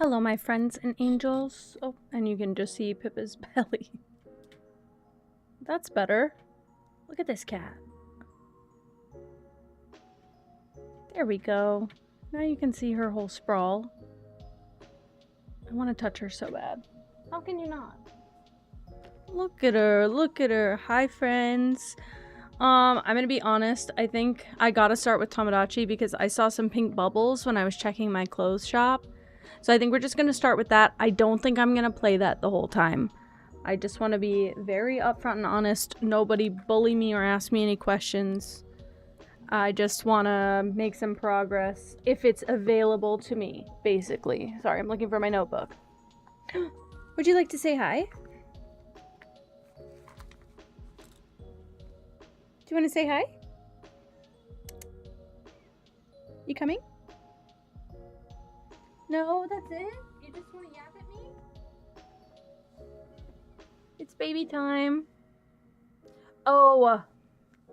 Hello, my friends and angels. Oh, and you can just see Pippa's belly. That's better. Look at this cat. There we go. Now you can see her whole sprawl. I want to touch her so bad. How can you not? Look at her. Look at her. Hi, friends. I'm gonna be honest. I think I gotta start with Tomodachi because I saw some pink bubbles when I was checking my clothes shop. So I think we're just gonna start with that. I don't think I'm gonna play that the whole time. I just want to be very upfront and honest. Nobody bully me or ask me any questions. I just want to make some progress if it's available to me, basically. Sorry, I'm looking for my notebook. Would you like to say hi? Do you want to say hi? You coming? No, that's it? You just want to yap at me? It's baby time. Oh,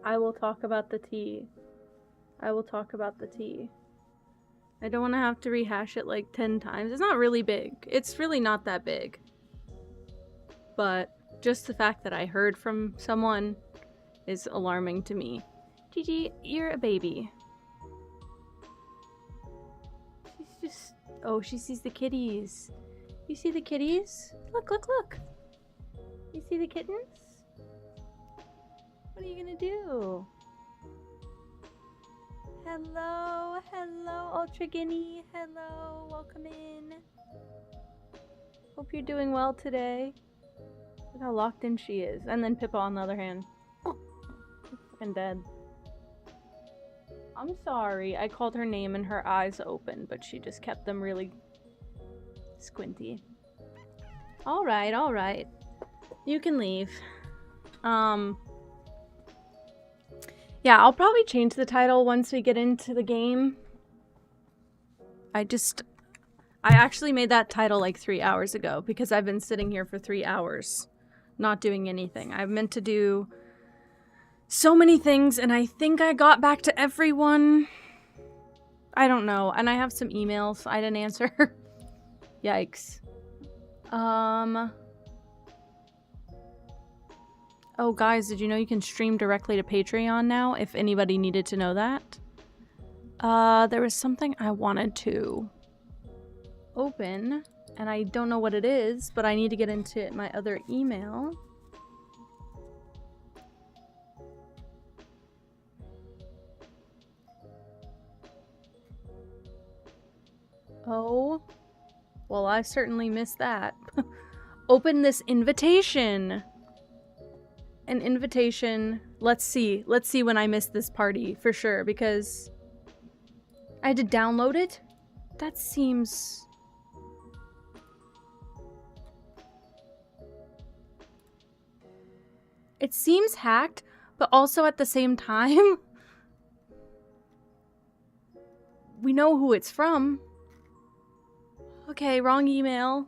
I will talk about the tea. I will talk about the tea. I don't want to have to rehash it like 10 times. It's not really big. It's really not that big. But just the fact that I heard from someone is alarming to me. Gigi, you're a baby. She's just... Oh, she sees the kitties. You see the kitties? Look, look, look. You see the kittens? What are you gonna do? Hello, hello, Ultra Guinea. Hello, welcome in. Hope you're doing well today. Look how locked in she is. And then Pippa on the other hand. And dead. I'm sorry, I called her name and her eyes opened, but she just kept them really squinty. Alright, alright. You can leave. Yeah, I'll probably change the title once we get into the game. I actually made that title like 3 hours ago because I've been sitting here for 3 hours not doing anything. I meant to do so many things and I think I got back to everyone. I don't know. And I have some emails I didn't answer. Yikes. Oh, guys, did you know you can stream directly to Patreon now, if anybody needed to know that? There was something I wanted to open, and I don't know what it is, but I need to get into my other email. Oh, well, I certainly missed that. Open this invitation! An invitation. Let's see when I miss this party for sure, because I had to download it? That seems... It seems hacked, but also at the same time, we know who it's from. Okay, wrong email.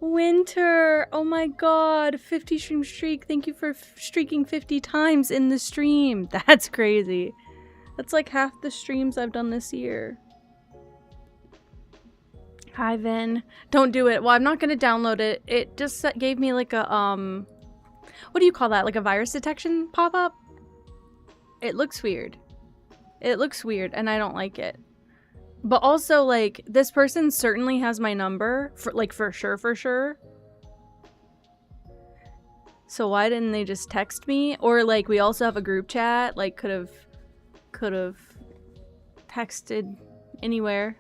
Winter! Oh my god, 50 stream streak. Thank you for streaking 50 times in the stream. That's crazy. That's like half the streams I've done this year. Hi, Vin. Don't do it. Well, I'm not gonna download it. It just gave me like a, what do you call that? Like a virus detection pop-up? It looks weird. It looks weird, and I don't like it. But also, like, this person certainly has my number, for sure. So why didn't they just text me? Or, like, we also have a group chat, like, could have texted anywhere.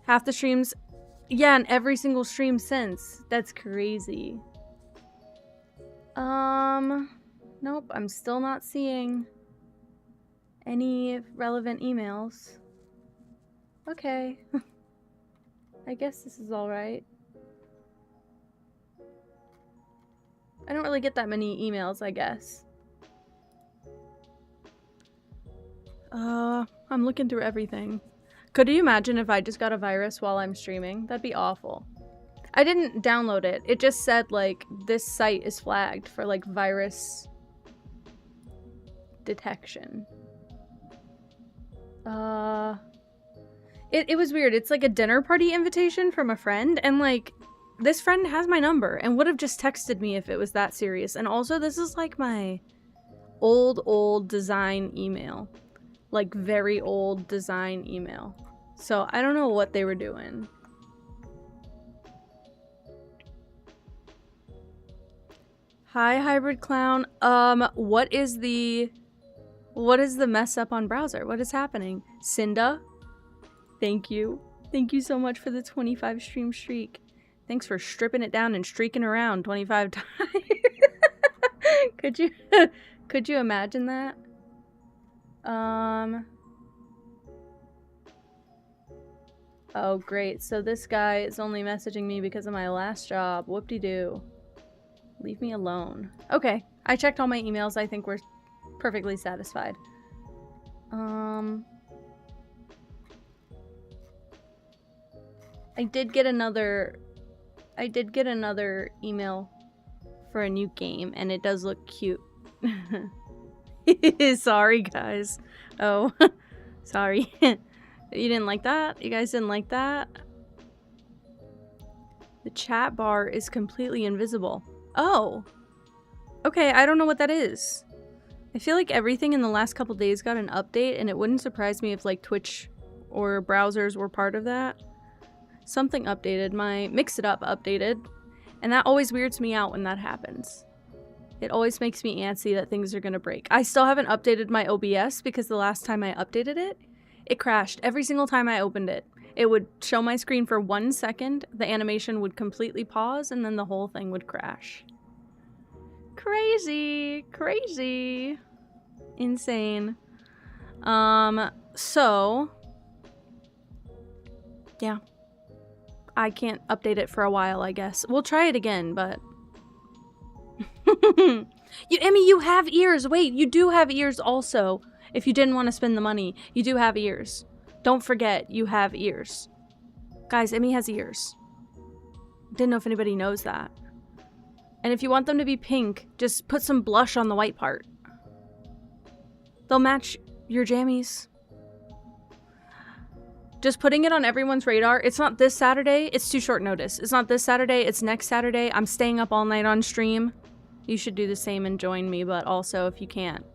Half the streams, yeah, and every single stream since. That's crazy. Nope, I'm still not seeing any relevant emails. Okay. I guess this is alright. I don't really get that many emails, I guess. I'm looking through everything. Could you imagine if I just got a virus while I'm streaming? That'd be awful. I didn't download it. It just said, like, this site is flagged for, like, virus detection. It was weird. It's like a dinner party invitation from a friend, and like, this friend has my number and would have just texted me if it was that serious. And also, this is like my old design email. Like, very old design email. So, I don't know what they were doing. Hi, Hybrid Clown. What is the mess up on browser? What is happening? Cinda? Thank you. Thank you so much for the 25 stream streak. Thanks for stripping it down and streaking around 25 times. Could you imagine that? Oh, great. So this guy is only messaging me because of my last job. Whoop-de-doo. Leave me alone. Okay. I checked all my emails. I think we're perfectly satisfied. I did get another email for a new game, and it does look cute. Sorry, guys. Oh, sorry. You didn't like that? You guys didn't like that? The chat bar is completely invisible. Oh. Okay, I don't know what that is. I feel like everything in the last couple days got an update, and it wouldn't surprise me if, like, Twitch or browsers were part of that. Something updated. My Mix It Up updated, and that always weirds me out when that happens. It always makes me antsy that things are gonna break. I still haven't updated my OBS because the last time I updated it, it crashed. Every single time I opened it, it would show my screen for 1 second, the animation would completely pause, and then the whole thing would crash. Crazy! Crazy! Insane. So... yeah. I can't update it for a while, I guess. We'll try it again, but... Emmy, you have ears! Wait, you do have ears also. If you didn't want to spend the money, you do have ears. Don't forget, you have ears. Guys, Emmy has ears. Didn't know if anybody knows that. And if you want them to be pink, just put some blush on the white part. They'll match your jammies. Just putting it on everyone's radar. It's not this Saturday. It's too short notice. It's not this Saturday. It's next Saturday. I'm staying up all night on stream. You should do the same and join me, but also if you can't.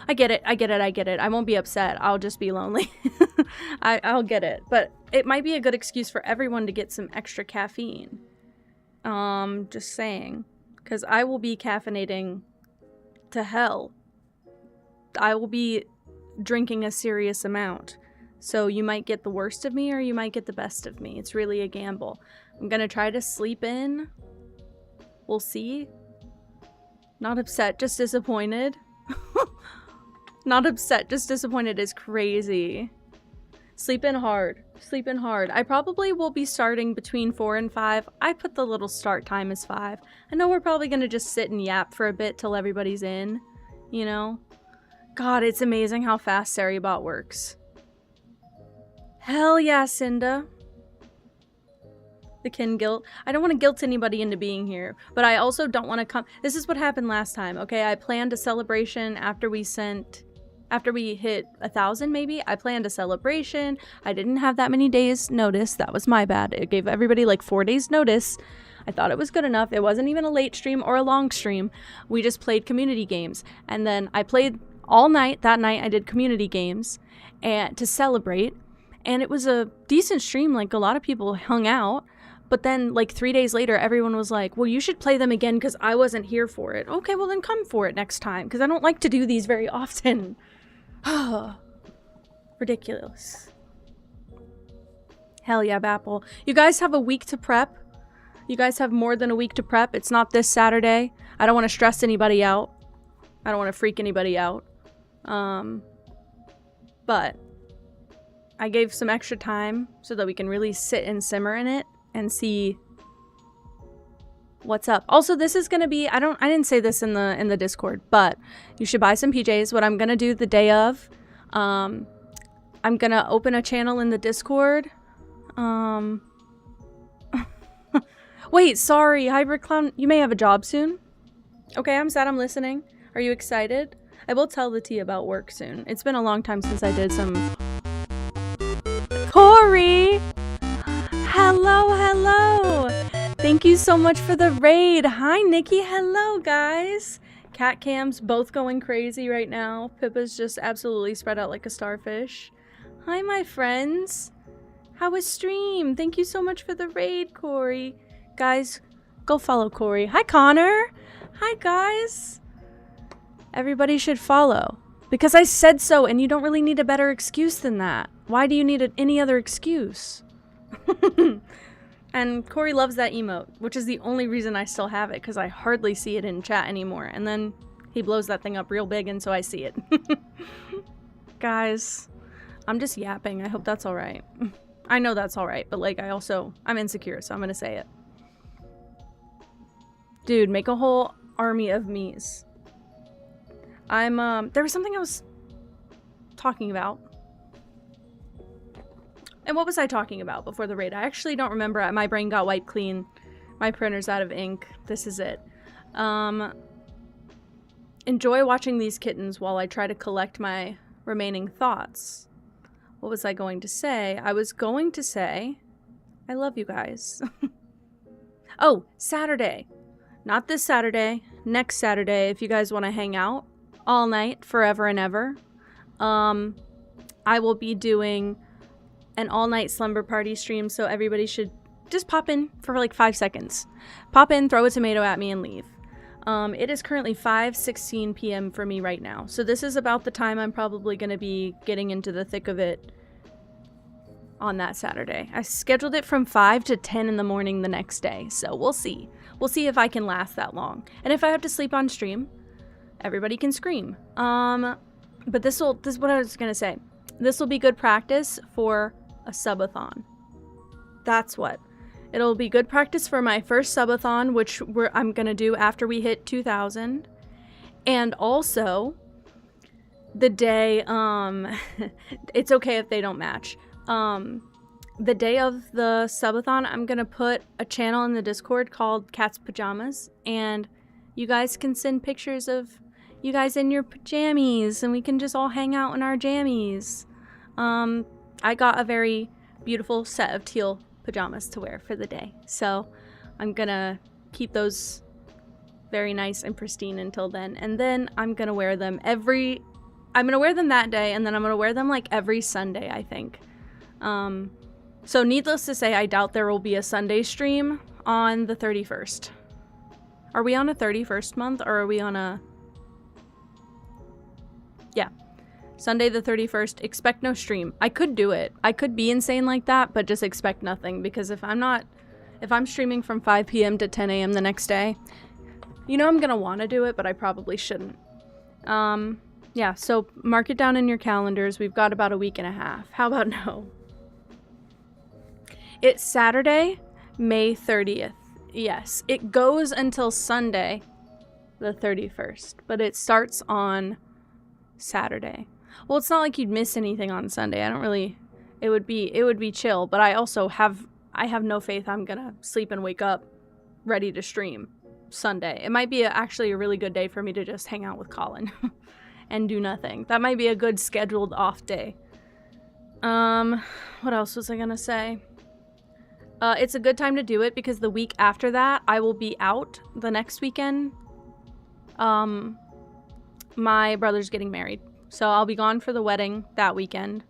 I get it. I get it. I get it. I won't be upset. I'll just be lonely. I'll get it. But it might be a good excuse for everyone to get some extra caffeine. Just saying. Because I will be caffeinating to hell. I will be drinking a serious amount. So you might get the worst of me or you might get the best of me. It's really a gamble. I'm gonna try to sleep in. We'll see. Not upset, just disappointed. Not upset, just disappointed is crazy. Sleep in hard. Sleep in hard. I probably will be starting between 4 and 5. I put the little start time as 5. I know we're probably gonna just sit and yap for a bit till everybody's in. You know? God, it's amazing how fast Saribot works. Hell yeah, Cinda. The kin guilt. I don't want to guilt anybody into being here, but I also don't want to come. This is what happened last time, okay? I planned a celebration after we hit 1,000 maybe. I planned a celebration. I didn't have that many days notice. That was my bad. It gave everybody like 4 days notice. I thought it was good enough. It wasn't even a late stream or a long stream. We just played community games. And then I played all night. That night I did community games and to celebrate. And it was a decent stream. Like a lot of people hung out. But then, like, 3 days later, everyone was like, well, you should play them again because I wasn't here for it. Okay, well, then come for it next time because I don't like to do these very often. Ridiculous. Hell yeah, Bapple. You guys have a week to prep. You guys have more than a week to prep. It's not this Saturday. I don't want to stress anybody out. I don't want to freak anybody out. But I gave some extra time so that we can really sit and simmer in it. And see what's up. Also, this is gonna be, I didn't say this in the Discord, but you should buy some PJs. What I'm gonna do the day of, I'm gonna open a channel in the Discord. Wait, sorry, Hybrid Clown, you may have a job soon. Okay, I'm sad, I'm listening. Are you excited? I will tell the tea about work soon. It's been a long time since I did some... Corey! Hello, hello! Thank you so much for the raid. Hi, Nikki. Hello, guys. Cat cams both going crazy right now. Pippa's just absolutely spread out like a starfish. Hi, my friends. How was stream? Thank you so much for the raid, Corey. Guys, go follow Corey. Hi, Connor. Hi, guys. Everybody should follow. Because I said so, and you don't really need a better excuse than that. Why do you need any other excuse? And Corey loves that emote, which is the only reason I still have it, because I hardly see it in chat anymore. And then he blows that thing up real big, and so I see it. Guys, I'm just yapping. I hope that's alright. I know that's alright, but like, I'm insecure, so I'm gonna say it. Dude, make a whole army of me's. There was something I was talking about. And what was I talking about before the raid? I actually don't remember. My brain got wiped clean. My printer's out of ink. This is it. Enjoy watching these kittens while I try to collect my remaining thoughts. What was I going to say? I was going to say, I love you guys. Oh, Saturday. Not this Saturday. Next Saturday, if you guys want to hang out all night, forever and ever. I will be doing an all-night slumber party stream, so everybody should just pop in for like 5 seconds. Pop in, throw a tomato at me, and leave. It is currently 5:16 p.m. for me right now, so this is about the time I'm probably going to be getting into the thick of it on that Saturday. I scheduled it from 5 to 10 in the morning the next day, so we'll see. We'll see if I can last that long. And if I have to sleep on stream, everybody can scream. But this is what I was going to say. This will be good practice for a subathon. That's what. It'll be good practice for my first subathon, which I'm going to do after we hit 2,000. And also, the day, it's okay if they don't match. The day of the subathon, I'm going to put a channel in the Discord called Cat's Pajamas. And you guys can send pictures of you guys in your pajamas, and we can just all hang out in our jammies. I got a very beautiful set of teal pajamas to wear for the day, so I'm gonna keep those very nice and pristine until then, and then I'm gonna wear them I'm gonna wear them that day, and then I'm gonna wear them like every Sunday, I think. So needless to say, I doubt there will be a Sunday stream on the 31st. Are we on a 31st month, or are we on a... Yeah. Sunday the 31st, expect no stream. I could do it. I could be insane like that, but just expect nothing, because if I'm streaming from 5 p.m. to 10 a.m. the next day, you know I'm gonna want to do it, but I probably shouldn't. Yeah, so mark it down in your calendars. We've got about a week and a half. How about no? It's Saturday, May 30th. Yes, it goes until Sunday the 31st, but it starts on Saturday. Well, it's not like you'd miss anything on Sunday. It would be chill, but I have no faith I'm gonna sleep and wake up ready to stream Sunday. It might be actually a really good day for me to just hang out with Colin and do nothing. That might be a good scheduled off day. What else was I gonna say? It's a good time to do it because the week after that, I will be out the next weekend. My brother's getting married, so I'll be gone for the wedding that weekend.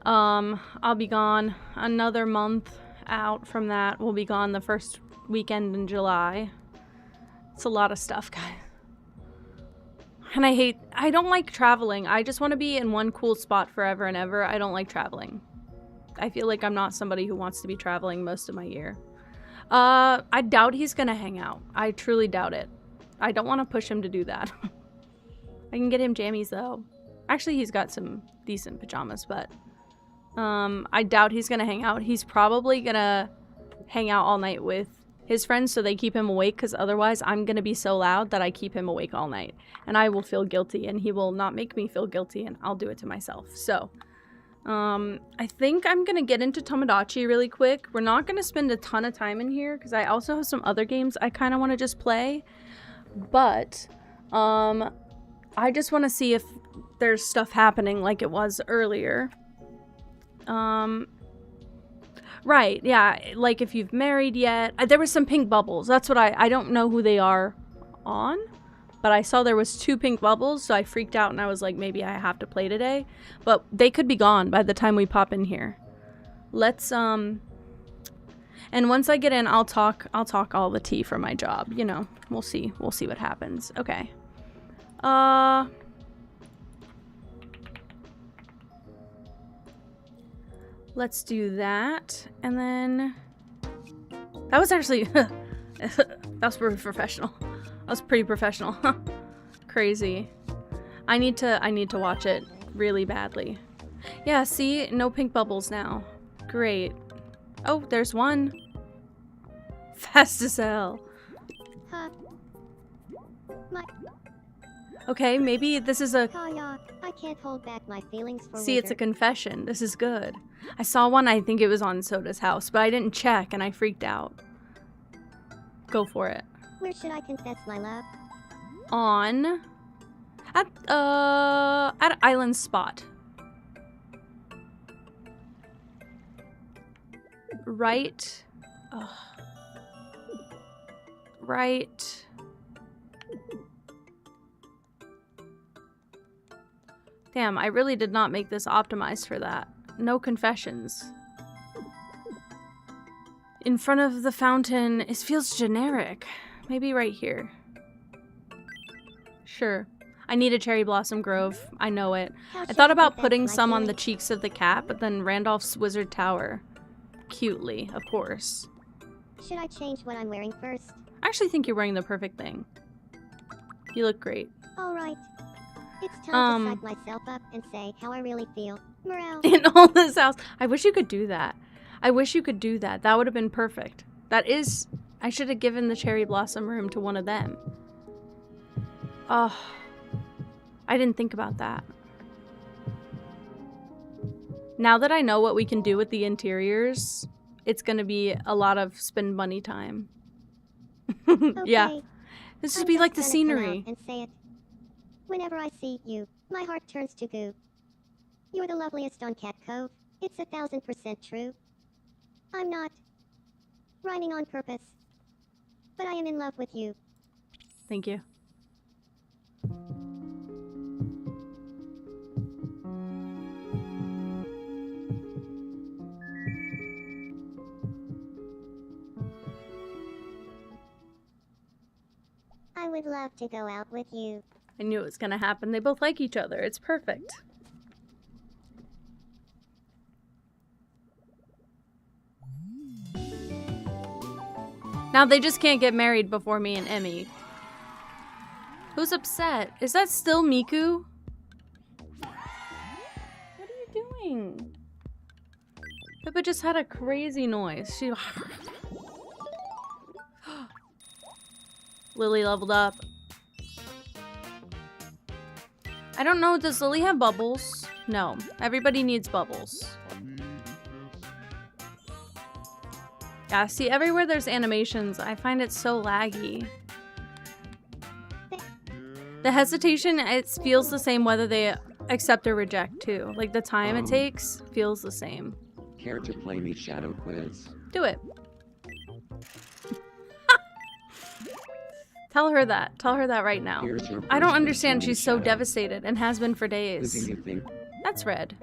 I'll be gone another month out from that. We'll be gone the first weekend in July. It's a lot of stuff, guys. And I don't like traveling. I just want to be in one cool spot forever and ever. I don't like traveling. I feel like I'm not somebody who wants to be traveling most of my year. I doubt he's gonna hang out. I truly doubt it. I don't want to push him to do that. I can get him jammies though. Actually, he's got some decent pajamas, but I doubt he's gonna hang out. He's probably gonna hang out all night with his friends so they keep him awake, because otherwise I'm gonna be so loud that I keep him awake all night. And I will feel guilty, and he will not make me feel guilty, and I'll do it to myself. So, I think I'm gonna get into Tomodachi really quick. We're not gonna spend a ton of time in here, because I also have some other games I kind of want to just play. But, I just want to see if there's stuff happening like it was earlier. Right, yeah, like if you've married yet. There was some pink bubbles. That's what I don't know who they are on, but I saw there was 2 pink bubbles, so I freaked out and I was like, maybe I have to play today. But they could be gone by the time we pop in here. Let's, and once I get in, I'll talk all the tea for my job, you know. We'll see what happens. Okay. Let's do that, and then that was actually that was pretty professional. That was pretty professional. Crazy. I need to watch it really badly. Yeah, see, no pink bubbles now. Great. Oh, there's one. Fast as hell. Okay, maybe this is a... I can't hold back my feelings for See, winter. it's a confession. This is good. I saw one, I think it was on Soda's house, but I didn't check and I freaked out. Go for it. Where should I confess my love? On... At Island Spot. Right... Right... Damn, I really did not make this optimized for that. No confessions. In front of the fountain, it feels generic. Maybe right here. Sure. I need a cherry blossom grove. I know it. I thought about putting some on the cheeks of the cat, but then Randolph's Wizard Tower. Cutely, of course. Should I change what I'm wearing first? I actually think you're wearing the perfect thing. You look great. Alright. It's time to psych myself up and say how I really feel. Morale. In all this house. I wish you could do that. I wish you could do that. That would have been perfect. That is... I should have given the cherry blossom room to one of them. Oh. I didn't think about that. Now that I know what we can do with the interiors, it's gonna be a lot of spend money time. Okay. Yeah. This would be like the come scenery. out and say it. Whenever I see you, my heart turns to goo. You're the loveliest on Cat Cove. It's 1000% true. I'm not rhyming on purpose, but I am in love with you. Thank you. I would love to go out with you. I knew it was gonna happen. They both like each other. It's perfect. Now they just can't get married before me and Emmy. Who's upset? Is that still Miku? What are you doing? Pippa just had a crazy noise. She... Lily leveled up. I don't know, does Lily have bubbles? No, everybody needs bubbles. Yeah, see, everywhere there's animations, I find it so laggy. The hesitation, it feels the same whether they accept or reject, too. Like, the time it takes feels the same. Care to play me Shadow Quiz? Do it. Tell her that. Tell her that right now. I don't understand. She's so devastated and has been for Who do days. you think? That's red.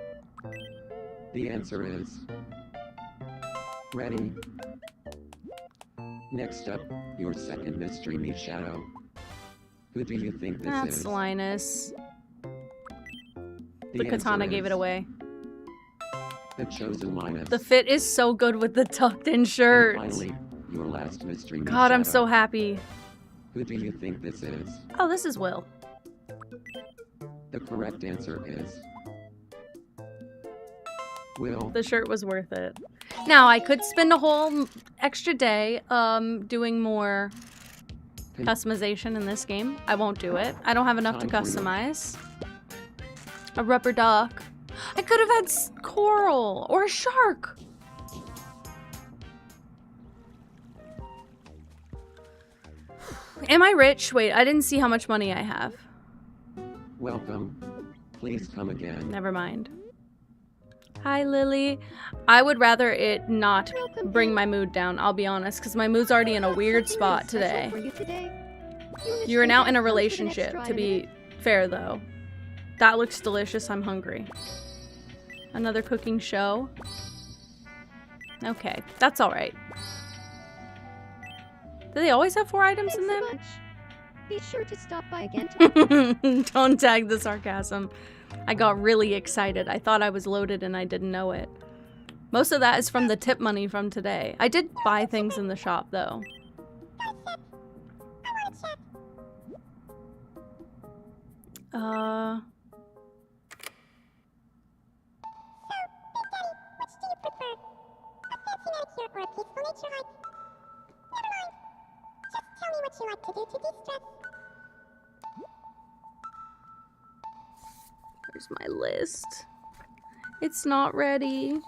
The answer is... Ready? Next up, your second mystery me Shadow. Who do you think this That's is? Linus. The answer katana gave is it away. The chosen Linus. The fit is so good with the tucked-in And shirt. finally, your last mystery me God, I'm Shadow. so happy. Who do you think this is? Oh, this is Will. The correct answer is... Will. The shirt was worth it. Now, I could spend a whole extra day doing more customization in this game. I won't do it. I don't have enough to customize. A rubber duck. I could have had coral or a shark. Am I rich? Wait, I didn't see how much money I have. Welcome. Please come again. Never mind. Hi, Lily. I would rather it not bring my mood down, I'll be honest, because my mood's already in a weird spot today. You are now in a relationship, to be fair, though. That looks delicious. I'm hungry. Another cooking show. Okay, that's alright. Do they always have 4 items in them? Be sure to stop by again. Don't tag the sarcasm. I got really excited. I thought I was loaded and I didn't know it. Most of that is from the tip money from today. I did buy things in the shop, though. Where's my list? It's not ready.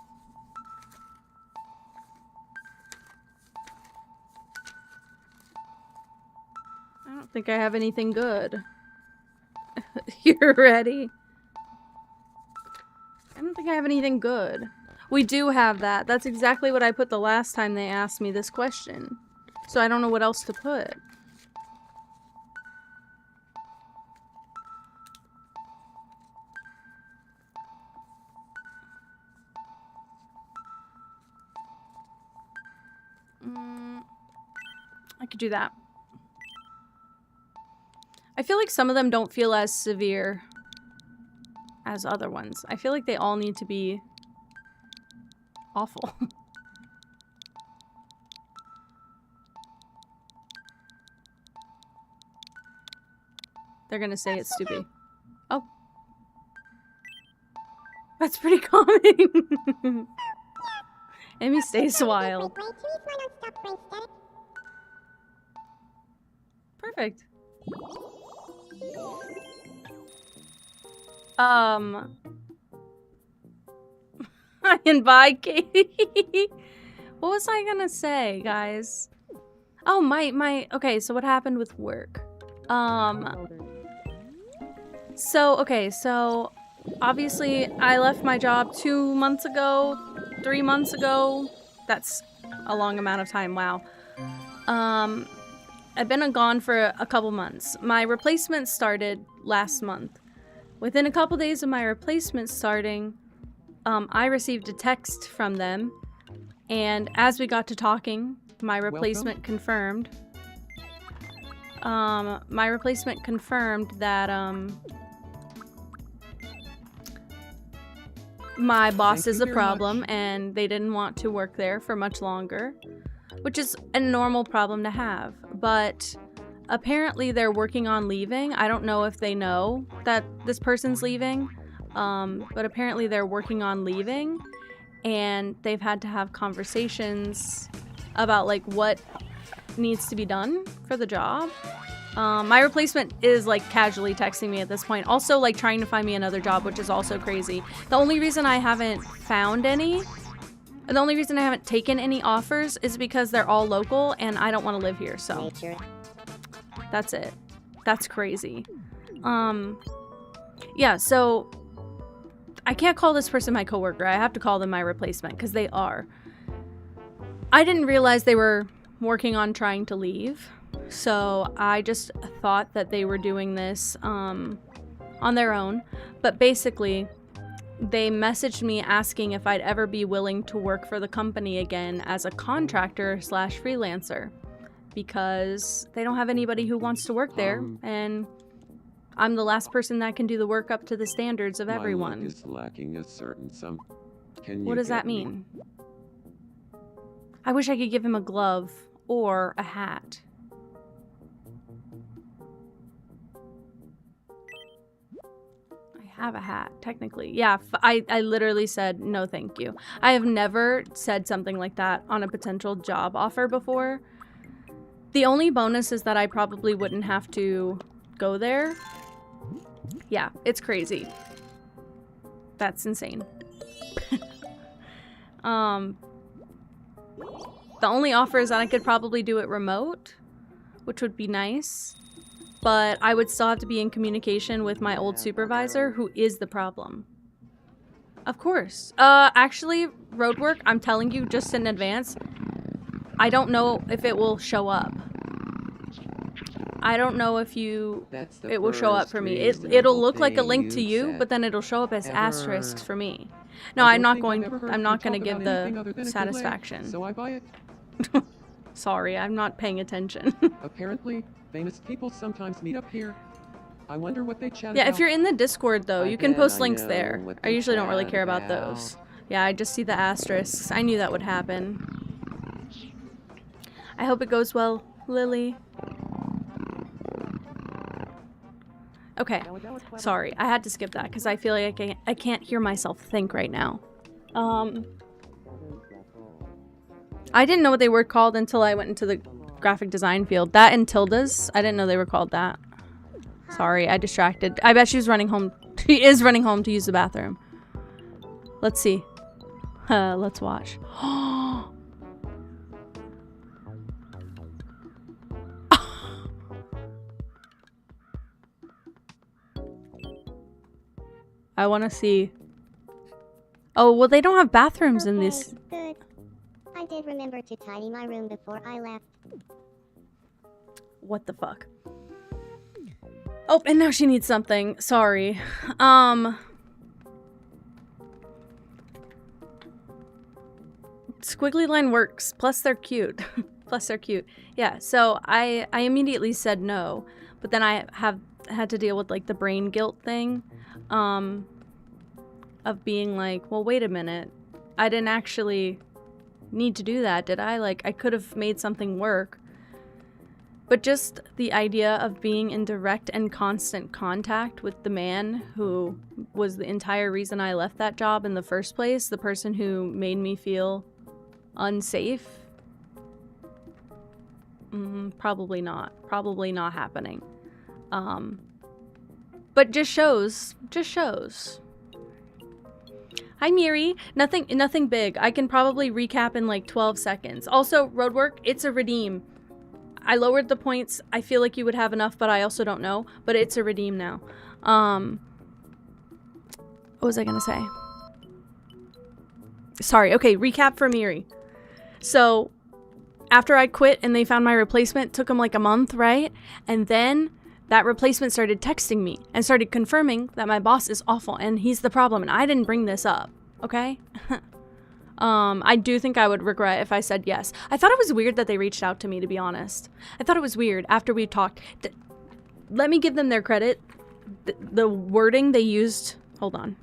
I don't think I have anything good. You're ready? I don't think I have anything good. We do have that. That's exactly what I put the last time they asked me this question. So I don't know what else to put. I could do that. I feel like some of them don't feel as severe as other ones. I feel like they all need to be awful. They're gonna say it's to be. Oh. That's pretty common. Amy stays wild. Perfect. I can buy Katie. What was I gonna say, guys? Oh, okay, so what happened with work? So obviously I left my job 2 months ago, 3 months ago. That's a long amount of time, wow. I've been gone for a couple months. My replacement started last month. Within a couple days of my replacement starting, I received a text from them, and as we got to talking, my replacement confirmed. My replacement confirmed that my boss is a problem, and they didn't want to work there for much longer, which is a normal problem to have. But apparently they're working on leaving. I don't know if they know that this person's leaving, but apparently they're working on leaving, and they've had to have conversations about like what needs to be done for the job. My replacement is like casually texting me at this point, also like trying to find me another job, which is also crazy. The only reason I haven't found any, the only reason I haven't taken any offers is because they're all local and I don't want to live here, so that's it. That's crazy. Yeah, so I can't call this person my coworker. I have to call them my replacement because they are. I didn't realize they were working on trying to leave, so I just thought that they were doing this on their own. But basically, they messaged me asking if I'd ever be willing to work for the company again as a contractor / freelancer, because they don't have anybody who wants to work there, and I'm the last person that can do the work up to the standards of everyone. My luck is lacking a certain sum. What does that mean? I wish I could give him a glove or a hat. I have a hat, technically. Yeah, I literally said no thank you. I have never said something like that on a potential job offer before. The only bonus is that I probably wouldn't have to go there. Yeah, it's crazy. That's insane. The only offer is that I could probably do it remote, which would be nice. but I would still have to be in communication with my old supervisor, who is the problem. Of course. Actually, roadwork, I'm telling you just in advance, I don't know if it will show up. I don't know if it will show up for me. It'll look like a link to you, but then it'll show up as asterisks for me. No, I'm not going to give the satisfaction. So I buy it. Sorry, I'm not paying attention. Apparently, famous people sometimes meet up here. I wonder what they chat Yeah, about. if you're in the Discord though, you can bet post I links know there. what I they usually don't really chat care about about. those. Yeah, I just see the asterisks. I knew that would happen. I hope it goes well, Lily. Okay, sorry, I had to skip that because I feel like I can't hear myself think right now. I didn't know what they were called until I went into the graphic design field. That and Tilda's, I didn't know they were called that. Sorry, I distracted. I bet she's running home. She is running home to use the bathroom. Let's see. Let's watch. I want to see. Oh, well, they don't have bathrooms in this. Good. I did remember to tidy my room before I left. What the fuck? Oh, and now she needs something. Sorry. Squiggly line works. Plus they're cute. Plus they're cute. Yeah, so I immediately said no. But then I had to deal with like the brain guilt thing. Of being like, well, wait a minute. I didn't actually need to do that, did I? Like, I could have made something work. But just the idea of being in direct and constant contact with the man who was the entire reason I left that job in the first place, the person who made me feel unsafe, probably not happening. But just shows. Hi, Miri. Nothing big. I can probably recap in like 12 seconds. Also, roadwork, it's a redeem. I lowered the points. I feel like you would have enough, but I also don't know. But it's a redeem now. What was I gonna say? Sorry. Okay, recap for Miri. So, after I quit and they found my replacement, took them like a month, right? And then that replacement started texting me and started confirming that my boss is awful and he's the problem, and I didn't bring this up, okay? I do think I would regret if I said yes. I thought it was weird that they reached out to me, to be honest. I thought it was weird after we talked. Let me give them their credit. The wording they used... Hold on.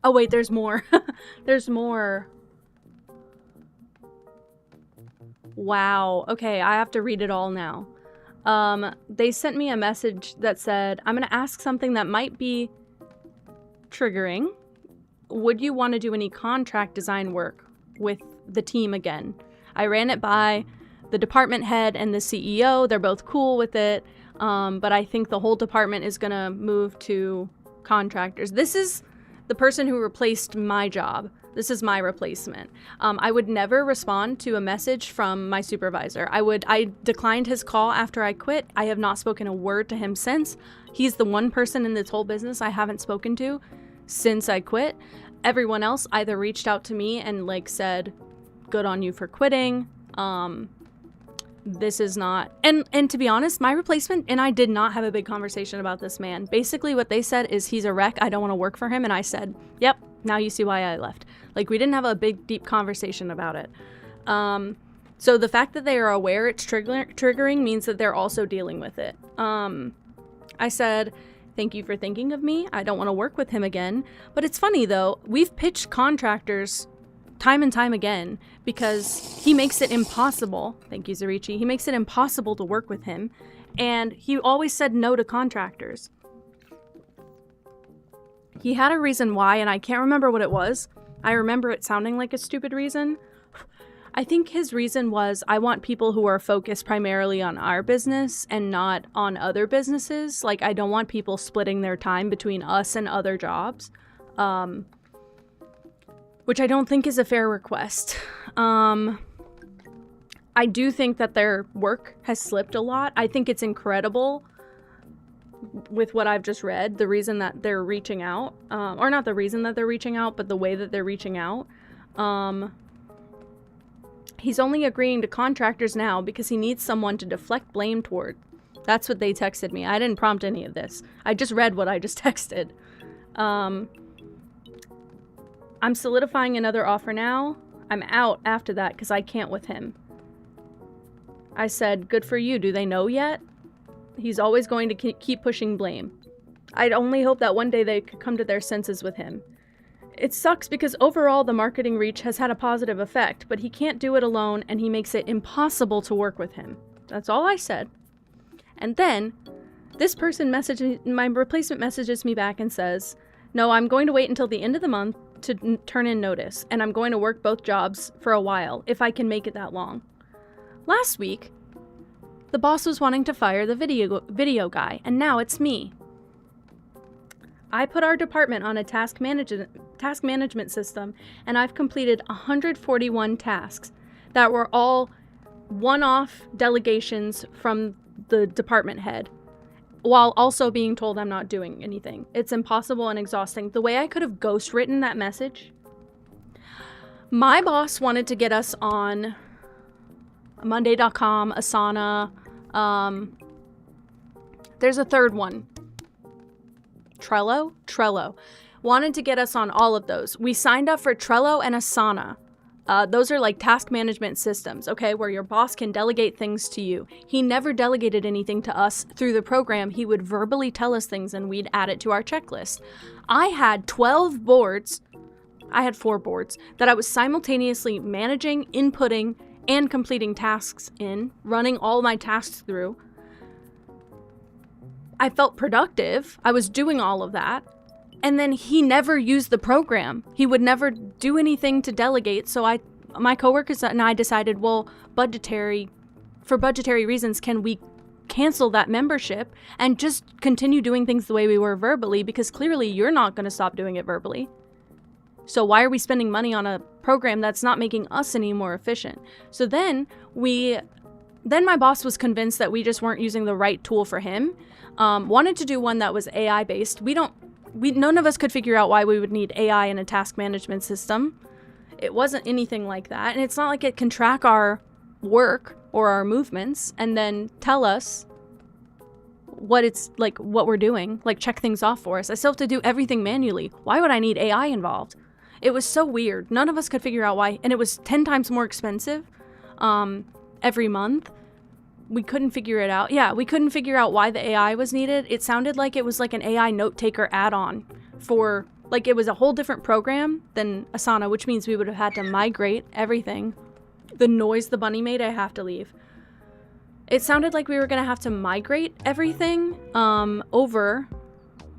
Oh, wait, there's more. There's more. Wow. Okay, I have to read it all now. They sent me a message that said, I'm going to ask something that might be triggering. Would you want to do any contract design work with the team again? I ran it by the department head and the CEO. They're both cool with it. But I think the whole department is going to move to contractors. This is the person who replaced my job. This is my replacement. I would never respond to a message from my supervisor. I declined his call after I quit. I have not spoken a word to him since. He's the one person in this whole business I haven't spoken to since I quit. Everyone else either reached out to me and like said, good on you for quitting. This is not, and to be honest, my replacement and I did not have a big conversation about this man. Basically what they said is he's a wreck. I don't want to work for him. And I said, yep, now you see why I left. Like, we didn't have a big, deep conversation about it. So the fact that they are aware it's triggering means that they're also dealing with it. I said, thank you for thinking of me. I don't want to work with him again. But it's funny though, we've pitched contractors time and time again because he makes it impossible. Thank you, Zarichi. He makes it impossible to work with him. And he always said no to contractors. He had a reason why, and I can't remember what it was. I remember it sounding like a stupid reason. I think his reason was, I want people who are focused primarily on our business and not on other businesses. Like, I don't want people splitting their time between us and other jobs. which I don't think is a fair request. I do think that their work has slipped a lot. I think it's incredible with what I've just read, the reason that they're reaching out, or not the reason that they're reaching out, but the way that they're reaching out. He's only agreeing to contractors now because he needs someone to deflect blame toward. That's what they texted me. I didn't prompt any of this. I just read what I just texted. I'm solidifying another offer now. I'm out after that because I can't with him. I said, good for you. Do they know yet? He's always going to keep pushing blame. I'd only hope that one day they could come to their senses with him. It sucks because overall the marketing reach has had a positive effect, but he can't do it alone and he makes it impossible to work with him. That's all I said. And then this person my replacement messages me back and says, no, I'm going to wait until the end of the month to turn in notice, and I'm going to work both jobs for a while if I can make it that long. Last week, the boss was wanting to fire the video guy, and now it's me. I put our department on a task management system, and I've completed 141 tasks that were all one-off delegations from the department head, while also being told I'm not doing anything. It's impossible and exhausting. The way I could have ghostwritten that message. My boss wanted to get us on Monday.com, Asana. There's a third one. Trello. Wanted to get us on all of those. We signed up for Trello and Asana. Those are like task management systems, okay, where your boss can delegate things to you. He never delegated anything to us through the program. He would verbally tell us things and we'd add it to our checklist. I had 12 boards. I had 4 boards that I was simultaneously managing, inputting, and completing tasks in, running all my tasks through. I felt productive. I was doing all of that. And then he never used the program. He would never do anything to delegate. So my coworkers and I decided, well, for budgetary reasons, can we cancel that membership and just continue doing things the way we were verbally? Because clearly you're not going to stop doing it verbally. So why are we spending money on a program that's not making us any more efficient? So then my boss was convinced that we just weren't using the right tool for him. Wanted to do one that was AI based. None of us could figure out why we would need AI in a task management system. It wasn't anything like that. And it's not like it can track our work or our movements and then tell us what we're doing, like check things off for us. I still have to do everything manually. Why would I need AI involved? It was so weird. None of us could figure out why. And it was 10 times more expensive every month. We couldn't figure it out. Yeah, we couldn't figure out why the AI was needed. It sounded like it was like an AI note taker add-on for, like it was a whole different program than Asana, which means we would have had to migrate everything. The noise the bunny made, I have to leave. It sounded like we were going to have to migrate everything over,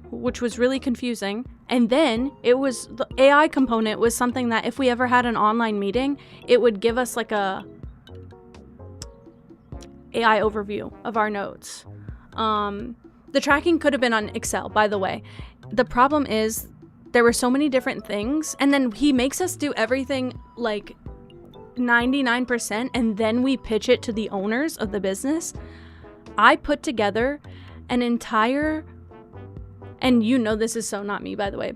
which was really confusing. And then the AI component was something that if we ever had an online meeting, it would give us like a AI overview of our notes. The tracking could have been on Excel, by the way. The problem is there were so many different things, and then he makes us do everything like 99%, and then we pitch it to the owners of the business. I put together an entire, and you know this is so not me, by the way.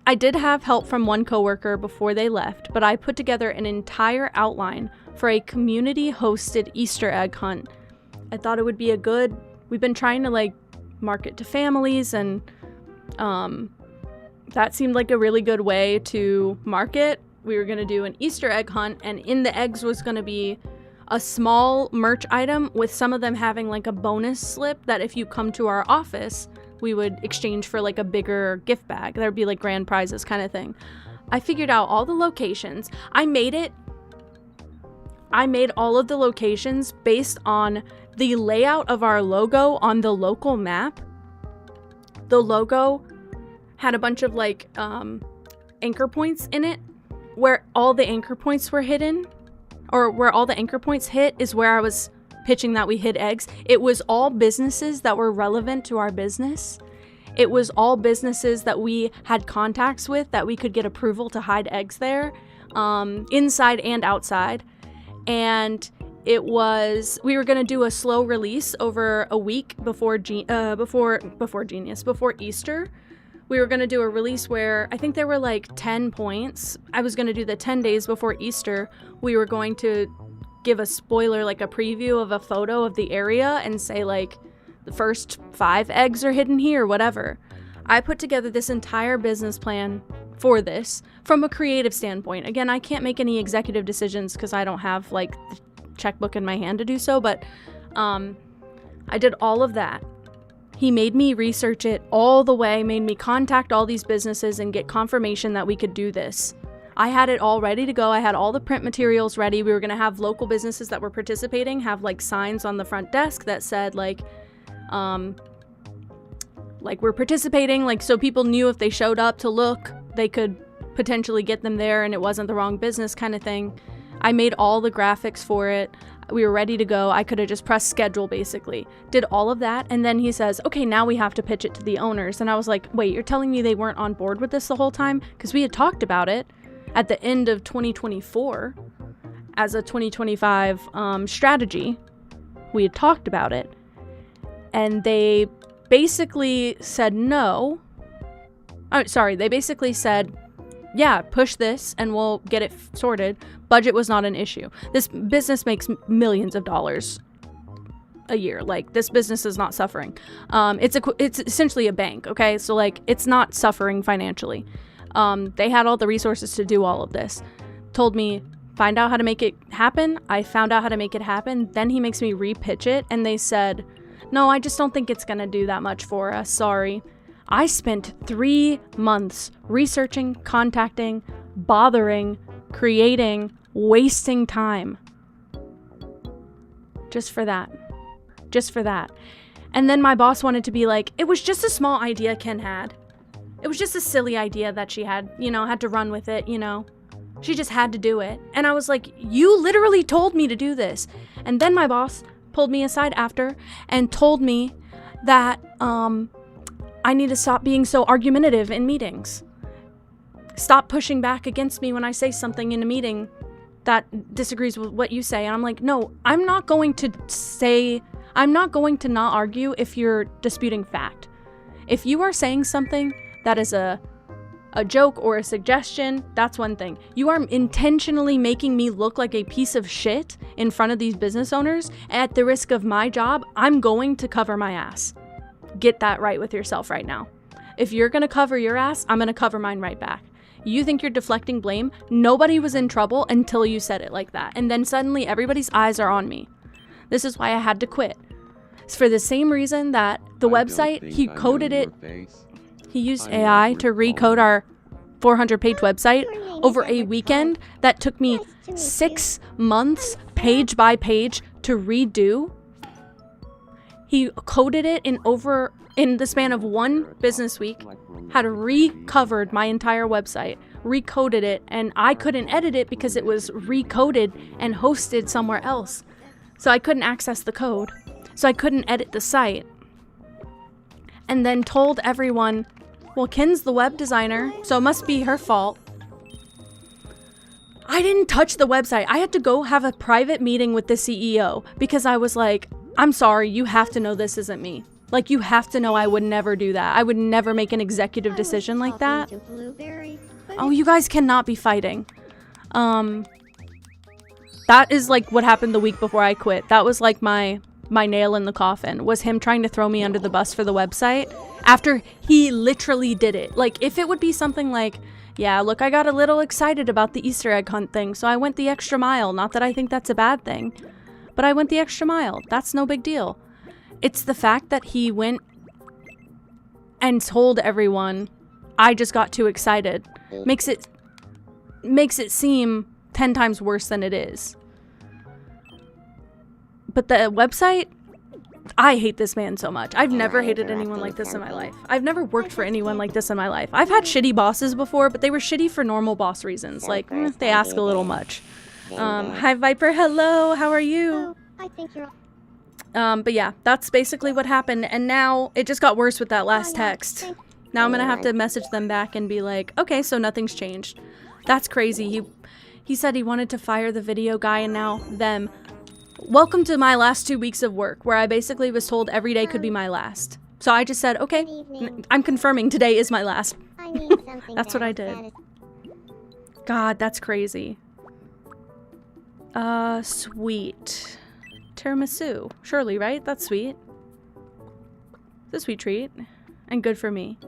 I did have help from one coworker before they left, but I put together an entire outline for a community-hosted Easter egg hunt. I thought it would be we've been trying to like market to families, and that seemed like a really good way to market. We were going to do an Easter egg hunt, and in the eggs was going to be a small merch item with some of them having like a bonus slip that if you come to our office, we would exchange for like a bigger gift bag. There'd be like grand prizes kind of thing. I figured out all the locations. I made all of the locations based on the layout of our logo on the local map. The logo had a bunch of like anchor points in it. Where all the anchor points were hidden, or where all the anchor points hit, is where I was pitching that we hid eggs. It was all businesses that were relevant to our business. It was all businesses that we had contacts with that we could get approval to hide eggs there, inside and outside. And we were going to do a slow release over a week before Easter. We were going to do a release where I think there were like 10 points. I was going to do the 10 days before Easter. We were going to give a spoiler, like a preview of a photo of the area and say like the first 5 eggs are hidden here, whatever. I put together this entire business plan for this from a creative standpoint. Again, I can't make any executive decisions because I don't have like the checkbook in my hand to do so, but I did all of that. He made me research it all the way, made me contact all these businesses and get confirmation that we could do this. I had it all ready to go. I had all the print materials ready. We were going to have local businesses that were participating have like signs on the front desk that said like we're participating, like so people knew if they showed up to look, they could potentially get them there and it wasn't the wrong business kind of thing. I made all the graphics for it. We were ready to go. I could have just pressed schedule basically. Did all of that, and then he says, okay, now we have to pitch it to the owners. And I was like, wait, you're telling me they weren't on board with this the whole time? Because we had talked about it at the end of 2024 as a 2025 strategy. We had talked about it. And they basically said no. Oh, sorry, they basically said, yeah, push this and we'll get it sorted. Budget was not an issue. This business makes millions of dollars a year. Like, this business is not suffering. It's essentially a bank, okay? So, like, it's not suffering financially. They had all the resources to do all of this. Told me, find out how to make it happen. I found out how to make it happen. Then he makes me re-pitch it, and they said, no, I just don't think it's going to do that much for us. Sorry. I spent 3 months researching, contacting, bothering, creating, wasting time. Just for that. And then my boss wanted to be like, it was just a small idea Ken had. It was just a silly idea that she had, had to run with it, She just had to do it. And I was like, you literally told me to do this. And then my boss pulled me aside after and told me that, I need to stop being so argumentative in meetings. Stop pushing back against me when I say something in a meeting that disagrees with what you say. And I'm like, no, I'm not going to not argue if you're disputing fact. If you are saying something that is a joke or a suggestion, that's one thing. You are intentionally making me look like a piece of shit in front of these business owners at the risk of my job. I'm going to cover my ass. Get that right with yourself right now. If you're going to cover your ass, I'm going to cover mine right back. You think you're deflecting blame? Nobody was in trouble until you said it like that. And then suddenly everybody's eyes are on me. This is why I had to quit. It's for the same reason that the website, he coded it. He used AI to recode our 400-page website over a weekend that took me 6 months, page by page, to redo. He coded it in the span of 1 business week, had recovered my entire website, recoded it, and I couldn't edit it because it was recoded and hosted somewhere else. So I couldn't access the code. So I couldn't edit the site. And then told everyone, well, Ken's the web designer, so it must be her fault. I didn't touch the website. I had to go have a private meeting with the CEO because I was like, I'm sorry, you have to know this isn't me. Like, you have to know I would never do that. I would never make an executive decision like that. Oh, you guys cannot be fighting. That is like what happened the week before I quit. That was like my nail in the coffin, was him trying to throw me under the bus for the website after he literally did it. Like, if it would be something like, yeah, look, I got a little excited about the Easter egg hunt thing, so I went the extra mile. Not that I think that's a bad thing, but I went the extra mile. That's no big deal. It's the fact that he went and told everyone I just got too excited. Makes it seem 10 times worse than it is. But the website, I hate this man so much. I've never hated anyone like this in my life. I've never worked for anyone like this in my life. I've had shitty bosses before, but they were shitty for normal boss reasons. Like, they ask a little much. Hi, Viper. Hello. How are you? I think you're... But yeah, that's basically what happened. And now it just got worse with that last Oh, yeah. text. Thank Now I'm gonna have to message them back and be like, okay, so nothing's changed. That's crazy. He said he wanted to fire the video guy and now them. Welcome to my last 2 weeks of work, where I basically was told every day could be my last. So I just said, okay, Good evening. I'm confirming today is my last. I need something That's what I did. God, that's crazy. Sweet. Tiramisu. Surely, right? That's sweet. It's a sweet treat. And good for me.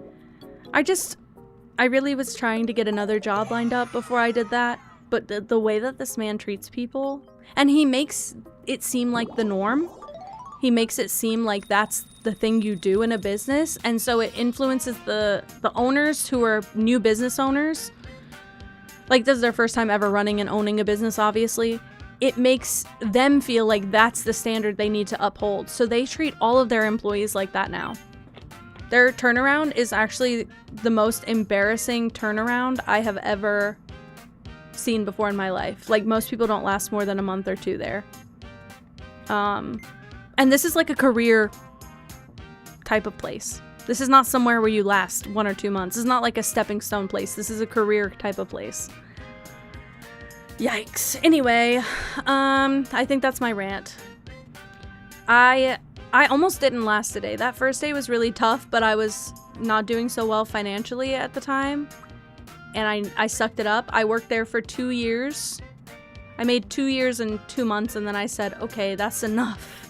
I really was trying to get another job lined up before I did that. But the way that this man treats people, and he makes it seem like the norm. He makes it seem like that's the thing you do in a business. And so it influences the owners who are new business owners. Like, this is their first time ever running and owning a business, obviously. It makes them feel like that's the standard they need to uphold. So they treat all of their employees like that now. Their turnaround is actually the most embarrassing turnaround I have ever seen before in my life. Like, most people don't last more than a month or two there. And this is like a career type of place. This is not somewhere where you last 1 or 2 months. This is not like a stepping stone place. This is a career type of place. Yikes. Anyway, I think that's my rant. I almost didn't last today. That first day was really tough, but I was not doing so well financially at the time. And I sucked it up. I worked there for 2 years. I made 2 years and 2 months, and then I said, okay, that's enough.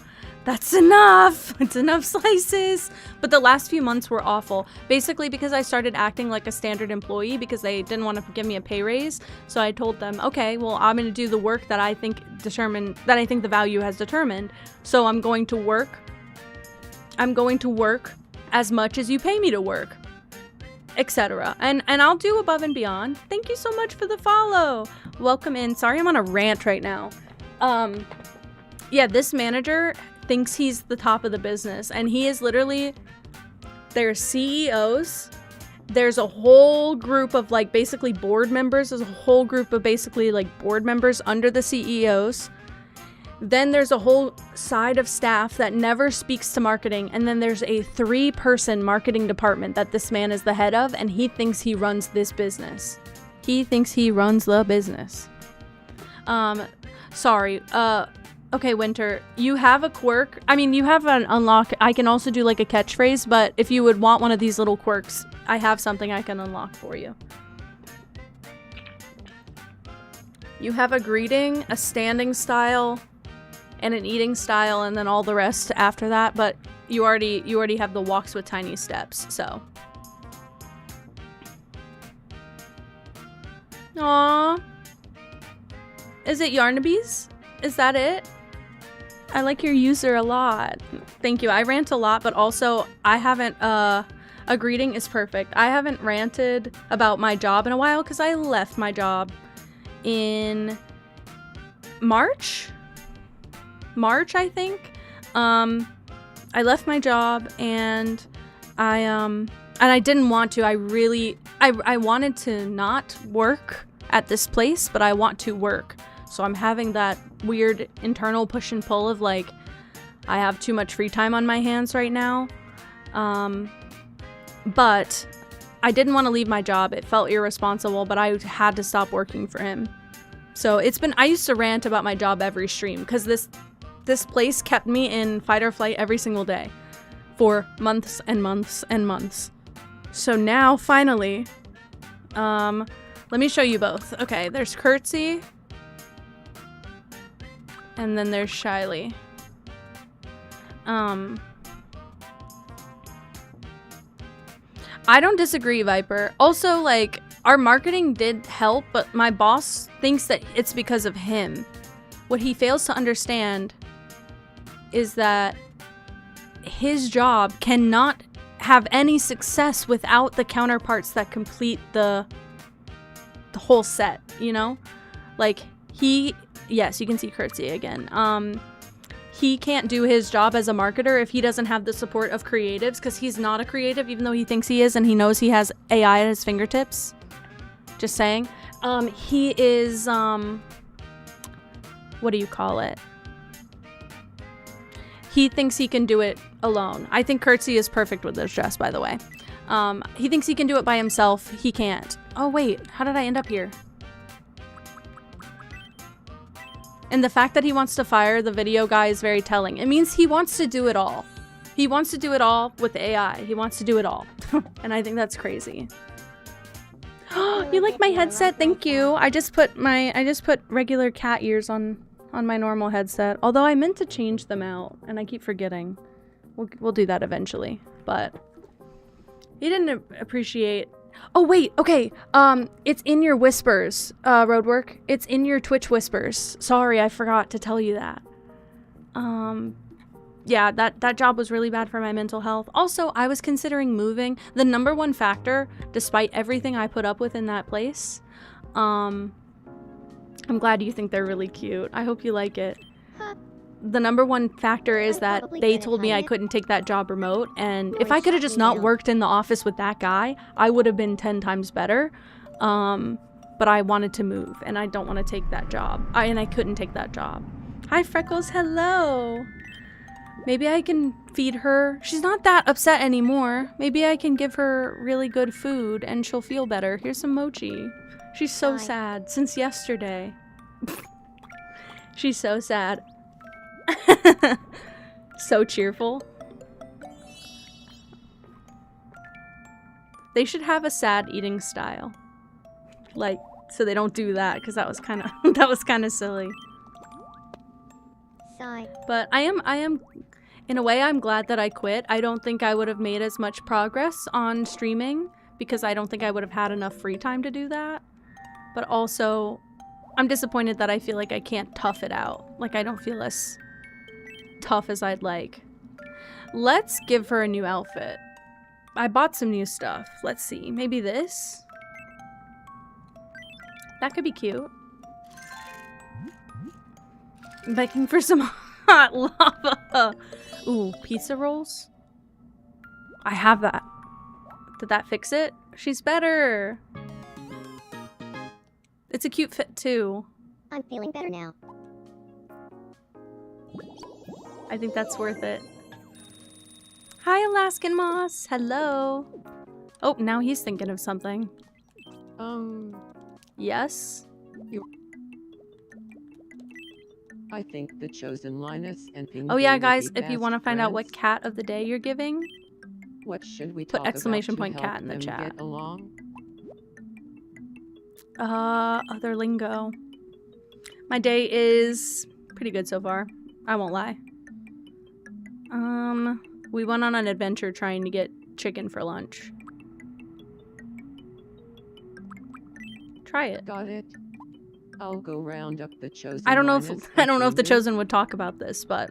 That's enough. It's enough slices. But the last few months were awful. Basically because I started acting like a standard employee because they didn't want to give me a pay raise. So I told them, okay, well, I'm going to do the work that I think the value has determined. So I'm going to work. I'm going to work as much as you pay me to work, etc. And I'll do above and beyond. Thank you so much for the follow. Welcome in. Sorry, I'm on a rant right now. Yeah, this manager thinks he's the top of the business, and he is literally, there's CEOs, there's a whole group of like basically board members, there's a whole group of basically like board members under the CEOs, then there's a whole side of staff that never speaks to marketing, and then there's a 3-person marketing department that this man is the head of, and he thinks he runs this business. He thinks he runs the business. Sorry, okay, Winter, you have a quirk. I mean, you have an unlock. I can also do like a catchphrase, but if you would want one of these little quirks, I have something I can unlock for you. You have a greeting, a standing style, and an eating style, and then all the rest after that, but you already have the walks with tiny steps, so. Aww. Is it Yarnabies? Is that it? I like your user a lot. Thank you. I rant a lot, but also I haven't, a greeting is perfect. I haven't ranted about my job in a while because I left my job in March, I think. I left my job and I didn't want to. I wanted to not work at this place, but I want to work. So I'm having that weird internal push and pull of like, I have too much free time on my hands right now. But I didn't want to leave my job. It felt irresponsible, but I had to stop working for him. So I used to rant about my job every stream because this place kept me in fight or flight every single day for months and months and months. So now finally, let me show you both. Okay, there's Curtsy. And then there's Shyly. I don't disagree, Viper. Also, like, our marketing did help, but my boss thinks that it's because of him. What he fails to understand is that his job cannot have any success without the counterparts that complete the whole set, you know? Like, yes, you can see Curtsy again. He can't do his job as a marketer if he doesn't have the support of creatives, because he's not a creative, even though he thinks he is, and he knows he has AI at his fingertips. Just saying. He is, what do you call it? he thinks he can do it alone. I think Curtsy is perfect with this dress, by the way. He thinks he can do it by himself. He can't. Oh, wait. How did I end up here? And the fact that he wants to fire the video guy is very telling. It means he wants to do it all. He wants to do it all with AI. He wants to do it all. And I think that's crazy. You like my headset? Thank you. I just put regular cat ears on my normal headset. Although I meant to change them out and I keep forgetting. We'll do that eventually. But he didn't appreciate. Oh wait, okay. It's in your whispers, Roadwork. It's in your Twitch whispers. Sorry, I forgot to tell you that. Yeah, that job was really bad for my mental health. Also, I was considering moving. The #1 factor, despite everything I put up with in that place, I'm glad you think they're really cute. I hope you like it. The #1 factor is that they told me I couldn't take that job remote, and if I could have just not worked in the office with that guy, I would have been 10 times better. But I wanted to move, and I don't want to take that job. And I couldn't take that job. Hi, Freckles. Hello. Maybe I can feed her. She's not that upset anymore. Maybe I can give her really good food and she'll feel better. Here's some mochi. She's so sad since yesterday. She's so sad. So cheerful. They should have a sad eating style. Like, so they don't do that, because that was kind of silly. Sigh. But I am in a way I'm glad that I quit. I don't think I would have made as much progress on streaming because I don't think I would have had enough free time to do that. But also I'm disappointed that I feel like I can't tough it out. Like I don't feel as tough as I'd like. Let's give her a new outfit. I bought some new stuff. Let's see. Maybe this? That could be cute. I'm begging for some hot lava. Ooh, pizza rolls? I have that. Did that fix it? She's better. It's a cute fit too. I'm feeling better now. I think that's worth it. Hi, Alaskan Moss. Hello. Oh, now he's thinking of something. Yes? I think the chosen Linus and Pingu Oh yeah, would guys, be if you best want to find out what friends. cat of the day you're giving, What should we put talk exclamation about point to cat help in the them chat. Get along? Other lingo. My day is pretty good so far. I won't lie. We went on an adventure trying to get chicken for lunch. Try it. Got it. I'll go round up the chosen. I don't know Linus if and the Pingu. chosen would talk about this, but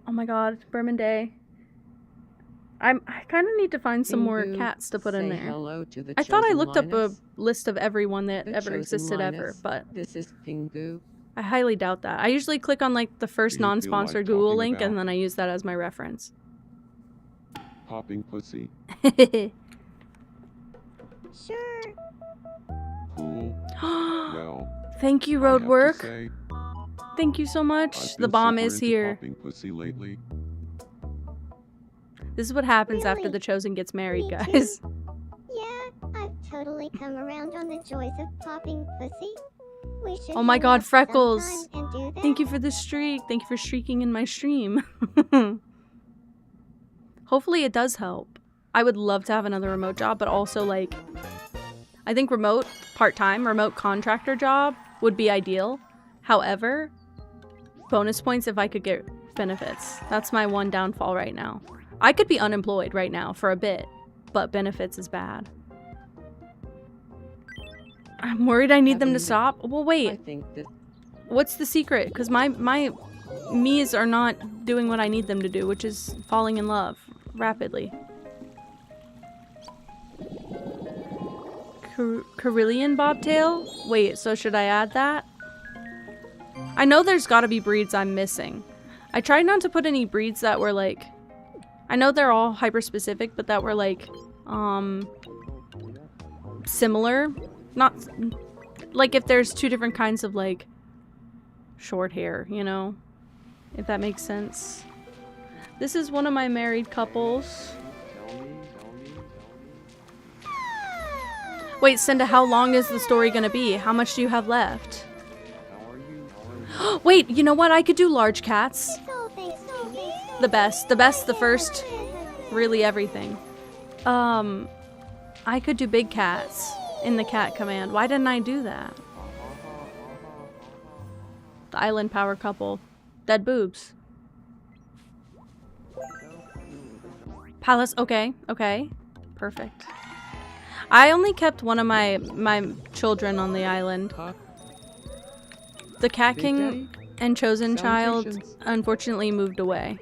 oh my god, Berman Day. I kind of need to find some more Pingu, cats to put in say there. hello to the I thought I chosen looked up a Linus. list of everyone that The ever chosen existed ever, Linus. but This is Pingu. I highly doubt that. I usually click on like the first Do you feel non-sponsored like Google talking link and about- then I use that as my reference. Popping pussy. Sure. Cool. Well, Thank you, I have to Roadwork. say, Thank you so I've much. The been bomb super is into here. Popping pussy lately. This is what happens after Really? the chosen gets married, Me too. guys. Yeah, I've totally come around on the joys of popping pussy. We should Oh my hang god, out Freckles. sometime and do that. Thank you for the streak. Thank you for streaking in my stream. Hopefully it does help. I would love to have another remote job, but also like I think remote part-time, remote contractor job would be ideal. However, bonus points if I could get benefits. That's my one downfall right now. I could be unemployed right now for a bit, but benefits is bad. I'm worried I need them to stop. Well, I wait. think that What's the secret? Because my me's are not doing what I need them to do, which is falling in love rapidly. Carillion bobtail? Wait, so should I add that? I know there's gotta be breeds I'm missing. I tried not to put any breeds that were like... I know they're all hyper-specific, but that were like, similar. Not... Like if there's two different kinds of like short hair, you know? if that makes sense. This is one of my married couples. Wait, Cinda, how long is the story gonna be? How much do you have left? Wait, you know what? I could do large cats. The best, the first, really everything. I could do big cats in the cat command. Why didn't I do that? The island power couple. Dead boobs. Palace, okay, okay. Perfect. I only kept one of my children on the island. The Cat King and Chosen Child unfortunately moved away.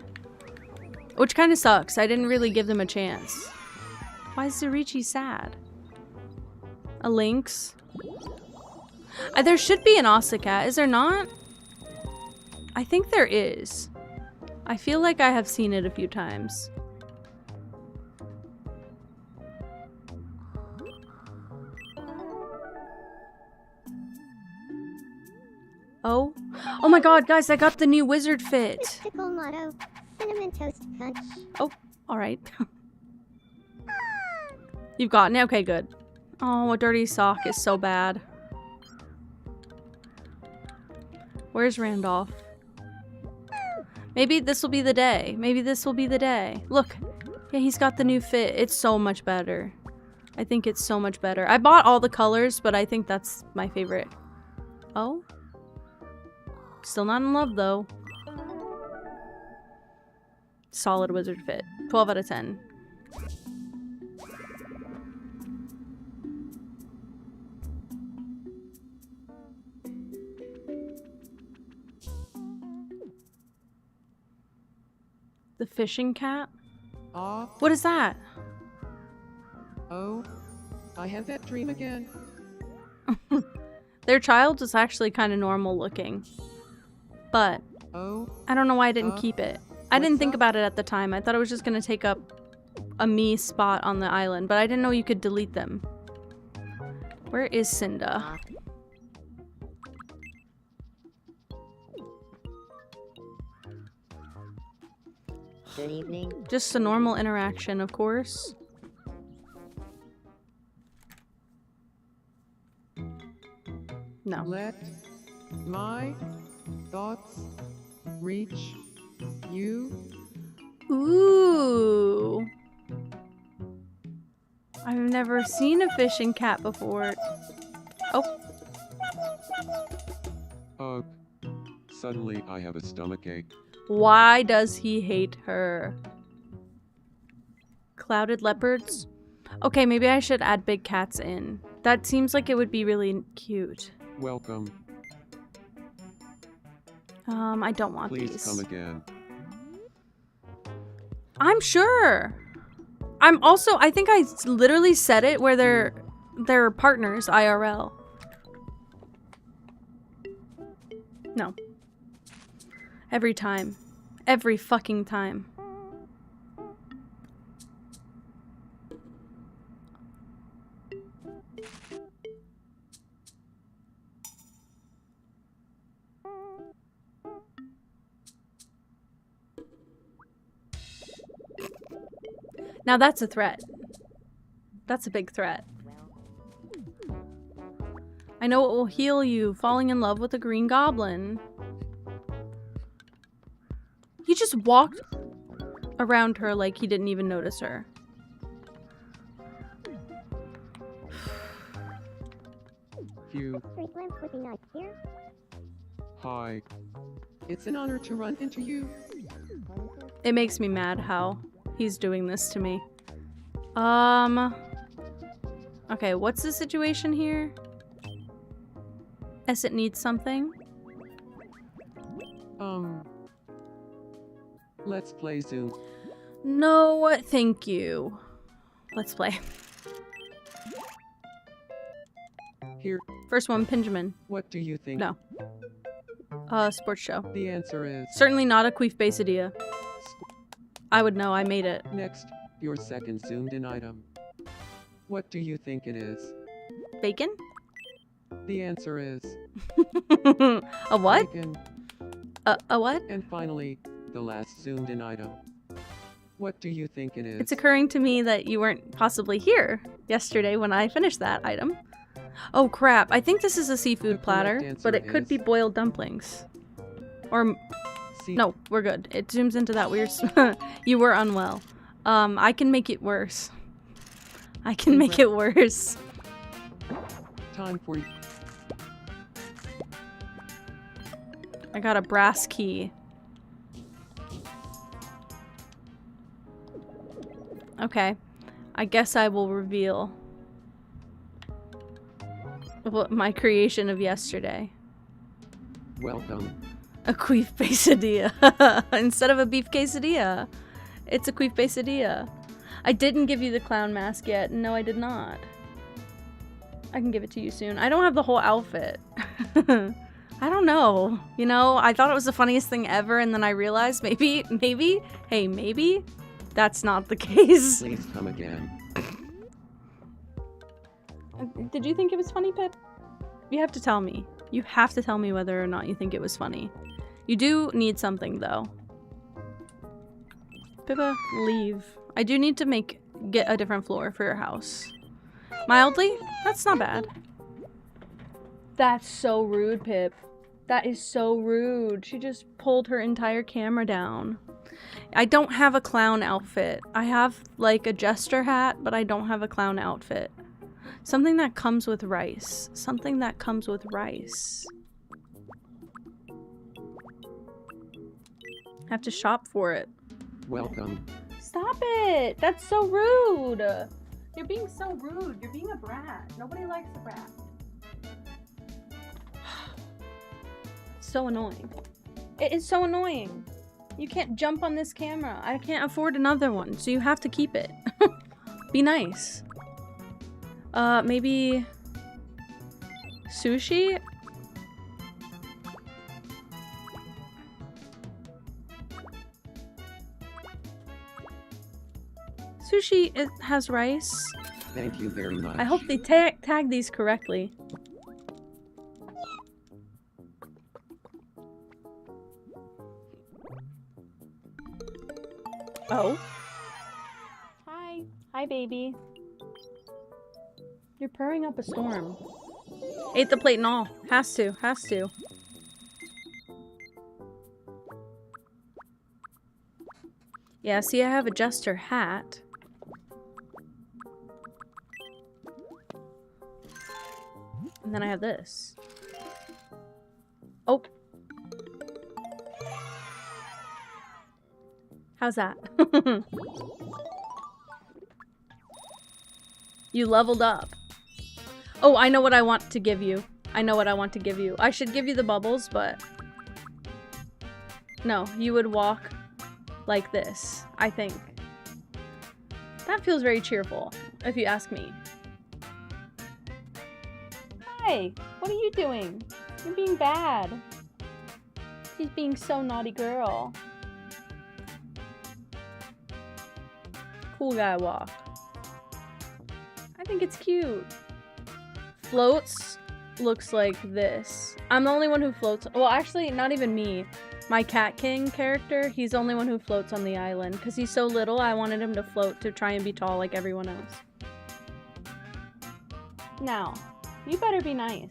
Which kind of sucks. I didn't really give them a chance. Why is Zurichi sad? A lynx? There should be an Ossicat, is there not? I think there is. I feel like I have seen it a few times. Oh. Oh my god, guys, I got the new wizard fit. Mystical motto, cinnamon toast punch. Oh, alright. You've gotten it? Okay, good. Oh, a dirty sock is so bad. Where's Randolph? Maybe this will be the day. Maybe this will be the day. Look. Yeah, he's got the new fit. It's so much better. I think it's so much better. I bought all the colors, but I think that's my favorite. Oh? Still not in love, though. Solid wizard fit. 12 out of 10. The fishing cat? What is that? Oh, I had that dream again. Their child was actually kind of normal looking. But Oh, I don't know why I didn't keep it. I didn't what's think up? about it at the time. I thought it was just going to take up a me spot on the island, but I didn't know you could delete them. Where is Cinda? Good evening. Just a normal interaction, of course. No. let my thoughts reach you. Ooh. I've never seen a fishing cat before. Oh, Ugh. Suddenly I have a stomachache. why does he hate her? Clouded leopards? Okay, maybe I should add big cats in. That seems like it would be really cute. Welcome. I don't want Please these. come again. I'm sure. I'm also, I think I literally said it where they're partners IRL. No. Every time. Every fucking time. Now that's a threat. That's a big threat. I know it will heal you, falling in love with a green goblin. He just walked around her like he didn't even notice her. Phew. Street lamp would be nice here. Hi. It's an honor to run into you. It makes me mad how he's doing this to me. Okay, what's the situation here? Essett needs something. Let's play Zoom. No, thank you. Let's play. Here, First one, Pinjamin. what do you think? No. Sports show. The answer is Certainly not a queef quesadilla. I would know, I made it. next, your second zoomed in item. What do you think it is? Bacon? The answer is A what? bacon. A what? And finally, the last zoomed in item. What do you think it is? It's occurring to me that you weren't possibly here yesterday when I finished that item. Oh crap, I think this is a seafood The correct platter, answer but it could be is- boiled dumplings. Or, See, no, we're good. It zooms into that weird you were unwell. I can make it worse. I can make it worse. time for I got a brass key. Okay. I guess I will reveal what my creation of yesterday. welcome. A queef quesadilla. Instead of a beef quesadilla. It's a queef quesadilla. I didn't give you the clown mask yet. No, I did not. I can give it to you soon. I don't have the whole outfit. I don't know. You know, I thought it was the funniest thing ever, and then I realized maybe, hey, maybe that's not the case. Please come again. Did you think it was funny, Pip? You have to tell me. You have to tell me whether or not you think it was funny. You do need something, though. Pippa, leave. I do need to get a different floor for your house. Mildly? That's not bad. That's so rude, Pip. That is so rude. She just pulled her entire camera down. I don't have a clown outfit. I have, like, a jester hat, but I don't have a clown outfit. Something that comes with rice. Something that comes with rice. I have to shop for it. Welcome. Stop it! That's so rude! You're being so rude. You're being a brat. Nobody likes a brat. So annoying. It is so annoying. You can't jump on this camera. I can't afford another one, so you have to keep it. Be nice. Maybe sushi? Sushi, it has rice. Thank you very much. I hope they tag these correctly. Oh. Hi. Hi, baby. You're purring up a storm. Ate the plate and all. Has to. Has to. Yeah, see, I have a jester hat. And then I have this. Oh. How's that? You leveled up. Oh, I know what I want to give you. I know what I want to give you. I should give you the bubbles, but... No, you would walk like this, I think. That feels very cheerful, if you ask me. Hi, what are you doing? You're being bad. She's being so naughty girl. Cool guy walk. I think it's cute. Floats looks like this. I'm the only one who floats. Well, actually, not even me. My Cat King character, he's the only one who floats on the island. Because he's so little, I wanted him to float to try and be tall like everyone else. Now, you better be nice.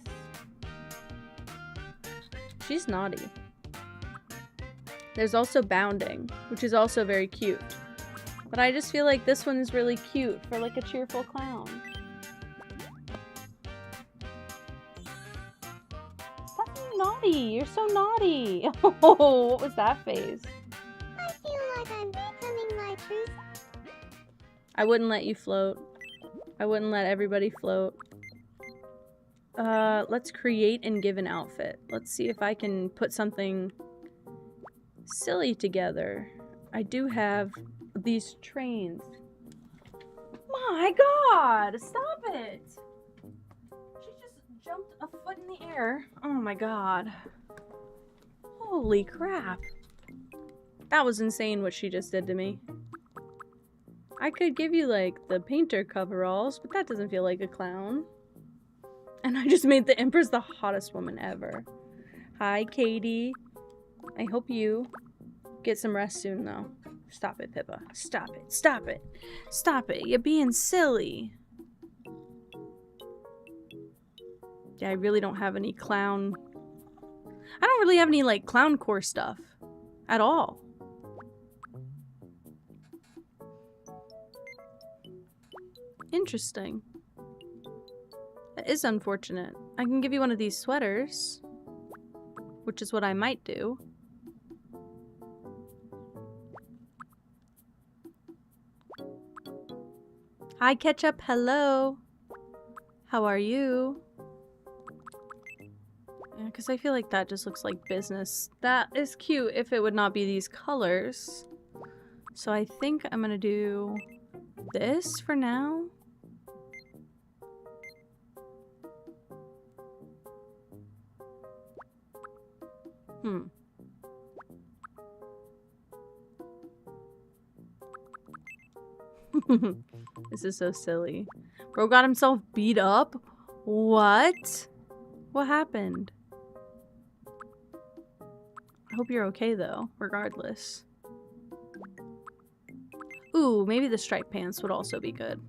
She's naughty. There's also bounding, which is also very cute. But I just feel like this one is really cute for like a cheerful clown. Stop being naughty. You're so naughty. Oh, what was that face? I feel like I'm becoming my true self. I wouldn't let you float. I wouldn't let everybody float. Let's create and give an outfit. Let's see if I can put something silly together. I do have these trains. My God! Stop it! She just jumped a foot in the air. Oh my God. Holy crap. That was insane what she just did to me. I could give you like the painter coveralls, but that doesn't feel like a clown. And I just made the Empress the hottest woman ever. Hi, Katie. I hope you get some rest soon, though. Stop it, Pippa. Stop it. Stop it. Stop it. You're being silly. Yeah, I really don't have any clown... I don't really have any, like, clown core stuff. At all. Interesting. That is unfortunate. I can give you one of these sweaters. Which is what I might do. Hi, Ketchup. Hello. How are you? Yeah, because I feel like that just looks like business. That is cute if it would not be these colors. So I think I'm gonna do this for now. This is so silly. Bro got himself beat up? What? What happened? I hope you're okay though, regardless. Ooh, maybe the striped pants would also be good.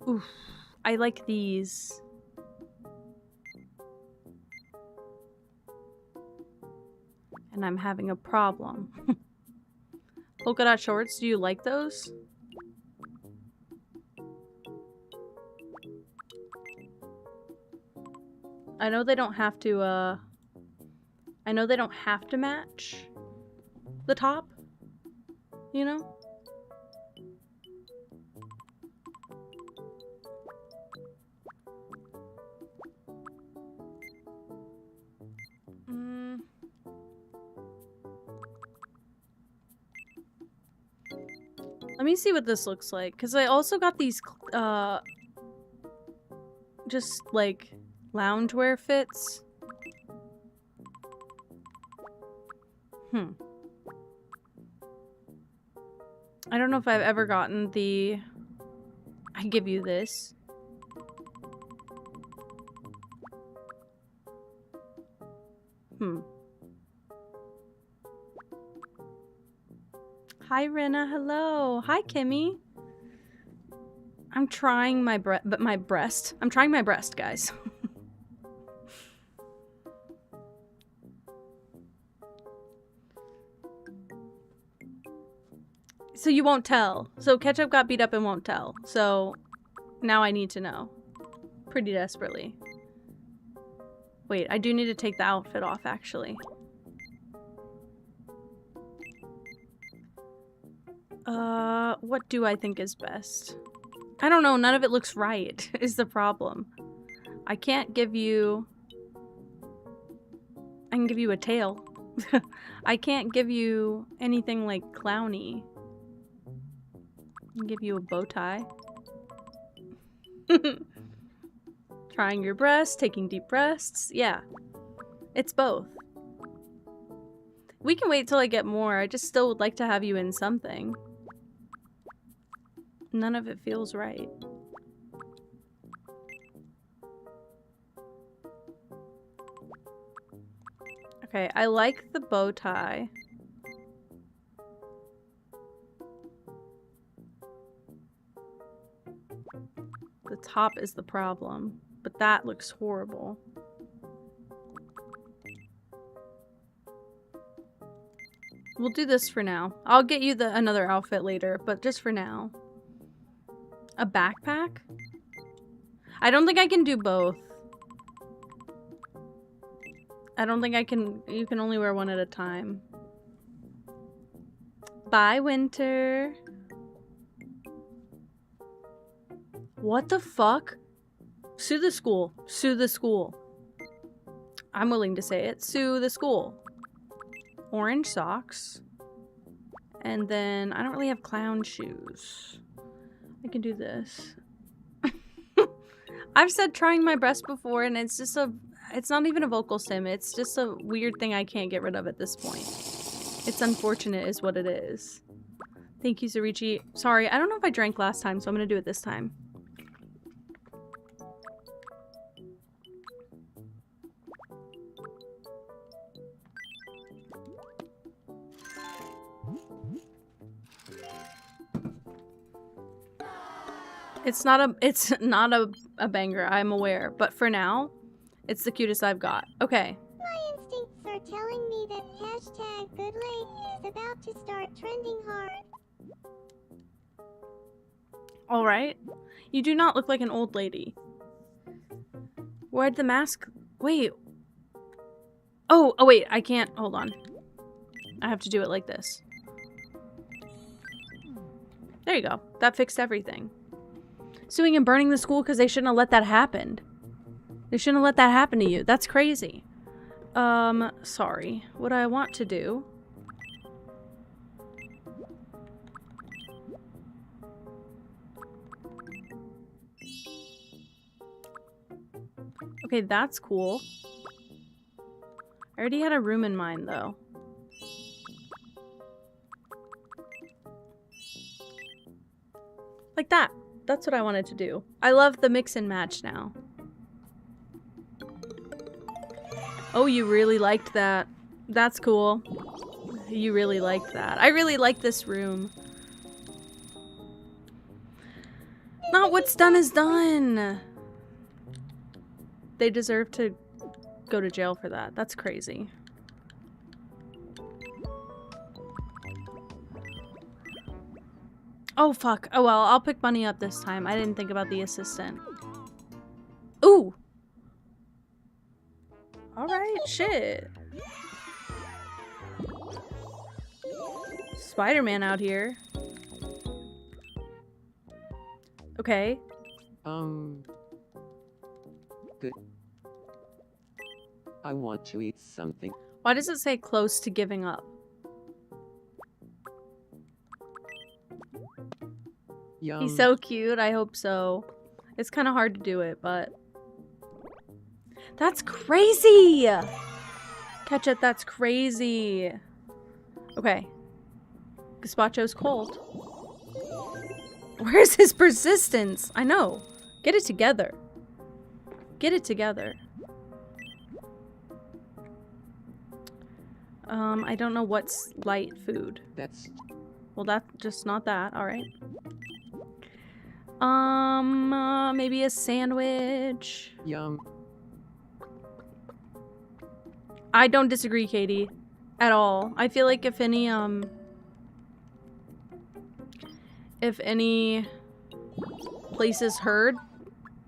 Oof, I like these. And I'm having a problem. Polka dot shorts, do you like those? I know they don't have to, I know they don't have to match the top, you know? Let me see what this looks like, because I also got these, just, like, loungewear fits. I don't know if I've ever gotten the... I give you this. Hi, Rena. Hello. Hi, Kimmy. I'm trying my breast. I'm trying my breast, guys. So you won't tell. So Ketchup got beat up and won't tell. So now I need to know. Pretty desperately. Wait, I do need to take the outfit off, actually. What do I think is best? I don't know, none of it looks right, is the problem. I can't give you... I can give you a tail. I can't give you anything, like, clowny. I can give you a bow tie. Trying your breasts, taking deep breaths. Yeah. It's both. We can wait till I get more. I just still would like to have you in something. None of it feels right. Okay, I like the bow tie. The top is the problem, but that looks horrible. We'll do this for now. I'll get you another outfit later, but just for now. A backpack? I don't think I can do both. I don't think I can... You can only wear one at a time. Bye, Winter. What the fuck? Sue the school. Sue the school. I'm willing to say it. Sue the school. Orange socks. And then I don't really have clown shoes. I can do this. I've said trying my breast before and it's just a... It's not even a vocal sim. It's just a weird thing I can't get rid of at this point. It's unfortunate is what it is. Thank you, Zarichi. Sorry, I don't know if I drank last time, so I'm gonna do it this time. It's not a banger, I'm aware. But for now, it's the cutest I've got. Okay. My instincts are telling me that hashtag good lady is about to start trending hard. Alright. You do not look like an old lady. Where'd the mask... Wait. Oh, wait, I can't... Hold on. I have to do it like this. There you go. That fixed everything. Suing and burning the school because they shouldn't have let that happen. They shouldn't have let that happen to you. That's crazy. Sorry. What I want to do... Okay, that's cool. I already had a room in mind, though. Like that. That's what I wanted to do. I love the mix and match now. Oh, you really liked that. That's cool. You really liked that. I really like this room. Not what's done is done. They deserve to go to jail for that. That's crazy. Oh, fuck. Oh, well, I'll pick Bunny up this time. I didn't think about the assistant. Ooh! Alright, shit. Spider-Man out here. Okay. Good. I want to eat something. Why does it say close to giving up? Yum. He's so cute. I hope so. It's kind of hard to do it, but... That's crazy! Catch it, that's crazy. Okay. Gazpacho's cold. Where's his persistence? I know. Get it together. Get it together. I don't know what's light food. That's... Well, that's just not that. Alright. Maybe a sandwich. Yum. I don't disagree, Katie. At all. I feel like if any places heard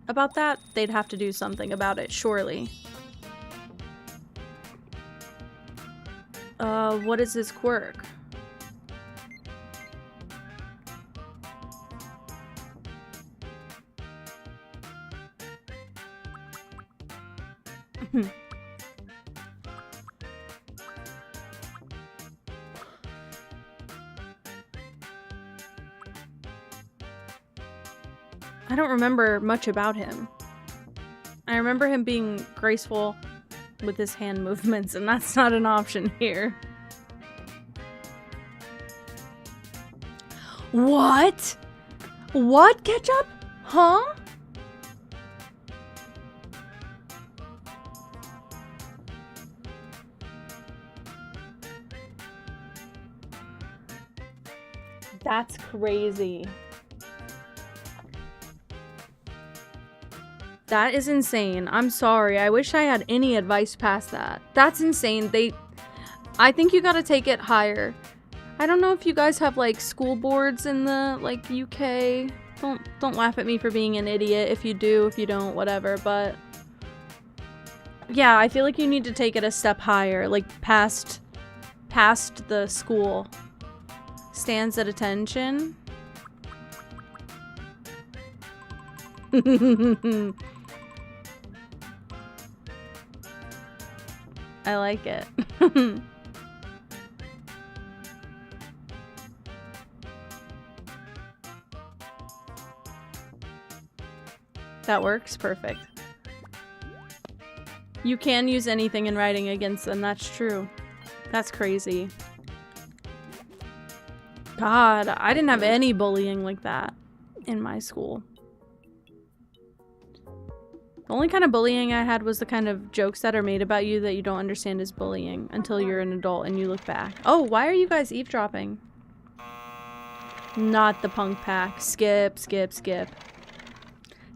about that, they'd have to do something about it, surely. What is his quirk? I don't remember much about him. I remember him being graceful with his hand movements, and that's not an option here. What? What, Ketchup? Huh? That's crazy. That is insane. I'm sorry. I wish I had any advice past that. That's insane. I think you gotta take it higher. I don't know if you guys have like school boards in the like UK. Don't laugh at me for being an idiot. If you do, if you don't, whatever. But yeah, I feel like you need to take it a step higher, like past the school. Stands at attention. I like it. That works? Perfect. You can use anything in writing against them, that's true. That's crazy. God, I didn't have any bullying like that in my school. The only kind of bullying I had was the kind of jokes that are made about you that you don't understand as bullying until you're an adult and you look back. Oh, why are you guys eavesdropping? Not the punk pack. Skip, skip, skip.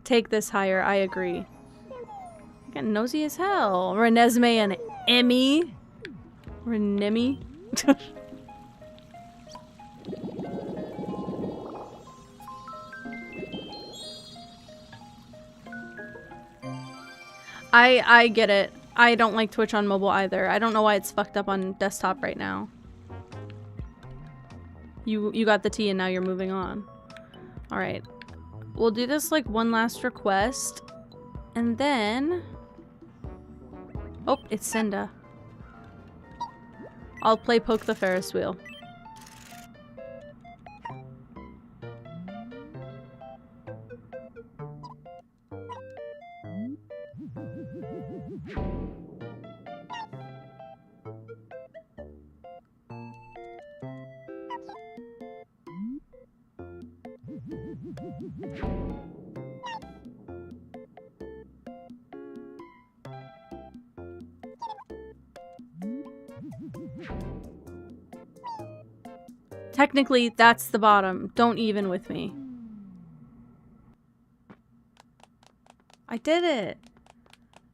take this higher. I agree. Getting nosy as hell. Renesmee and Emmy. Renemi. I get it. I don't like Twitch on mobile either. I don't know why it's fucked up on desktop right now. You got the tea and now you're moving on. Alright. We'll do this like one last request. And then... Oh, it's Cinda. I'll play Poke the Ferris Wheel. Technically, that's the bottom. Don't even with me. I did it!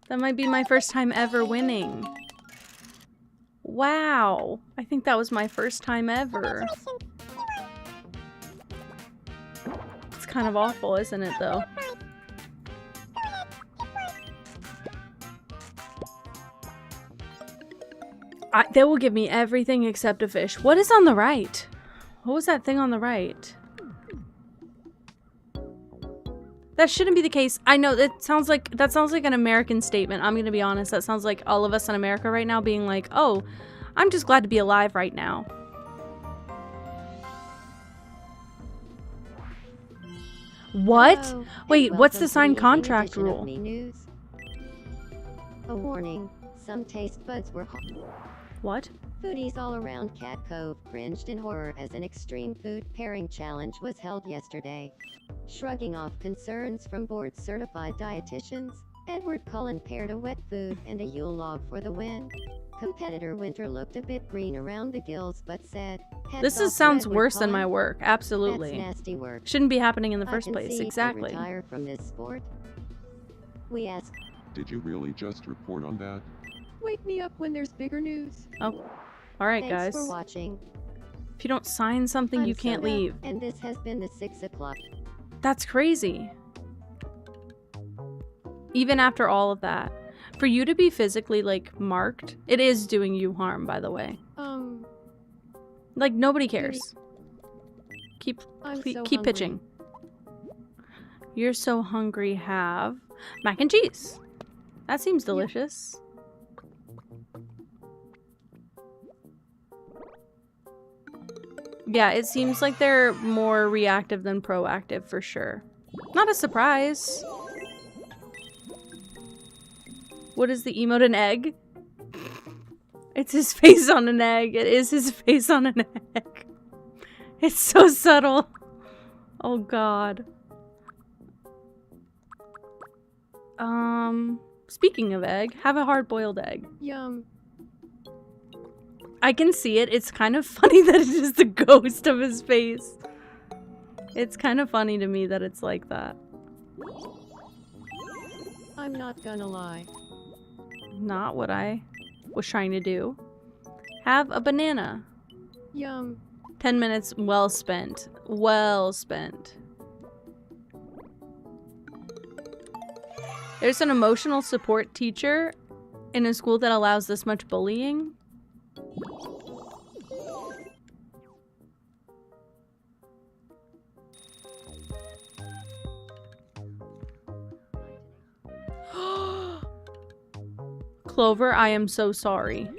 That might be my first time ever winning. Wow! I think that was my first time ever. It's kind of awful, isn't it, though? They will give me everything except a fish. What is on the right? What was that thing on the right? That shouldn't be the case. I know that sounds like an American statement. I'm gonna be honest. That sounds like all of us in America right now being like, "Oh, I'm just glad to be alive right now." What? Hello, Wait, and what's the welcome to signed the contract edition of rule? Me News. A warning, some taste buds were What? Foodies all around Cat Cove cringed in horror as an extreme food pairing challenge was held yesterday. Shrugging off concerns from board-certified dietitians, Edward Cullen paired a wet food and a Yule log for the win. Competitor Winter looked a bit green around the gills but said, This "Hats off to sounds Edward worse than Cullen. my work. Absolutely. That's nasty work. Shouldn't be happening in the I first can place. see I Exactly. retire from this sport." We asked, Did you really just report on that? Wake me up when there's bigger news. Oh. Alright, thanks guys. for watching. If you don't sign something, I'm you can't Soda, leave. And this has been the 6 o'clock. That's crazy. Even after all of that. For you to be physically, like, marked, it is doing you harm, by the way. Like, nobody cares. Keep I'm keep so keep hungry. pitching. You're so hungry, have mac and cheese. That seems delicious. Yeah, it seems like they're more reactive than proactive for sure. Not a surprise. What is the emote? An egg? It's his face on an egg. It is his face on an egg. It's so subtle. Oh god. Speaking of egg, have a hard-boiled egg. Yum. I can see it. It's kind of funny that it's just the ghost of his face. It's kind of funny to me that it's like that. I'm not gonna lie. Not what I was trying to do. Have a banana. Yum. 10 minutes well spent. Well spent. There's an emotional support teacher in a school that allows this much bullying. Clover, I am so sorry.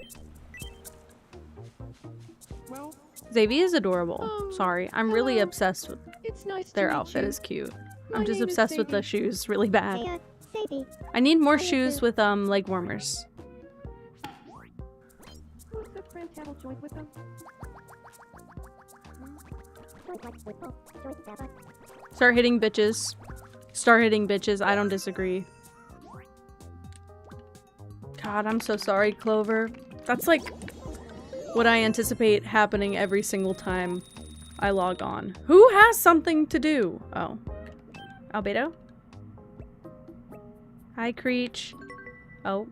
Well, Xavier is adorable. Sorry, I'm really hello. obsessed with it's nice their to meet outfit. you. Is cute. My I'm just name is obsessed with the Sadie. shoes really bad. Hey, Sadie. I need more I need shoes to- with leg warmers. Who's the cramp cattle joint with them? Start hitting bitches. Start hitting bitches. I don't disagree. God, I'm so sorry, Clover. That's like what I anticipate happening every single time I log on. Who has something to do? Oh. Albedo? Hi, Creech. Oh.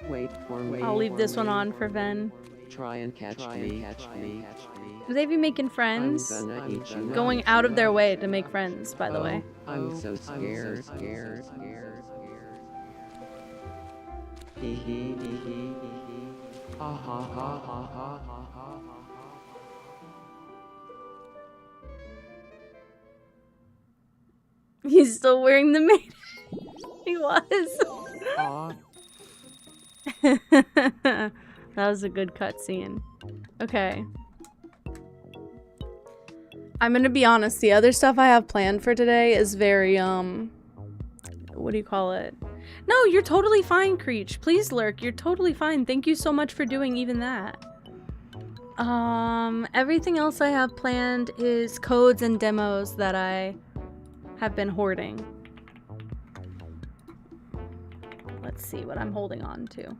Wait for me. I'll leave this one on for Ven. Try and catch me. They be making friends. I'm gonna eat you. Going out of their way to make friends, by the way. I'm so scared. Hee hee hee hee. Ha ha ha ha ha ha ha. He's still wearing the maid. He was. Aw. That was a good cutscene. Okay. I'm gonna be honest, the other stuff I have planned for today is very, what do you call it? No, you're totally fine, Creech. Please lurk, you're totally fine. Thank you so much for doing even that. Everything else I have planned is codes and demos that I have been hoarding. Let's see what I'm holding on to.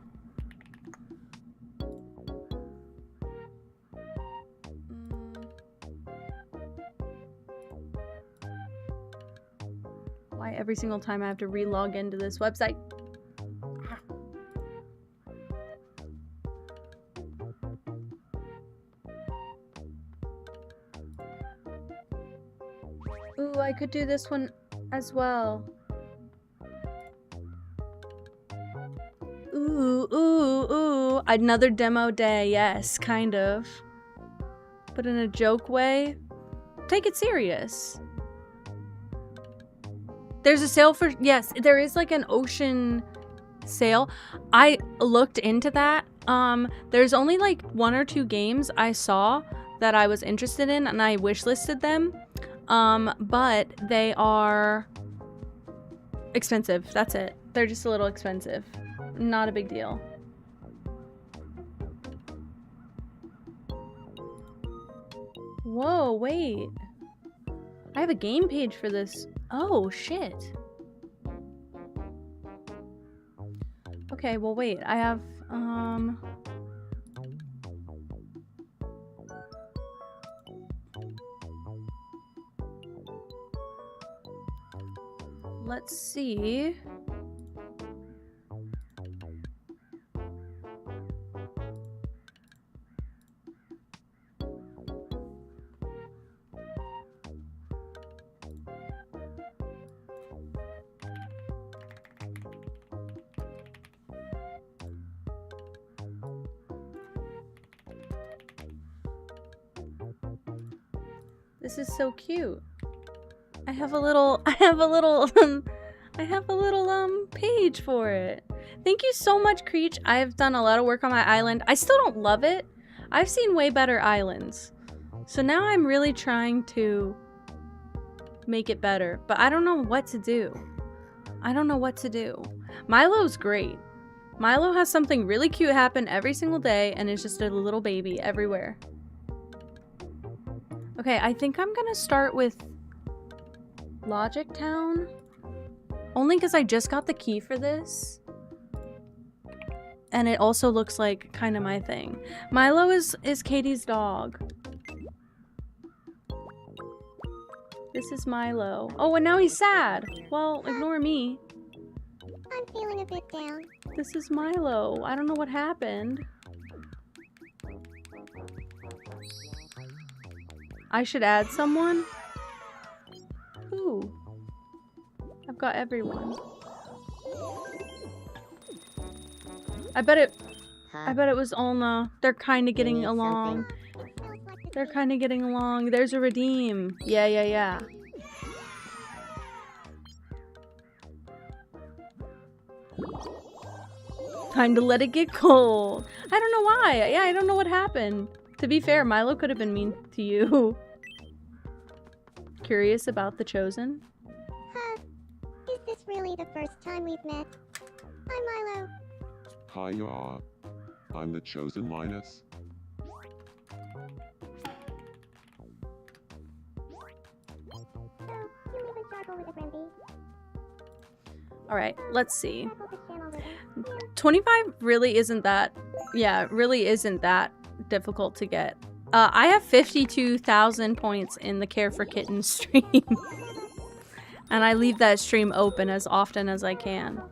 Why every single time I have to re-log into this website? Ooh, I could do this one as well. Ooh, ooh, ooh. Another demo day, yes, kind of. But in a joke way. Take it serious. There's a sale for, yes, there is like an ocean sale. I looked into that. There's only like 1 or 2 games I saw that I was interested in and I wishlisted them. But they are expensive. That's it. They're just a little expensive. Not a big deal. Whoa, wait. I have a game page for this. Oh, shit. Okay, well, wait. I have, let's see. This is so cute. I have a little page for it. Thank you so much, Creech. I've done a lot of work on my island. I still don't love it. I've seen way better islands. So now I'm really trying to make it better, but I don't know what to do. I don't know what to do. Milo's great. Milo has something really cute happen every single day and is just a little baby everywhere. Okay, I think I'm gonna start with Logic Town. Only because I just got the key for this. And it also looks like kind of my thing. Milo is Katie's dog. This is Milo. Oh, and now he's sad. Well, ignore me. I'm feeling a bit down. This is Milo. I don't know what happened. I should add someone? Who? I've got everyone. I bet it was Ulna. They're kind of getting along. They're kind of getting along. There's a redeem. Yeah. Time to let it get cold. I don't know why. Yeah, I don't know what happened. To be fair, Milo could have been mean to you. Curious about the Chosen? Is this really the first time we've met? I'm Milo. Hiya. I'm the Chosen Linus. So, you live in Sharple with a Grimby. Alright, let's see. Sharple the channel with a 25 really isn't that... Yeah, really isn't that difficult to get. I have 52,000 points in the Care for Kittens stream. And I leave that stream open as often as I can.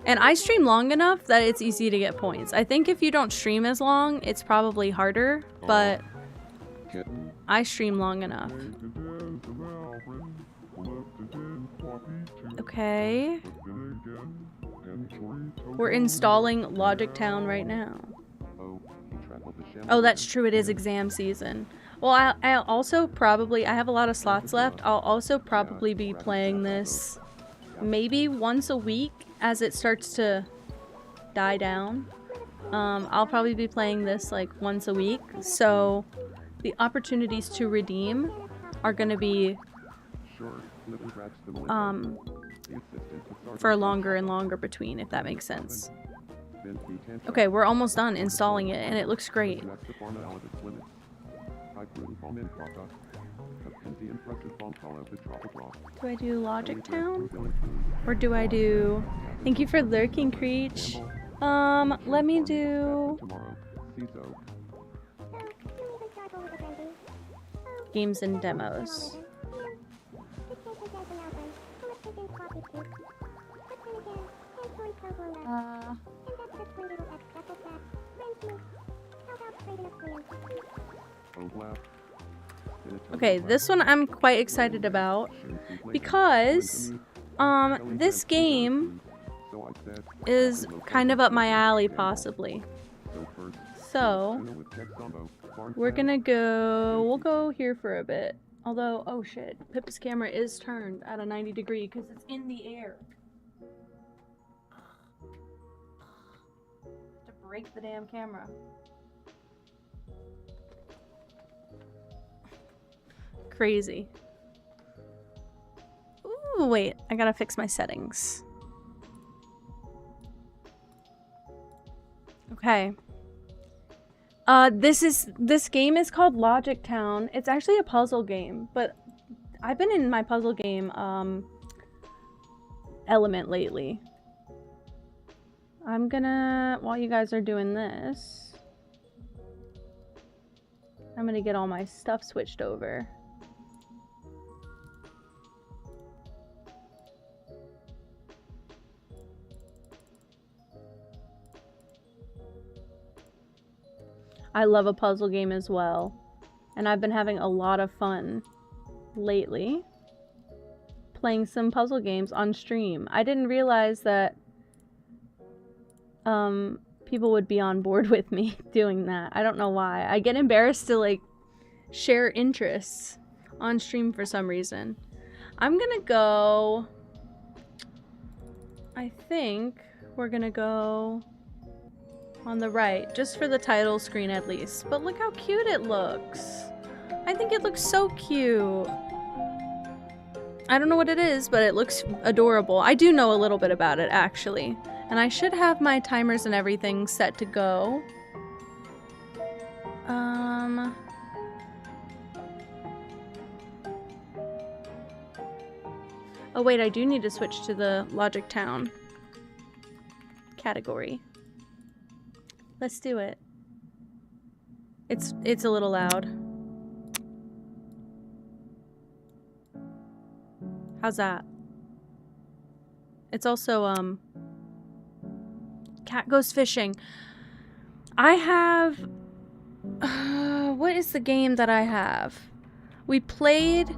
And I stream long enough that it's easy to get points. I think if you don't stream as long, it's probably harder, but Kitten. I stream long enough. Okay. We're installing Logic Town right now. Oh, that's true. It is exam season. Well, I'll also probably... I have a lot of slots left. I'll also probably be playing this maybe once a week as it starts to die down. I'll probably be playing this like once a week. So the opportunities to redeem are going to be for longer and longer between, if that makes sense. Okay, we're almost done installing it, and it looks great. Do I do Logic Town? Or do I do... Thank you for lurking, Creech. Let me do... Games and demos. Okay, this one I'm quite excited about because this game is kind of up my alley possibly. So we'll go here for a bit. Although, oh shit, Pippa's camera is turned at a 90 degree because it's in the air. To break the damn camera. Crazy. Ooh, wait, I gotta fix my settings. Okay. This game is called Logic Town. It's actually a puzzle game, but I've been in my puzzle game element lately. I'm gonna, while you guys are doing this, I'm gonna get all my stuff switched over. I love a puzzle game as well, and I've been having a lot of fun lately playing some puzzle games on stream. I didn't realize that people would be on board with me doing that. I don't know why. I get embarrassed to like share interests on stream for some reason. I'm gonna go... I think we're gonna go on the right, just for the title screen at least. But look how cute it looks. I think it looks so cute. I don't know what it is, but it looks adorable. I do know a little bit about it, actually. And I should have my timers and everything set to go. Oh wait, I do need to switch to the Logic Town category. Let's do it. It's a little loud. How's that? It's also, Cat Goes Fishing. I have... what is the game that I have? We played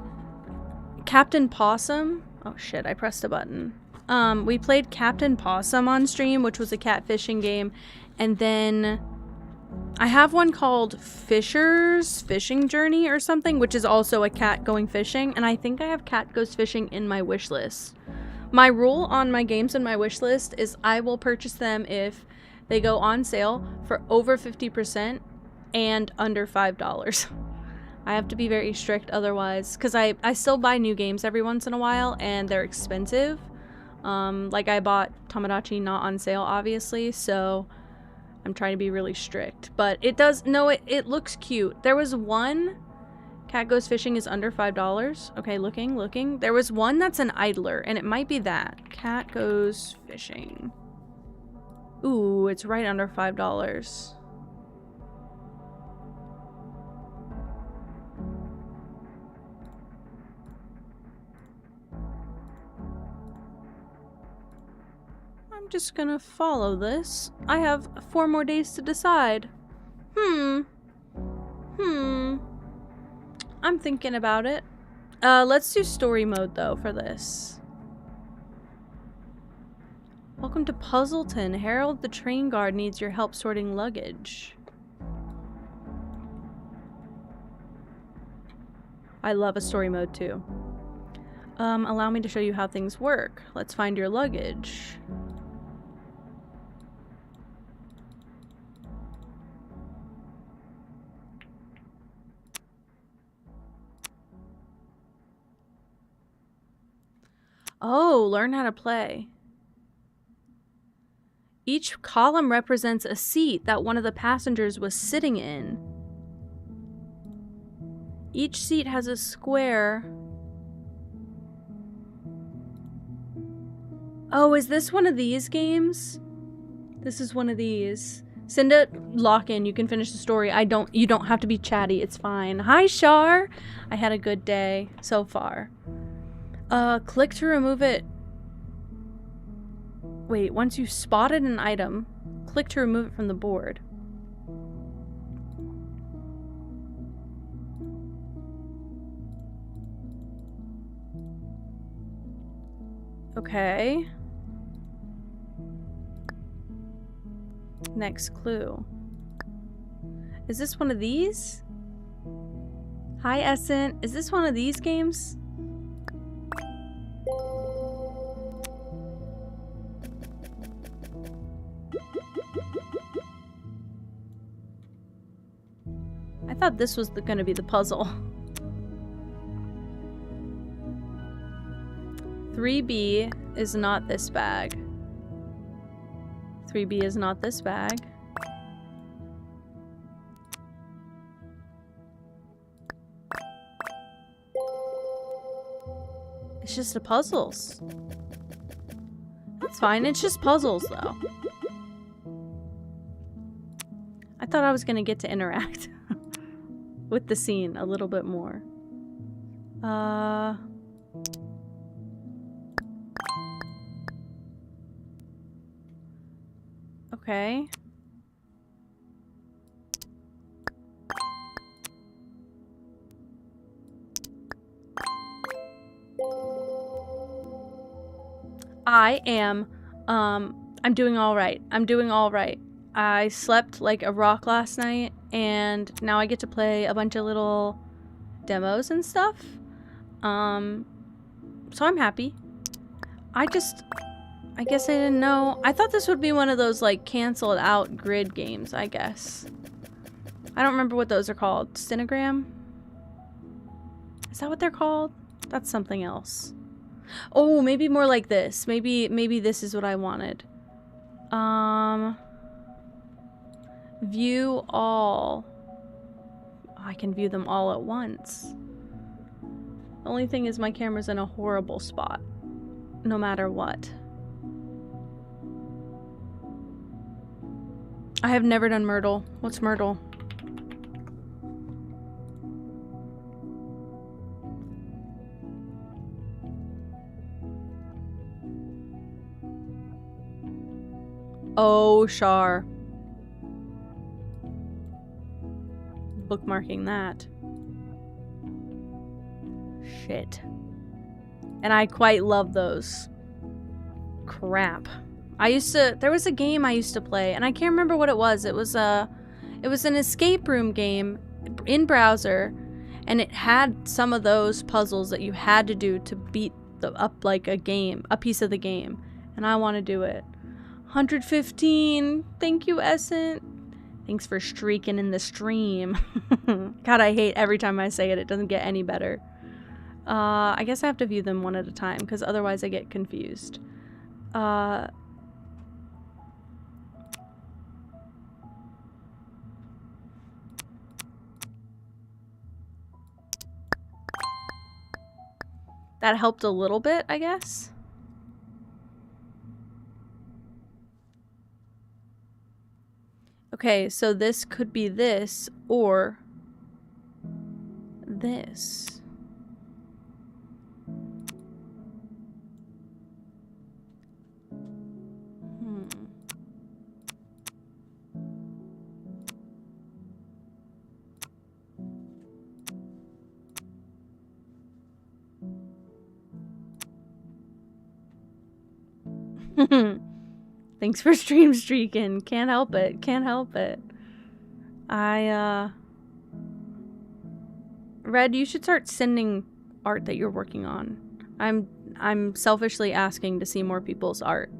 Captain Possum. Oh shit, I pressed a button. We played Captain Possum on stream, which was a cat fishing game. And then I have one called Fisher's Fishing Journey or something, which is also a cat going fishing. And I think I have Cat Goes Fishing in my wish list. My rule on my games in my wish list is I will purchase them if they go on sale for over 50% and under $5. I have to be very strict otherwise, because I still buy new games every once in a while and they're expensive. Like I bought Tomodachi not on sale, obviously, so I'm trying to be really strict. But it does, no, it looks cute. There was one, Cat Goes Fishing is under $5. Okay, looking. There was one that's an idler, and it might be that. Cat Goes Fishing. Ooh, it's right under $5. just gonna follow this. I have 4 more days to decide. I'm thinking about it. Let's do story mode though for this. Welcome to Puzzleton. Harold the train guard needs your help sorting luggage. I love a story mode too. Allow me to show you how things work. Let's find your luggage. Oh, learn how to play. Each column represents a seat that one of the passengers was sitting in. Each seat has a square. Oh, is this one of these games? This is one of these. Cinda, lock in. You can finish the story. You don't have to be chatty. It's fine. Hi, Shar. I had a good day so far. Click to remove it. Wait, once you've spotted an item, click to remove it from the board. Okay. Next clue. Is this one of these? Hi, Essent. Is this one of these games? I thought this was gonna be the puzzle. 3B is not this bag. 3B is not this bag. It's just the puzzles. That's fine, it's just puzzles though. I thought I was gonna get to interact with the scene a little bit more. Okay. I'm doing all right. I'm doing all right. I slept like a rock last night, and now I get to play a bunch of little demos and stuff. So I'm happy. I guess I didn't know. I thought this would be one of those like canceled out grid games, I guess. I don't remember what those are called. Stenogram? Is that what they're called? That's something else. Oh, maybe more like this. Maybe this is what I wanted. View all. Oh, I can view them all at once. The only thing is my camera's in a horrible spot. No matter what. I have never done Myrtle. What's Myrtle? Oh, Shar. Bookmarking that. Shit. And I quite love those. Crap. There was a game I used to play, and I can't remember what it was. It was an escape room game in browser, and it had some of those puzzles that you had to do to beat a piece of the game. And I want to do it. 115. Thank you, Essent. Thanks for streaking in the stream. God, I hate every time I say it. It doesn't get any better. I guess I have to view them one at a time, because otherwise I get confused. That helped a little bit, I guess. Okay, so this could be this, or this. Thanks for stream streaking. Can't help it. Can't help it. Red, you should start sending art that you're working on. I'm selfishly asking to see more people's art.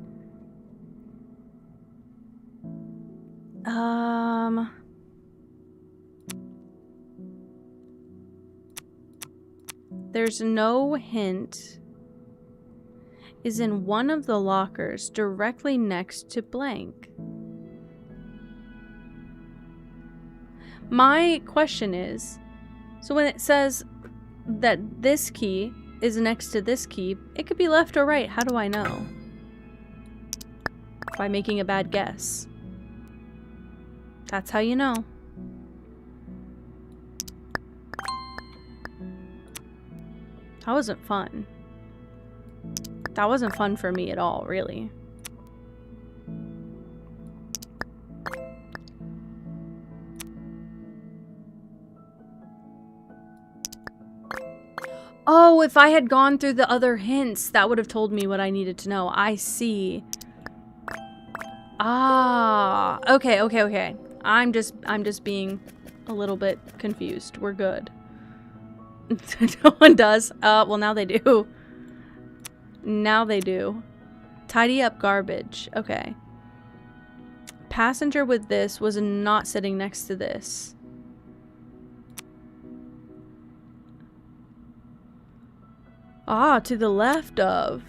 There's no hint. Is in one of the lockers directly next to blank. My question is, so when it says that this key is next to this key, it could be left or right. How do I know? By making a bad guess. That's how you know. That wasn't fun. That wasn't fun for me at all, really. Oh, if I had gone through the other hints, that would have told me what I needed to know. I see. Ah, okay. I'm just being a little bit confused. We're good. No one does. Well, now they do. Now they do. Tidy up garbage. Okay. Passenger with this was not sitting next to this. Ah, to the left of.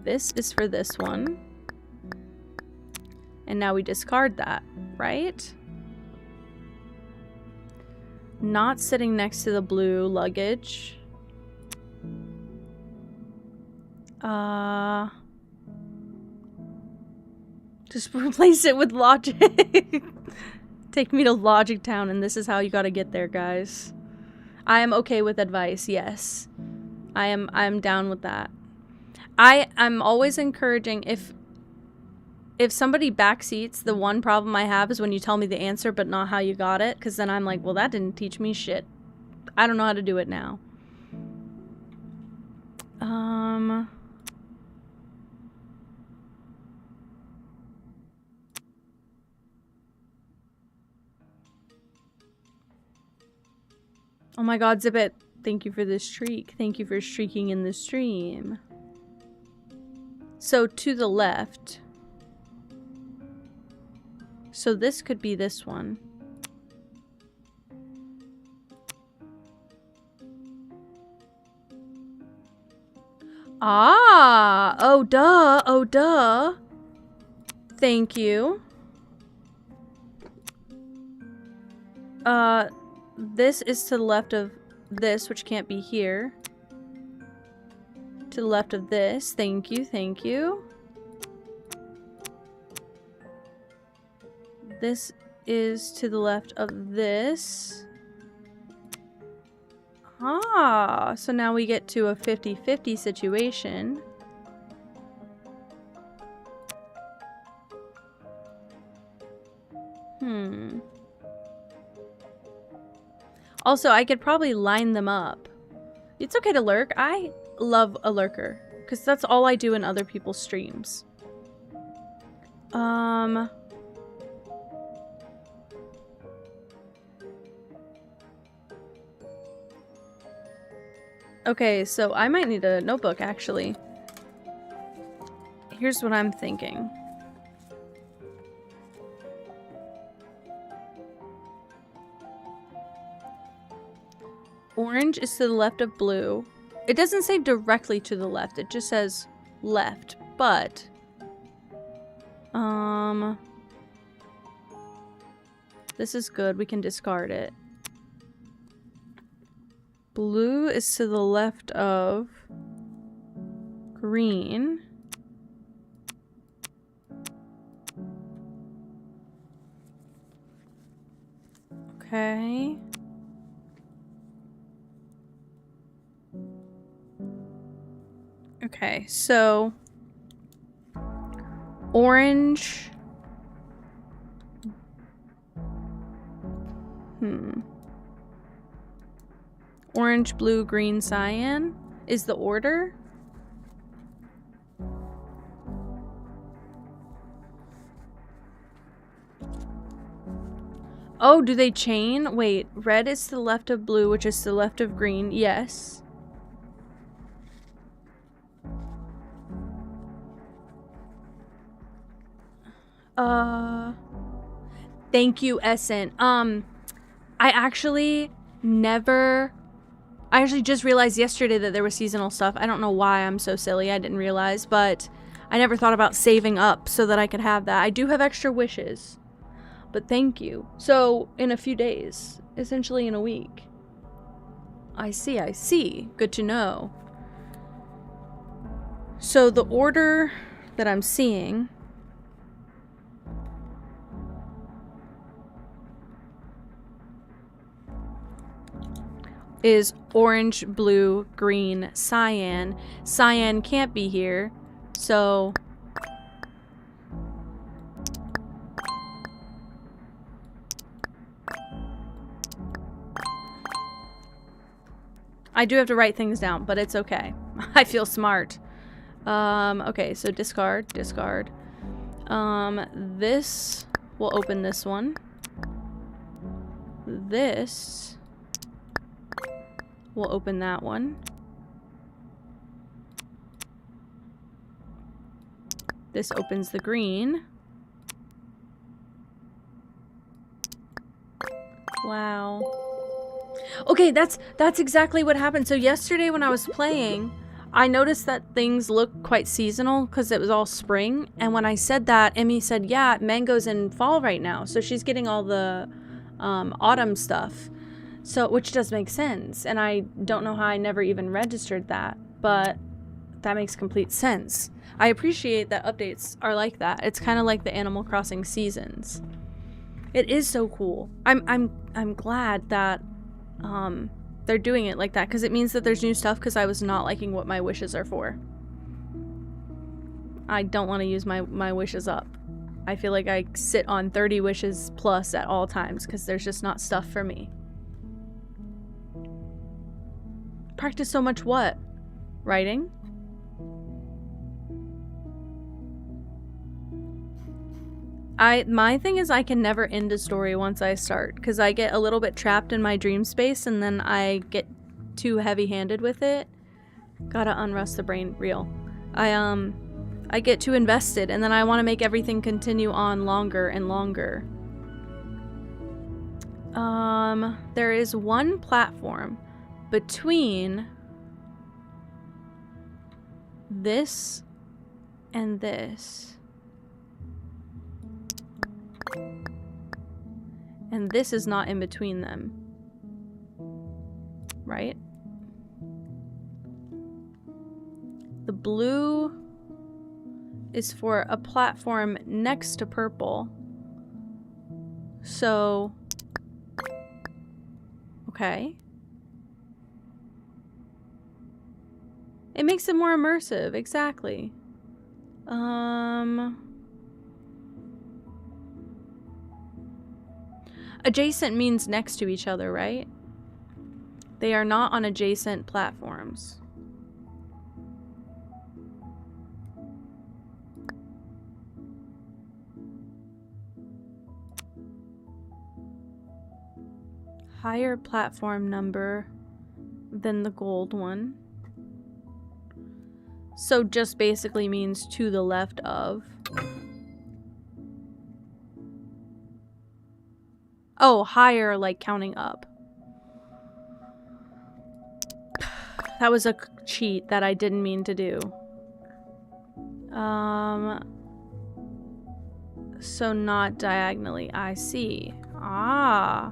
This is for this one. And now we discard that, right? Not sitting next to the blue luggage. Just replace it with logic. Take me to Logic Town, and this is how you gotta get there, guys. I am okay with advice, yes. I'm down with that. I'm always encouraging, if somebody backseats, the one problem I have is when you tell me the answer but not how you got it, because then I'm like, well, that didn't teach me shit. I don't know how to do it now. Oh my god, Zippet, thank you for this streak. Thank you for streaking in the stream. So to the left. So this could be this one. Ah! Oh, duh! Oh, duh! Thank you. This is to the left of this, which can't be here. To the left of this. Thank you, thank you. This is to the left of this. Ah, so now we get to a 50-50 situation. Also, I could probably line them up. It's okay to lurk. I love a lurker, because that's all I do in other people's streams. Okay, so I might need a notebook, actually. Here's what I'm thinking. Orange is to the left of blue. It doesn't say directly to the left, it just says left, but... This is good, we can discard it. Blue is to the left of green. Okay. Okay, so Orange. Orange, blue, green, cyan is the order. Oh, do they chain? Wait, red is to the left of blue, which is to the left of green. Yes. Thank you, Essent. I actually just realized yesterday that there was seasonal stuff. I don't know why I'm so silly. I didn't realize, but I never thought about saving up so that I could have that. I do have extra wishes, but thank you. So in a few days, essentially in a week. I see. Good to know. So the order that I'm seeing is orange, blue, green, cyan. Cyan can't be here, so I do have to write things down, but it's okay. I feel smart. Okay, so discard. This will open this one. This will open that one. This opens the green. Wow. Okay, that's exactly what happened. So yesterday when I was playing, I noticed that things look quite seasonal because it was all spring. And when I said that, Emmy said, yeah, mango's in fall right now. So she's getting all the autumn stuff. So, which does make sense. And I don't know how I never even registered that, but that makes complete sense. I appreciate that updates are like that. It's kind of like the Animal Crossing seasons. It is so cool. I'm glad that they're doing it like that, because it means that there's new stuff, because I was not liking what my wishes are for. I don't want to use my wishes up. I feel like I sit on 30 wishes plus at all times because there's just not stuff for me. Practice so much what? Writing? My thing is I can never end a story once I start, because I get a little bit trapped in my dream space and then I get too heavy-handed with it. Gotta unrust the brain. Real. I get too invested and then I want to make everything continue on longer and longer. There is one platform between this and this. And this is not in between them. Right? The blue is for a platform next to purple. So, okay. It makes it more immersive, exactly. Adjacent means next to each other, right? They are not on adjacent platforms. Higher platform number than the gold one. So just basically means to the left of. Oh, higher, like counting up. That was a cheat that I didn't mean to do. So not diagonally. I see. Ah.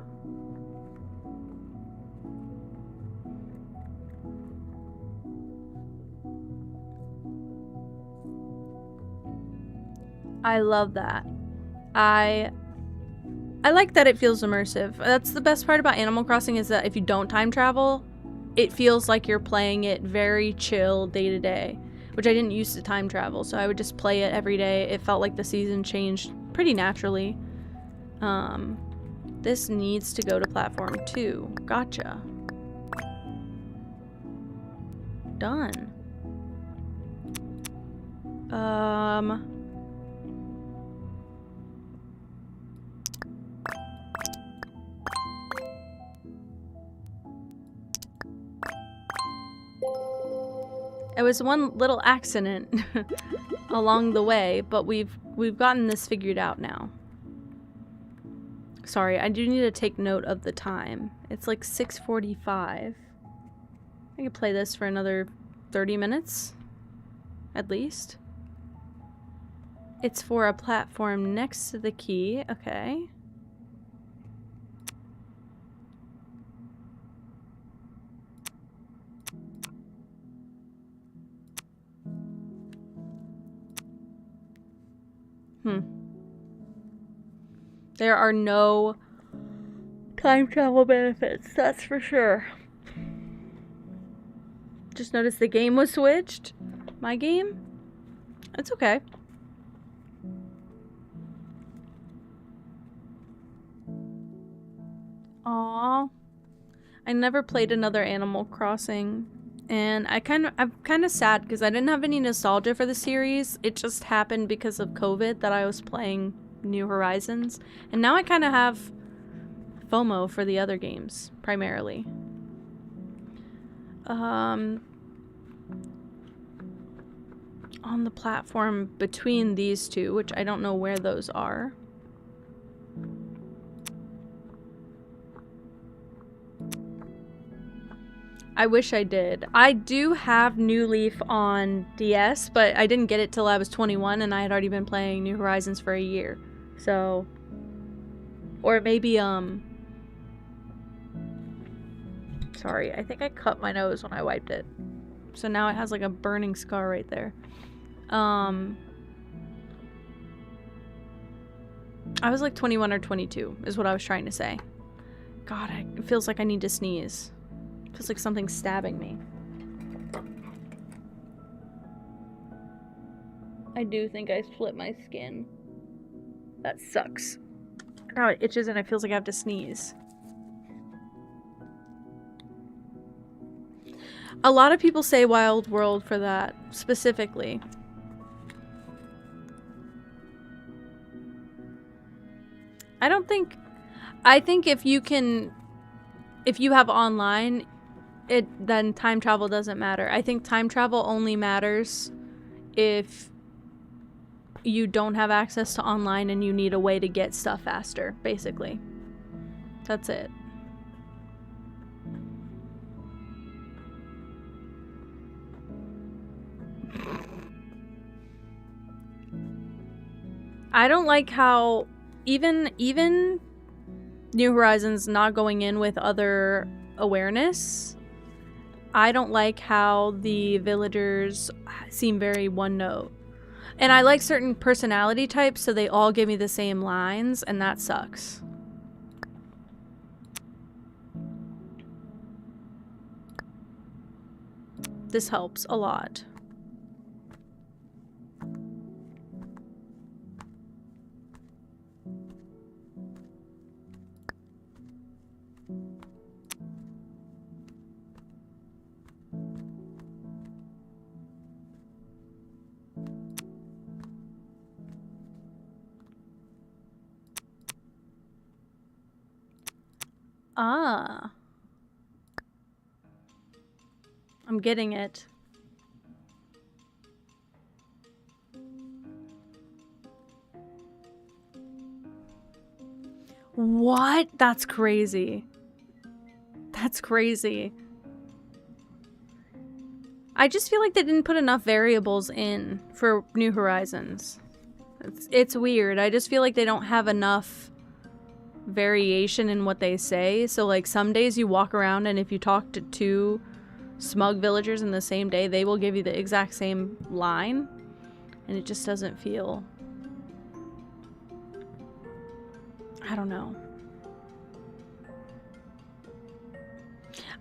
I love that. I like that it feels immersive. That's the best part about Animal Crossing, is that if you don't time travel, it feels like you're playing it very chill day to day. which I didn't use to time travel, so I would just play it every day. It felt like the season changed pretty naturally. This needs to go to platform 2. Gotcha. Done. It was one little accident along the way, but we've gotten this figured out now. Sorry, I do need to take note of the time. It's like 6:45. I could play this for another 30 minutes, at least. It's for a platform next to the key. Okay. There are no time travel benefits, that's for sure. Just noticed the game was switched. My game? It's okay. Aww. I never played another Animal Crossing, and I'm kind of sad because I didn't have any nostalgia for the series. It just happened because of COVID that I was playing New Horizons, and now I kind of have FOMO for the other games, primarily. On the platform between these two, which I don't know where those are. I wish I did. I do have New Leaf on DS, but I didn't get it till I was 21 and I had already been playing New Horizons for a year. So, or maybe, sorry, I think I cut my nose when I wiped it. So now it has like a burning scar right there. I was like 21 or 22 is what I was trying to say. God, it feels like I need to sneeze. It feels like something's stabbing me. I do think I split my skin. That sucks. Now it itches and it feels like I have to sneeze. A lot of people say Wild World for that, specifically. I think if you have online, then time travel doesn't matter. I think time travel only matters if you don't have access to online and you need a way to get stuff faster, basically. That's it. I don't like how even New Horizons not going in with other awareness, I don't like how the villagers seem very one note. And I like certain personality types, so they all give me the same lines, and that sucks. This helps a lot. Ah. I'm getting it. What? That's crazy. That's crazy. I just feel like they didn't put enough variables in for New Horizons. It's weird. I just feel like they don't have enough variation in what they say. So like some days you walk around and if you talk to two smug villagers in the same day, they will give you the exact same line. And it just doesn't feel... I don't know.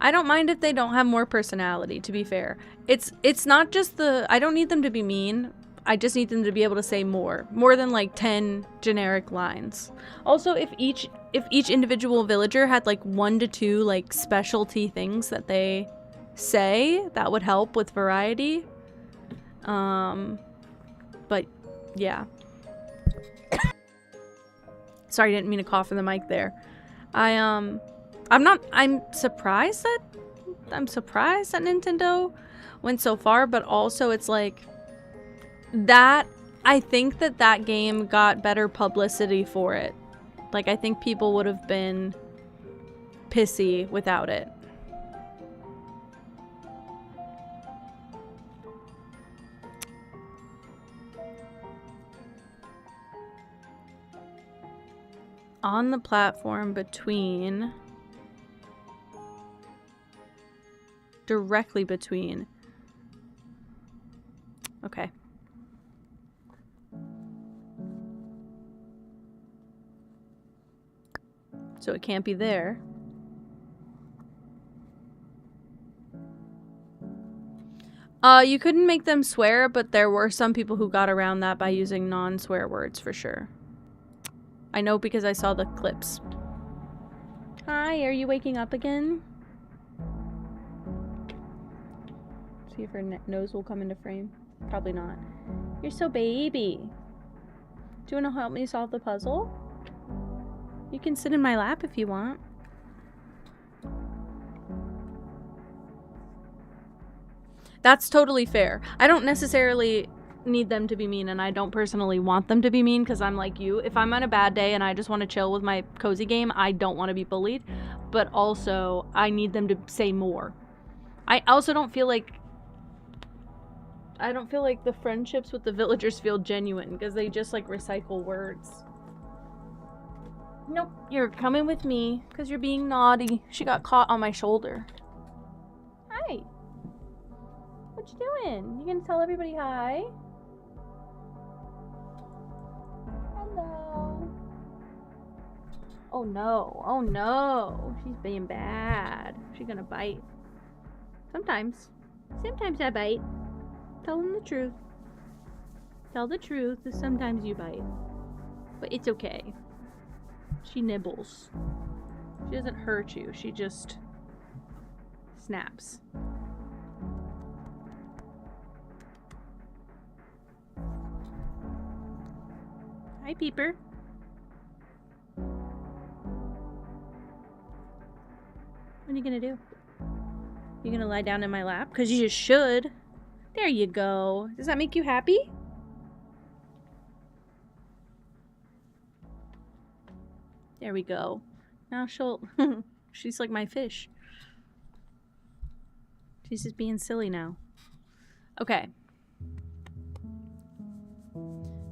I don't mind if they don't have more personality, to be fair. It's not just the... I don't need them to be mean. I just need them to be able to say more. More than like 10 generic lines. Also, if each individual villager had like 1 to 2 like specialty things that they say, that would help with variety. But yeah. Sorry, I didn't mean to cough in the mic there. I'm surprised that Nintendo went so far, but also it's like that I think that game got better publicity for it. Like, I think people would have been pissy without it. On the platform between... Directly between. Okay. So it can't be there. You couldn't make them swear, but there were some people who got around that by using non-swear words for sure. I know because I saw the clips. Hi, are you waking up again? See if her nose will come into frame. Probably not. You're so baby. Do you want to help me solve the puzzle? You can sit in my lap if you want. That's totally fair. I don't necessarily need them to be mean, and I don't personally want them to be mean because I'm like you. If I'm on a bad day and I just want to chill with my cozy game, I don't want to be bullied. But also, I need them to say more. I also don't feel like... the friendships with the villagers feel genuine because they just like recycle words. Nope, you're coming with me because you're being naughty. She got caught on my shoulder. Hi. What you doing? You gonna tell everybody hi? Hello. Oh no. Oh no. She's being bad. She's gonna bite. Sometimes. Sometimes I bite. Tell them the truth. Tell the truth that sometimes you bite. But it's okay. She nibbles. She doesn't hurt you. She just snaps. Hi, Peeper. What are you gonna do? You gonna lie down in my lap? Because you just should. There you go. Does that make you happy? There we go. Now she'll... She's like my fish. She's just being silly now. Okay.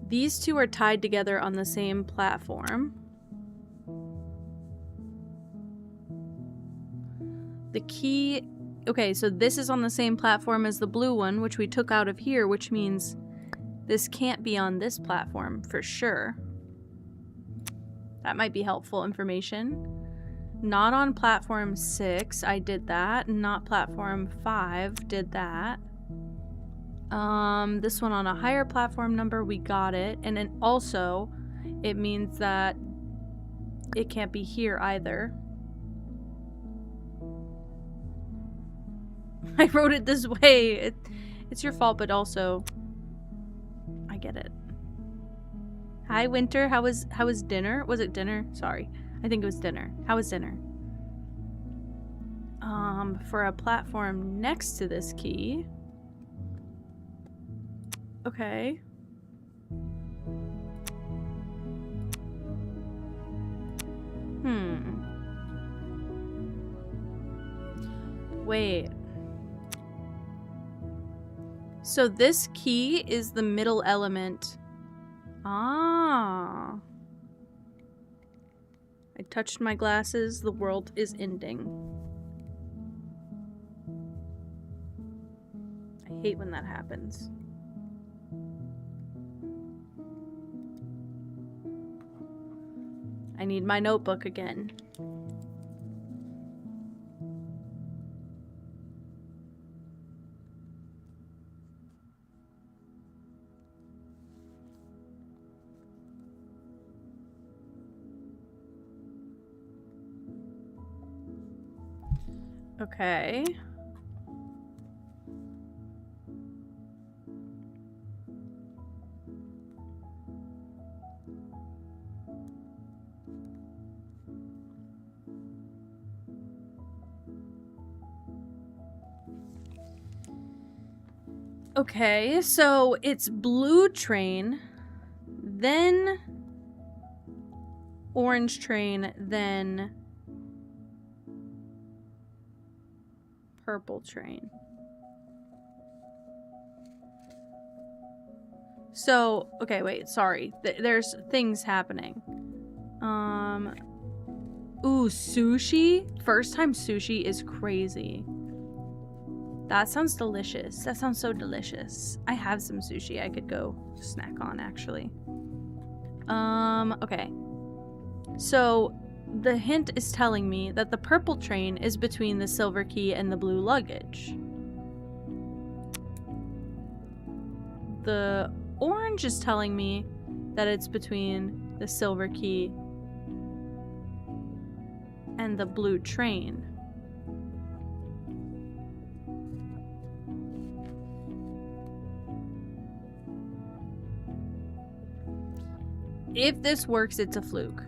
These two are tied together on the same platform. The key... Okay, so this is on the same platform as the blue one, which we took out of here, which means this can't be on this platform for sure. That might be helpful information. Not on platform 6, I did that. Not platform 5, did that. This one on a higher platform number, we got it. And then also, it means that it can't be here either. I wrote it this way. It's your fault, but also, I get it. Hi, Winter. How was dinner? Was it dinner? Sorry. I think it was dinner. How was dinner? For a platform next to this key. Okay. Wait. So this key is the middle element. Ah. I touched my glasses. The world is ending. I hate when that happens. I need my notebook again. Okay. Okay, so it's blue train, then orange train, then purple train. So, okay, wait, sorry. There's things happening. Ooh, sushi? First time sushi is crazy. That sounds delicious. That sounds so delicious. I have some sushi I could go snack on, actually. Okay. So, the hint is telling me that the purple train is between the silver key and the blue luggage. The orange is telling me that it's between the silver key and the blue train. If this works, it's a fluke.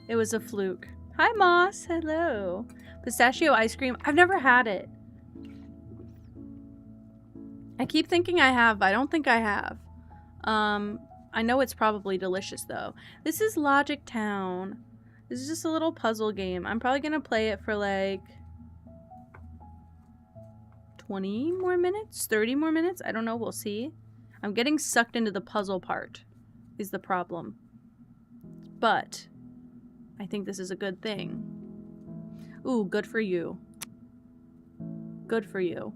It was a fluke. Hi, Moss. Hello. Pistachio ice cream. I've never had it. I keep thinking I have, but I don't think I have. I know it's probably delicious, though. This is Logic Town. This is just a little puzzle game. I'm probably gonna play it for like 20 more minutes? 30 more minutes? I don't know. We'll see. I'm getting sucked into the puzzle part is the problem. But I think this is a good thing. Ooh, good for you. Good for you.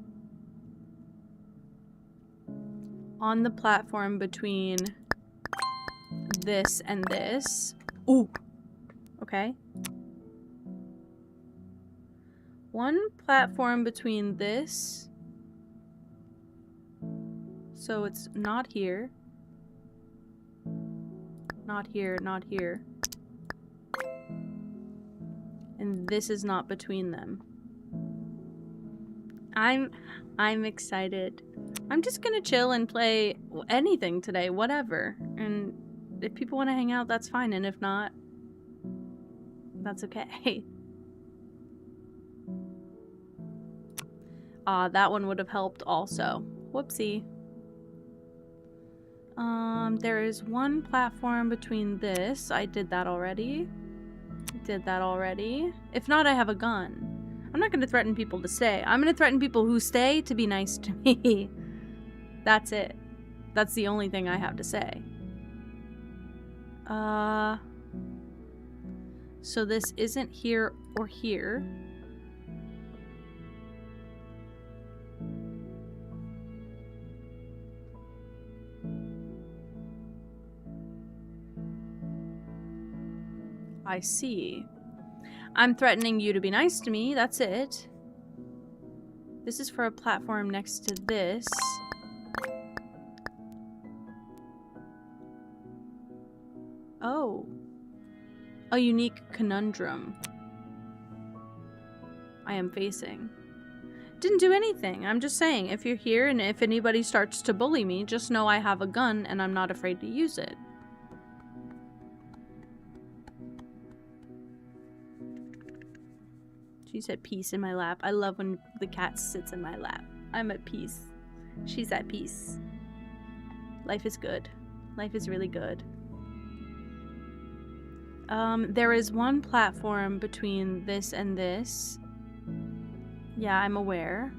On the platform between this and this. Ooh. Okay. One platform between this. So it's not here. Not here, not here. And this is not between them. I'm excited. I'm just gonna chill and play anything today, whatever. And if people want to hang out, that's fine. And if not, that's okay. That one would have helped also. Whoopsie. There is one platform between this. I did that already. Did that already. If not, I have a gun. I'm not going to threaten people to stay. I'm going to threaten people who stay to be nice to me. That's it. That's the only thing I have to say. So this isn't here or here. I see. I'm threatening you to be nice to me, that's it. This is for a platform next to this. Oh. A unique conundrum I am facing. Didn't do anything. I'm just saying, if you're here and if anybody starts to bully me, just know I have a gun and I'm not afraid to use it. She's at peace in my lap. I love when the cat sits in my lap. I'm at peace. She's at peace. Life is good. Life is really good. There is one platform between this and this. Yeah, I'm aware.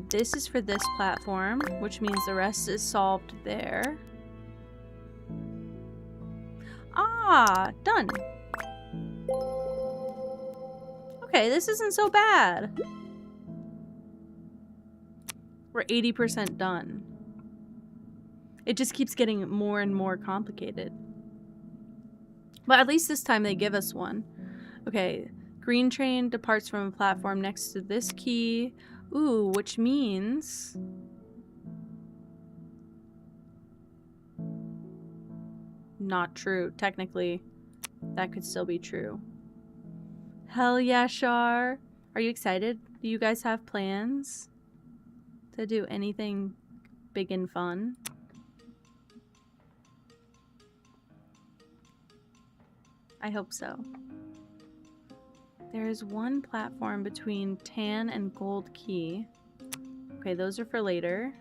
This is for this platform, which means the rest is solved there. Ah, done. Okay, this isn't so bad. We're 80% done. It just keeps getting more and more complicated. But at least this time they give us one. Okay, Green train departs from a platform next to this key. Ooh, which means... Not true. Technically, that could still be true. Hell yeah, Shar. Are you excited? Do you guys have plans to do anything big and fun? I hope so. There is one platform between tan and gold key. Okay, those are for later.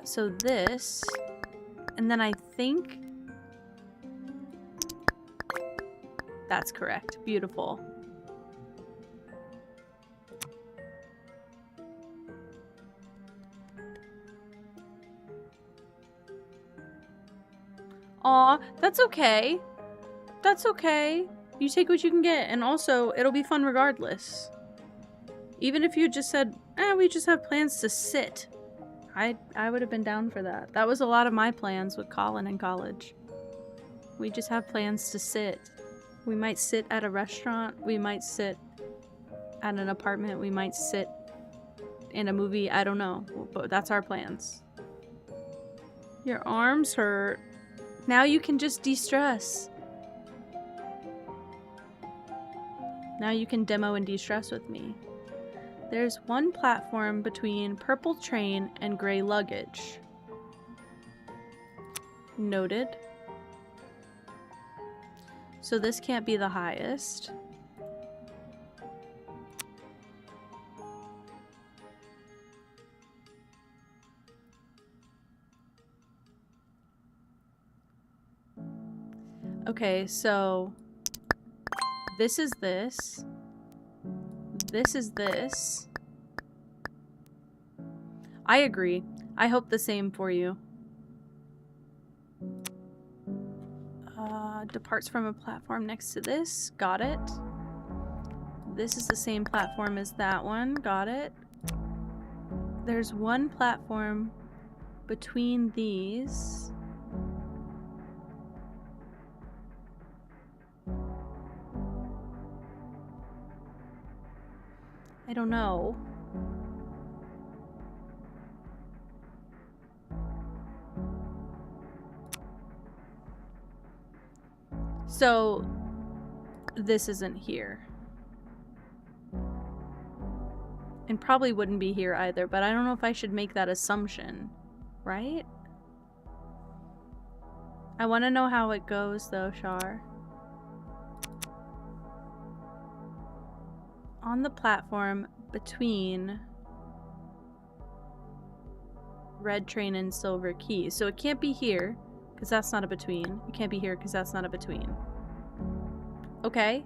So this, and then I think that's correct. Beautiful. Aw, that's okay. That's okay. You take what you can get, and also, it'll be fun regardless. Even if you just said, we just have plans to sit. I would have been down for that. That was a lot of my plans with Colin in college. We just have plans to sit. We might sit at a restaurant. We might sit at an apartment. We might sit in a movie. I don't know. But that's our plans. Your arms hurt. Now you can just de-stress. Now you can demo and de-stress with me. There's one platform between purple train and gray luggage. Noted. So this can't be the highest. Okay, so this is this. This is this. I agree. I hope the same for you. Departs from a platform next to this. Got it. This is the same platform as that one. Got it. There's one platform between these. I don't know. So, this isn't here. And probably wouldn't be here either, but I don't know if I should make that assumption, right? I want to know how it goes though, Shar. On the platform between red train and silver key. So it can't be here, because that's not a between. It can't be here, because that's not a between. Okay.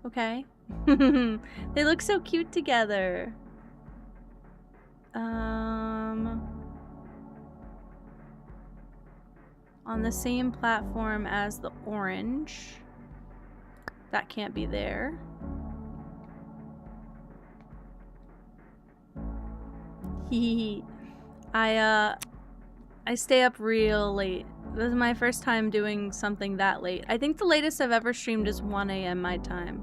Okay. They look so cute together. On the same platform as the orange. That can't be there. I stay up real late. This is my first time doing something that late. I think the latest I've ever streamed is 1 a.m. my time.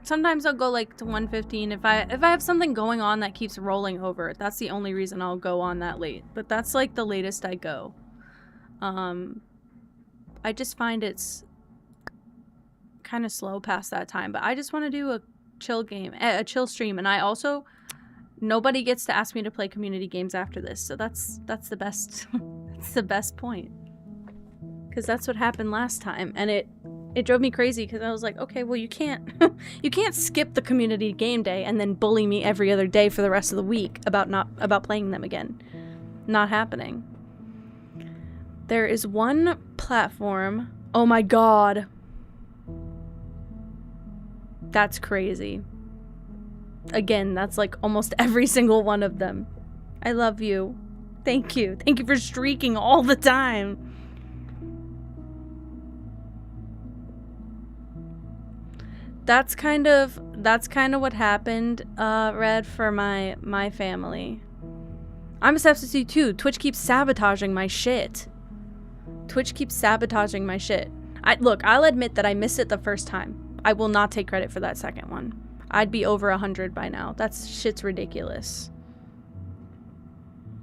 Sometimes I'll go like to 1:15 if I have something going on that keeps rolling over. That's the only reason I'll go on that late. But that's like the latest I go. I just find it's kind of slow past that time, but I just want to do a chill game, a chill stream, and I also nobody gets to ask me to play community games after this, so that's the best. That's the best point, because that's what happened last time, and it drove me crazy because I was like, okay, well you can't you can't skip the community game day and then bully me every other day for the rest of the week about playing them again. Not happening. There is one platform. Oh my god. That's crazy. Again, that's like almost every single one of them. I love you. Thank you. Thank you for streaking all the time. That's kind of what happened, Red, for my family. I'm a substitute too. Twitch keeps sabotaging my shit. Look, I'll admit that I missed it the first time. I will not take credit for that second one. I'd be over 100 by now. Shit's ridiculous.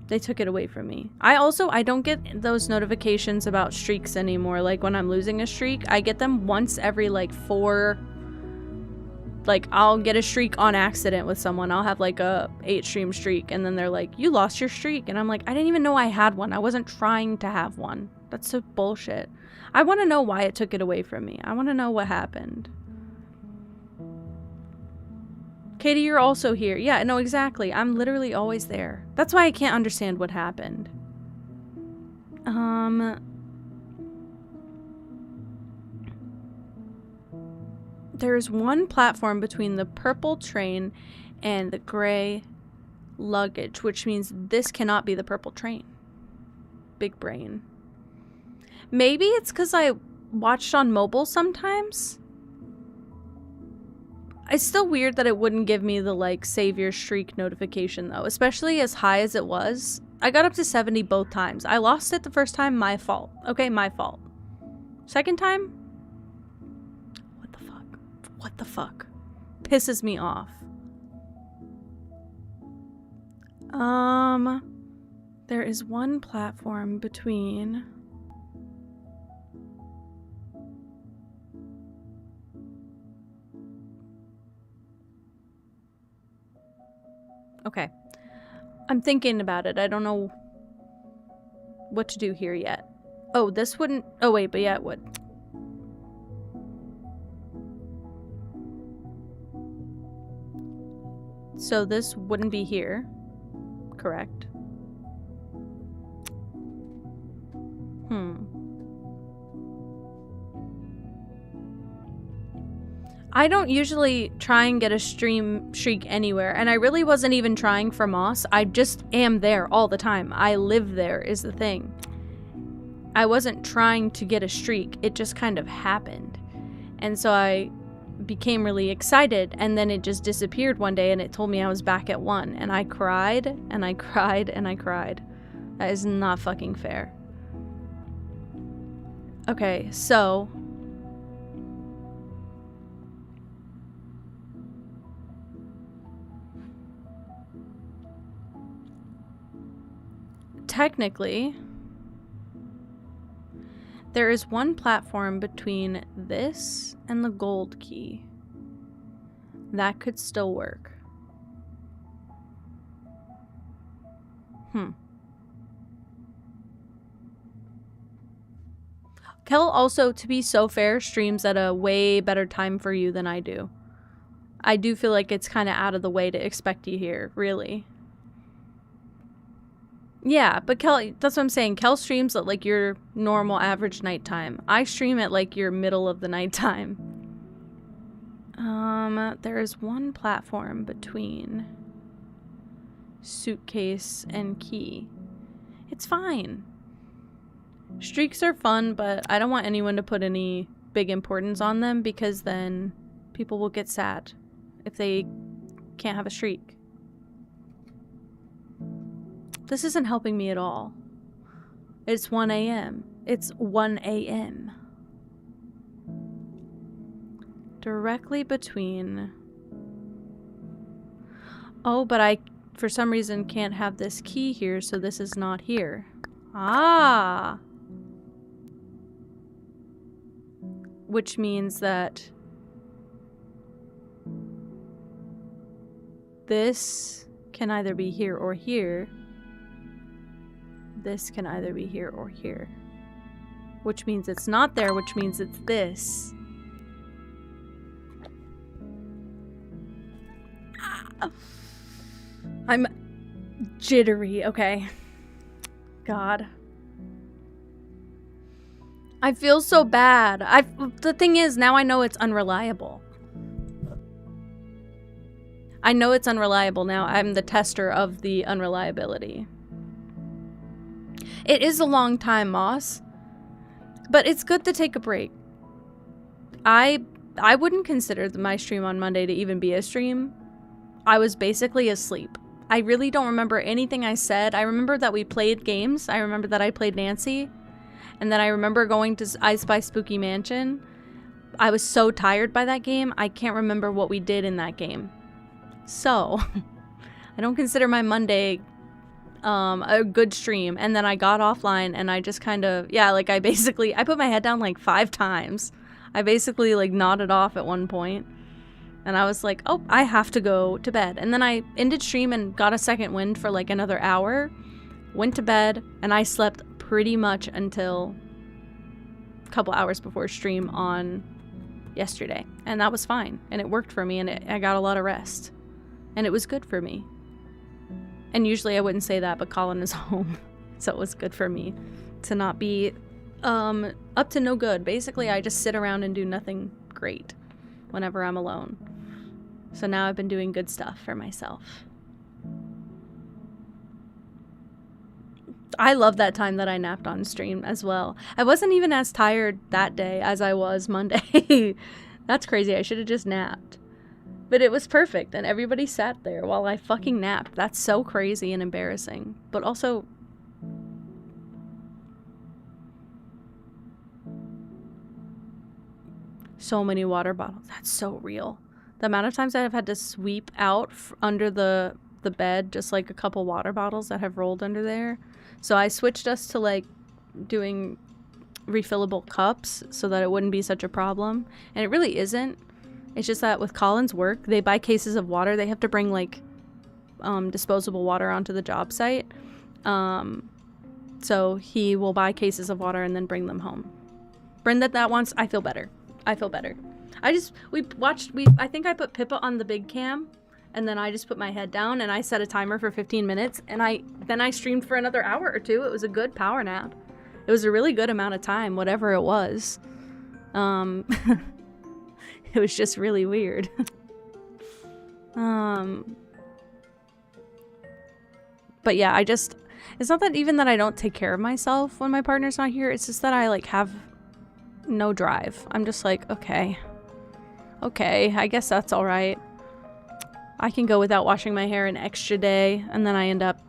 They took it away from me. I don't get those notifications about streaks anymore. Like when I'm losing a streak, I get them once every like 4. Like I'll get a streak on accident with someone. I'll have like a 8 stream streak and then they're like, you lost your streak. And I'm like, I didn't even know I had one. I wasn't trying to have one. That's so bullshit. I want to know why it took it away from me. I want to know what happened. Katie, you're also here. Yeah, no, exactly. I'm literally always there. That's why I can't understand what happened. There's one platform between the purple train and the gray luggage, which means this cannot be the purple train. Big brain. Maybe it's because I watched on mobile sometimes. It's still weird that it wouldn't give me the, like, save your streak notification, though. Especially as high as it was. I got up to 70 both times. I lost it the first time, my fault. Okay, my fault. Second time? What the fuck? What the fuck? Pisses me off. There is one platform between... Okay. I'm thinking about it. I don't know what to do here yet. Oh, this wouldn't... Oh, wait, but yeah, it would. So this wouldn't be here. Correct. I don't usually try and get a stream streak anywhere, and I really wasn't even trying for Moss. I just am there all the time. I live there is the thing. I wasn't trying to get a streak. It just kind of happened. And so I became really excited, and then it just disappeared one day, and it told me I was back at 1. And I cried, and I cried, and I cried. That is not fucking fair. Okay, so... technically, there is one platform between this and the gold key. That could still work. Kel also, to be so fair, streams at a way better time for you than I do. I do feel like it's kind of out of the way to expect you here, really. Yeah, but Kel, that's what I'm saying. Kel streams at like your normal average nighttime. I stream at like your middle of the nighttime. There is one platform between suitcase and key. It's fine. Streaks are fun, but I don't want anyone to put any big importance on them because then people will get sad if they can't have a streak. This isn't helping me at all. It's 1 a.m. It's 1 a.m. Directly between... Oh, but I, for some reason, can't have this key here, so this is not here. Ah! Which means that... this can either be here or here. This can either be here or here. Which means it's not there, which means it's this. I'm jittery, okay. God. I feel so bad. The thing is, now I know it's unreliable. I know it's unreliable now. I'm the tester of the unreliability. It is a long time, Moss. But it's good to take a break. I I wouldn't consider my stream on Monday to even be a stream. I was basically asleep. I really don't remember anything I said. I remember that we played games. I remember that I played Nancy. And then I remember going to I Spy Spooky Mansion. I was so tired by that game, I can't remember what we did in that game. So, I don't consider my Monday a good stream. And then I got offline and I just kind of, yeah, like I put my head down like 5 times. I basically like nodded off at one point. And I was like, oh, I have to go to bed. And then I ended stream and got a second wind for like another hour. Went to bed and I slept pretty much until a couple hours before stream on yesterday. And that was fine. And it worked for me and I got a lot of rest. And it was good for me. And usually I wouldn't say that, but Colin is home. So it was good for me to not be up to no good. Basically, I just sit around and do nothing great whenever I'm alone. So now I've been doing good stuff for myself. I love that time that I napped on stream as well. I wasn't even as tired that day as I was Monday. That's crazy. I should have just napped. But it was perfect, and everybody sat there while I fucking napped. That's so crazy and embarrassing. But also... so many water bottles. That's so real. The amount of times I've had to sweep out under the bed, just like a couple water bottles that have rolled under there. So I switched us to like doing refillable cups so that it wouldn't be such a problem. And it really isn't. It's just that with Colin's work, they buy cases of water. They have to bring like disposable water onto the job site. So he will buy cases of water and then bring them home. Brenda, that once, I feel better. I feel better. I think I put Pippa on the big cam and then I just put my head down and I set a timer for 15 minutes and then I streamed for another hour or two. It was a good power nap. It was a really good amount of time, whatever it was. It was just really weird. But yeah, it's not that even that I don't take care of myself when my partner's not here. It's just that I like have no drive. I'm just like, okay, I guess that's all right. I can go without washing my hair an extra day, and then I end up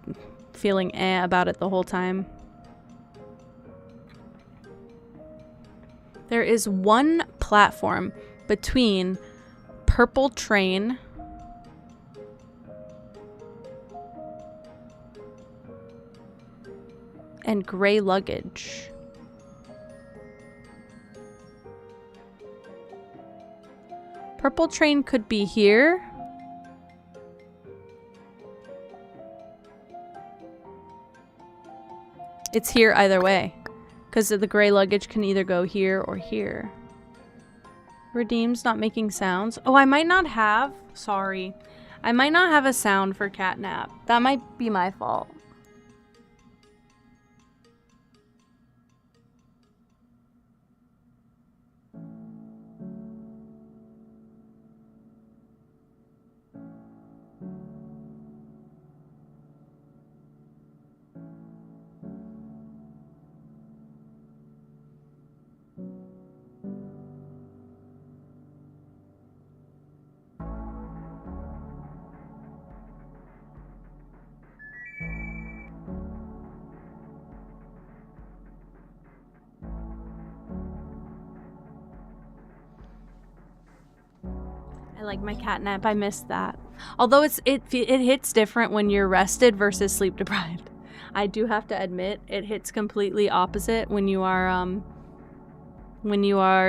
feeling about it the whole time. There is one platform between Purple Train and Gray Luggage. Purple Train could be here. It's here either way. Because the Gray Luggage can either go here or here. Redeem's not making sounds. Oh, I might not have... Sorry. I might not have a sound for catnap. That might be my fault. I like my catnap. I missed that. Although it hits different when you're rested versus sleep deprived. I do have to admit it hits completely opposite when you are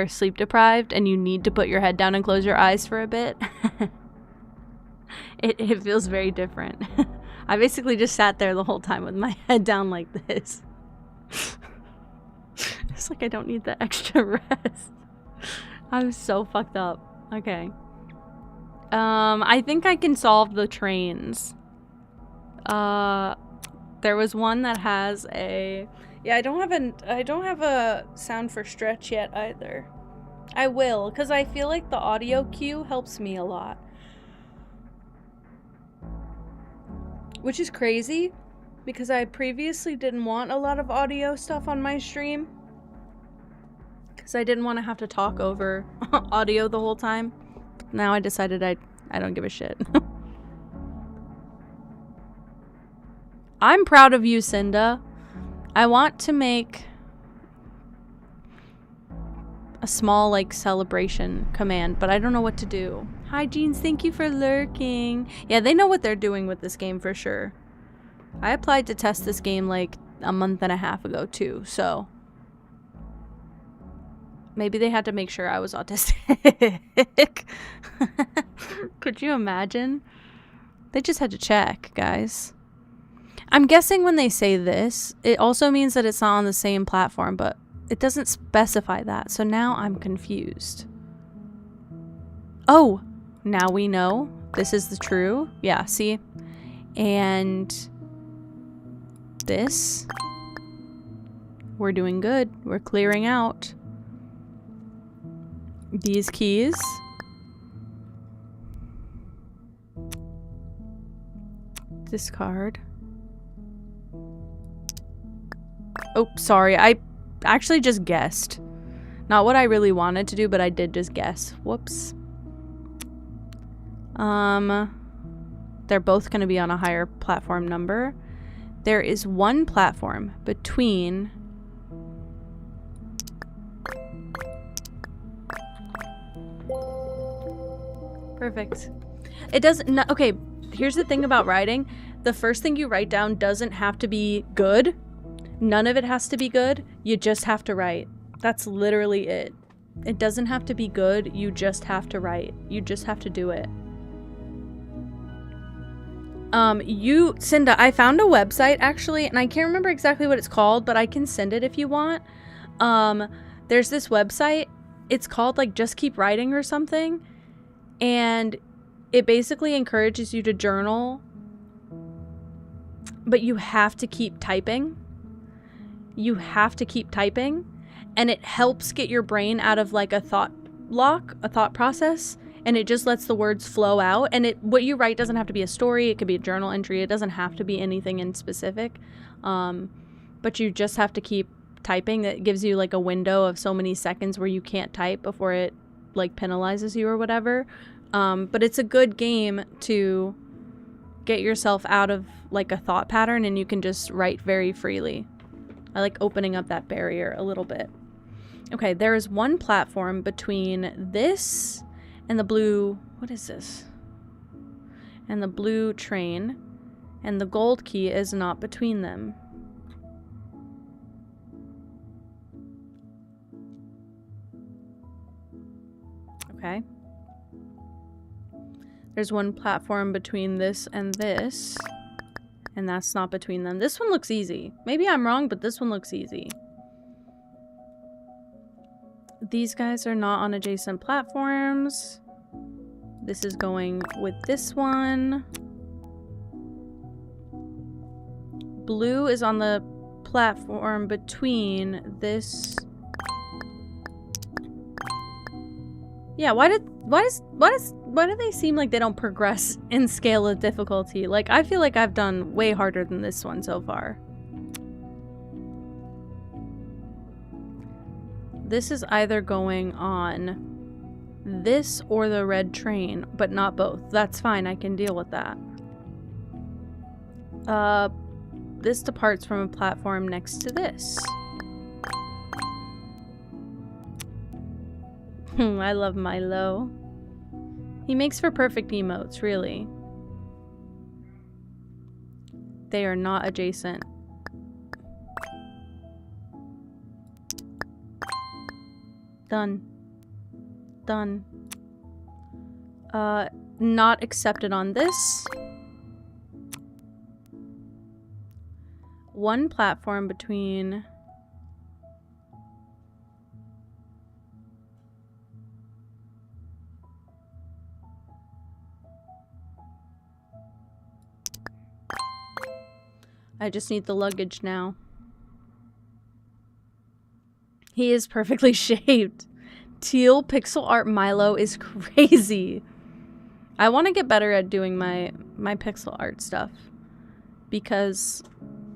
sleep deprived and you need to put your head down and close your eyes for a bit. It feels very different. I basically just sat there the whole time with my head down like this. It's like I don't need the extra rest. I'm so fucked up. Okay. I think I can solve the trains. There was one that has a... Yeah, I don't have a sound for stretch yet either. I will, because I feel like the audio cue helps me a lot. Which is crazy, because I previously didn't want a lot of audio stuff on my stream. Because I didn't want to have to talk over audio the whole time. Now I decided I don't give a shit. I'm proud of you, Cinda. I want to make a small, like, celebration command, but I don't know what to do. Hi, Jeans. Thank you for lurking. Yeah, they know what they're doing with this game for sure. I applied to test this game, like, a month and a half ago, too, so... Maybe they had to make sure I was autistic. Could you imagine? They just had to check, guys. I'm guessing when they say this, it also means that it's not on the same platform, but it doesn't specify that, so now I'm confused. Oh, now we know this is the true. Yeah, see? And this, we're doing good. We're clearing out these keys. Discard. Oh, sorry. I actually just guessed. Not what I really wanted to do, but I did just guess. Whoops. They're both going to be on a higher platform number. There is one platform between perfect. It doesn't okay, here's the thing about writing. The first thing you write down doesn't have to be good. None of it has to be good. You just have to write. That's literally it. It doesn't have to be good. You just have to write. You just have to do it. Cinda, I found a website actually, and I can't remember exactly what it's called, but I can send it if you want. There's this website. It's called like Just Keep Writing or something. And it basically encourages you to journal, but you have to keep typing. You have to keep typing, and it helps get your brain out of like a thought block, a thought process, and it just lets the words flow out. And what you write doesn't have to be a story. It could be a journal entry. It doesn't have to be anything in specific, but you just have to keep typing. It gives you like a window of so many seconds where you can't type before it like penalizes you or whatever. But it's a good game to get yourself out of like a thought pattern, and you can just write very freely. I like opening up that barrier a little bit. Okay, there is one platform between this and the blue, what is this? And the blue train, and the gold key is not between them. Okay. There's one platform between this and this, and that's not between them. This one looks easy. Maybe I'm wrong, but this one looks easy. These guys are not on adjacent platforms. This is going with this one. Blue is on the platform between this. Yeah, why do they seem like they don't progress in scale of difficulty? Like, I feel like I've done way harder than this one so far. This is either going on this or the red train, but not both. That's fine, I can deal with that. This departs from a platform next to this. I love Milo. He makes for perfect emotes, really. They are not adjacent. Done. Done. Not accepted on this. One platform between... I just need the luggage now. He is perfectly shaped. Teal pixel art Milo is crazy. I want to get better at doing my pixel art stuff, because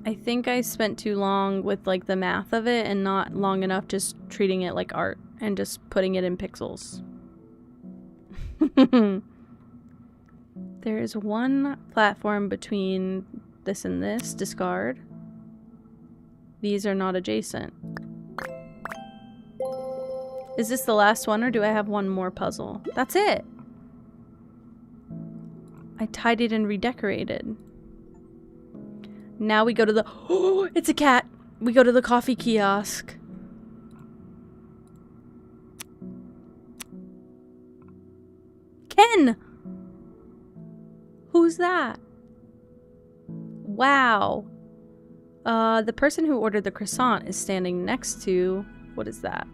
I think I spent too long with like the math of it and not long enough just treating it like art and just putting it in pixels. There is one platform between this and this. Discard. These are not adjacent. Is this the last one or do I have one more puzzle? That's it! I tidied and redecorated. Now we go to the— oh, it's a cat! We go to the coffee kiosk. Ken! Who's that? Wow. The person who ordered the croissant is standing next to— what is that?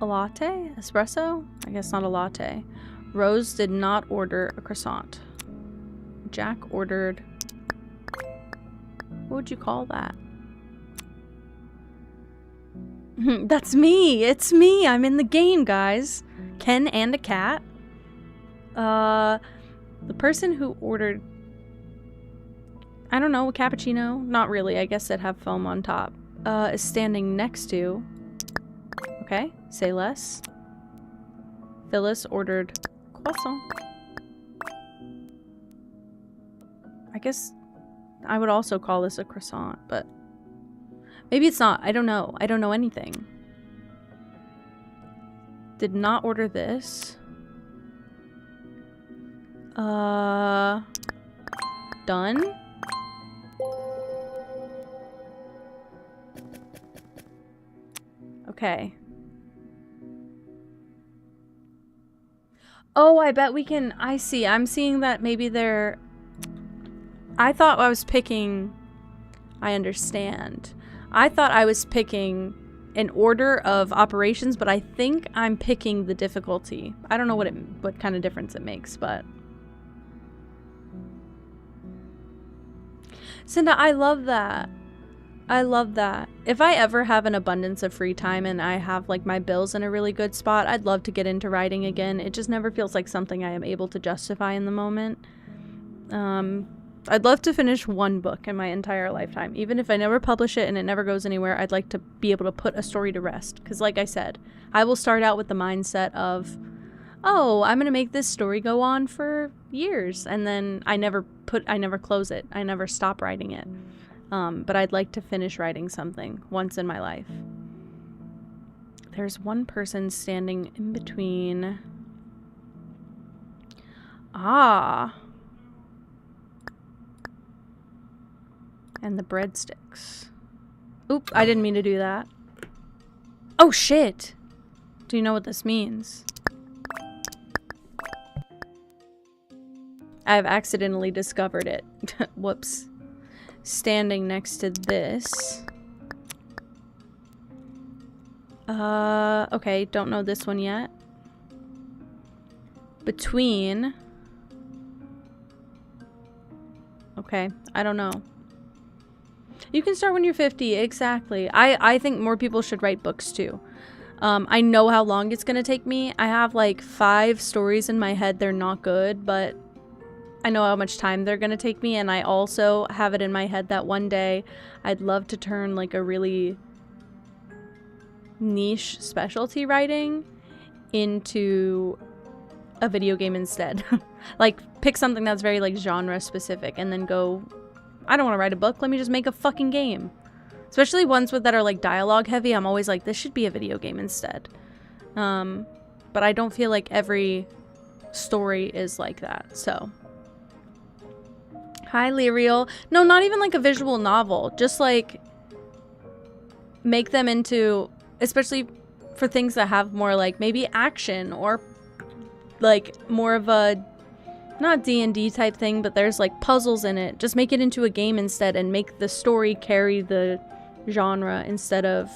A latte? Espresso? I guess not a latte. Rose did not order a croissant. Jack ordered— what would you call that? That's me! It's me! I'm in the game, guys! Ken and a cat. The person who ordered— I don't know, a cappuccino? Not really, I guess it'd have foam on top. Is standing next to— okay, say less. Phyllis ordered croissant. I guess I would also call this a croissant, but maybe it's not. I don't know. I don't know anything. Did not order this. Done. Okay. Oh, I bet we can— I see. I'm seeing that maybe they're— I thought I was picking— I understand. I thought I was picking an order of operations, but I think I'm picking the difficulty. I don't know what kind of difference it makes, but... Cinda, I love that. I love that. If I ever have an abundance of free time and I have like my bills in a really good spot, I'd love to get into writing again. It just never feels like something I am able to justify in the moment. I'd love to finish one book in my entire lifetime. Even if I never publish it and it never goes anywhere, I'd like to be able to put a story to rest. Because like I said, I will start out with the mindset of, oh, I'm going to make this story go on for years. And then I never close it. I never stop writing it. But I'd like to finish writing something once in my life. There's one person standing in between. Ah. And the breadsticks. Oop, I didn't mean to do that. Oh shit! Do you know what this means? I've accidentally discovered it. Whoops. Standing next to this. Okay, don't know this one yet. Between. Okay, I don't know. You can start when you're 50, exactly. I think more people should write books too. I know how long it's gonna take me. I have like 5 stories in my head. They're not good, but I know how much time they're gonna take me, and I also have it in my head that one day I'd love to turn like a really niche specialty writing into a video game instead. Like pick something that's very like genre specific and then go, I don't want to write a book, let me just make a fucking game. Especially ones that are like dialogue heavy. I'm always like, this should be a video game instead. But I don't feel like every story is like that, so. Hi, Lyriel. No, not even like a visual novel. Just like make them into, especially for things that have more like maybe action or like more of a, not D&D type thing, but there's like puzzles in it. Just make it into a game instead and make the story carry the genre instead of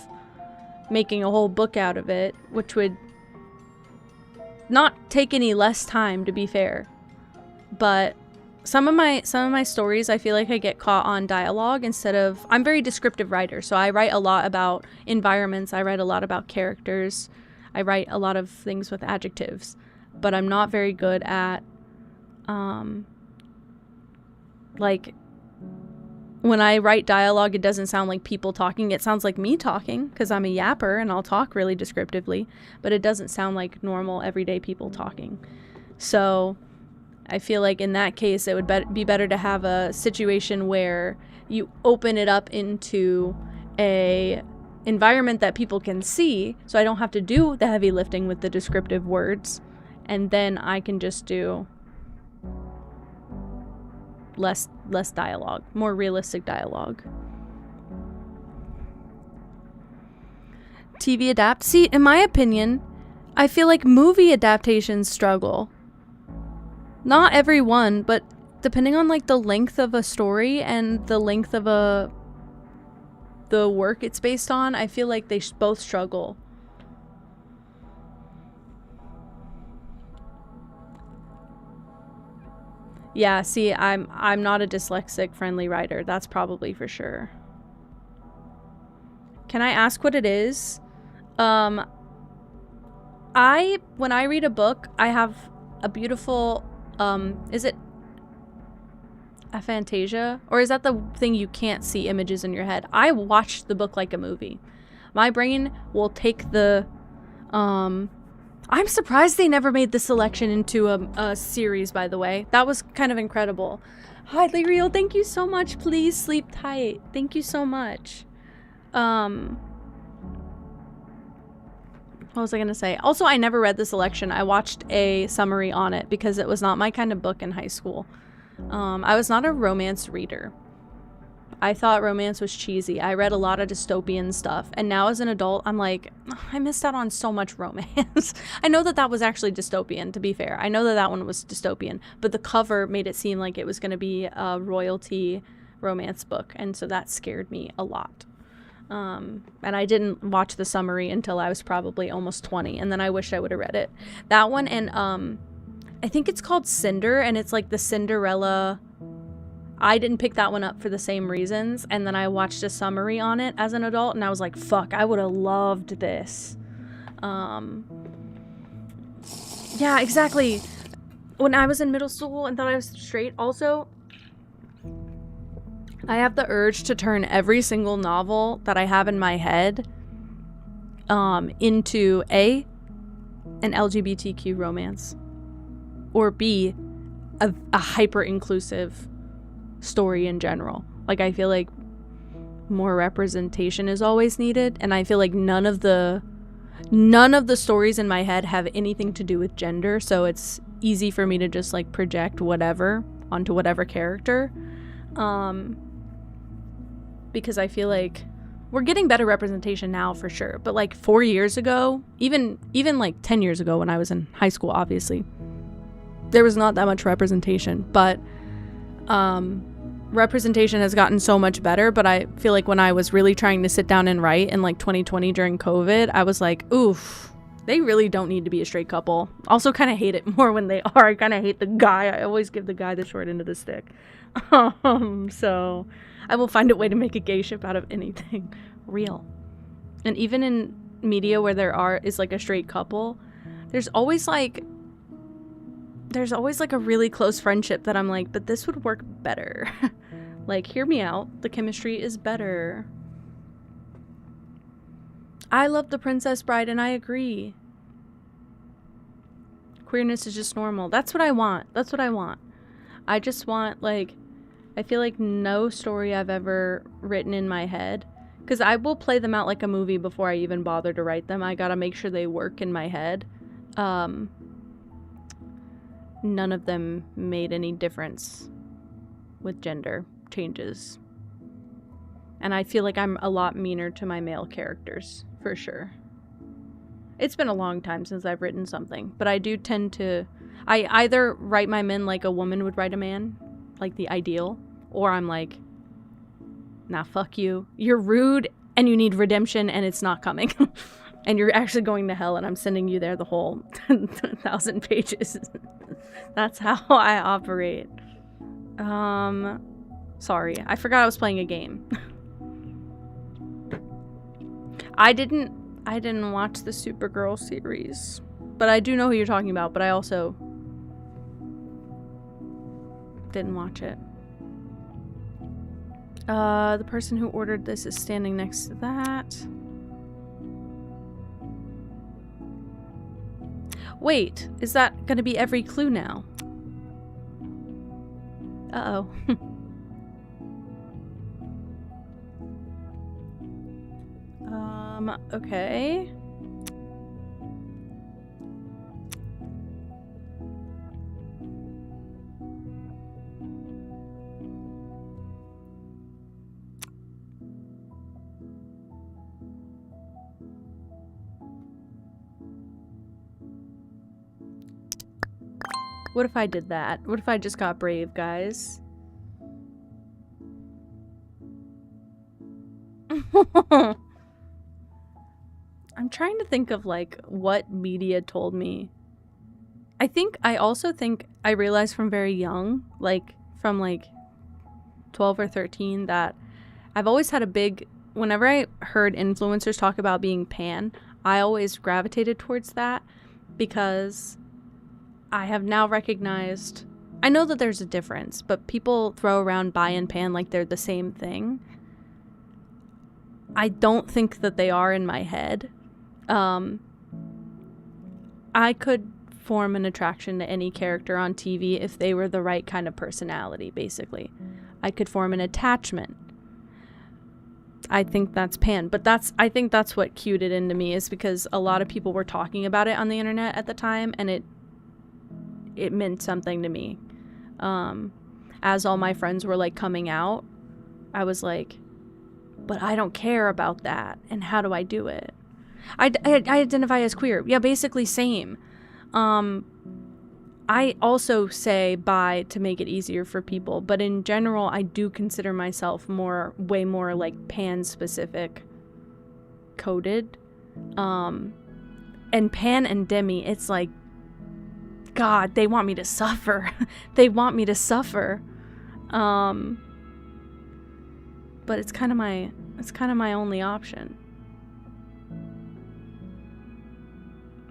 making a whole book out of it, which would not take any less time, to be fair. But some of my stories, I feel like I get caught on dialogue instead of... I'm a very descriptive writer, so I write a lot about environments, I write a lot about characters, I write a lot of things with adjectives, but I'm not very good at like when I write dialogue, it doesn't sound like people talking. It sounds like me talking because I'm a yapper and I'll talk really descriptively, but it doesn't sound like normal everyday people talking. So I feel like in that case, it would be better to have a situation where you open it up into a environment that people can see, so I don't have to do the heavy lifting with the descriptive words, and then I can just do less dialogue, more realistic dialogue. TV adapt. See, in my opinion, I feel like movie adaptations struggle. Not every one, but depending on like the length of a story and the length of the work it's based on, I feel like they both struggle. Yeah, see, I'm not a dyslexic friendly writer. That's probably for sure. Can I ask what it is? When I read a book, I have a beautiful is it aphantasia? Or is that the thing you can't see images in your head? I watch the book like a movie. My brain will take the I'm surprised they never made the selection into a series, by the way. That was kind of incredible. Hi, Real, thank you so much. Please sleep tight. Thank you so much. What was I gonna say? Also, I never read the selection. I watched a summary on it because it was not my kind of book in high school. I was not a romance reader. I thought romance was cheesy. I read a lot of dystopian stuff, and now as an adult, I'm like, I missed out on so much romance. I know that was actually dystopian, to be fair. I know that one was dystopian, but the cover made it seem like it was gonna be a royalty romance book, and so that scared me a lot. And I didn't watch the summary until I was probably almost 20, and then I wish I would have read it. That one, and I think it's called Cinder, and it's like the Cinderella. I didn't pick that one up for the same reasons, and then I watched a summary on it as an adult, and I was like, fuck, I would have loved this. Yeah, exactly. When I was in middle school and thought I was straight, also, I have the urge to turn every single novel that I have in my head into A, an LGBTQ romance, or B, a hyper-inclusive story in general. Like, I feel like more representation is always needed, and I feel like none of the stories in my head have anything to do with gender, so it's easy for me to just like project whatever onto whatever character. Because I feel like we're getting better representation now for sure, but like 4 years ago, even like 10 years ago when I was in high school, obviously there was not that much representation, but representation has gotten so much better. But I feel like when I was really trying to sit down and write in like 2020 during COVID, I was like, oof, they really don't need to be a straight couple. Also kind of hate it more when they are. I kind of hate the guy. I always give the guy the short end of the stick. So I will find a way to make a gay ship out of anything real. And even in media where is like a straight couple, there's always like a really close friendship that I'm like, but this would work better. Like, hear me out. The chemistry is better. I love The Princess Bride, and I agree. Queerness is just normal. That's what I want. That's what I want. I just want, like, I feel like no story I've ever written in my head, because I will play them out like a movie before I even bother to write them. I gotta make sure they work in my head. None of them made any difference with gender changes. And I feel like I'm a lot meaner to my male characters, for sure. It's been a long time since I've written something, but I do tend to... I either write my men like a woman would write a man, like the ideal, or I'm like, nah, fuck you. You're rude, and you need redemption, and it's not coming. And you're actually going to hell, and I'm sending you there the whole 1,000 pages. That's how I operate. Sorry. I forgot I was playing a game. I didn't watch the Supergirl series, but I do know who you're talking about, but I also didn't watch it. The person who ordered this is standing next to that. Wait, is that gonna be every clue now? Uh-oh. Okay. What if I did that? What if I just got brave, guys? I'm trying to think of like what media told me. I also think I realized from very young, like from like 12 or 13, that I've always had a big, whenever I heard influencers talk about being pan, I always gravitated towards that because I have now recognized, I know that there's a difference, but people throw around bi and pan like they're the same thing. I don't think that they are in my head. I could form an attraction to any character on TV if they were the right kind of personality, basically. I could form an attachment. I think that's pan, but I think that's what cued it into me, is because a lot of people were talking about it on the internet at the time, and it meant something to me. As all my friends were like coming out, I was like, but I don't care about that, and how do I do it? I identify as queer. Yeah, basically same. I also say bi to make it easier for people, but in general, I do consider myself way more like pan-specific coded. And pan and demi, it's like, God, they want me to suffer. They want me to suffer. But it's kind of my only option.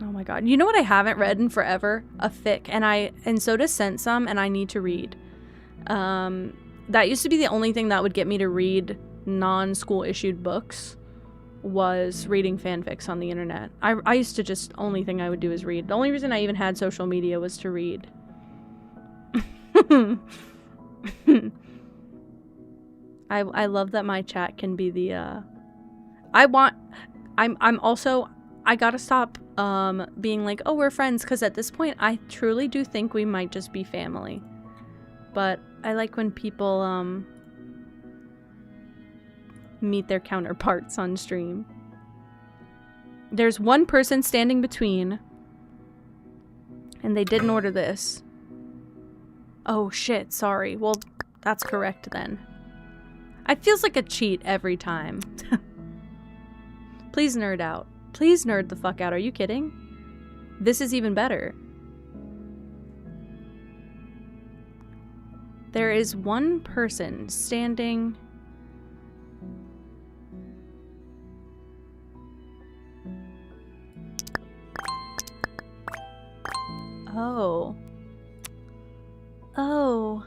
Oh my God. You know what I haven't read in forever? A fic. And Soda sent some, and I need to read. That used to be the only thing that would get me to read non-school issued books, was reading fanfics on the internet. I used to just, only thing I would do is read. The only reason I even had social media was to read. I love that my chat can be the, I'm also, I gotta stop being like, oh, we're friends, because at this point I truly do think we might just be family. But I like when people meet their counterparts on stream. There's one person standing between, and they didn't order this. Oh shit, sorry. Well, that's correct then. It feels like a cheat every time. Please nerd out. Please nerd the fuck out. Are you kidding? This is even better. There is one person standing. Oh. Oh.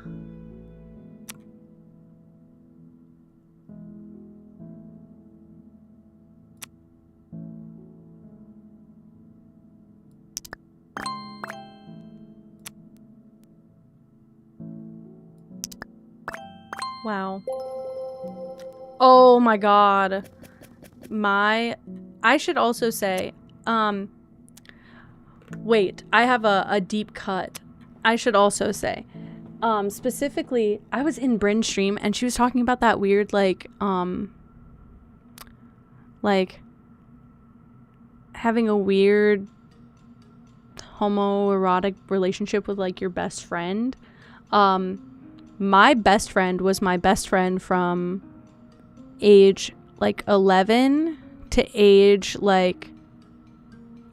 Wow. Oh my God. I should also say, wait, I have a deep cut. I should also say, specifically, I was in Bryn's stream and she was talking about that weird, like having a weird homoerotic relationship with like your best friend. My best friend was my best friend from age like 11 to age like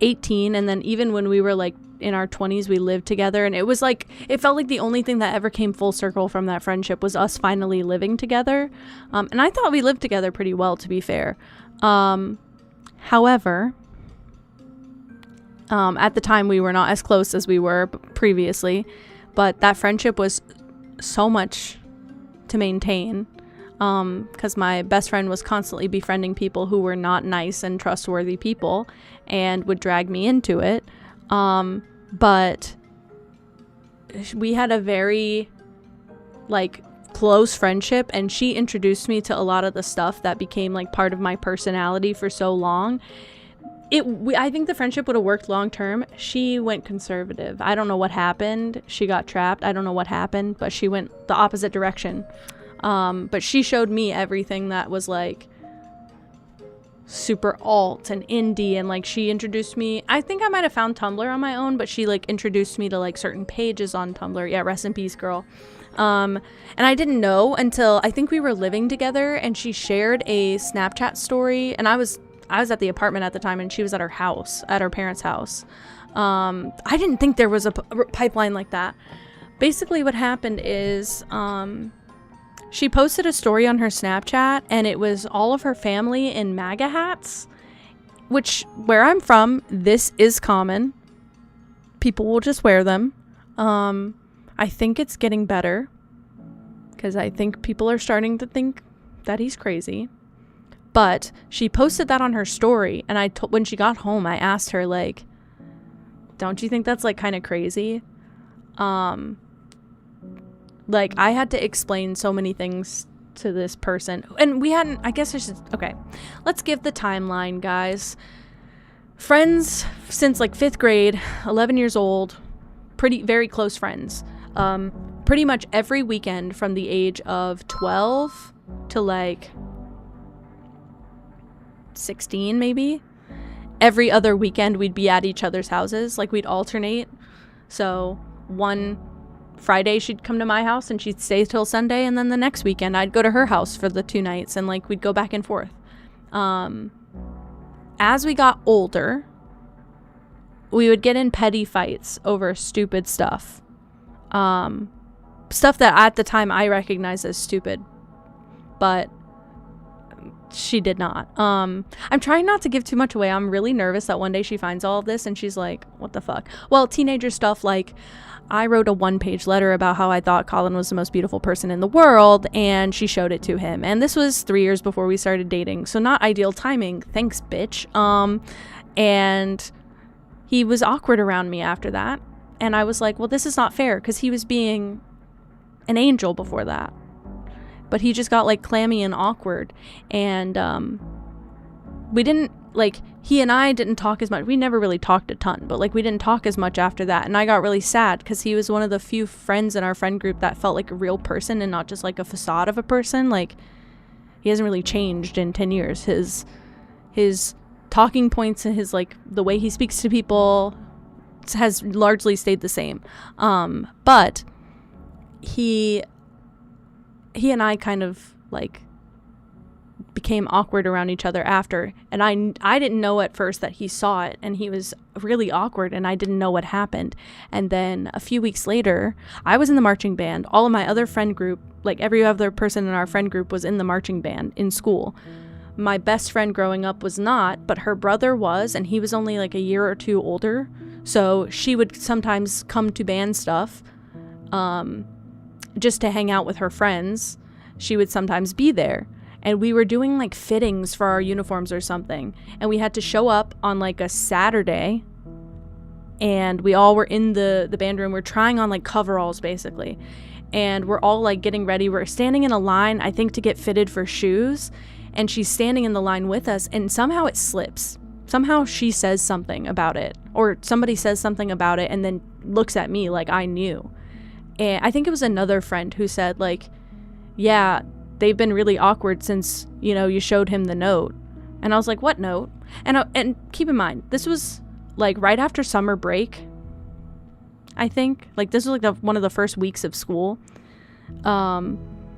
18, and then even when we were like in our 20s we lived together, and it was like, it felt like the only thing that ever came full circle from that friendship was us finally living together. And I thought we lived together pretty well, to be fair. However, at the time we were not as close as we were previously, but that friendship was so much to maintain. because my best friend was constantly befriending people who were not nice and trustworthy people and would drag me into it. But we had a very, like, close friendship, and she introduced me to a lot of the stuff that became, like, part of my personality for so long. I think the friendship would have worked long term. She went conservative. I don't know what happened. She got trapped. I don't know what happened, but she went the opposite direction. But she showed me everything that was, like, super alt and indie, and, like, she introduced me. I think I might have found Tumblr on my own, but she, like, introduced me to, like, certain pages on Tumblr. Yeah, rest in peace, girl. And I didn't know until I think we were living together, and she shared a Snapchat story, and I was at the apartment at the time, and she was at her house, at her parents' house. I didn't think there was a pipeline like that. Basically what happened is, she posted a story on her Snapchat, and it was all of her family in MAGA hats, which, where I'm from, this is common. People will just wear them. I think it's getting better, because I think people are starting to think that he's crazy. But she posted that on her story, and when she got home, I asked her, like, don't you think that's, like, kind of crazy? Like, I had to explain so many things to this person, and I guess I should, okay, let's give the timeline, guys. Friends since, like, 5th grade, 11 years old, very close friends. Pretty much every weekend from the age of 12 to, like, 16 maybe. Every other weekend we'd be at each other's houses. Like, we'd alternate. So one Friday she'd come to my house and she'd stay till Sunday, and then the next weekend I'd go to her house for the 2 nights, and, like, we'd go back and forth. As we got older, we would get in petty fights over stupid stuff. Stuff that at the time I recognized as stupid, but she did not. I'm trying not to give too much away. I'm really nervous that one day she finds all of this and she's like, what the fuck? Well, teenager stuff, like, I wrote a 1-page letter about how I thought Colin was the most beautiful person in the world, and she showed it to him. And this was 3 years before we started dating, so not ideal timing. Thanks, bitch. And he was awkward around me after that. And I was like, well, this is not fair, because he was being an angel before that. But he just got, like, clammy and awkward. And we didn't, like, he and I didn't talk as much. We never really talked a ton, but, like, we didn't talk as much after that. And I got really sad, because he was one of the few friends in our friend group that felt like a real person and not just, like, a facade of a person. Like, he hasn't really changed in 10 years. His talking points and his, like, the way he speaks to people has largely stayed the same. But he and I kind of, like, became awkward around each other after, and I didn't know at first that he saw it, and he was really awkward, and I didn't know what happened. And then a few weeks later, I was in the marching band. All of my other friend group, like, every other person in our friend group was in the marching band in school. My best friend growing up was not, but her brother was, and he was only, like, a year or 2 older, so she would sometimes come to band stuff, just to hang out with her friends. She would sometimes be there, and we were doing, like, fittings for our uniforms or something, and we had to show up on, like, a Saturday, and we all were in the band room. We're trying on, like, coveralls basically, and we're all, like, getting ready. We're standing in a line, I think, to get fitted for shoes, and she's standing in the line with us, and somehow it slips. Somehow she says something about it, or somebody says something about it and then looks at me like I knew. And I think it was another friend who said, like, yeah, they've been really awkward since, you know, you showed him the note. And I was like, what note? And keep in mind, this was, like, right after summer break, I think. Like, this was, like, one of the first weeks of school.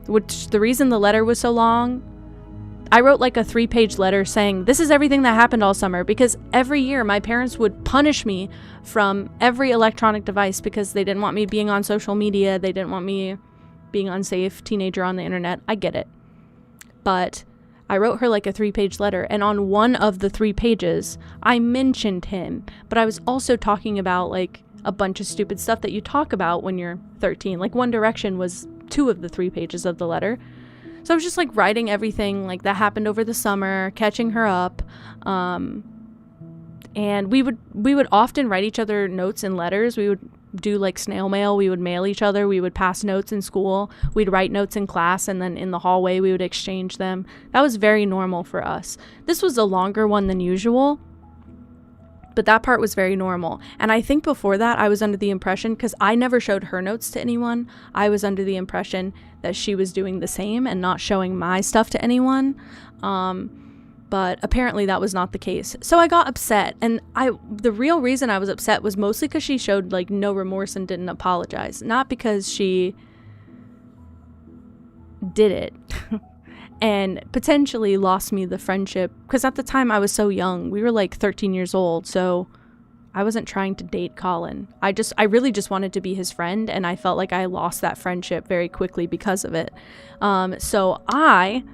Which, the reason the letter was so long, I wrote, like, a 3-page letter saying, this is everything that happened all summer, because every year my parents would punish me from every electronic device because they didn't want me being on social media. They didn't want me being unsafe teenager on the internet. I get it. But I wrote her, like, a 3-page letter, and on one of the 3 pages, I mentioned him, but I was also talking about, like, a bunch of stupid stuff that you talk about when you're 13. Like, One Direction was 2 of the 3 pages of the letter. So I was just like writing everything like that happened over the summer, catching her up. And we would often write each other notes and letters. We would do like snail mail. We would mail each other. We would pass notes in school. We'd write notes in class, and then in the hallway we would exchange them. That was very normal for us. This was a longer one than usual, but that part was very normal. And I think before that I was under the impression, because I never showed her notes to anyone, I was under the impression that she was doing the same and not showing my stuff to anyone. But apparently that was not the case. So I got upset, and the real reason I was upset was mostly because she showed like no remorse and didn't apologize, not because she did it and potentially lost me the friendship, because at the time I was so young. We were like 13 years old, so I wasn't trying to date Colin. I really just wanted to be his friend, and I felt like I lost that friendship very quickly because of it. So I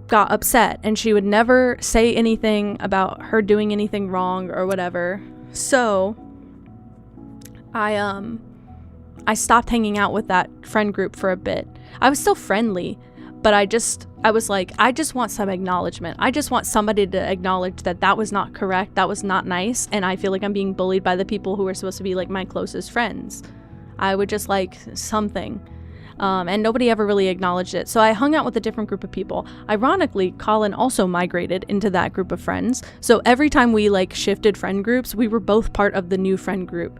got upset, and she would never say anything about her doing anything wrong or whatever. So I stopped hanging out with that friend group for a bit. I was still friendly, but I was like, I just want some acknowledgement. I just want somebody to acknowledge that that was not correct, that was not nice, and I feel like I'm being bullied by the people who are supposed to be like my closest friends. I would just like something. And nobody ever really acknowledged it. So I hung out with a different group of people. Ironically, Colin also migrated into that group of friends. So every time we like shifted friend groups, we were both part of the new friend group.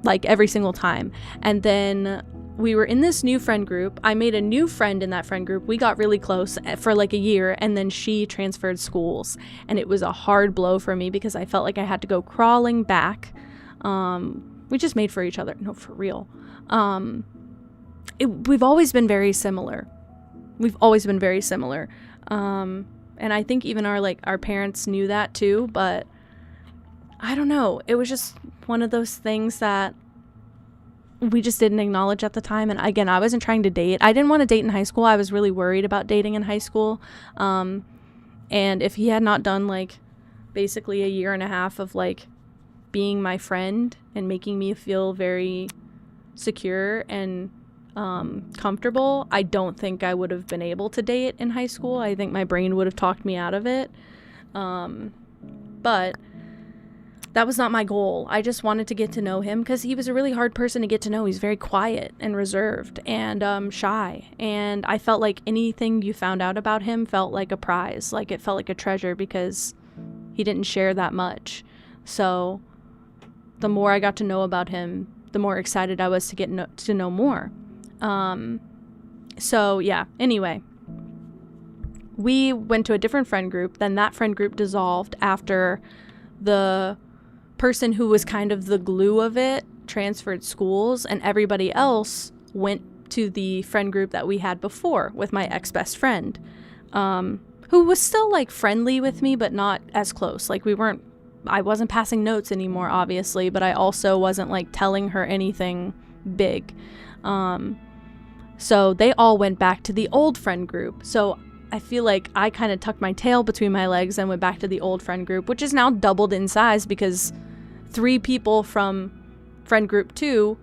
Like every single time. And then we were in this new friend group. I made a new friend in that friend group. We got really close for like a year, and then she transferred schools. And it was a hard blow for me because I felt like I had to go crawling back. We just made for each other. No, for real. We've always been very similar. And I think even our parents knew that too, but I don't know. It was just one of those things that we just didn't acknowledge at the time. And again, I wasn't trying to date. I didn't want to date in high school. I was really worried about dating in high school. And if he had not done like basically a year and a half of like being my friend and making me feel very secure and comfortable, I don't think I would have been able to date in high school. I think my brain would have talked me out of it. But that was not my goal. I just wanted to get to know him because he was a really hard person to get to know. He's very quiet and reserved and shy. And I felt like anything you found out about him felt like a prize. Like it felt like a treasure because he didn't share that much. So the more I got to know about him, the more excited I was to get to know more. So yeah, anyway, we went to a different friend group. Then that friend group dissolved after the person who was kind of the glue of it transferred schools, and everybody else went to the friend group that we had before with my ex-best friend, who was still like friendly with me, but not as close. Like I wasn't passing notes anymore, obviously, but I also wasn't like telling her anything big. So they all went back to the old friend group. So I feel like I kind of tucked my tail between my legs and went back to the old friend group, which is now doubled in size because 3 people from friend group 2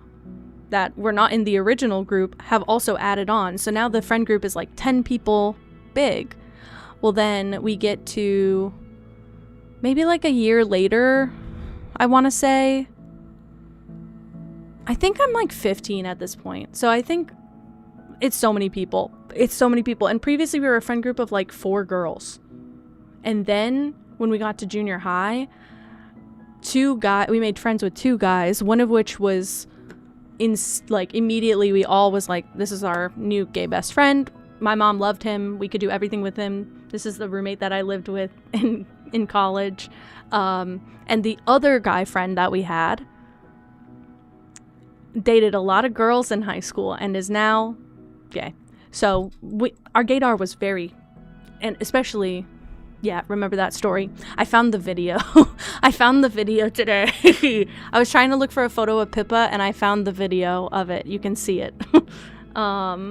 that were not in the original group have also added on. So now the friend group is like 10 people big. Well, then we get to maybe like a year later, I want to say. I think I'm like 15 at this point. So I think it's so many people. And previously we were a friend group of like 4 girls. And then when we got to junior high, we made friends with 2 guys, one of which was immediately we all was like, this is our new gay best friend. My mom loved him. We could do everything with him. This is the roommate that I lived with in college. And the other guy friend that we had dated a lot of girls in high school and is now gay. So our gaydar was very, and especially, yeah, remember that story? I found the video. I found the video today. I was trying to look for a photo of Pippa and I found the video of it. You can see it. Hi,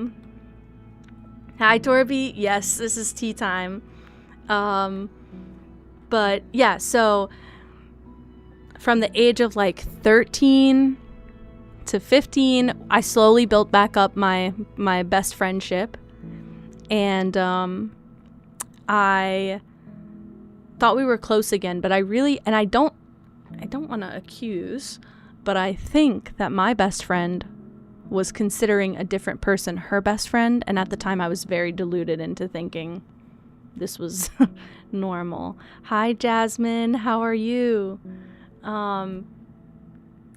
Torby. Yes, this is tea time. But yeah, so from the age of like 13 to 15, I slowly built back up my best friendship. And I thought we were close again, but I don't want to accuse, but I think that my best friend was considering a different person her best friend, and at the time I was very deluded into thinking this was normal. Hi Jasmine, how are you?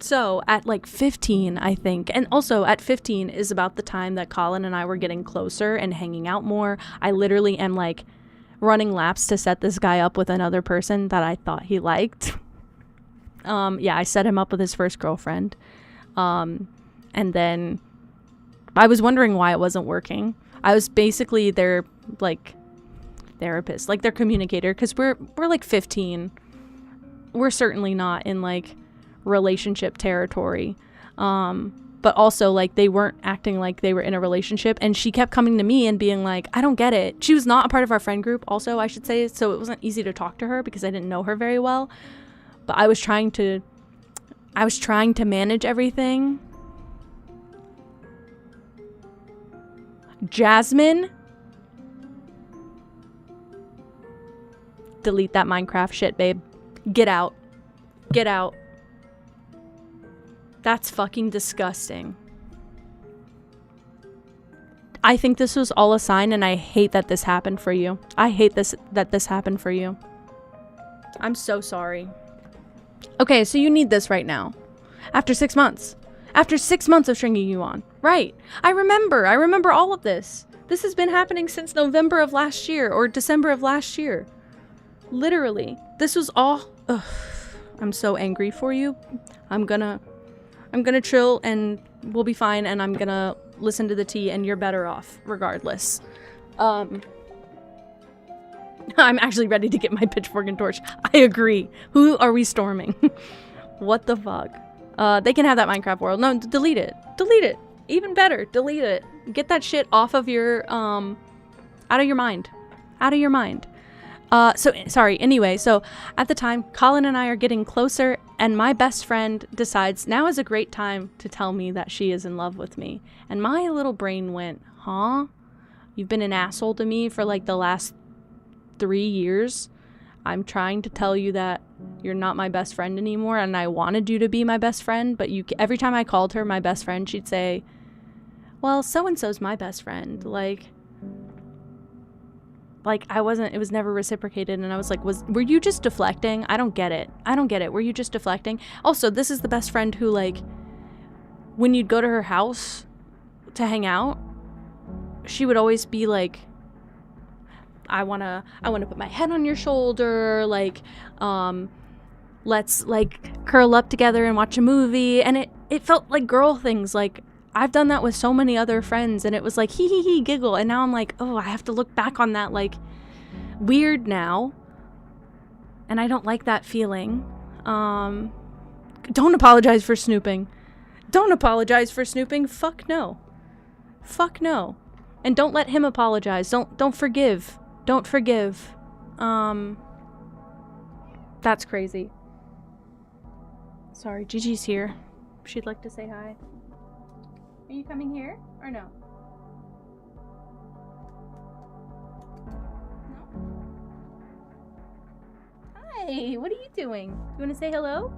So at like 15, I think, and also at 15 is about the time that Colin and I were getting closer and hanging out more. I literally am like running laps to set this guy up with another person that I thought he liked. Yeah, I set him up with his first girlfriend. And then I was wondering why it wasn't working. I was basically their like therapist, like their communicator, because we're like 15. We're certainly not in like relationship territory. But also like they weren't acting like they were in a relationship, and she kept coming to me and being like, I don't get it. She was not a part of our friend group also, I should say, so it wasn't easy to talk to her because I didn't know her very well. But I was trying to manage everything. Jasmine, delete that Minecraft shit, babe. Get out. Get out. That's fucking disgusting. I think this was all a sign, and I hate that this happened for you. I hate that this happened for you. I'm so sorry. Okay, so you need this right now. After 6 months. After 6 months of stringing you on. Right. I remember all of this. This has been happening since November of last year, or December of last year. Literally. This was all... Ugh. I'm so angry for you. I'm gonna chill and we'll be fine, and I'm gonna listen to the tea, and you're better off regardless. I'm actually ready to get my pitchfork and torch. I agree. Who are we storming? What the fuck? They can have that Minecraft world. No, delete it. Delete it. Even better, delete it. Get that shit off of your, out of your mind. Out of your mind. Sorry, anyway, so at the time, Colin and I are getting closer, and my best friend decides now is a great time to tell me that she is in love with me. And my little brain went, huh? You've been an asshole to me for like the last 3 years. I'm trying to tell you that you're not my best friend anymore, and I wanted you to be my best friend, but every time I called her my best friend, she'd say, well, so-and-so's my best friend. Like it was never reciprocated, and I was like, were you just deflecting? I don't get it. Were you just deflecting? Also, this is the best friend who, like, when you'd go to her house to hang out, she would always be like, I wanna put my head on your shoulder, like, let's like curl up together and watch a movie, and it felt like girl things. Like, I've done that with so many other friends, and it was like hee hee hee giggle, and now I'm like, oh, I have to look back on that like weird now, and I don't like that feeling. Don't apologize for snooping. Don't apologize for snooping. Fuck no. Fuck no. And don't let him apologize. Don't forgive. Don't forgive. That's crazy. Sorry, Gigi's here. She'd like to say hi. Are you coming here or no? No? Hi, what are you doing? You want to say hello?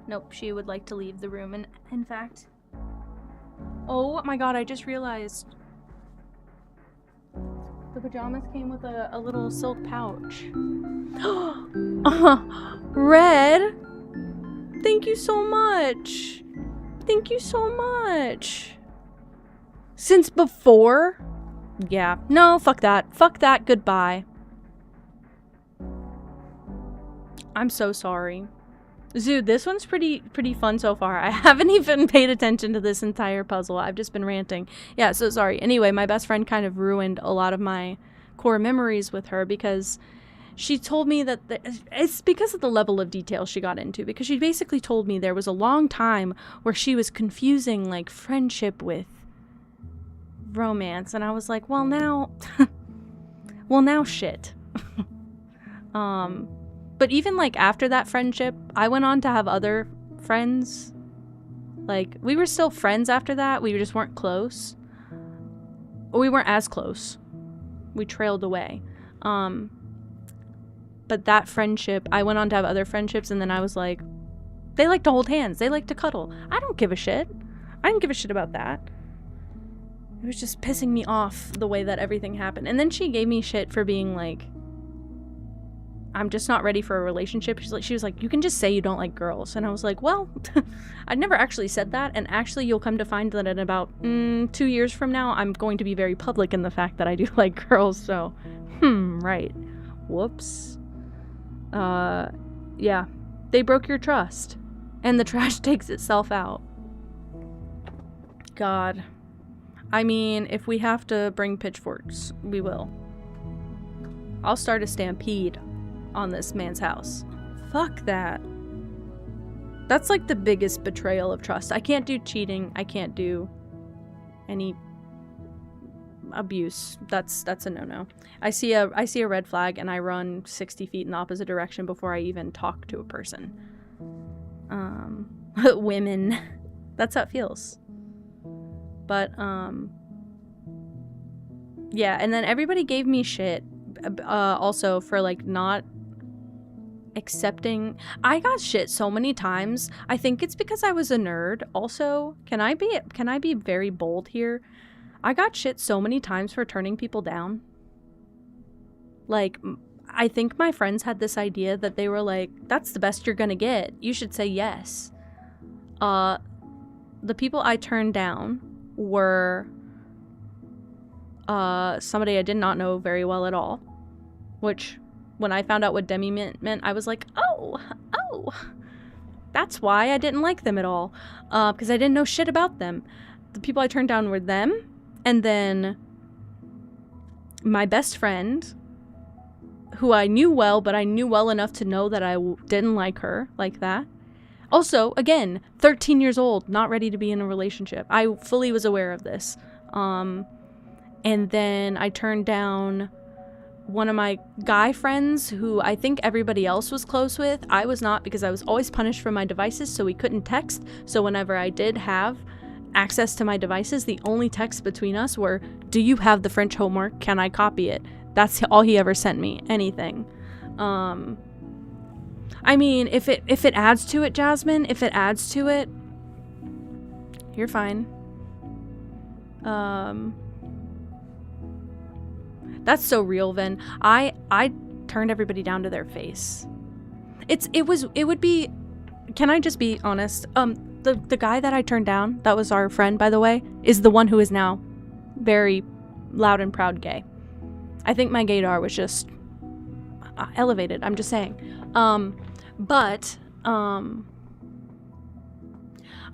Nope, she would like to leave the room, and in fact... Oh my god, I just realized... The pajamas came with a little silk pouch. Red! Thank you so much! Thank you so much! Since before? Yeah. No, fuck that. Fuck that. Goodbye. I'm so sorry. Zoo, this one's pretty fun so far. I haven't even paid attention to this entire puzzle. I've just been ranting. Yeah, so sorry. Anyway, my best friend kind of ruined a lot of my core memories with her because she told me that it's because of the level of detail she got into, because she basically told me there was a long time where she was confusing like friendship with romance, and I was like, well now shit. But even like after that friendship, I went on to have other friends Like, we were still friends after that. We just weren't close. Or we weren't as close. We trailed away. But that friendship, I went on to have other friendships, and then I was like, they like to hold hands. They like to cuddle. I don't give a shit. I didn't give a shit about that. It was just pissing me off the way that everything happened. And then she gave me shit for being like, I'm just not ready for a relationship. She was like, you can just say you don't like girls. And I was like, well, I never actually said that. And actually, you'll come to find that in about 2 years from now, I'm going to be very public in the fact that I do like girls. So, right. Whoops. Yeah. They broke your trust. And the trash takes itself out. God. I mean, if we have to bring pitchforks, we will. I'll start a stampede on this man's house. Fuck that. That's like the biggest betrayal of trust. I can't do cheating. I can't do any abuse. That's a no-no. I see a red flag and I run 60 feet in the opposite direction before I even talk to a person. Women. That's how it feels. But yeah, and then everybody gave me shit also for like not accepting. I got shit so many times. I think it's because I was a nerd. Also, can I be very bold here? I got shit so many times for turning people down. Like, I think my friends had this idea that they were like, that's the best you're gonna get. You should say yes. The people I turned down were somebody I did not know very well at all. Which, when I found out what demi meant, I was like, oh, that's why I didn't like them at all. Because I didn't know shit about them. The people I turned down were them, and then my best friend, who I knew well, but I knew well enough to know that I didn't like her like that. Also, again, 13 years old, not ready to be in a relationship. I fully was aware of this. And then I turned down one of my guy friends who I think everybody else was close with. I was not, because I was always punished for my devices, so we couldn't text. So whenever I did have access to my devices, the only texts between us were, do you have the French homework? Can I copy it? That's all he ever sent me. Anything. I mean, if it adds to it, Jasmine, if it adds to it, you're fine. That's so real, Vin. I turned everybody down to their face. It would be, can I just be honest? The guy that I turned down, that was our friend, by the way, is the one who is now very loud and proud gay. I think my gaydar was just elevated. I'm just saying. But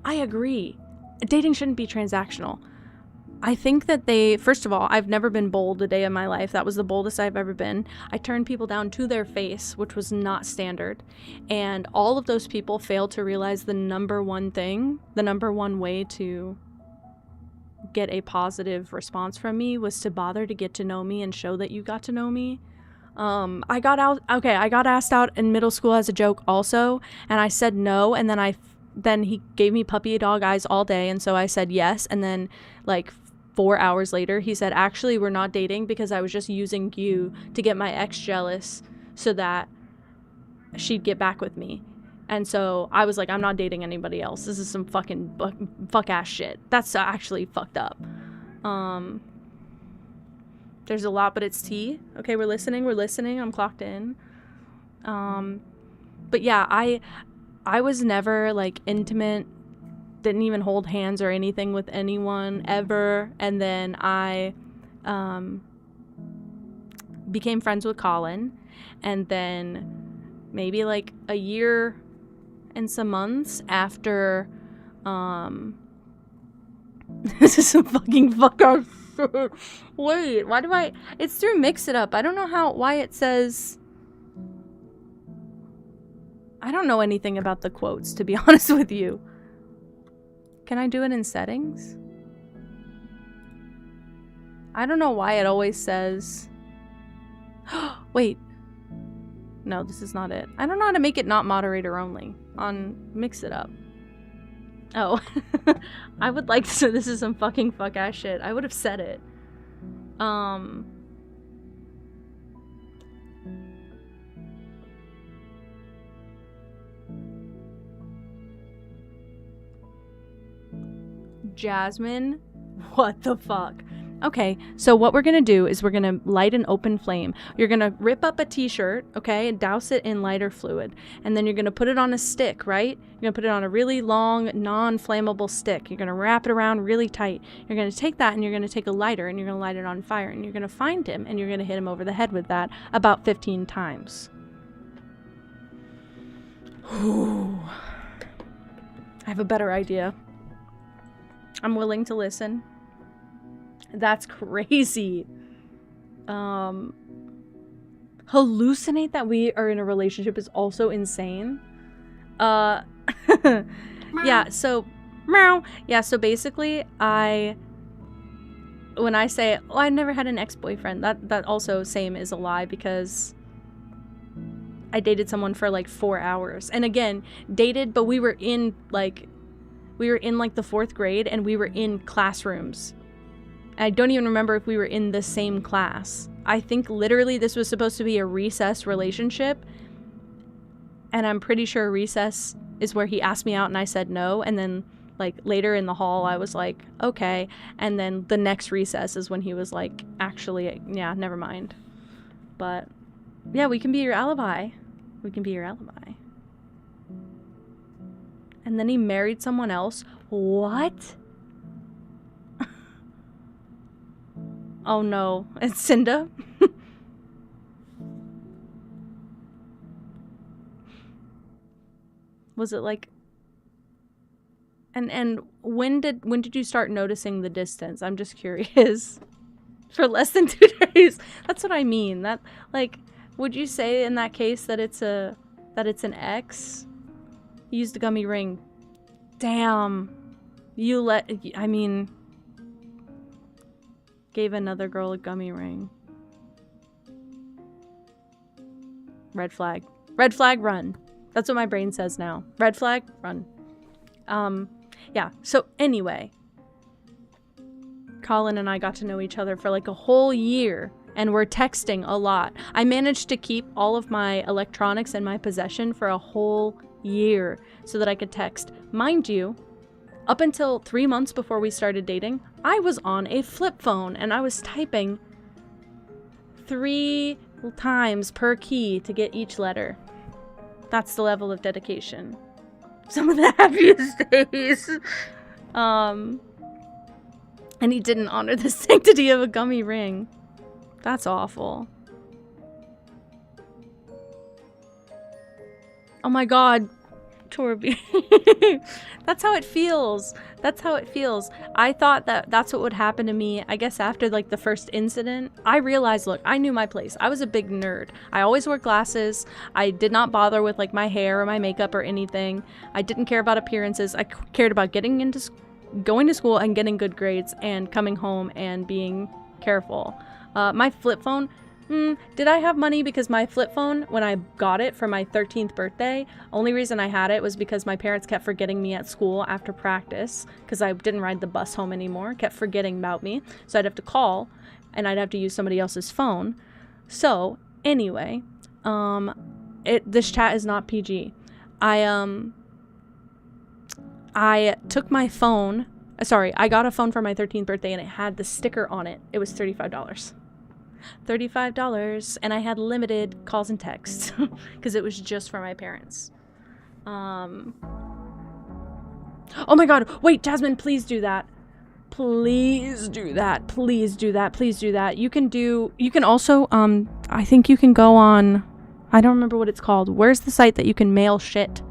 I agree. Dating shouldn't be transactional. I think that first of all, I've never been bold a day in my life. That was the boldest I've ever been. I turned people down to their face, which was not standard. And all of those people failed to realize the number one way to get a positive response from me was to bother to get to know me and show that you got to know me. I got asked out in middle school as a joke also, and I said no, and then he gave me puppy dog eyes all day, and so I said yes, and then like 4 hours later he said, actually, we're not dating because I was just using you to get my ex jealous so that she'd get back with me. And so I was like, I'm not dating anybody else. This is some fucking fuck ass shit. That's actually fucked up. There's a lot, but it's tea. Okay, we're listening. I'm clocked in. But yeah, I was never like intimate, didn't even hold hands or anything with anyone ever. And then I became friends with Colin, and then maybe like a year and some months after this is some fucking fuck off shit. Wait, it's through Mix It Up. I don't know why it says, I don't know anything about the quotes, to be honest with you. Can I do it in settings? I don't know why it always says, wait, no, this is not it. I don't know how to make it not moderator only on Mix It Up. Oh. I would like to. This is some fucking fuck ass shit. I would have said it. Jasmine? What the fuck? Okay, so what we're gonna do is we're gonna light an open flame. You're gonna rip up a t-shirt, okay, and douse it in lighter fluid. And then you're gonna put it on a stick, right? You're gonna put it on a really long, non-flammable stick. You're gonna wrap it around really tight. You're gonna take that and you're gonna take a lighter and you're gonna light it on fire. And you're gonna find him and you're gonna hit him over the head with that about 15 times. I have a better idea. I'm willing to listen. That's crazy. Hallucinate that we are in a relationship is also insane. Yeah, so basically when I say, oh, I never had an ex-boyfriend, that also same is a lie, because I dated someone for like 4 hours. And again, dated, but we were in like the 4th grade and we were in classrooms. I don't even remember if we were in the same class. I think literally this was supposed to be a recess relationship. And I'm pretty sure recess is where he asked me out and I said no. And then like later in the hall, I was like, okay. And then the next recess is when he was like, actually, yeah, never mind. But yeah, we can be your alibi. We can be your alibi. And then he married someone else. What? Oh no, it's Cinda. Was it like... And when did you start noticing the distance? I'm just curious. For less than 2 days. That's what I mean. That, like, would you say in that case that it's an ex? You used a gummy ring. Damn. Gave another girl a gummy ring. Red flag. Red flag, run. That's what my brain says now. Red flag, run. Yeah, so anyway. Colin and I got to know each other for like a whole year, and we're texting a lot. I managed to keep all of my electronics in my possession for a whole year so that I could text. Mind you, up until 3 months before we started dating, I was on a flip phone and I was typing 3 times per key to get each letter. That's the level of dedication. Some of the happiest days. And he didn't honor the sanctity of a gummy ring. That's awful. Oh my god. Torby. That's how it feels. That's how it feels. I thought that's what would happen to me, I guess after like the first incident. I realized, look, I knew my place. I was a big nerd. I always wore glasses. I did not bother with like my hair or my makeup or anything. I didn't care about appearances. I cared about going to school and getting good grades and coming home and being careful. My flip phone, did I have money? Because my flip phone, when I got it for my 13th birthday, only reason I had it was because my parents kept forgetting me at school after practice, because I didn't ride the bus home anymore, kept forgetting about me. So I'd have to call and I'd have to use somebody else's phone. So anyway, this chat is not PG. I took my phone, I got a phone for my 13th birthday and it had the sticker on it. It was $35. $35, and I had limited calls and texts because it was just for my parents. Oh my god, wait, Jasmine, please do that. Please do that. Please do that. Please do that. You can also, I think you can go on, I don't remember what it's called. Where's the site that you can mail shit?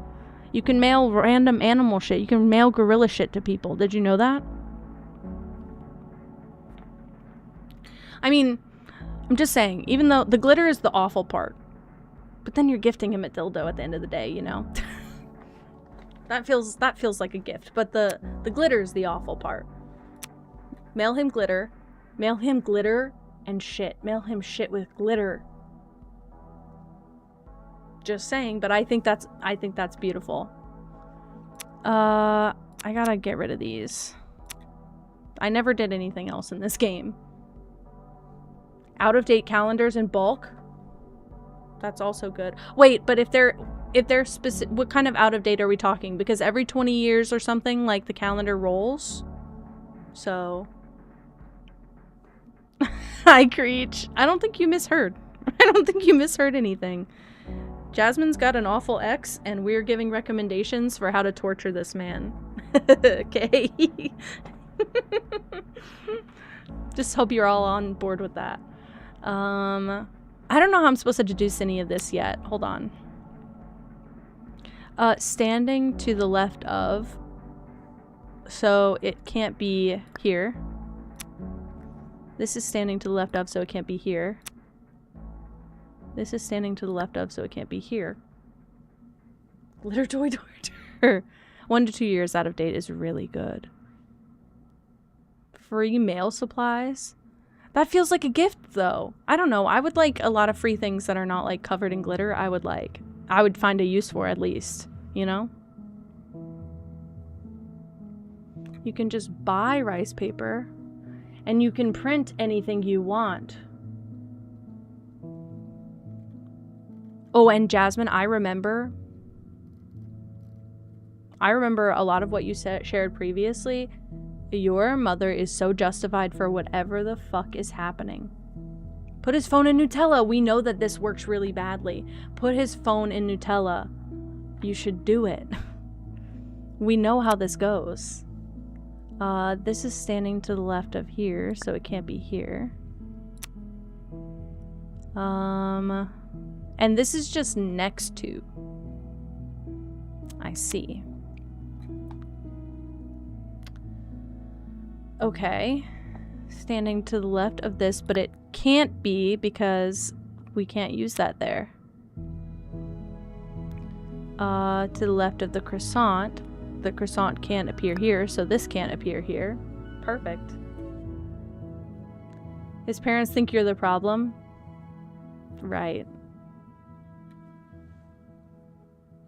You can mail random animal shit. You can mail gorilla shit to people. Did you know that? I mean, I'm just saying, even though the glitter is the awful part, but then you're gifting him a dildo at the end of the day, you know? that feels like a gift, but the glitter is the awful part. Mail him glitter and shit. Mail him shit with glitter. Just saying, but I think that's beautiful. I gotta get rid of these. I never did anything else in this game. Out-of-date calendars in bulk? That's also good. Wait, but if they're specific, what kind of out-of-date are we talking? Because every 20 years or something, like, the calendar rolls. So... Hi, Creech. I don't think you misheard. I don't think you misheard anything. Jasmine's got an awful ex, and we're giving recommendations for how to torture this man. Okay. Just hope you're all on board with that. I don't know how I'm supposed to deduce any of this yet. Hold on. Standing to the left of. So it can't be here. This is standing to the left of, so it can't be here. This is standing to the left of, so it can't be here. Glitter toy torture. 1 to 2 years out of date is really good. Free mail supplies? That feels like a gift, though. I don't know. I would like a lot of free things that are not, like, covered in glitter. I would find a use for, at least. You know? You can just buy rice paper. And you can print anything you want. Oh, and Jasmine, I remember a lot of what you shared previously. Your mother is so justified for whatever the fuck is happening. Put his phone in Nutella. We know that this works really badly. Put his phone in Nutella. You should do it. We know how this goes. This is standing to the left of here, so it can't be here. And this is just next to. I see. Okay. Standing to the left of this, but it can't be because we can't use that there. To the left of the croissant. The croissant can't appear here, so this can't appear here. Perfect. His parents think you're the problem? Right.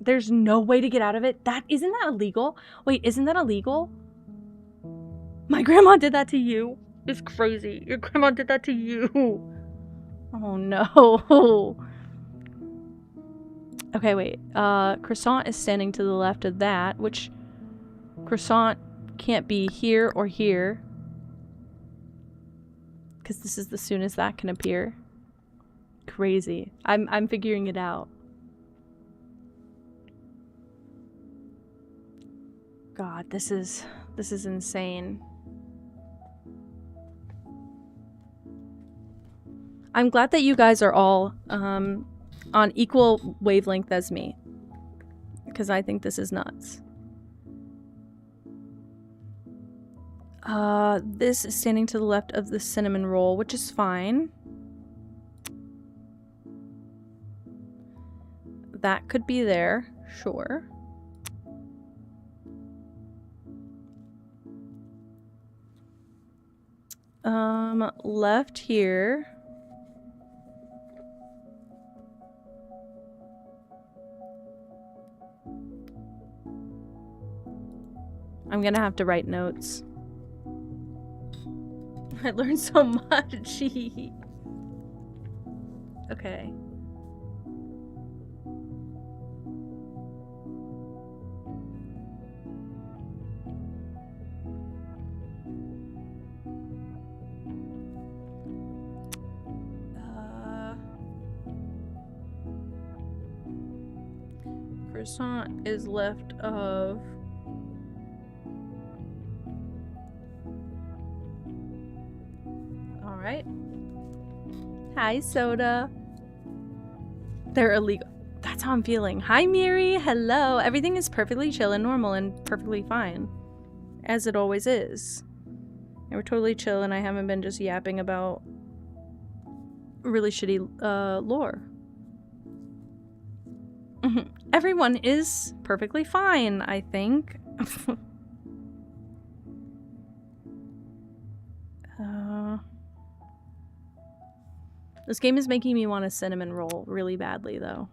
There's no way to get out of it? Isn't that illegal? Wait, isn't that illegal? My grandma did that to you. It's crazy. Your grandma did that to you. Oh no. Okay, wait. Croissant is standing to the left of that, which croissant can't be here or here. Because this is the soonest that can appear. Crazy. I'm figuring it out. God, this is insane. I'm glad that you guys are all on equal wavelength as me. Because I think this is nuts. This is standing to the left of the cinnamon roll, which is fine. That could be there, sure. Left here. I'm gonna have to write notes. I learned so much. Okay. Croissant is left of. Alright. Hi, Soda. They're illegal. That's how I'm feeling. Hi, Miri. Hello. Everything is perfectly chill and normal and perfectly fine. As it always is. And we're totally chill and I haven't been just yapping about really shitty lore. Everyone is perfectly fine, I think. This game is making me want a cinnamon roll really badly, though.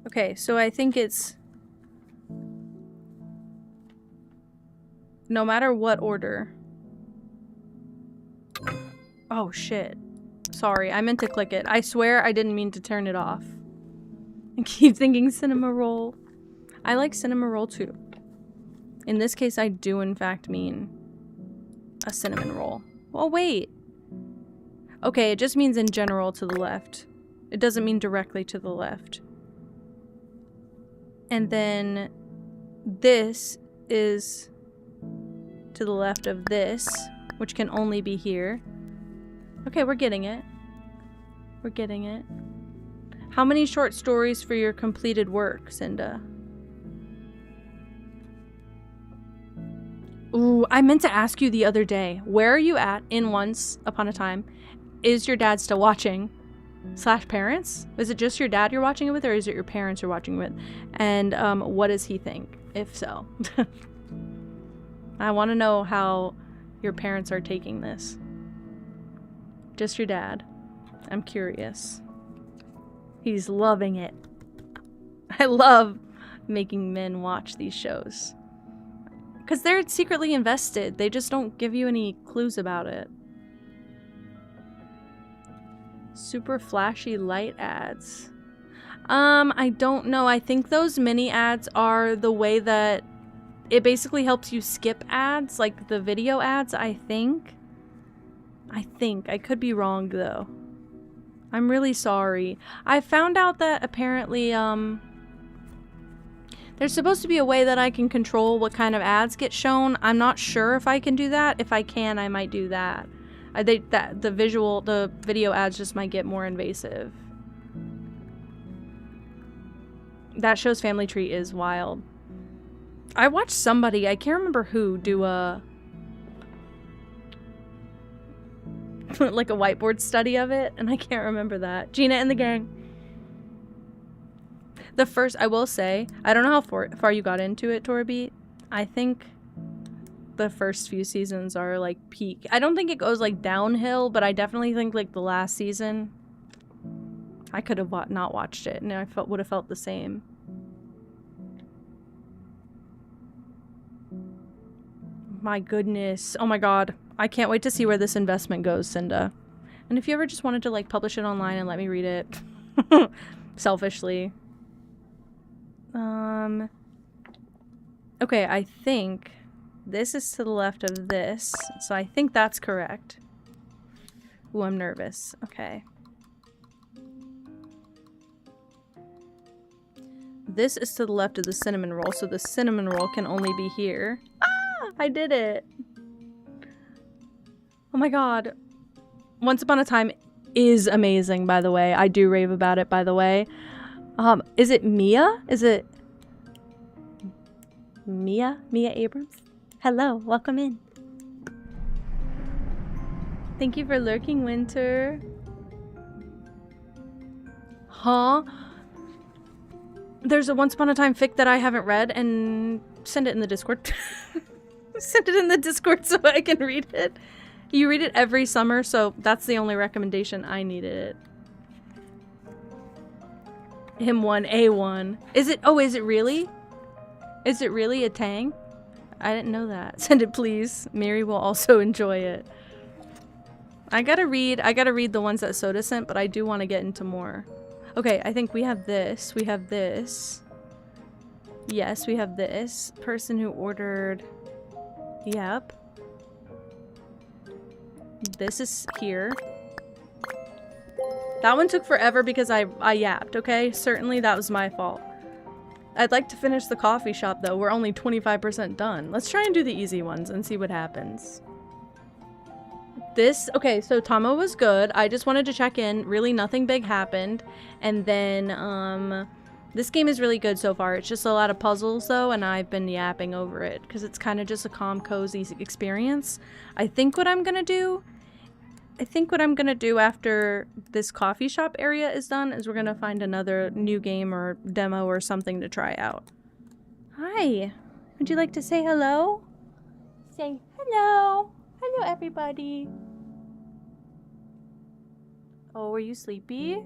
Okay, so I think it's no matter what order. Oh shit. Sorry, I meant to click it. I swear I didn't mean to turn it off. I keep thinking cinema roll. I like cinema roll too. In this case, I do in fact mean a cinnamon roll. Oh wait. Okay, it just means in general to the left. It doesn't mean directly to the left. And then this is to the left of this, which can only be here. Okay, we're getting it. We're getting it. How many short stories for your completed work, Cinda? Ooh, I meant to ask you the other day. Where are you at in Once Upon a Time? Is your dad still watching? / parents? Is it just your dad you're watching it with, or is it your parents you're watching it with? And what does he think, if so? I want to know how your parents are taking this. Just your dad. I'm curious. He's loving it. I love making men watch these shows. Because they're secretly invested. They just don't give you any clues about it. Super flashy light ads. I don't know. I think those mini ads are the way that it basically helps you skip ads, like the video ads, I think. I could be wrong though. I'm really sorry. I found out that apparently, there's supposed to be a way that I can control what kind of ads get shown. I'm not sure if I can do that. If I can, I might do that. I think that the video ads just might get more invasive. That show's Family Tree is wild. I watched somebody, I can't remember who, do a like a whiteboard study of it, and I can't remember that. Gina and the gang. The first, I will say, I don't know how far you got into it, Torbeat. I think the first few seasons are like peak. I don't think it goes like downhill, but I definitely think like the last season, I could have not watched it and I would have felt the same. My goodness. Oh my god. I can't wait to see where this investment goes, Cinda. And if you ever just wanted to like publish it online and let me read it selfishly. Okay, I think this is to the left of this, so I think that's correct. Ooh, I'm nervous. Okay. This is to the left of the cinnamon roll, so the cinnamon roll can only be here. Ah! I did it! Oh my god. Once Upon a Time is amazing, by the way. I do rave about it, by the way. Is it Mia? Is it Mia? Mia Abrams? Hello, welcome in. Thank you for lurking, Winter. Huh? There's a Once Upon a Time fic that I haven't read, and send it in the Discord. Send it in the Discord so I can read it. You read it every summer, so that's the only recommendation I needed it. Him one, A1. Is it? Oh, is it really? Is it really a Tang? I didn't know that. Send it, please. Mary will also enjoy it. I gotta read the ones that Soda sent, but I do want to get into more. Okay, I think we have this. We have this. Yes, we have this. Person who ordered... Yep. This is here. That one took forever because I yapped, okay? Certainly that was my fault. I'd like to finish the coffee shop though. We're only 25% done. Let's try and do the easy ones and see what happens. This, okay, so Tama was good. I just wanted to check in. Really nothing big happened. And then, this game is really good so far. It's just a lot of puzzles though, and I've been yapping over it because it's kind of just a calm, cozy experience. I think what I'm gonna do I think what I'm gonna do after this coffee shop area is done is we're gonna find another new game or demo or something to try out. Hi. Would you like to say hello? Say hello. Hello, everybody. Oh, were you sleepy?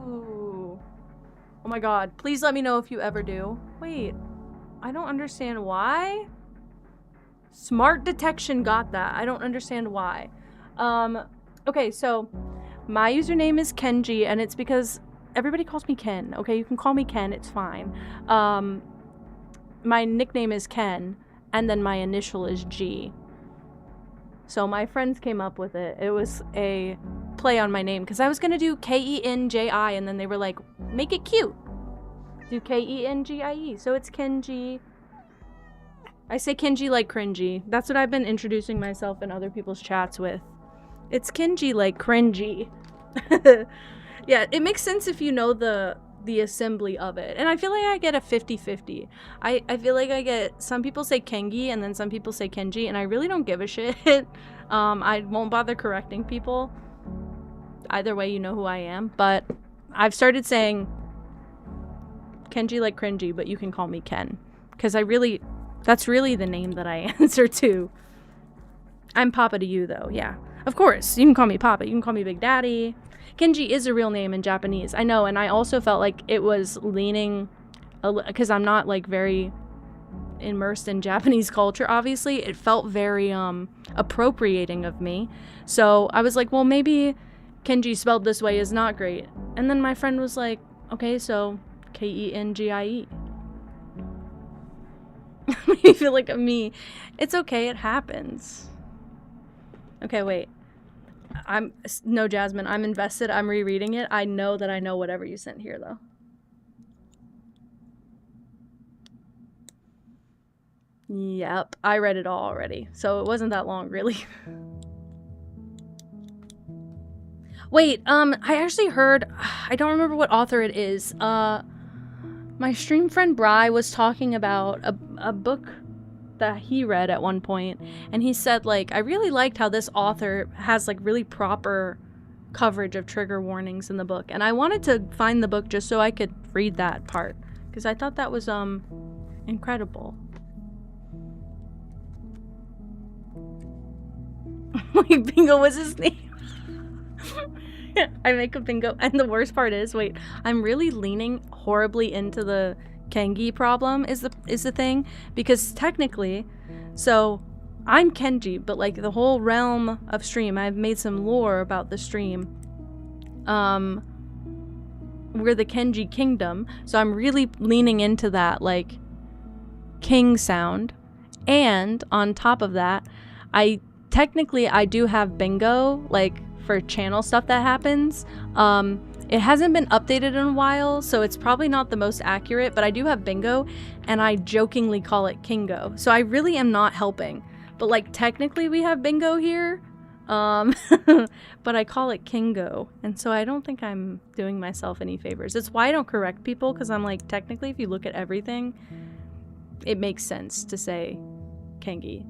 Ooh. Oh my god. Please let me know if you ever do. Wait. I don't understand why. Smart detection got that. I don't understand why. Okay, so my username is Kenji, and it's because everybody calls me Ken. Okay, you can call me Ken, it's fine. My nickname is Ken, and then my initial is G. So my friends came up with it. It was a play on my name, because I was gonna do Kenji, and then they were like, make it cute. Do Kengie, so it's Kenji. I say Kenji like cringy. That's what I've been introducing myself in other people's chats with. It's Kenji like cringy. Yeah, it makes sense if you know the assembly of it. And I feel like I get a 50-50. I feel like I get, some people say Kengi and then some people say Kenji, and I really don't give a shit. I won't bother correcting people. Either way, you know who I am. But I've started saying Kenji like cringy, but you can call me Ken. Because that's really the name that I answer to. I'm Papa to you, though, yeah. Of course, you can call me Papa, you can call me Big Daddy. Kenji is a real name in Japanese, I know, and I also felt like it was leaning, because I'm not, like, very immersed in Japanese culture, obviously. It felt very, appropriating of me. So I was like, well, maybe Kenji spelled this way is not great. And then my friend was like, okay, so Kengie. Made me feel like me. It's okay, it happens. Okay, wait. No, Jasmine, I'm invested. I'm rereading it. I know that I know whatever you sent here, though. Yep, I read it all already, so it wasn't that long, really. Wait, I actually heard, I don't remember what author it is. My stream friend Bri was talking about a book that he read at one point, and he said, like, I really liked how this author has, like, really proper coverage of trigger warnings in the book, and I wanted to find the book just so I could read that part, because I thought that was, incredible. Like, Bingo was his name. I make a bingo, and the worst part is, wait, I'm really leaning horribly into the Kengi problem is the thing, because technically, so I'm Kenji, but like the whole realm of stream, I've made some lore about the stream. We're the Kenji kingdom, so I'm really leaning into that like king sound, and on top of that, I do have bingo, like for channel stuff that happens. It hasn't been updated in a while, so it's probably not the most accurate, but I do have bingo, and I jokingly call it Kingo. So I really am not helping. But like technically we have bingo here, but I call it Kingo, and so I don't think I'm doing myself any favors. It's why I don't correct people, because I'm like, technically if you look at everything, it makes sense to say Kengi.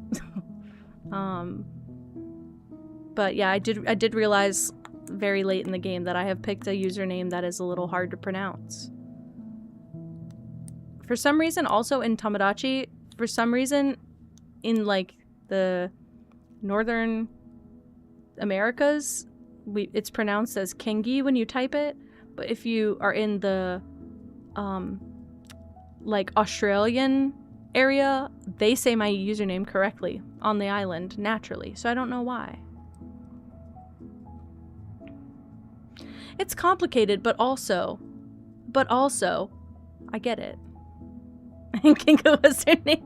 But yeah, I did realize very late in the game that I have picked a username that is a little hard to pronounce. For some reason, also in Tomodachi, for some reason, in like the Northern Americas, it's pronounced as Kengi when you type it, but if you are in the like Australian area, they say my username correctly on the island naturally, so I don't know why. It's complicated, but also, I get it. Kingo was her name.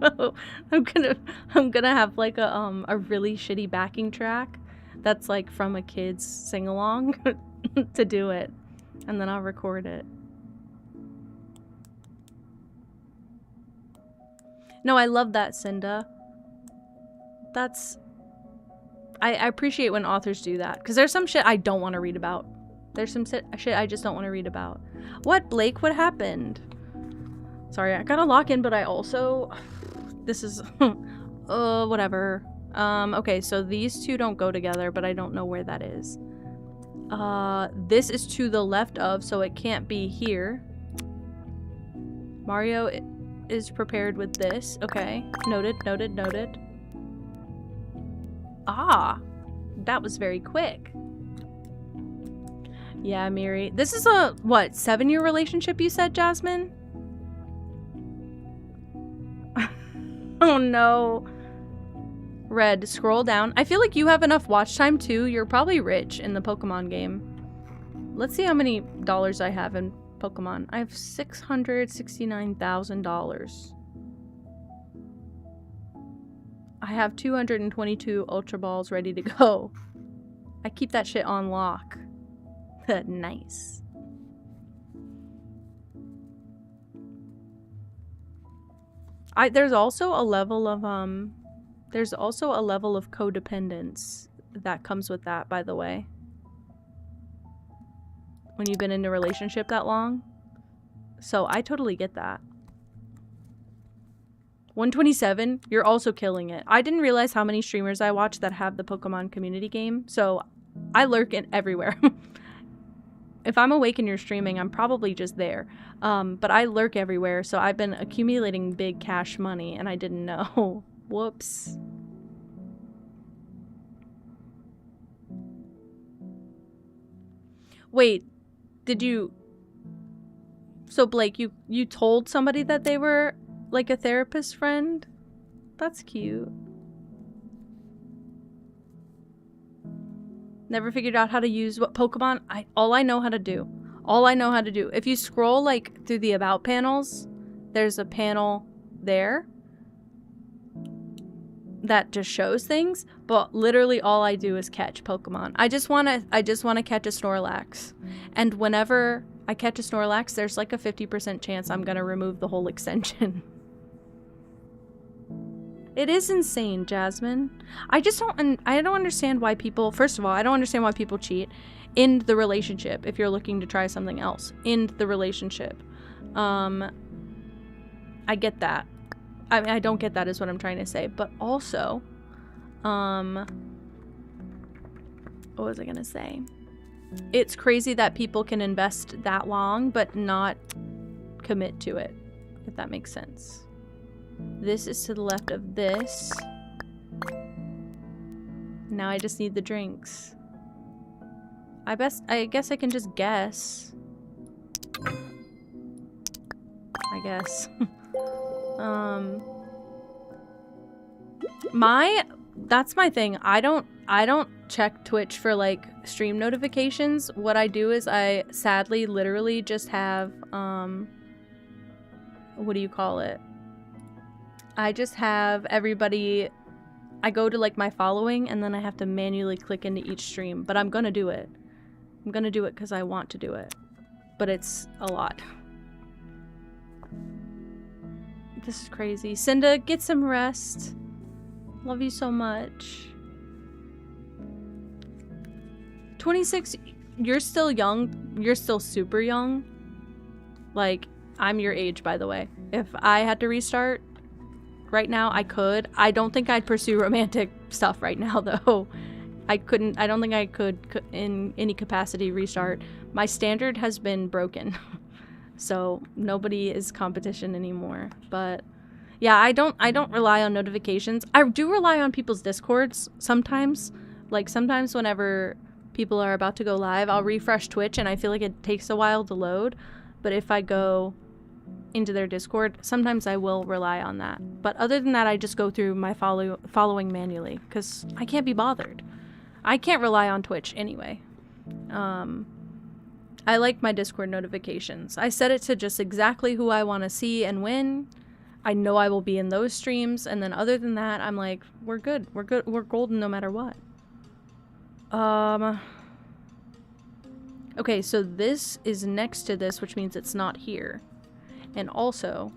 I'm gonna have like a really shitty backing track that's like from a kid's sing-along to do it, and then I'll record it. No, I love that, Cinda. I appreciate when authors do that, because there's some shit I don't want to read about. There's some shit I just don't want to read about. What, Blake? What happened? Sorry, I gotta lock in, but I also... This is... whatever. Okay, so these two don't go together, but I don't know where that is. This is to the left of, so it can't be here. Mario is prepared with this. Okay. Noted, noted, noted. Ah! That was very quick. Yeah, Miri. This is a, what, 7-year relationship you said, Jasmine? Oh no. Red, scroll down. I feel like you have enough watch time too. You're probably rich in the Pokemon game. Let's see how many dollars I have in Pokemon. I have $669,000. I have 222 Ultra Balls ready to go. I keep that shit on lock. Nice. There's also a level of codependence that comes with that, by the way. When you've been in a relationship that long. So I totally get that. 127, you're also killing it. I didn't realize how many streamers I watch that have the Pokemon community game, so I lurk in everywhere. If I'm awake and you're streaming, I'm probably just there. But I lurk everywhere, so I've been accumulating big cash money, and I didn't know. Whoops. Wait, did you... So, Blake, you told somebody that they were, like, a therapist friend? That's cute. Never figured out how to use what Pokemon... All I know how to do. If you scroll, like, through the About panels, there's a panel there that just shows things, but literally all I do is catch Pokemon. I just wanna catch a Snorlax. And whenever I catch a Snorlax, there's like a 50% chance I'm gonna remove the whole extension. It is insane, Jasmine. I don't understand why people... First of all, I don't understand why people cheat in the relationship if you're looking to try something else. In the relationship. I get that. I mean, I don't get that is what I'm trying to say. But also... what was I gonna say? It's crazy that people can invest that long but not commit to it. If that makes sense. This is to the left of this. Now I just need the drinks. I guess I can just guess. I guess. That's my thing. I don't check Twitch for like stream notifications. What I do is I sadly literally just have what do you call it? I just have everybody, I go to like my following and then I have to manually click into each stream, but I'm gonna do it. I'm gonna do it because I want to do it, but it's a lot. This is crazy. Cinda, get some rest. Love you so much. 26, you're still young. You're still super young. Like, I'm your age, by the way. If I had to restart right now, I could. I don't think I'd pursue romantic stuff right now, though. I don't think I could in any capacity restart. My standard has been broken. So nobody is competition anymore. But yeah, I don't rely on notifications. I do rely on people's Discords sometimes. Like sometimes whenever people are about to go live, I'll refresh Twitch and I feel like it takes a while to load. But if I go into their Discord, sometimes I will rely on that. But other than that, I just go through my following manually because I can't be bothered. I can't rely on Twitch anyway. I like my Discord notifications. I set it to just exactly who I want to see and when. I know I will be in those streams, and then other than that, I'm like, we're good. We're good. We're golden no matter what. Okay, so this is next to this, which means it's not here. And also,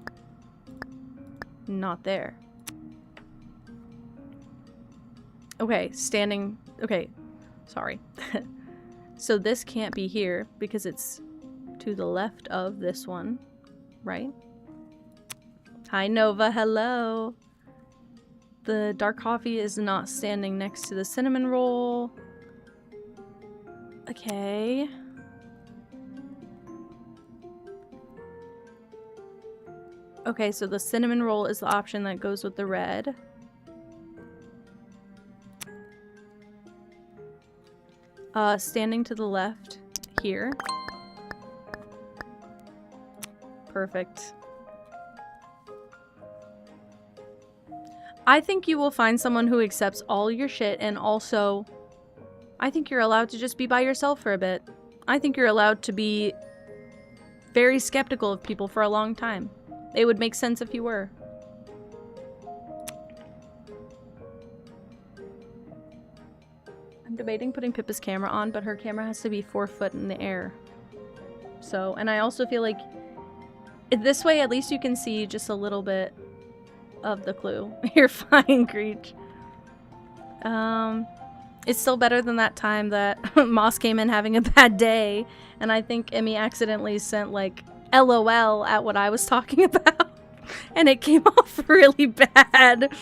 not there. Okay, standing... Okay, sorry. So this can't be here because it's to the left of this one, right? Hi, Nova. Hello. The dark coffee is not standing next to the cinnamon roll. Okay. Okay, so the cinnamon roll is the option that goes with the red. Standing to the left here. Perfect. I think you will find someone who accepts all your shit, and also I think you're allowed to just be by yourself for a bit. I think you're allowed to be very skeptical of people for a long time. It would make sense if you were. I'm debating putting Pippa's camera on, but her camera has to be 4 foot in the air. So, and I also feel like this way at least you can see just a little bit of the clue. You're fine, Greech. It's still better than that time that Moss came in having a bad day, and I think Emmy accidentally sent like LOL at what I was talking about, and it came off really bad.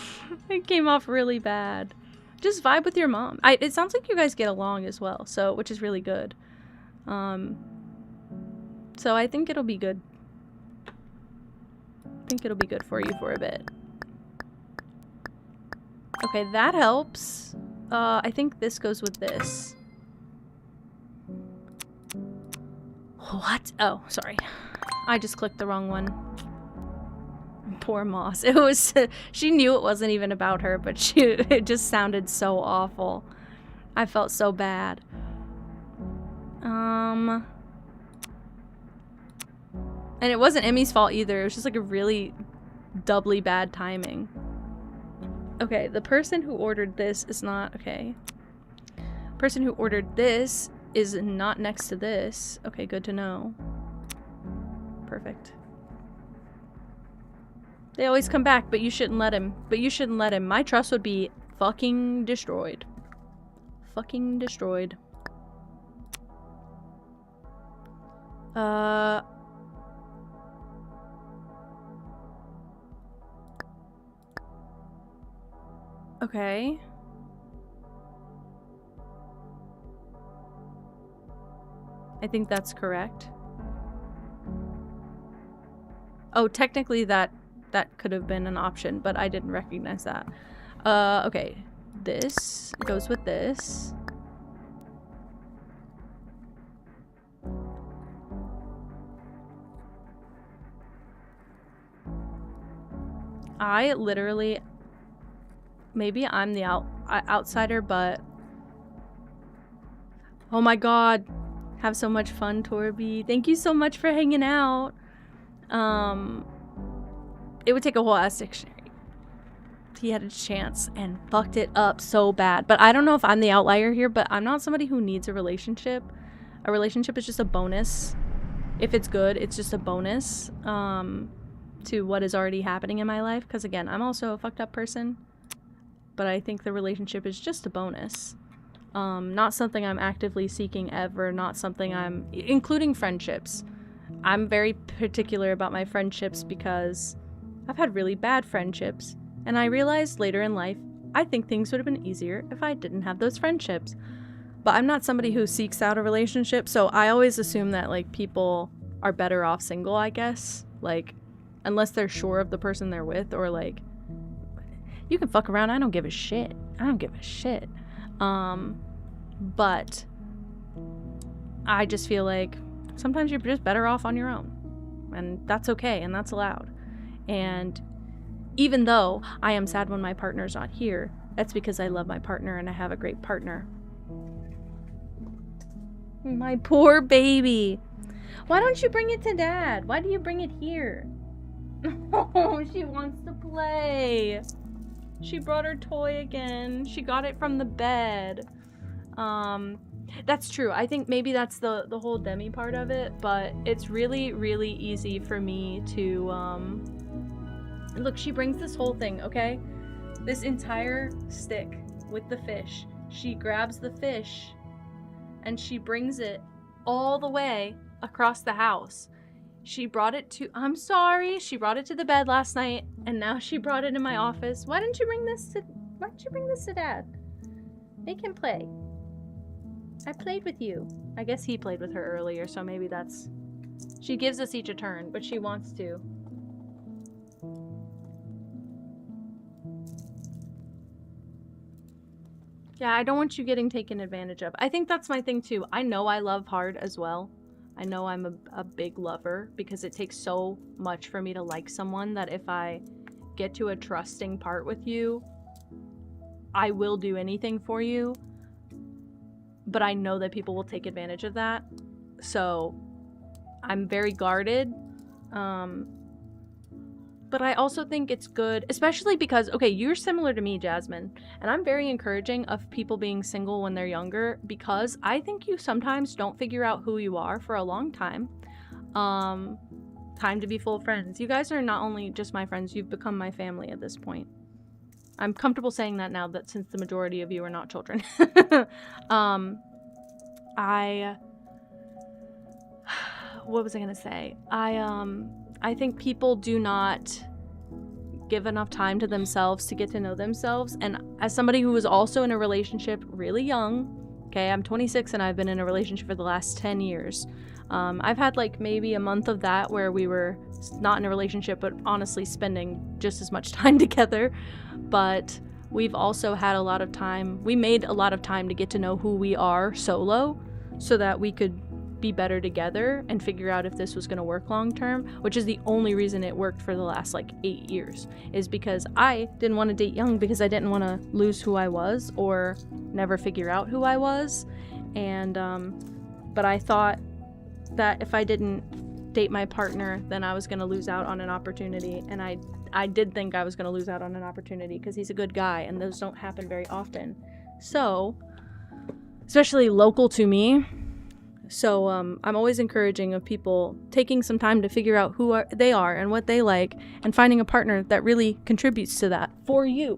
It came off really bad. Just vibe with your mom. It sounds like you guys get along as well, so which is really good. So I think it'll be good. I think it'll be good for you for a bit. Okay, that helps. I think this goes with this. What? Oh, sorry. I just clicked the wrong one. Poor Moss. It was, she knew it wasn't even about her, but it just sounded so awful. I felt so bad. And it wasn't Emmy's fault either. It was just like a really doubly bad timing. Okay, the person who ordered this is not, okay. Person who ordered this is not next to this. Okay, good to know. Perfect. They always come back, but you shouldn't let him. But you shouldn't let him. My trust would be fucking destroyed. Fucking destroyed. Okay. I think that's correct. Oh, technically that could have been an option, but I didn't recognize that. Okay. This goes with this. I literally... Maybe I'm the outsider, but... Oh my god. Have so much fun, Torby. Thank you so much for hanging out. It would take a whole ass dictionary. He had a chance and fucked it up so bad. But I don't know if I'm the outlier here, but I'm not somebody who needs a relationship. A relationship is just a bonus. If it's good, it's just a bonus to what is already happening in my life. Because again, I'm also a fucked up person. But I think the relationship is just a bonus. Not something I'm actively seeking ever. Not something I'm... Including friendships. I'm very particular about my friendships because I've had really bad friendships. And I realized later in life, I think things would have been easier if I didn't have those friendships. But I'm not somebody who seeks out a relationship, so I always assume that, like, people are better off single, I guess. Like, unless they're sure of the person they're with, or, like, you can fuck around, I don't give a shit. I don't give a shit. But I just feel like sometimes you're just better off on your own. And that's okay, and that's allowed. And even though I am sad when my partner's not here, that's because I love my partner and I have a great partner. My poor baby. Why don't you bring it to Dad? Why do you bring it here? Oh, she wants to play. She brought her toy again. She got it from the bed. That's true. I think maybe that's the whole Demi part of it, but it's really, really easy for me to, look, she brings this whole thing, okay? This entire stick with the fish. She grabs the fish and she brings it all the way across the house. She brought it to, I'm sorry, she brought it to the bed last night, and now she brought it in my office. Why didn't you bring this to Dad? Make him play. I played with you. I guess he played with her earlier, so maybe that's... She gives us each a turn, but she wants to. Yeah, I don't want you getting taken advantage of. I think that's my thing too. I know I love hard as well. I know I'm a big lover because it takes so much for me to like someone that if I get to a trusting part with you, I will do anything for you. But I know that people will take advantage of that. So I'm very guarded. But I also think it's good, especially because, okay, you're similar to me, Jasmine, and I'm very encouraging of people being single when they're younger because I think you sometimes don't figure out who you are for a long time. Time to be full friends. You guys are not only just my friends, you've become my family at this point. I'm comfortable saying that now that since the majority of you are not children. What was I gonna say? I think people do not give enough time to themselves to get to know themselves. And as somebody who was also in a relationship really young, okay, I'm 26 and I've been in a relationship for the last 10 years. I've had like maybe a month of that where we were not in a relationship, but honestly spending just as much time together. But we've also had a lot of time. We made a lot of time to get to know who we are solo so that we could be better together and figure out if this was going to work long term, which is the only reason it worked for the last like 8 years, is because I didn't want to date young because I didn't want to lose who I was or never figure out who I was. And but I thought that if I didn't date my partner, then I was going to lose out on an opportunity. And I did think I was going to lose out on an opportunity because he's a good guy and those don't happen very often. So, especially local to me. So I'm always encouraging of people taking some time to figure out who they are and what they like and finding a partner that really contributes to that for you.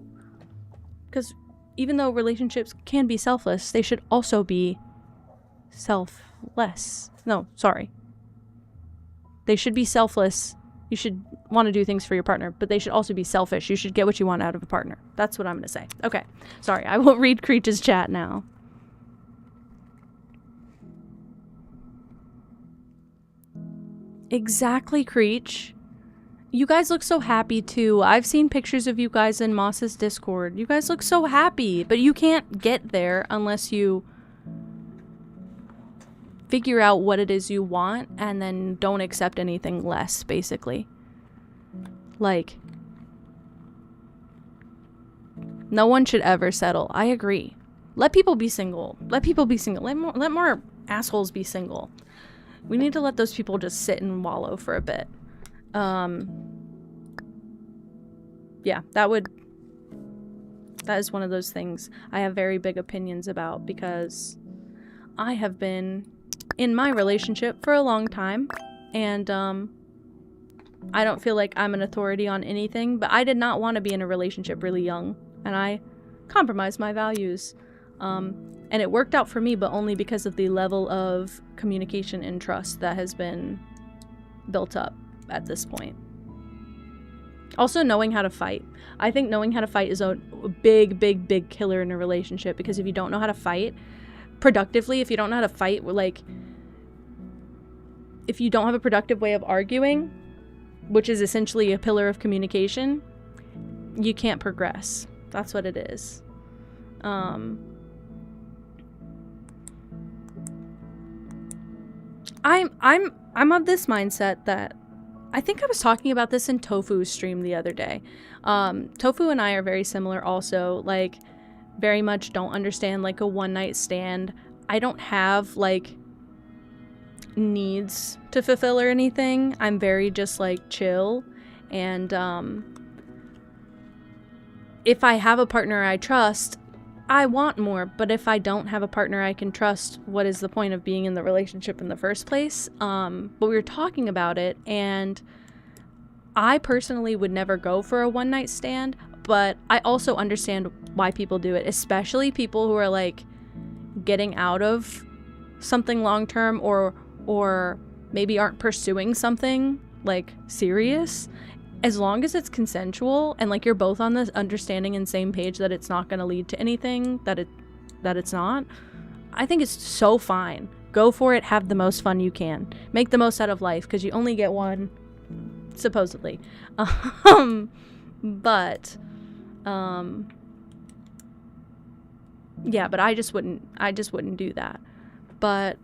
Because even though relationships can be selfless, they should also be selfless. No, sorry. They should be selfless. You should want to do things for your partner, but they should also be selfish. You should get what you want out of a partner. That's what I'm going to say. Okay. Sorry, I won't read Creech's chat now. Exactly, Creech. You guys look so happy too. I've seen pictures of you guys in Moss's Discord. You guys look so happy, but you can't get there unless you figure out what it is you want and then don't accept anything less, basically. Like, no one should ever settle. I agree. Let people be single. Let people be single. Let more assholes be single. We need to let those people just sit and wallow for a bit. Yeah, that is one of those things I have very big opinions about because I have been in my relationship for a long time and I don't feel like I'm an authority on anything, but I did not want to be in a relationship really young and I compromised my values. And it worked out for me, but only because of the level of communication and trust that has been built up at this point. Also, knowing how to fight. I think knowing how to fight is a big, big, big killer in a relationship because if you don't know how to fight productively, if you don't know how to fight, like, if you don't have a productive way of arguing, which is essentially a pillar of communication, you can't progress. That's what it is. I'm of this mindset that I think I was talking about this in Tofu's stream the other day. Tofu and I are very similar also, like very much don't understand like a one night stand. I don't have like needs to fulfill or anything. I'm very just like chill and if I have a partner I trust, I want more, but if I don't have a partner I can trust, what is the point of being in the relationship in the first place? But we were talking about it, and I personally would never go for a one-night stand, but I also understand why people do it, especially people who are, like, getting out of something long-term or maybe aren't pursuing something like serious, as long as it's consensual and like you're both on this understanding and same page that it's not going to lead to anything that it's not, I think it's so fine. Go for it. Have the most fun you can. Make the most out of life, because you only get one, supposedly. But yeah, but I just wouldn't do that. But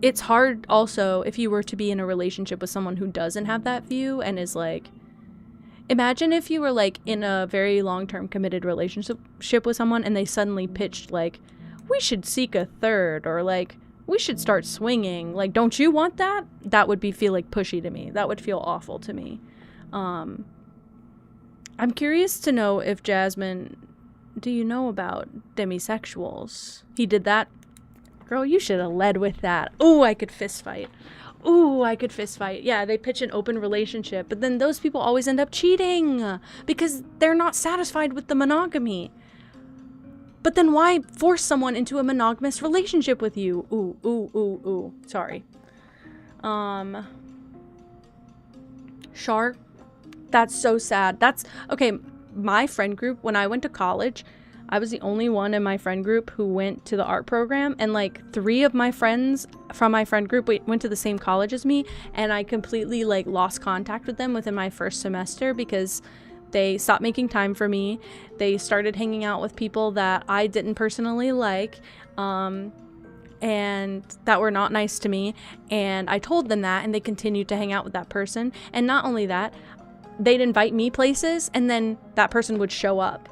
it's hard also if you were to be in a relationship with someone who doesn't have that view and is like, imagine if you were like in a very long-term committed relationship with someone and they suddenly pitched like, we should seek a third, or like, we should start swinging. Like, don't you want that? That would feel like pushy to me. That would feel awful to me. I'm curious to know if Jasmine, do you know about demisexuals? He did that. Girl, you should have led with that. Ooh, I could fist fight. Yeah, they pitch an open relationship, but then those people always end up cheating because they're not satisfied with the monogamy. But then why force someone into a monogamous relationship with you? Ooh. Sorry. Char, that's so sad. That's, okay, my friend group, when I went to college, I was the only one in my friend group who went to the art program, and like 3 of my friends from my friend group went to the same college as me, and I completely like lost contact with them within my first semester because they stopped making time for me. They started hanging out with people that I didn't personally like, and that were not nice to me, and I told them that, and they continued to hang out with that person. And not only that, they'd invite me places, and then that person would show up,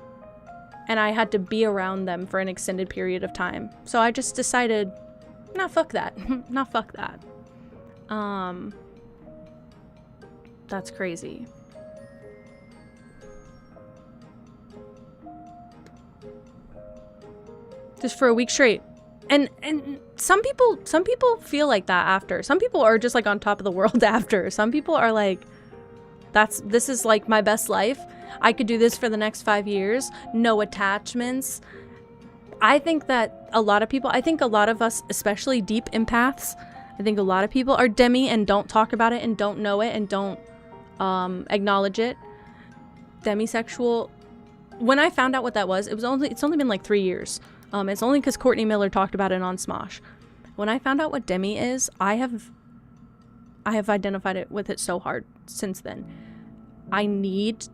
and I had to be around them for an extended period of time. So I just decided, nah, fuck that. Nah, fuck that. That's crazy. Just for a week straight. And some people feel like that after. Some people are just like on top of the world after. Some people are like, this is like my best life. I could do this for the next 5 years. No attachments. I think that a lot of us, especially deep empaths, I think a lot of people are demi and don't talk about it and don't know it and don't acknowledge it. Demisexual. When I found out what that was, it's only been like 3 years. It's only because Courtney Miller talked about it on Smosh. When I found out what demi is, I have identified it with it so hard since then. I need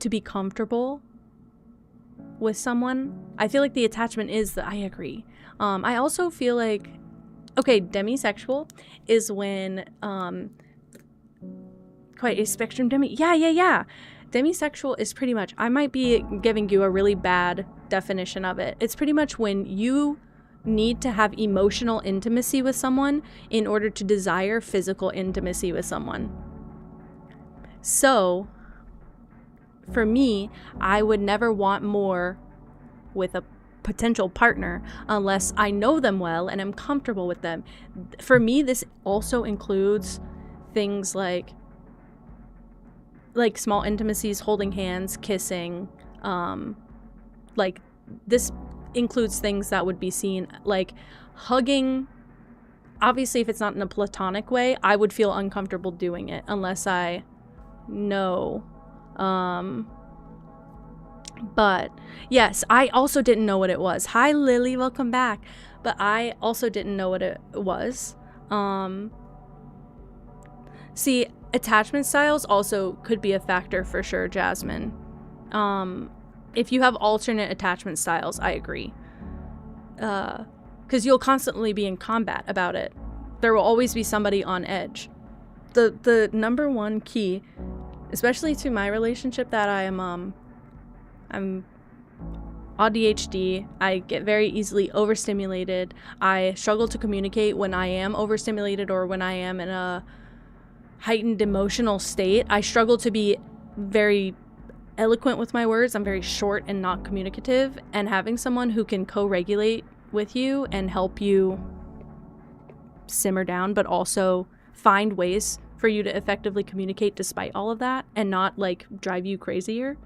to be comfortable with someone. I feel like the attachment is I agree. I also feel like, okay, demisexual is when quite a spectrum demi. Yeah. Demisexual is pretty much, I might be giving you a really bad definition of it. It's pretty much when you need to have emotional intimacy with someone in order to desire physical intimacy with someone. So, for me, I would never want more with a potential partner unless I know them well and am comfortable with them. For me, this also includes things like small intimacies, holding hands, kissing, like this includes things that would be seen like hugging. Obviously, if it's not in a platonic way, I would feel uncomfortable doing it unless I know. But yes, I also didn't know what it was. Hi Lily, welcome back. But I also didn't know what it was. See, attachment styles also could be a factor for sure, Jasmine. If you have alternate attachment styles, I agree. Because you'll constantly be in combat about it. There will always be somebody on edge. The number one key, especially to my relationship, that I'm ADHD. I get very easily overstimulated. I struggle to communicate when I am overstimulated or when I am in a heightened emotional state. I struggle to be very eloquent with my words. I'm very short and not communicative, and having someone who can co-regulate with you and help you simmer down, but also find ways for you to effectively communicate despite all of that and not like drive you crazier,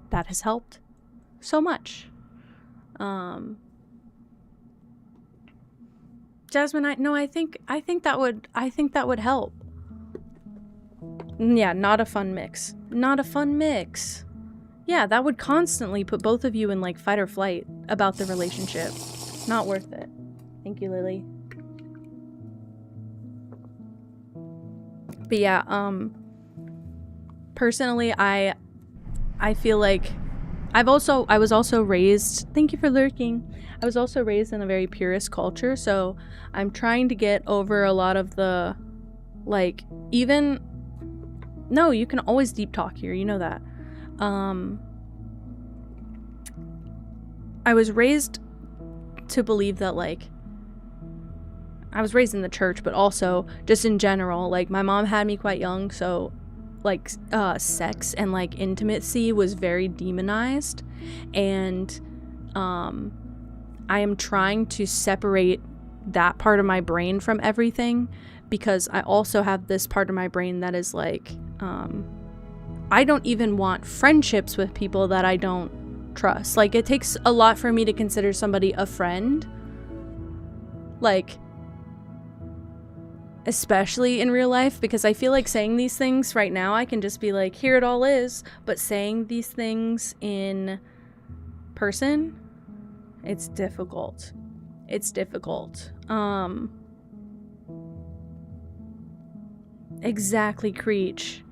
that has helped so much. Jasmine, I think that would help. Yeah, not a fun mix. Not a fun mix. Yeah, that would constantly put both of you in like fight or flight about the relationship. Not worth it. Thank you, Lily. But yeah, personally, I feel like I was also raised, thank you for lurking. I was also raised in a very purist culture, so I'm trying to get over a lot of the, like, even, no, you can always deep talk here, you know that. I was raised to believe that, like, I was raised in the church, but also just in general, like, my mom had me quite young, so like sex and like intimacy was very demonized, and I am trying to separate that part of my brain from everything, because I also have this part of my brain that is like, I don't even want friendships with people that I don't trust. Like, it takes a lot for me to consider somebody a friend, like, especially in real life, because I feel like saying these things right now, I can just be like, here it all is, but saying these things in person, it's difficult. It's difficult. Exactly, Creech.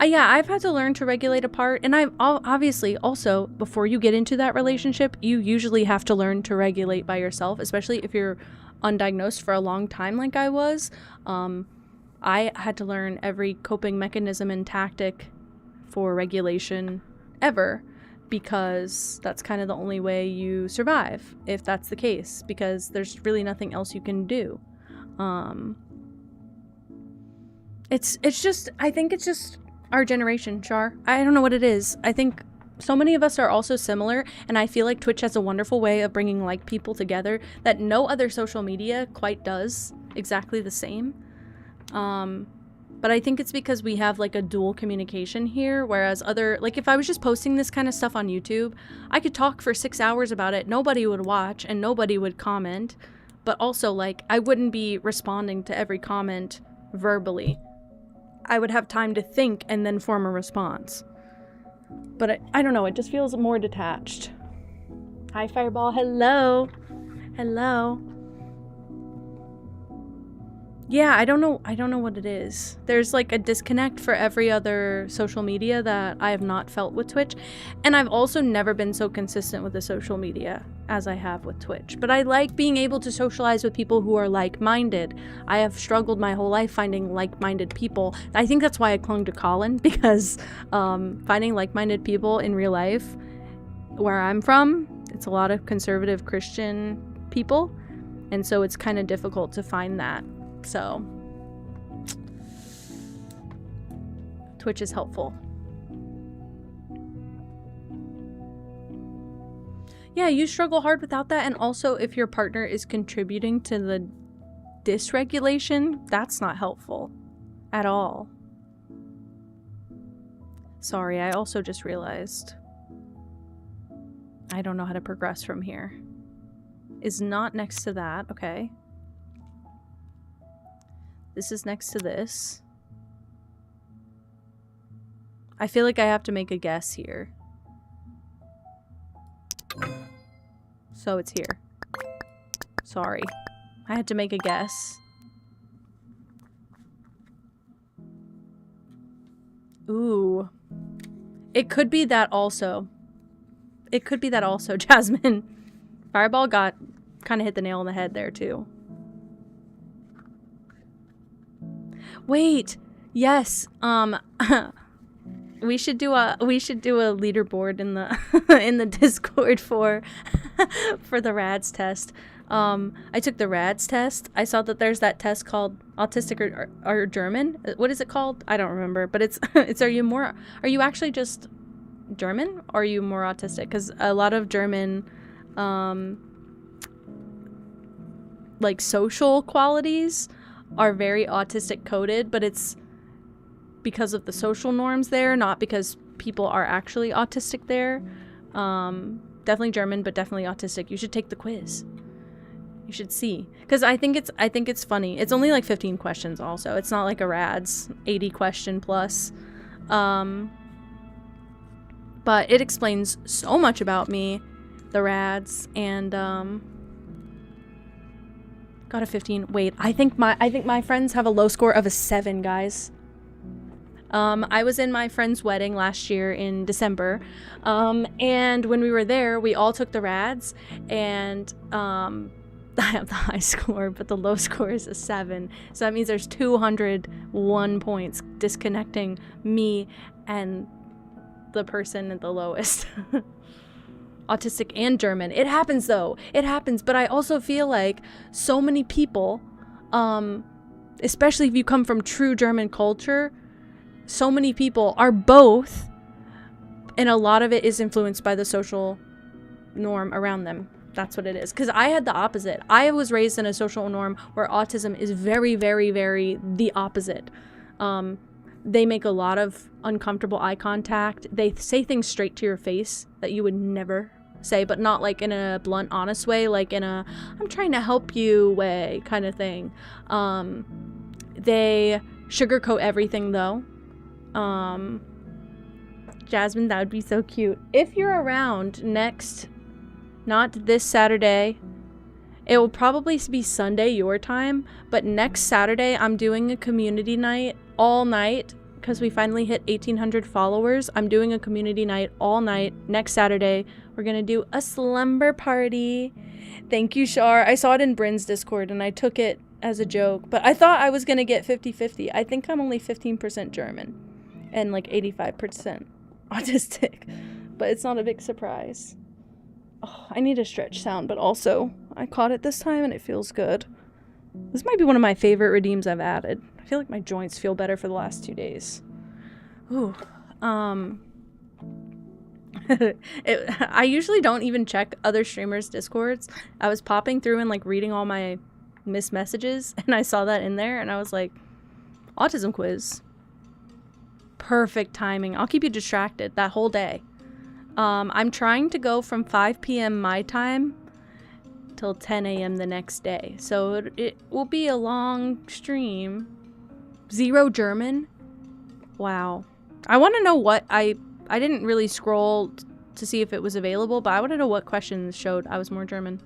Yeah, I've had to learn to regulate apart, and I've obviously also, before you get into that relationship, you usually have to learn to regulate by yourself, especially if you're undiagnosed for a long time like I was. I had to learn every coping mechanism and tactic for regulation ever, because that's kind of the only way you survive, if that's the case, because there's really nothing else you can do. It's just, I think it's just our generation, Char. I don't know what it is. I think so many of us are also similar, and I feel like Twitch has a wonderful way of bringing like people together that no other social media quite does exactly the same. But I think it's because we have like a dual communication here, whereas other, like, if I was just posting this kind of stuff on YouTube, I could talk for 6 hours about it, nobody would watch and nobody would comment, but also like I wouldn't be responding to every comment verbally. I would have time to think and then form a response. But I don't know, it just feels more detached. Hi, Fireball. Hello. Hello. Yeah, I don't know what it is. There's like a disconnect for every other social media that I have not felt with Twitch. And I've also never been so consistent with the social media as I have with Twitch. But I like being able to socialize with people who are like-minded. I have struggled my whole life finding like-minded people. I think that's why I clung to Colin, because finding like-minded people in real life, where I'm from, it's a lot of conservative Christian people. And so it's kind of difficult to find that. So Twitch is helpful. Yeah, you struggle hard without that, and also if your partner is contributing to the dysregulation, that's not helpful at all. Sorry, I also just realized I don't know how to progress from here. Is not next to that, okay. This is next to this. I feel like I have to make a guess here. So it's here. Sorry. I had to make a guess. Ooh. It could be that also. It could be that also, Jasmine. Fireball got kind of hit the nail on the head there too. Wait, yes. We should do a leaderboard in the in the Discord for the RADS test. I took the RADS test. I saw that there's that test called autistic or German. What is it called? I don't remember. But it's are you actually just German, or are you more autistic? Because a lot of German like social qualities are very autistic coded, but it's because of the social norms there, not because people are actually autistic there. Definitely German, but definitely autistic. You should take the quiz. You should see. Because I think it's funny. It's only like 15 questions also. It's not like a RADS 80 question plus. But it explains so much about me, the RADs, and got a 15. Wait, I think my friends have a low score of a 7, guys. I was in my friend's wedding last year in December, and when we were there, we all took the RADs, and I have the high score, but the low score is a 7. So that means there's 201 points disconnecting me and the person at the lowest. Autistic and German. It happens though. It happens, but I also feel like so many people, especially if you come from true German culture, so many people are both, and a lot of it is influenced by the social norm around them. That's what it is. Because I had the opposite. I was raised in a social norm where autism is very, very, very the opposite. They make a lot of uncomfortable eye contact. They say things straight to your face that you would never say, but not like in a blunt, honest way, like in a I'm trying to help you way kind of thing. They sugarcoat everything though. Jasmine, that would be so cute. If you're around next, not this Saturday, it will probably be Sunday your time, but next Saturday I'm doing a community night all night because we finally hit 1,800 followers. I'm doing a community night all night next Saturday. We're gonna do a slumber party. Thank you, Shar. I saw it in Bryn's Discord and I took it as a joke, but I thought I was gonna get 50-50. I think I'm only 15% German and like 85% autistic, but it's not a big surprise. Oh, I need a stretch sound, but also I caught it this time and it feels good. This might be one of my favorite redeems I've added. I feel like my joints feel better for the last 2 days. Ooh. I usually don't even check other streamers' Discords. I was popping through and like reading all my missed messages and I saw that in there and I was like, autism quiz. Perfect timing. I'll keep you distracted that whole day. I'm trying to go from 5 p.m. my time till 10 a.m. the next day. So it will be a long stream. 0 German? Wow. I want to know what I didn't really scroll to see if it was available, but I want to know what questions showed I was more German.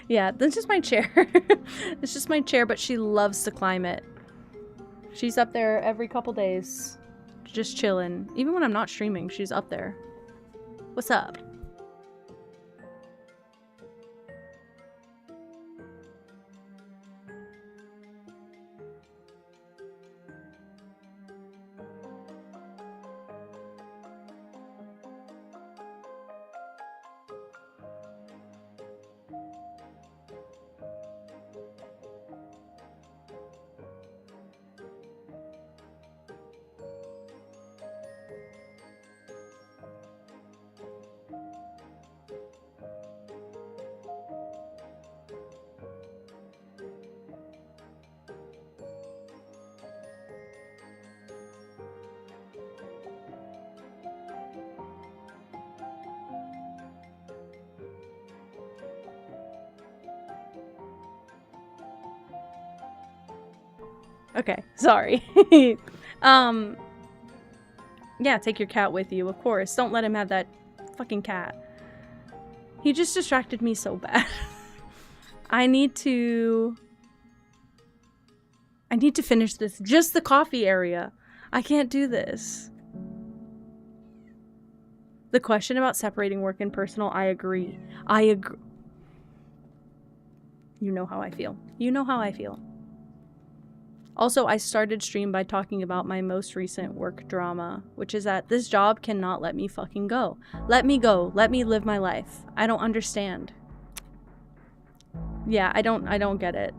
Yeah, that's just my chair. It's just my chair, but she loves to climb it. She's up there every couple days, just chilling. Even when I'm not streaming, she's up there. What's up? Okay, sorry. Yeah, take your cat with you, of course. Don't let him have that fucking cat. He just distracted me so bad. I need to finish this. Just the coffee area. I can't do this. The question about separating work and personal, I agree. You know how I feel. You know how I feel. Also, I started stream by talking about my most recent work drama, which is that this job cannot let me fucking go. Let me go. Let me live my life. I don't understand. Yeah, I don't get it.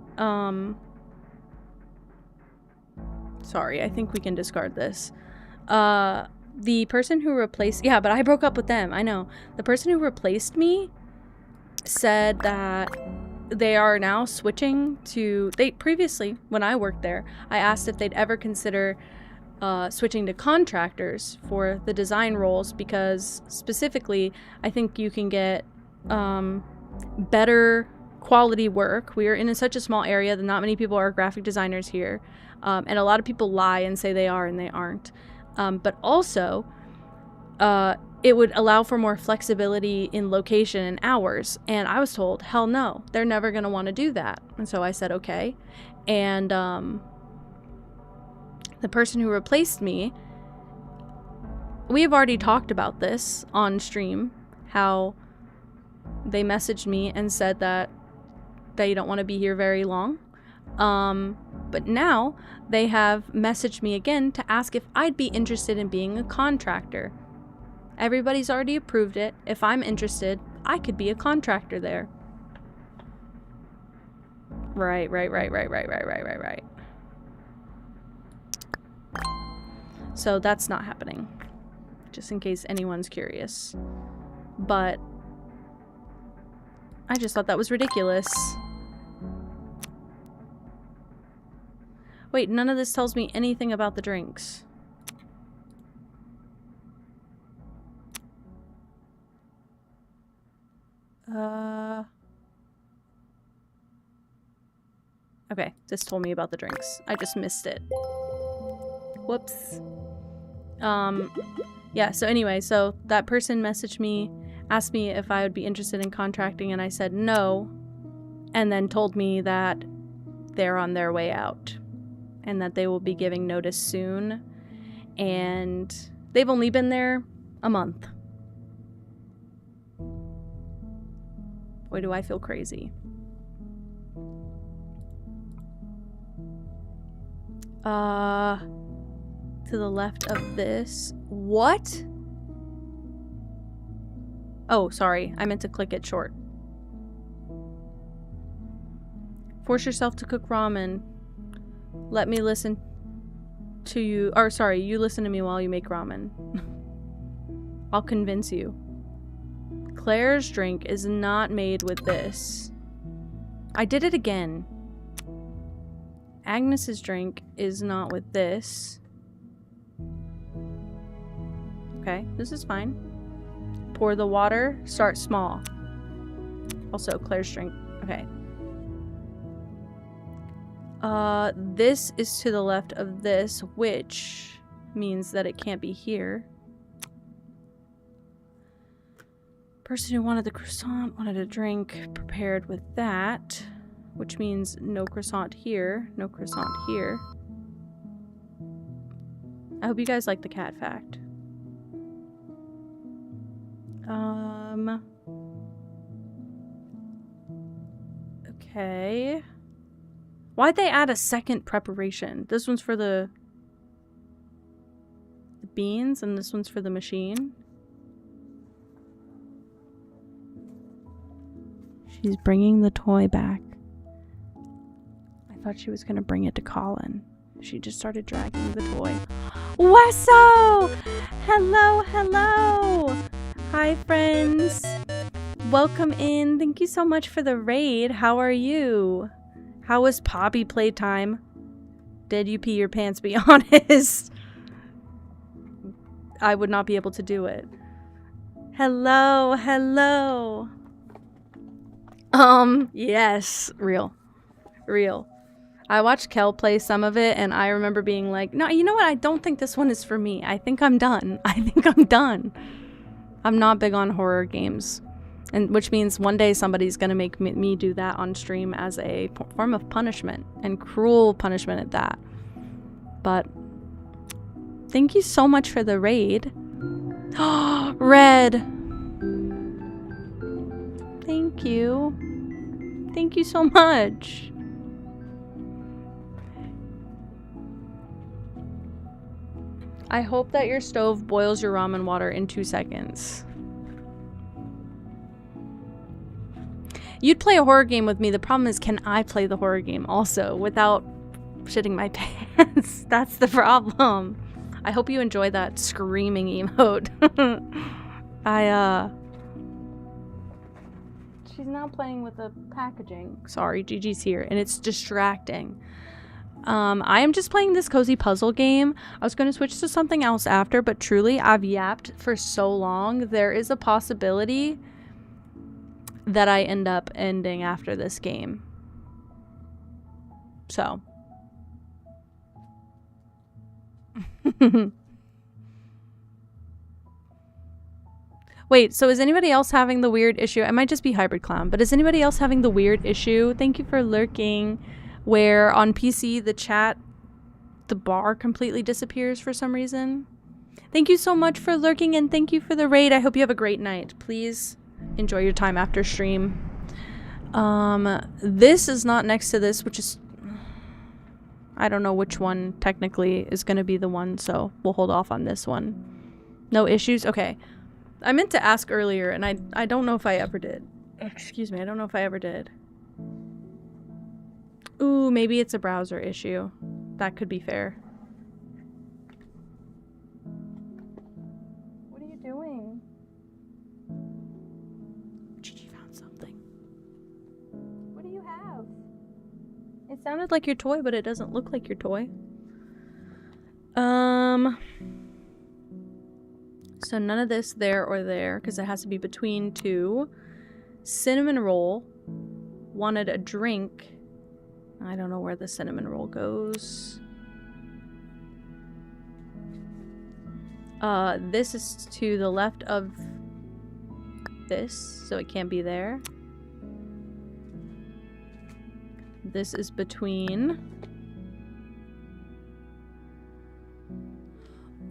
Sorry, I think we can discard this. The person who replaced... Yeah, but I broke up with them. I know. The person who replaced me said that they are now switching to... Previously, when I worked there, I asked if they'd ever consider switching to contractors for the design roles, because specifically I think you can get better quality work. We are in such a small area that not many people are graphic designers here, and a lot of people lie and say they are and they aren't. But also it would allow for more flexibility in location and hours, and I was told hell no, they're never going to want to do that. And so I said okay. And the person who replaced me, we have already talked about this on stream, how they messaged me and said that they don't want to be here very long. But now they have messaged me again to ask if I'd be interested in being a contractor. Everybody's already approved it. If I'm interested, I could be a contractor there. Right. So that's not happening, just in case anyone's curious. But I just thought that was ridiculous. Wait, none of this tells me anything about the drinks. Okay, this told me about the drinks. I just missed it. Whoops. Yeah, so anyway, so that person messaged me, asked me if I would be interested in contracting, and I said no, and then told me that they're on their way out and that they will be giving notice soon, and they've only been there a month. Boy, do I feel crazy. To the left of this. What? Oh, sorry. I meant to click it short. Force yourself to cook ramen. Let me listen to you. Or, sorry, you listen to me while you make ramen. I'll convince you. Claire's drink is not made with this. I did it again. Agnes's drink is not with this. Okay, this is fine. Pour the water, start small. Also, Claire's drink. Okay. This is to the left of this, which means that it can't be here. Person who wanted the croissant wanted a drink prepared with that, which means no croissant here, no croissant here. I hope you guys like the cat fact. Okay. Why'd they add a second preparation? This one's for the beans and this one's for the machine. She's bringing the toy back. I thought she was gonna bring it to Colin. She just started dragging the toy. Wesso! Hello, hello! Hi, friends. Welcome in. Thank you so much for the raid. How are you? How was Poppy playtime? Did you pee your pants? Be honest. I would not be able to do it. Hello, hello. Yes. Real. I watched Kel play some of it, and I remember being like, no, you know what? I don't think this one is for me. I think I'm done. I'm not big on horror games. And which means one day somebody's gonna make me do that on stream as a form of punishment, and cruel punishment at that. But thank you so much for the raid. Red. Thank you. Thank you so much. I hope that your stove boils your ramen water in 2 seconds. You'd play a horror game with me. The problem is, can I play the horror game also without shitting my pants? That's the problem. I hope you enjoy that screaming emote. She's now playing with the packaging. Sorry, Gigi's here, and it's distracting. I am just playing this cozy puzzle game. I was going to switch to something else after, but truly, I've yapped for so long. There is a possibility that I end up ending after this game. So. Wait, so is anybody else having the weird issue? I might just be Hybrid Clown, but is anybody else having the weird issue? Thank you for lurking. Where on PC, the chat, the bar completely disappears for some reason. Thank you so much for lurking and thank you for the raid. I hope you have a great night. Please enjoy your time after stream. This is not next to this, which is... I don't know which one technically is going to be the one, so we'll hold off on this one. No issues? Okay. I meant to ask earlier, and I don't know if I ever did. Excuse me, I don't know if I ever did. Ooh, maybe it's a browser issue. That could be fair. What are you doing? Gigi found something. What do you have? It sounded like your toy, but it doesn't look like your toy. So none of this there or there, because it has to be between two. Cinnamon roll. Wanted a drink. I don't know where the cinnamon roll goes. This is to the left of this, so it can't be there. This is between.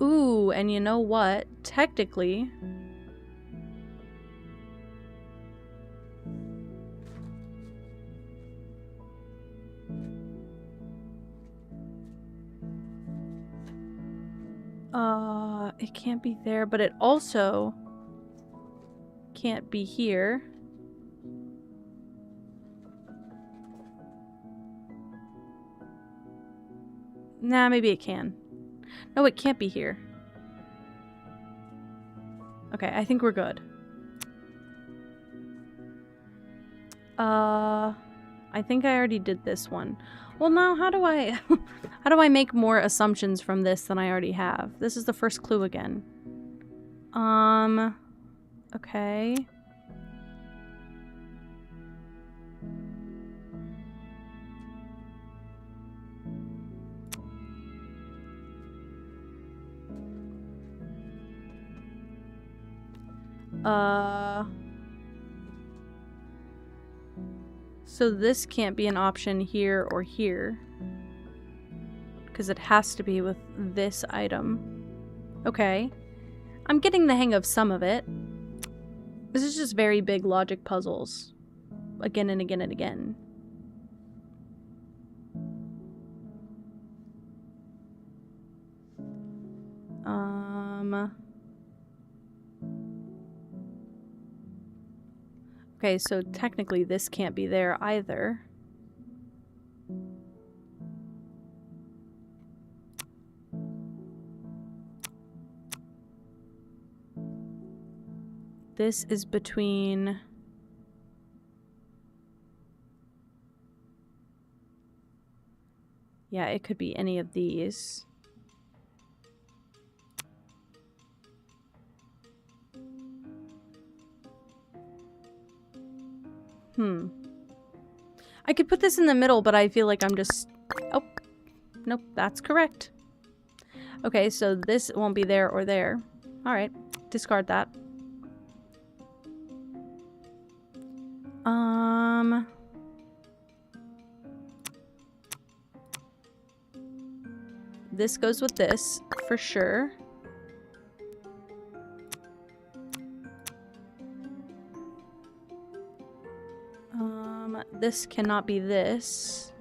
Ooh, and you know what? Technically... it can't be there, but it also can't be here. Nah, maybe it can. No, it can't be here. Okay, I think we're good. I think I already did this one. Well, now how do I how do I make more assumptions from this than I already have? This is the first clue again. Okay. So this can't be an option here or here. Because it has to be with this item. Okay. I'm getting the hang of some of it. This is just very big logic puzzles. Again and again and again. Okay, so technically this can't be there either. This is between... Yeah, it could be any of these. I could put this in the middle, but I feel like I'm just... Oh. Nope, that's correct. Okay, so this won't be there or there. Alright, discard that. This goes with this, for sure. This cannot be this.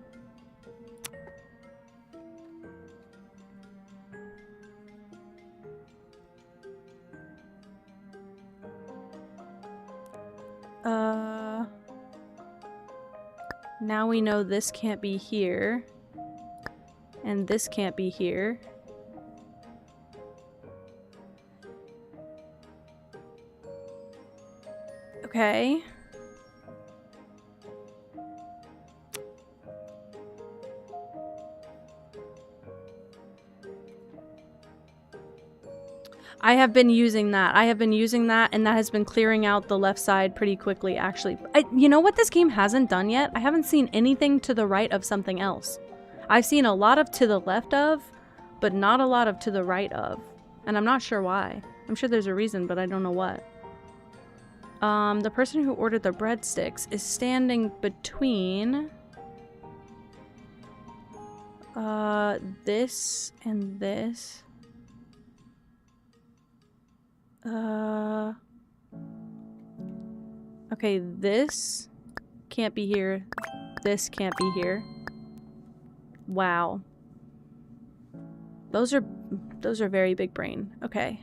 Now we know this can't be here. And this can't be here. Okay. I have been using that. I have been using that, and that has been clearing out the left side pretty quickly, actually. You know what this game hasn't done yet? I haven't seen anything to the right of something else. I've seen a lot of to the left of, but not a lot of to the right of. And I'm not sure why. I'm sure there's a reason, but I don't know what. The person who ordered the breadsticks is standing between this and this. Okay, this can't be here. This can't be here. Wow. Those are very big brain. Okay.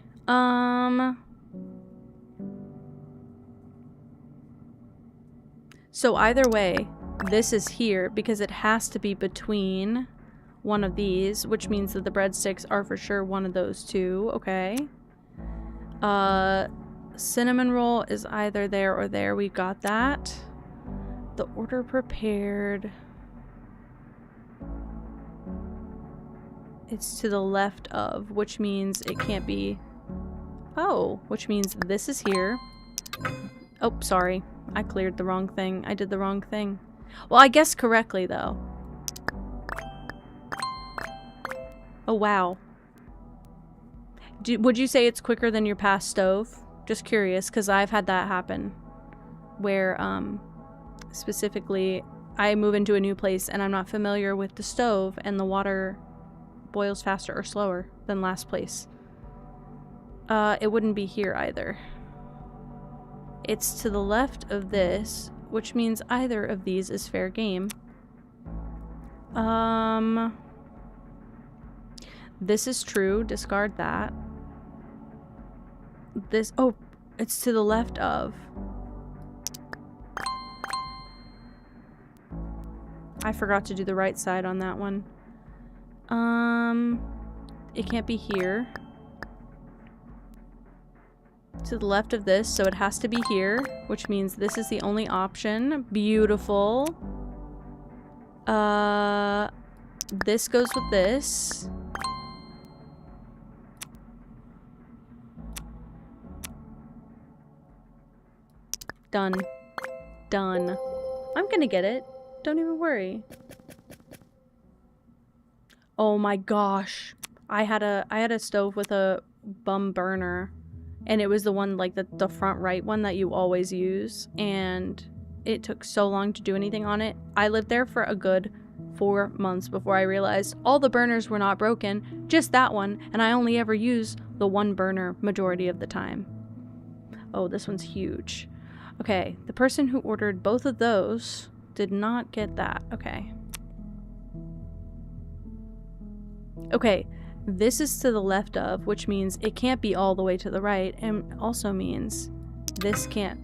So either way, this is here because it has to be between one of these, which means that the breadsticks are for sure one of those two. Okay. Cinnamon roll is either there or there. We got that. The order prepared. It's to the left of, which means it can't be... Oh, which means this is here. Oh, sorry. I cleared the wrong thing. I did the wrong thing. Well, I guessed correctly, though. Oh, wow. Would you say it's quicker than your past stove? Just curious, because I've had that happen. Where, specifically, I move into a new place and I'm not familiar with the stove and the water boils faster or slower than last place. It wouldn't be here either. It's to the left of this, which means either of these is fair game. This is true. Discard that. This... Oh, it's to the left of. I forgot to do the right side on that one. It can't be here. To the left of this, so it has to be here, which means this is the only option. Beautiful. This goes with this. Done. Done. I'm gonna get it. Don't even worry. Oh my gosh. I had a stove with a bum burner. And it was the one, like, the front right one that you always use. And it took so long to do anything on it. I lived there for a good 4 months before I realized all the burners were not broken. Just that one. And I only ever use the one burner majority of the time. Oh, this one's huge. Okay, the person who ordered both of those did not get that. Okay. Okay. This is to the left of, which means it can't be all the way to the right, and also means this can't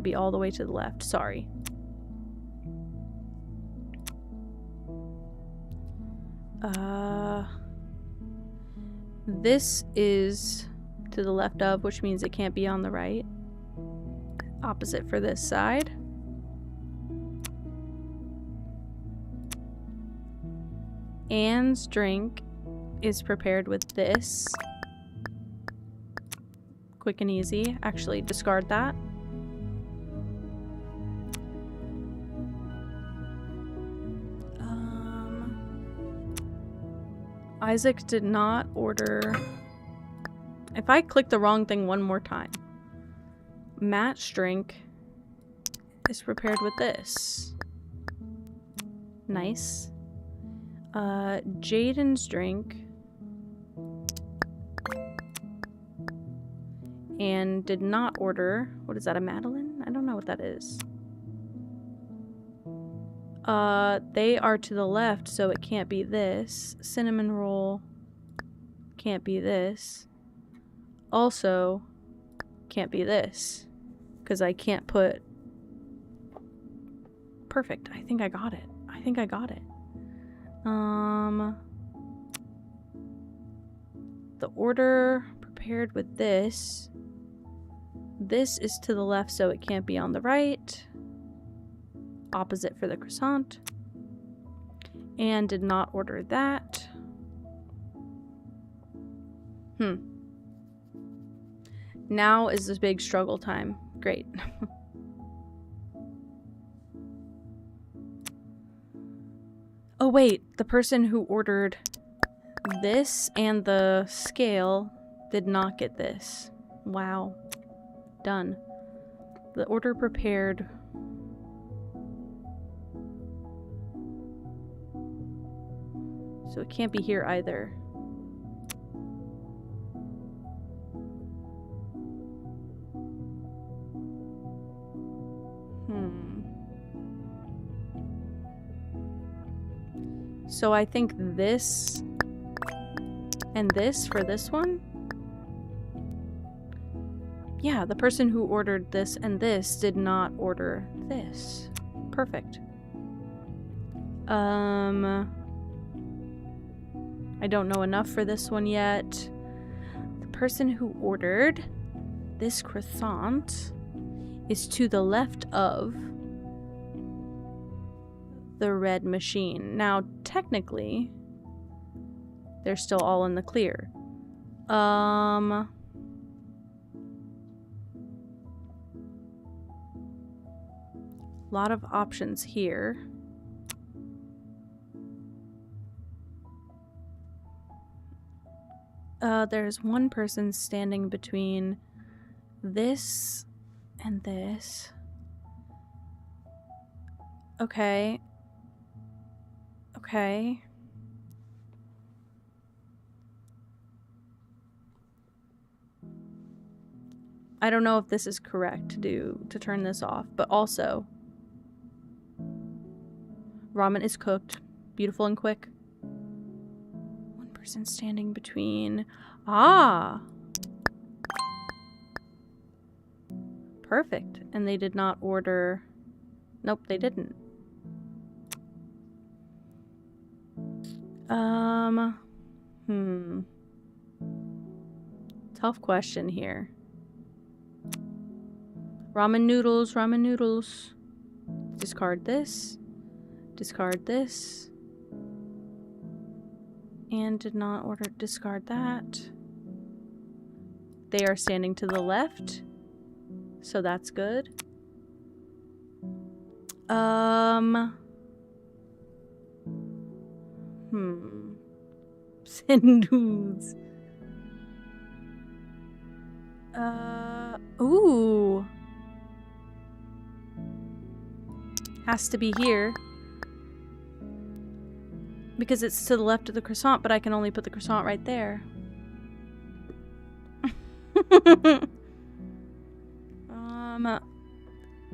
be all the way to the left. Sorry. This is to the left of, which means it can't be on the right. Opposite for this side. Anne's drink is prepared with this. Quick and easy. Actually, discard that. Isaac did not order... If I click the wrong thing one more time. Matt's drink is prepared with this. Nice. Jaden's drink and did not order. What is that, a Madeline? I don't know what that is. They are to the left, so it can't be this. Cinnamon roll can't be this. Also, can't be this. Because I can't put... Perfect. I think I got it. I think I got it. The order prepared with this. This is to the left, so it can't be on the right. Opposite for the croissant. And did not order that. Now is this big struggle time. Great. Oh wait, the person who ordered this and the scale did not get this. Wow. Done. The order prepared. So it can't be here either. So I think this and this for this one? Yeah, the person who ordered this and this did not order this. Perfect. I don't know enough for this one yet. The person who ordered this croissant is to the left of the red machine. Now, technically, they're still all in the clear. Lot of options here. There's one person standing between this and this. Okay. Okay. I don't know if this is correct to turn this off, but also ramen is cooked, beautiful and quick. One person standing between. Ah! Perfect. And they did not order. Nope, they didn't. Tough question here. Ramen noodles, ramen noodles. Discard this. Discard this. And did not order, discard that. They are standing to the left. So that's good. Sandals. Ooh. Has to be here. Because it's to the left of the croissant, but I can only put the croissant right there.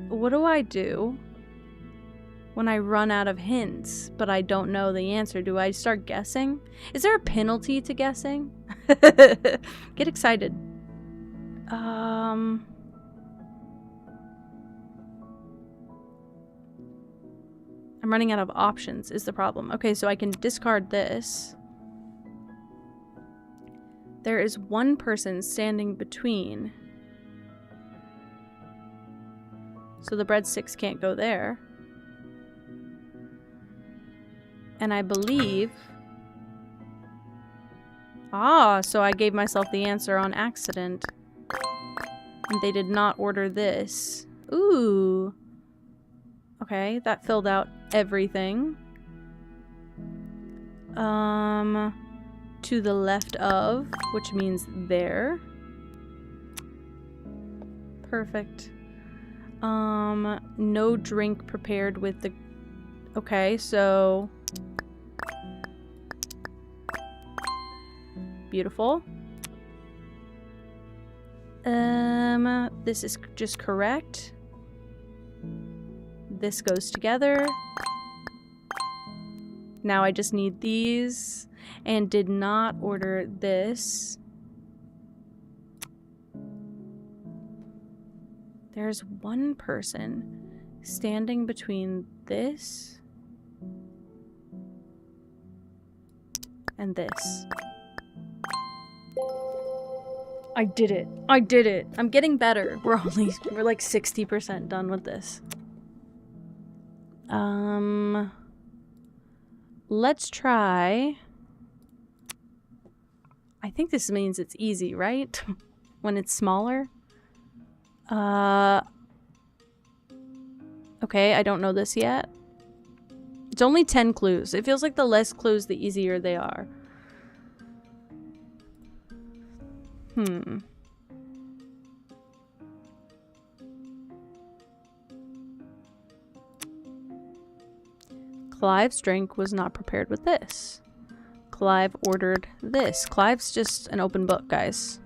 What do I do when I run out of hints, but I don't know the answer? Do I start guessing? Is there a penalty to guessing? Get excited. I'm running out of options is the problem. Okay, so I can discard this. There is one person standing between. So the breadsticks can't go there. And I believe... Ah, so I gave myself the answer on accident. And they did not order this. Ooh. Okay, that filled out everything. To the left of, which means there. Perfect. No drink prepared with the... Okay, so... Beautiful. This is just correct. This goes together. Now I just need these. And did not order this. There's one person standing between this and this. I did it. I did it. I'm getting better. We're like 60% done with this. Let's try. I think this means it's easy, right? when it's smaller. Okay, I don't know this yet. It's only 10 clues. It feels like the less clues, the easier they are. Clive's drink was not prepared with this. Clive ordered this. Clive's just an open book, guys.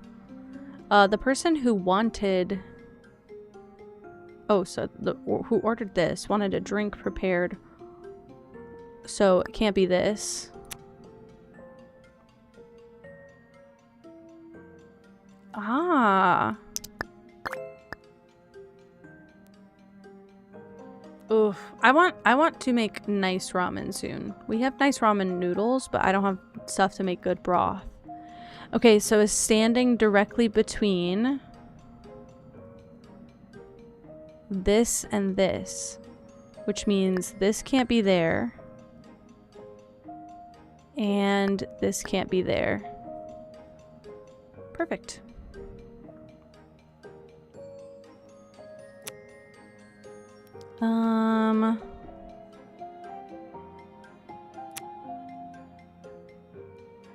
The person who wanted... Oh, so who ordered this wanted a drink prepared. So it can't be this. Ah. Oof. I want to make nice ramen soon. We have nice ramen noodles, but I don't have stuff to make good broth. Okay, so it's standing directly between this and this, which means this can't be there and this can't be there. Perfect.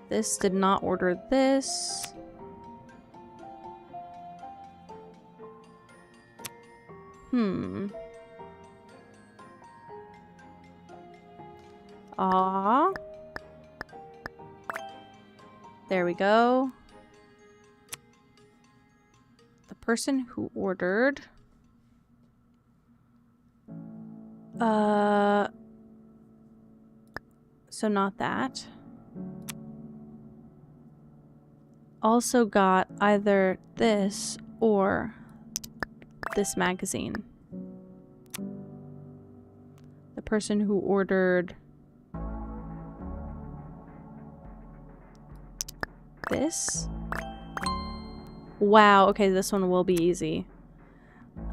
This did not order this. Aw. There we go. The person who ordered... So not that. Also got either this or this magazine. The person who ordered this. Wow, okay, this one will be easy.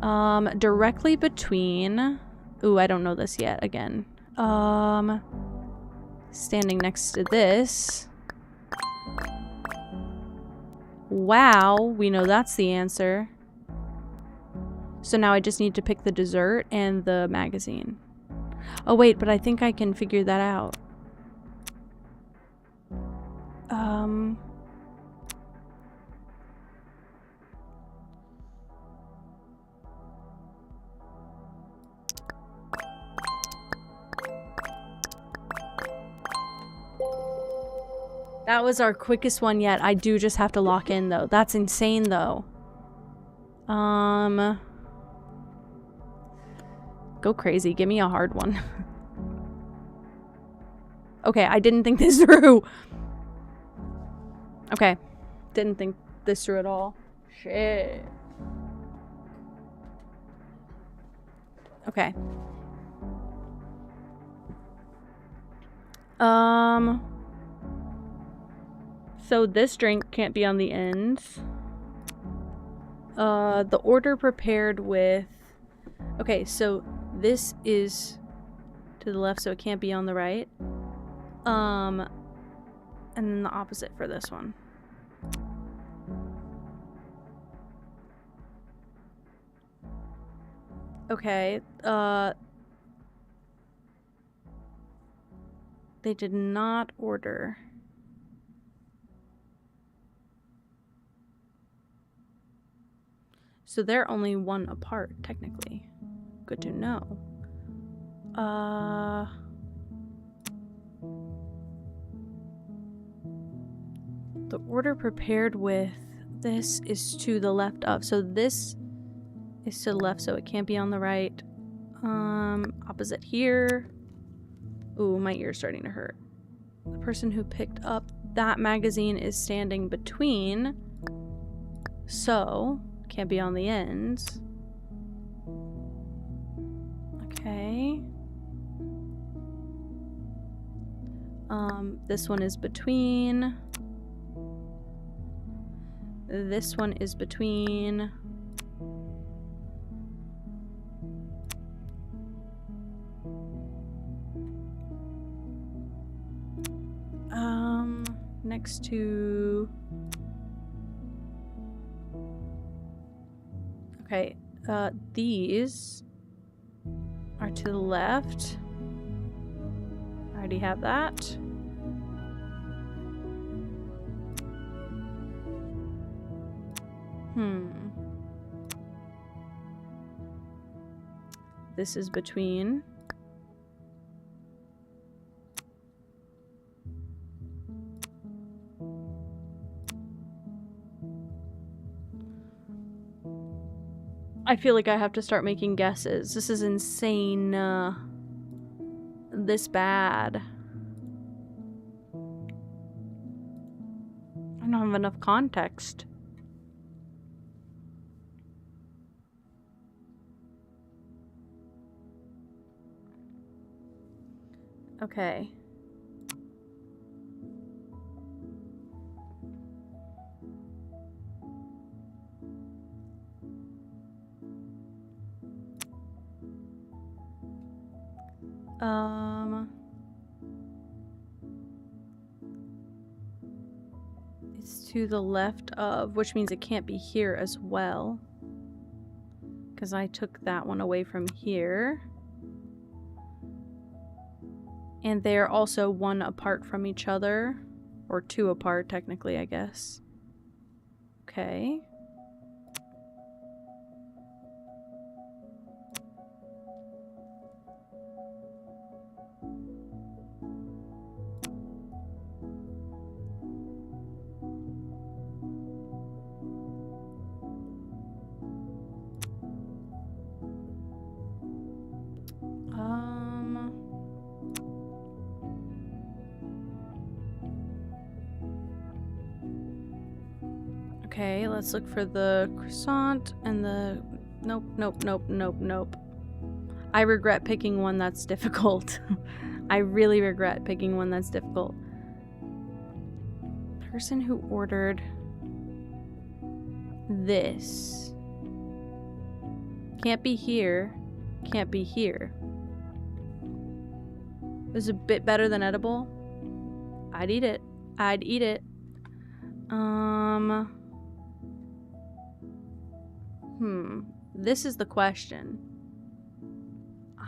Directly between... Ooh, I don't know this yet again. Standing next to this. Wow, we know that's the answer. So now I just need to pick the dessert and the magazine. Oh wait, but I think I can figure that out. That was our quickest one yet. I do just have to lock in though. That's insane though. Go crazy. Give me a hard one. Okay, I didn't think this through. Okay. Didn't think this through at all. Shit. Okay. So this drink can't be on the ends. The order prepared with... Okay, so this is to the left, so it can't be on the right. And then the opposite for this one. Okay, they did not order. So they're only one apart, technically. Good to know. The order prepared with this is to the left of. So this is to the left, so it can't be on the right. Opposite here. Ooh, my ear's starting to hurt. The person who picked up that magazine is standing between. So, can't be on the ends. Okay. This one is between. This one is between. Next to Okay, these are to the left. I already have that. This is between. I feel like I have to start making guesses. This is insane. This bad. I don't have enough context. Okay. It's to the left of, which means it can't be here as well. Because I took that one away from here. And they're also one apart from each other. Or two apart, technically, I guess. Okay. Okay, let's look for the croissant and the... Nope, nope, nope, nope, nope. I regret picking one that's difficult. I really regret picking one that's difficult. Person who ordered this. Can't be here. Can't be here. It was a bit better than edible. I'd eat it. I'd eat it. This is the question.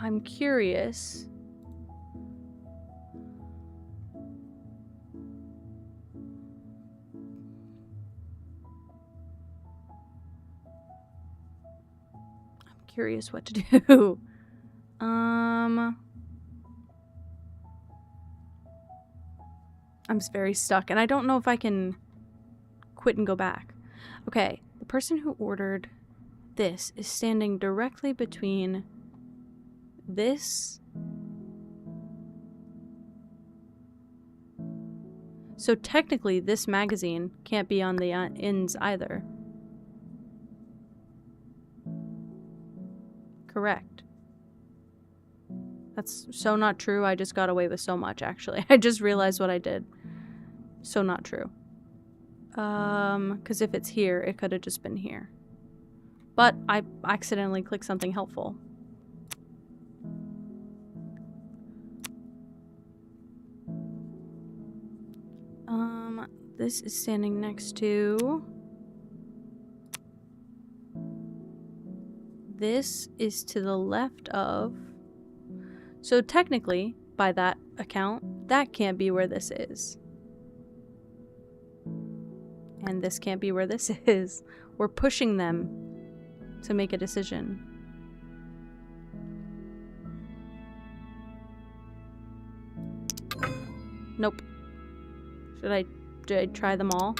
I'm curious. I'm curious what to do. I'm very stuck, and I don't know if I can quit and go back. Okay, the person who ordered this is standing directly between this. So technically, this magazine can't be on the ends either. Correct. That's so not true. I just got away with so much, actually. I just realized what I did. So not true. Because if it's here, it could have just been here. But I accidentally clicked something helpful. This is standing next to... This is to the left of... So technically, by that account, that can't be where this is. And this can't be where this is. We're pushing them to make a decision. Nope. Did I try them all?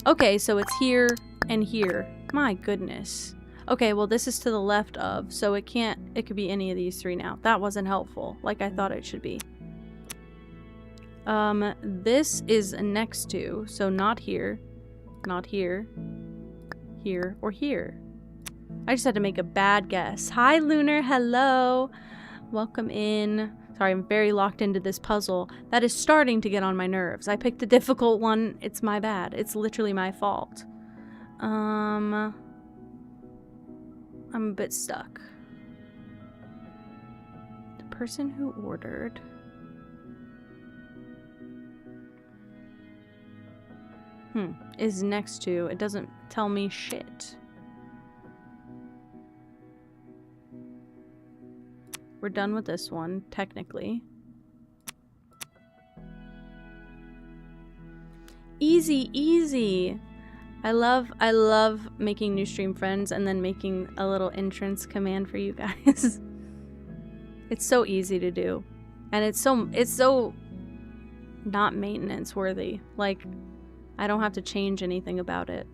Okay, so it's here and here. My goodness. Okay, well this is to the left of, so it could be any of these three now. That wasn't helpful, like I thought it should be. This is next to, so not here, not here, here, or here. I just had to make a bad guess. Hi, Lunar. Hello. Welcome in. Sorry, I'm very locked into this puzzle. That is starting to get on my nerves. I picked a difficult one. It's my bad. It's literally my fault. I'm a bit stuck. The person who ordered... is next to. It doesn't tell me shit. we're done with this one, technically. Easy, easy. I love making new stream friends and then making a little entrance command for you guys. It's so easy to do. And it's so not maintenance worthy. Like, I don't have to change anything about it.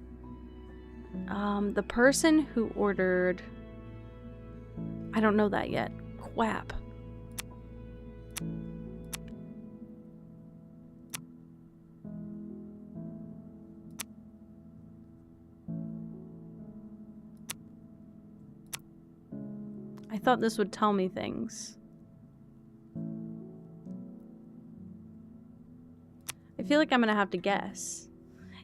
The person who ordered, I don't know that yet. Quap. I thought this would tell me things. I feel like I'm gonna have to guess.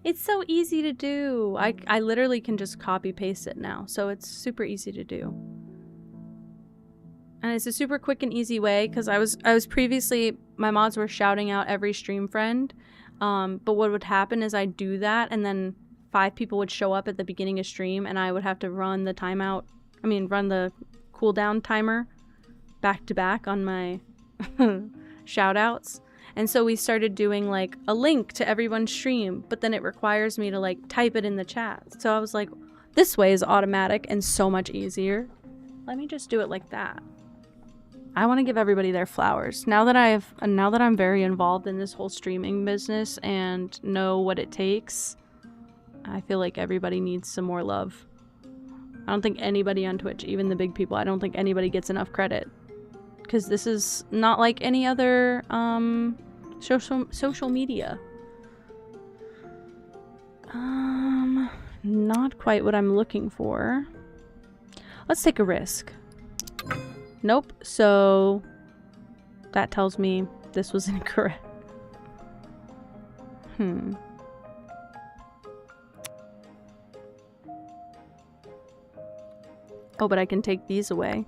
It's so easy to do. I literally can just copy paste it now, so it's super easy to do. And it's a super quick and easy way, because I was previously, my mods were shouting out every stream friend, but what would happen is I'd do that, and then 5 people would show up at the beginning of stream, and I would have to run the timeout, run the cooldown timer back to back on my shout outs. And so we started doing like a link to everyone's stream, but then it requires me to like type it in the chat. So I was like, this way is automatic and so much easier. Let me just do it like that. I want to give everybody their flowers. Now that I'm very involved in this whole streaming business and know what it takes, I feel like everybody needs some more love. I don't think anybody on Twitch, even the big people, I don't think anybody gets enough credit. Because this is not like any other social media. Not quite what I'm looking for. Let's take a risk. Nope. So that tells me this was incorrect. Oh, but I can take these away.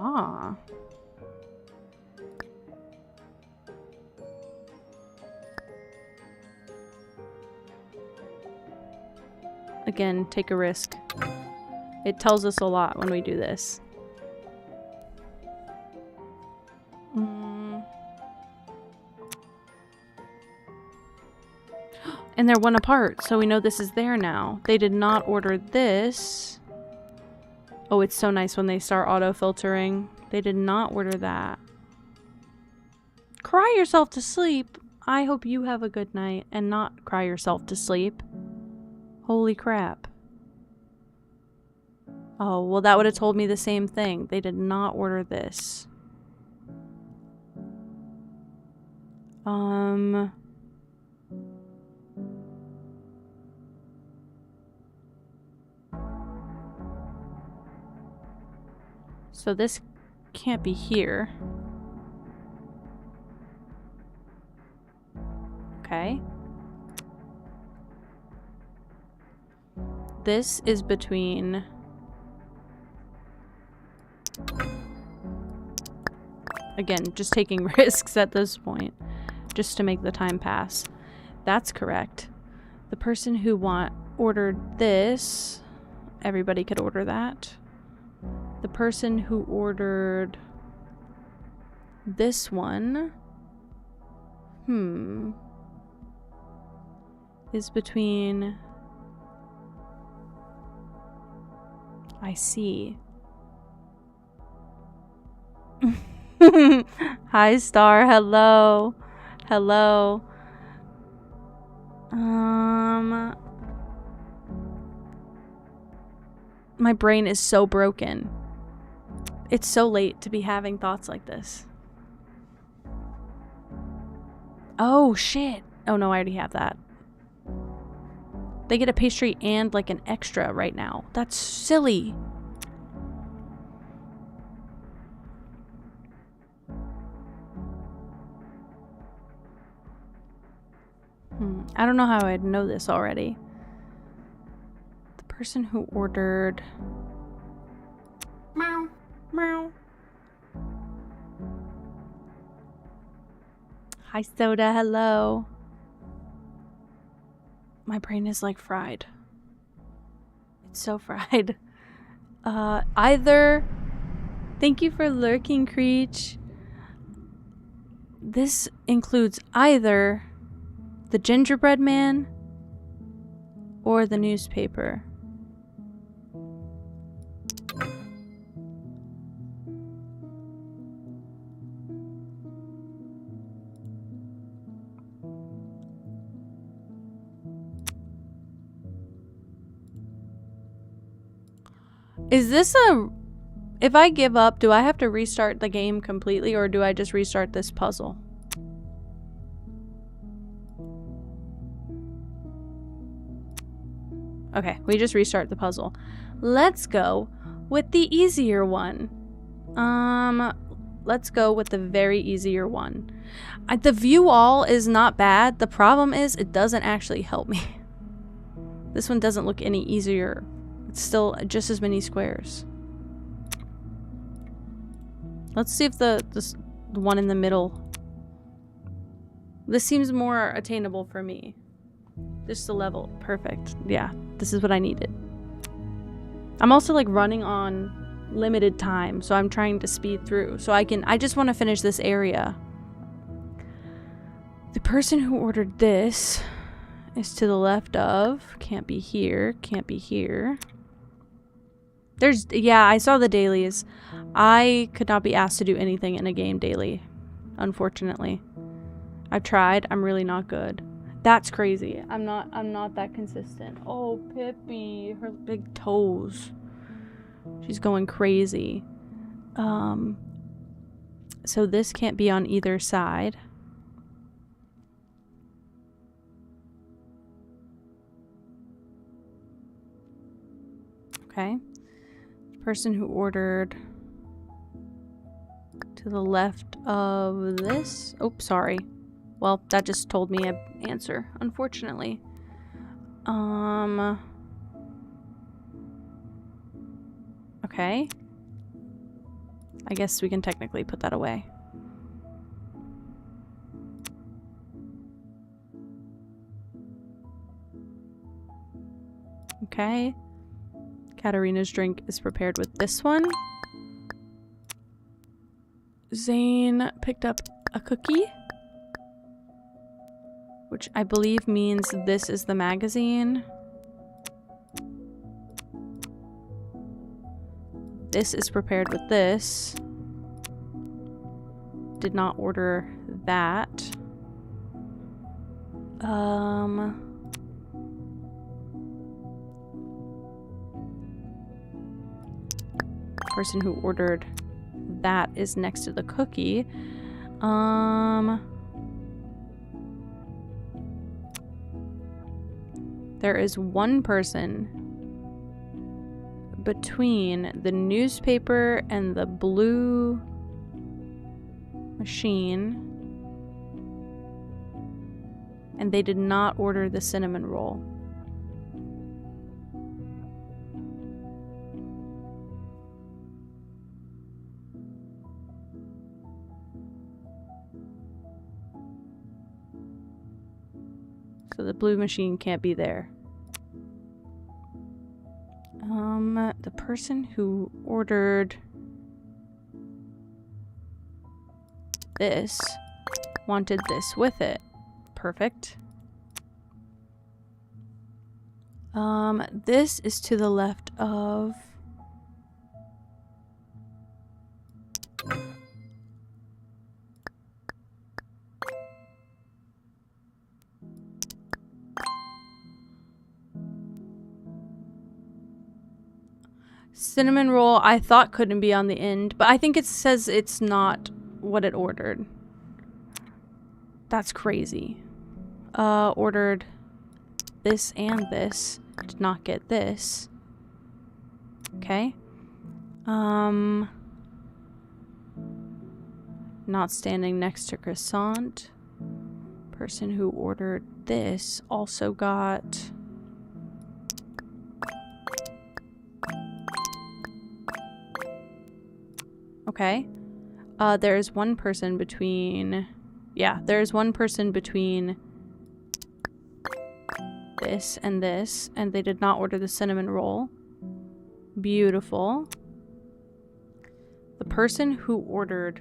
Ah. Again, take a risk. It tells us a lot when we do this. And they're one apart, so we know this is there now. They did not order this. Oh, it's so nice when they start auto-filtering. They did not order that. Cry yourself to sleep. I hope you have a good night and not cry yourself to sleep. Holy crap. Oh, well that would have told me the same thing. They did not order this. So this can't be here. Okay. This is between... Again, just taking risks at this point. Just to make the time pass. That's correct. The person who ordered this... Everybody could order that. The person who ordered this one, is between, I see. Hi Star, hello. Hello. My brain is so broken. It's so late to be having thoughts like this. Oh, shit. Oh, no, I already have that. They get a pastry and, like, an extra right now. That's silly. I don't know how I'd know this already. The person who ordered... Meow. Meow. Hi, Soda. Hello. My brain is like fried. It's so fried. Either... Thank you for lurking, Creech. This includes either the gingerbread man or the newspaper. Is this a... If I give up, do I have to restart the game completely, or do I just restart this puzzle? Okay, we just restart the puzzle. Let's go with the easier one. Let's go with the very easier one. The view all is not bad. The problem is it doesn't actually help me. This one doesn't look any easier. It's still just as many squares. Let's see if the one in the middle... This seems more attainable for me. Just the level. Perfect. Yeah, this is what I needed. I'm also like running on limited time, so I'm trying to speed through. So I just want to finish this area. The person who ordered this is to the left of. Can't be here. Can't be here. Yeah, I saw the dailies. I could not be asked to do anything in a game daily, unfortunately. I've tried. I'm really not good. That's crazy. I'm not that consistent. Oh, Pippi, her big toes. She's going crazy. So this can't be on either side. Okay. Person who ordered to the left of this. Oh, sorry. Well, that just told me an answer, unfortunately. Okay. I guess we can technically put that away. Okay. Katarina's drink is prepared with this one. Zane picked up a cookie, which I believe means this is the magazine. This is prepared with this. Did not order that. Person who ordered that is next to the cookie. There is one person between the newspaper and the blue machine, and they did not order the cinnamon roll. So the blue machine can't be there. The person who ordered this wanted this with it. Perfect. This is to the left of... Cinnamon roll I thought couldn't be on the end, but I think it says it's not what it ordered. That's crazy. Ordered this and this. Did not get this. Okay. Not standing next to croissant. Person who ordered this also got... Okay. There is one person between Yeah, there's one person between this, and they did not order the cinnamon roll. Beautiful. The person who ordered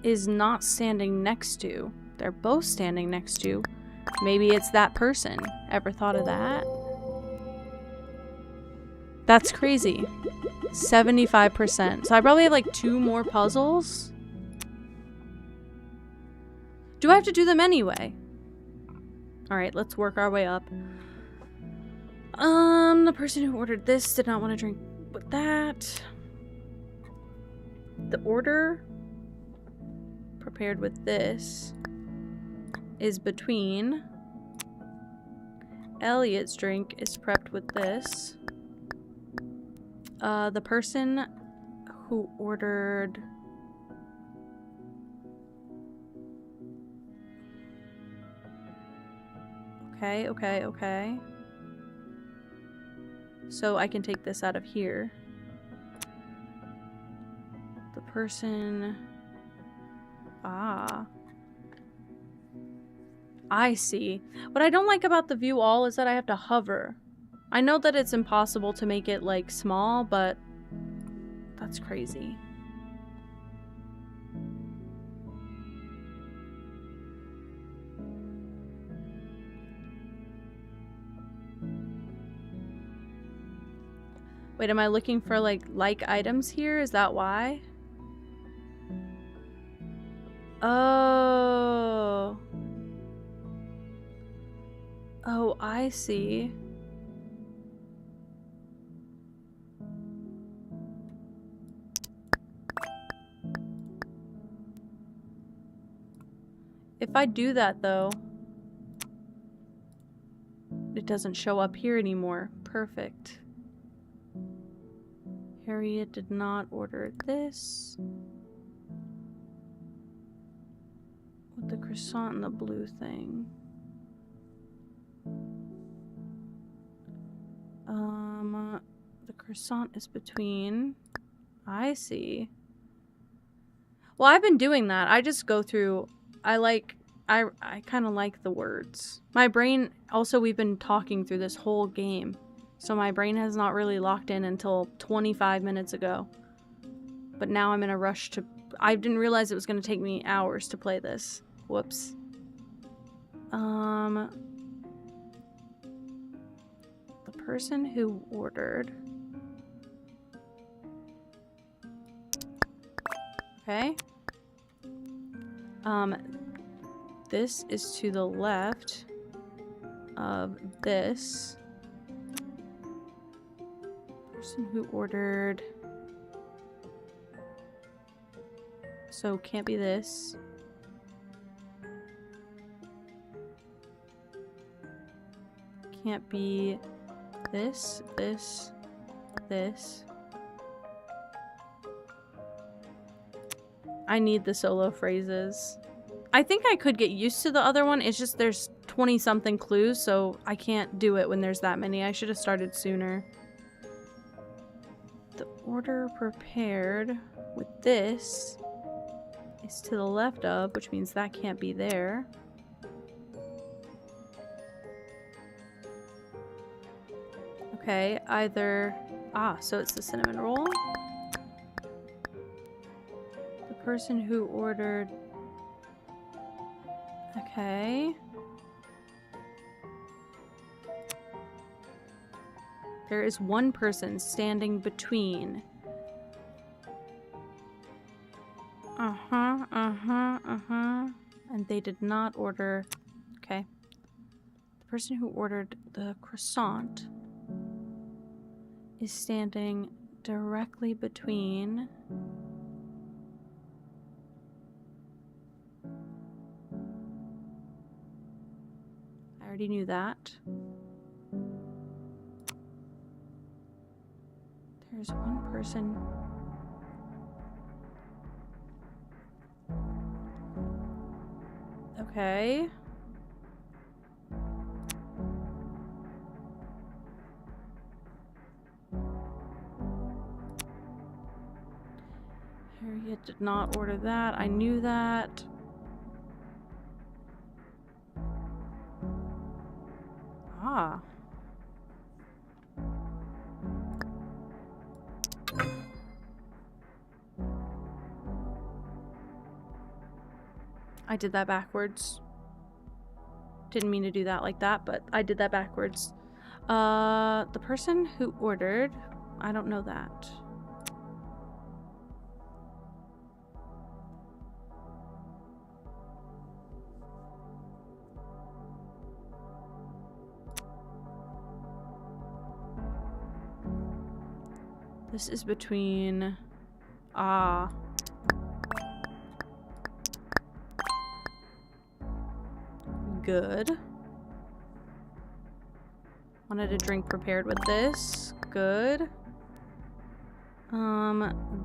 is not standing next to. They're both standing next to. Maybe it's that person. Ever thought of that? That's crazy. 75%. So I probably have like 2 more puzzles. Do I have to do them anyway? Alright, let's work our way up. The person who ordered this did not want to drink with that. The order prepared with this is between. Elliot's drink is prepped with this. The person who ordered... Okay. So I can take this out of here. The person... Ah. I see. What I don't like about the view all is that I have to hover. I know that it's impossible to make it, like, small, but that's crazy. Wait, am I looking for, like items here? Is that why? Oh. Oh, I see. If I do that, though, it doesn't show up here anymore. Perfect. Harriet did not order this. With the croissant and the blue thing. The croissant is between... I see. Well, I've been doing that. I just go through... I kind of like the words. My brain... Also, we've been talking through this whole game. So my brain has not really locked in until 25 minutes ago. But now I'm in a rush to... I didn't realize it was going to take me hours to play this. Whoops. The person who ordered... Okay. This is to the left of this. Person who ordered... So, can't be this. Can't be this, this, this. I need the solo phrases. I think I could get used to the other one. It's just there's 20-something clues, so I can't do it when there's that many. I should have started sooner. The order prepared with this is to the left of, which means that can't be there. Okay, either... Ah, so it's the cinnamon roll. The person who ordered... Okay. There is one person standing between. And they did not order... Okay. The person who ordered the croissant is standing directly between... I already knew that. There's one person... Okay. Harriet did not order that. I knew that. Ah. I did that backwards. Didn't mean to do that like that, but I did that backwards. The person who ordered, I don't know that. This is between, good. Wanted a drink prepared with this. Good.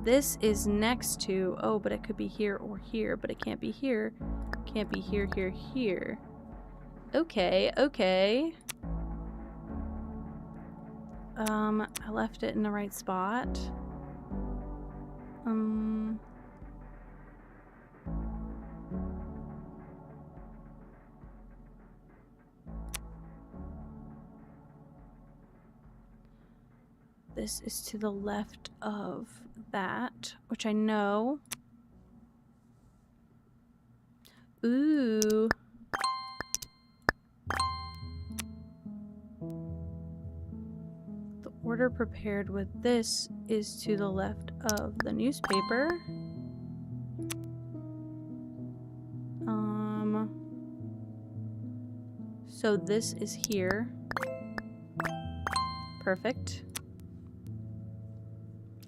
This is next to, oh, but it could be here or here, but it can't be here. Can't be here, here, here. Okay, okay. I left it in the right spot. This is to the left of that, which I know. Ooh. The order prepared with this is to the left of the newspaper. So this is here. Perfect.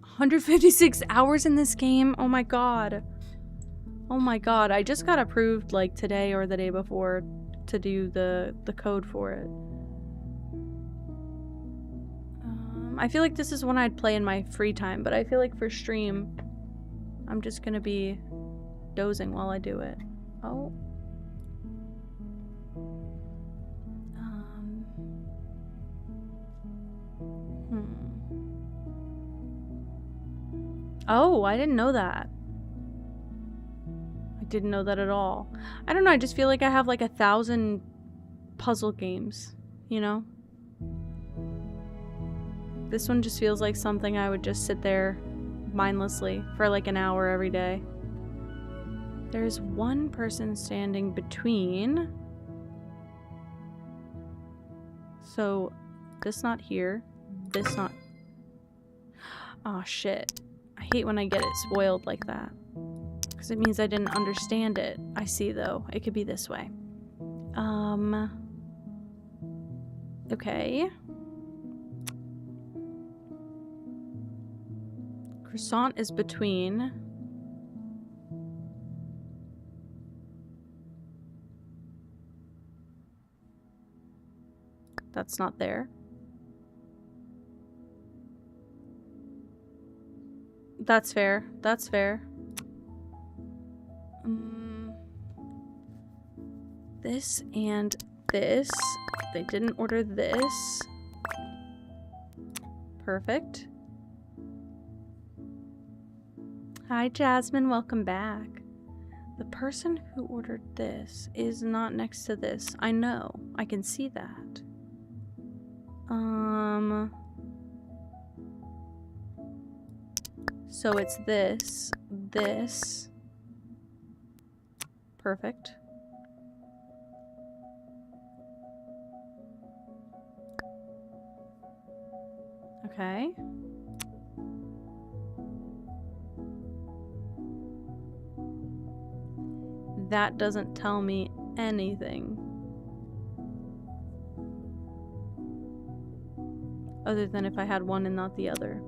156 hours in this game? Oh my god. Oh my god. I just got approved like today or the day before to do the code for it. I feel like this is one I'd play in my free time, but I feel like for stream, I'm just gonna be dozing while I do it. Oh. Oh, I didn't know that. I didn't know that at all. I don't know, I just feel like I have like 1,000 puzzle games, you know? This one just feels like something I would just sit there mindlessly for like an hour every day. There's one person standing between. So, this not here. This not... Aw, shit. I hate when I get it spoiled like that. Because it means I didn't understand it. I see, though. It could be this way. Okay. Croissant is between... That's not there. That's fair. That's fair. This and this. They didn't order this. Perfect. Hi, Jasmine. Welcome back. The person who ordered this is not next to this. I know. I can see that. So it's this, this. Perfect. Okay. That doesn't tell me anything. Other than if I had one and not the other.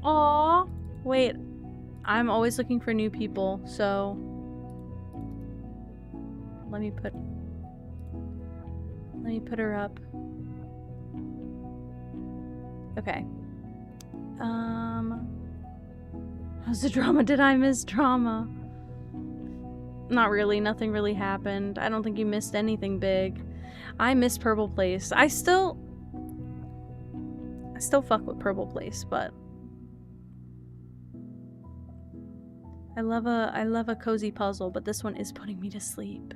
Aww. Wait. I'm always looking for new people, so... Let me put her up. Okay. How's the drama? Did I miss drama? Not really. Nothing really happened. I don't think you missed anything big. I missed Purple Place. I still fuck with Purple Place, but I love a cozy puzzle, but this one is putting me to sleep.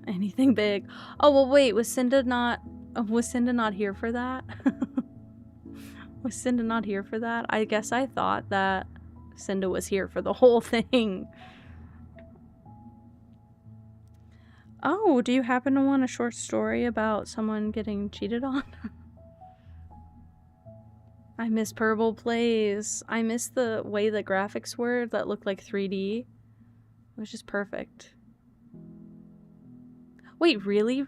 Anything big. Oh, well, wait, was Cinda not here for that? Was Cinda not here for that? I guess I thought that Cinda was here for the whole thing. Oh, do you happen to want a short story about someone getting cheated on? I miss Purple Plays. I miss the way the graphics were that looked like 3D. It was just perfect. Wait, really?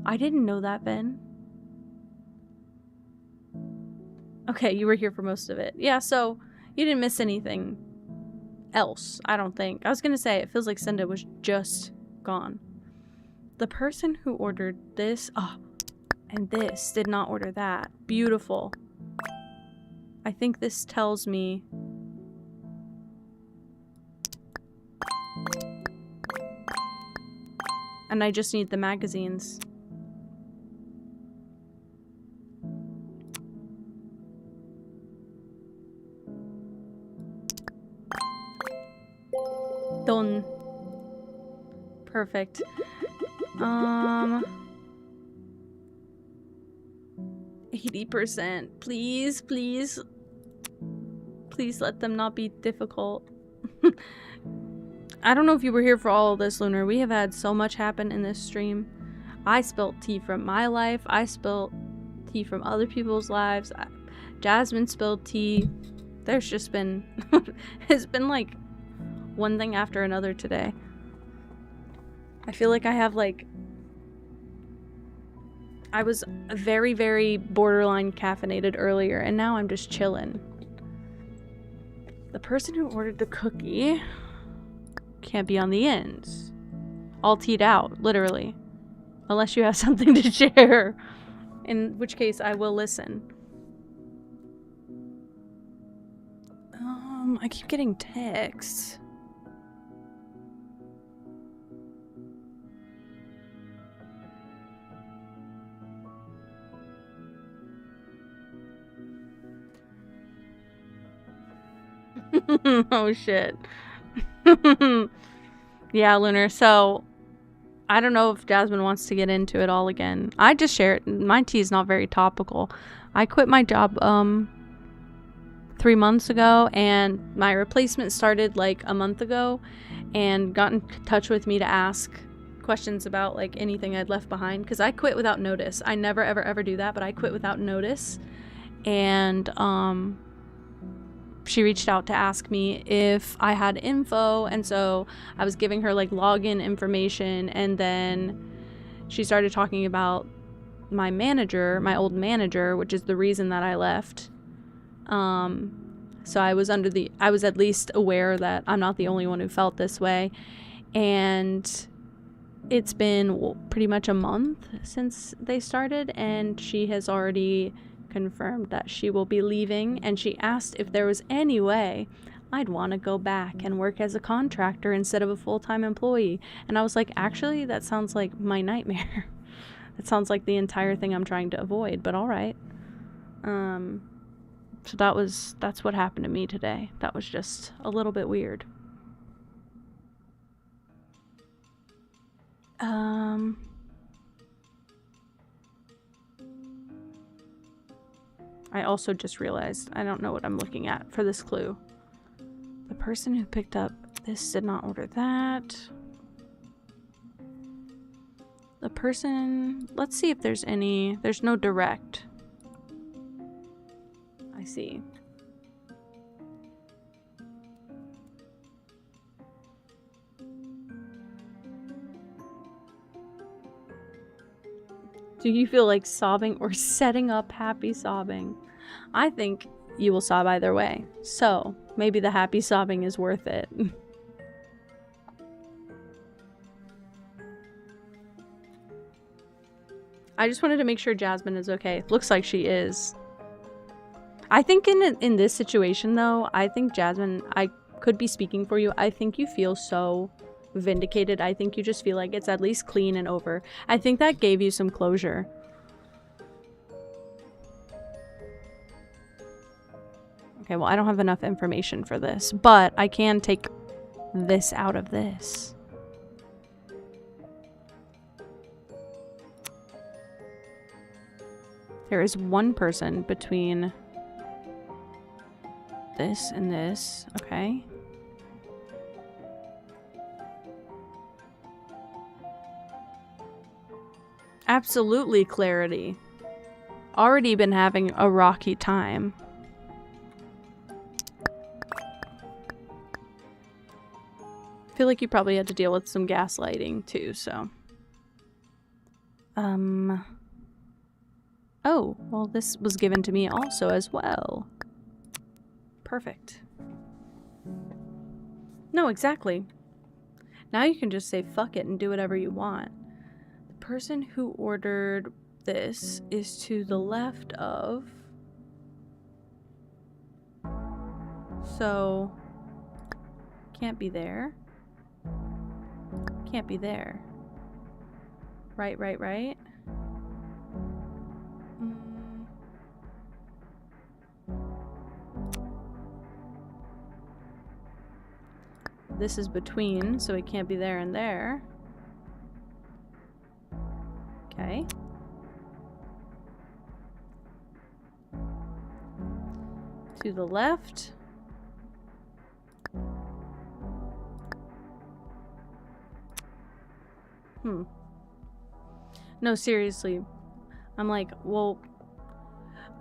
I didn't know that, Ben. Okay, you were here for most of it. Yeah, so you didn't miss anything else, I don't think. I was gonna say, it feels like Cinda was just gone. The person who ordered this, and this did not order that. Beautiful. I think this tells me and I just need the magazines. Done. Perfect. 80%. Please, please. Please let them not be difficult. I don't know if you were here for all of this, Lunar. We have had so much happen in this stream. I spilt tea from my life. I spilt tea from other people's lives. Jasmine spilled tea. There's just been... it's been like one thing after another today. I feel like I have like... I was very, very borderline caffeinated earlier, and now I'm just chilling. The person who ordered the cookie can't be on the ends. All teed out, literally. Unless you have something to share. In which case, I will listen. I keep getting texts. Oh shit. Yeah, Lunar. So, I don't know if Jasmine wants to get into it all again. I just share it. My tea is not very topical. I quit my job 3 months ago, and my replacement started like a month ago and got in touch with me to ask questions about like anything I'd left behind, because I quit without notice. I never ever do that, but I quit without notice. And she reached out to ask me if I had info, and so I was giving her like login information, and then she started talking about my manager, my old manager, which is the reason that I left. So I was at least aware that I'm not the only one who felt this way, and it's been pretty much a month since they started, and she has already confirmed that she will be leaving, and she asked if there was any way I'd want to go back and work as a contractor instead of a full-time employee. And I was like, actually, that sounds like my nightmare. That sounds like the entire thing I'm trying to avoid, but all right. So that's what happened to me today. That was just a little bit weird. I also just realized I don't know what I'm looking at for this clue. The person who picked up this did not order that. The person... Let's see if there's any... There's no direct. I see. Do you feel like sobbing or setting up happy sobbing? I think you will sob either way. So, maybe the happy sobbing is worth it. I just wanted to make sure Jasmine is okay. Looks like she is. I think in this situation, though, I think Jasmine, I could be speaking for you. I think you feel so vindicated. I think you just feel like it's at least clean and over. I think that gave you some closure. Okay, well, I don't have enough information for this, but I can take this out of this. There is one person between this and this. Okay. Absolutely clarity. Already been having a rocky time. I feel like you probably had to deal with some gaslighting too, so. Oh, well, this was given to me also as well. Perfect. No, exactly. Now you can just say fuck it and do whatever you want. The person who ordered this is to the left of. So, can't be there. Can't be there. Right, right, right. This is between, so it can't be there and there. Okay. To the left. No, seriously. I'm like, well,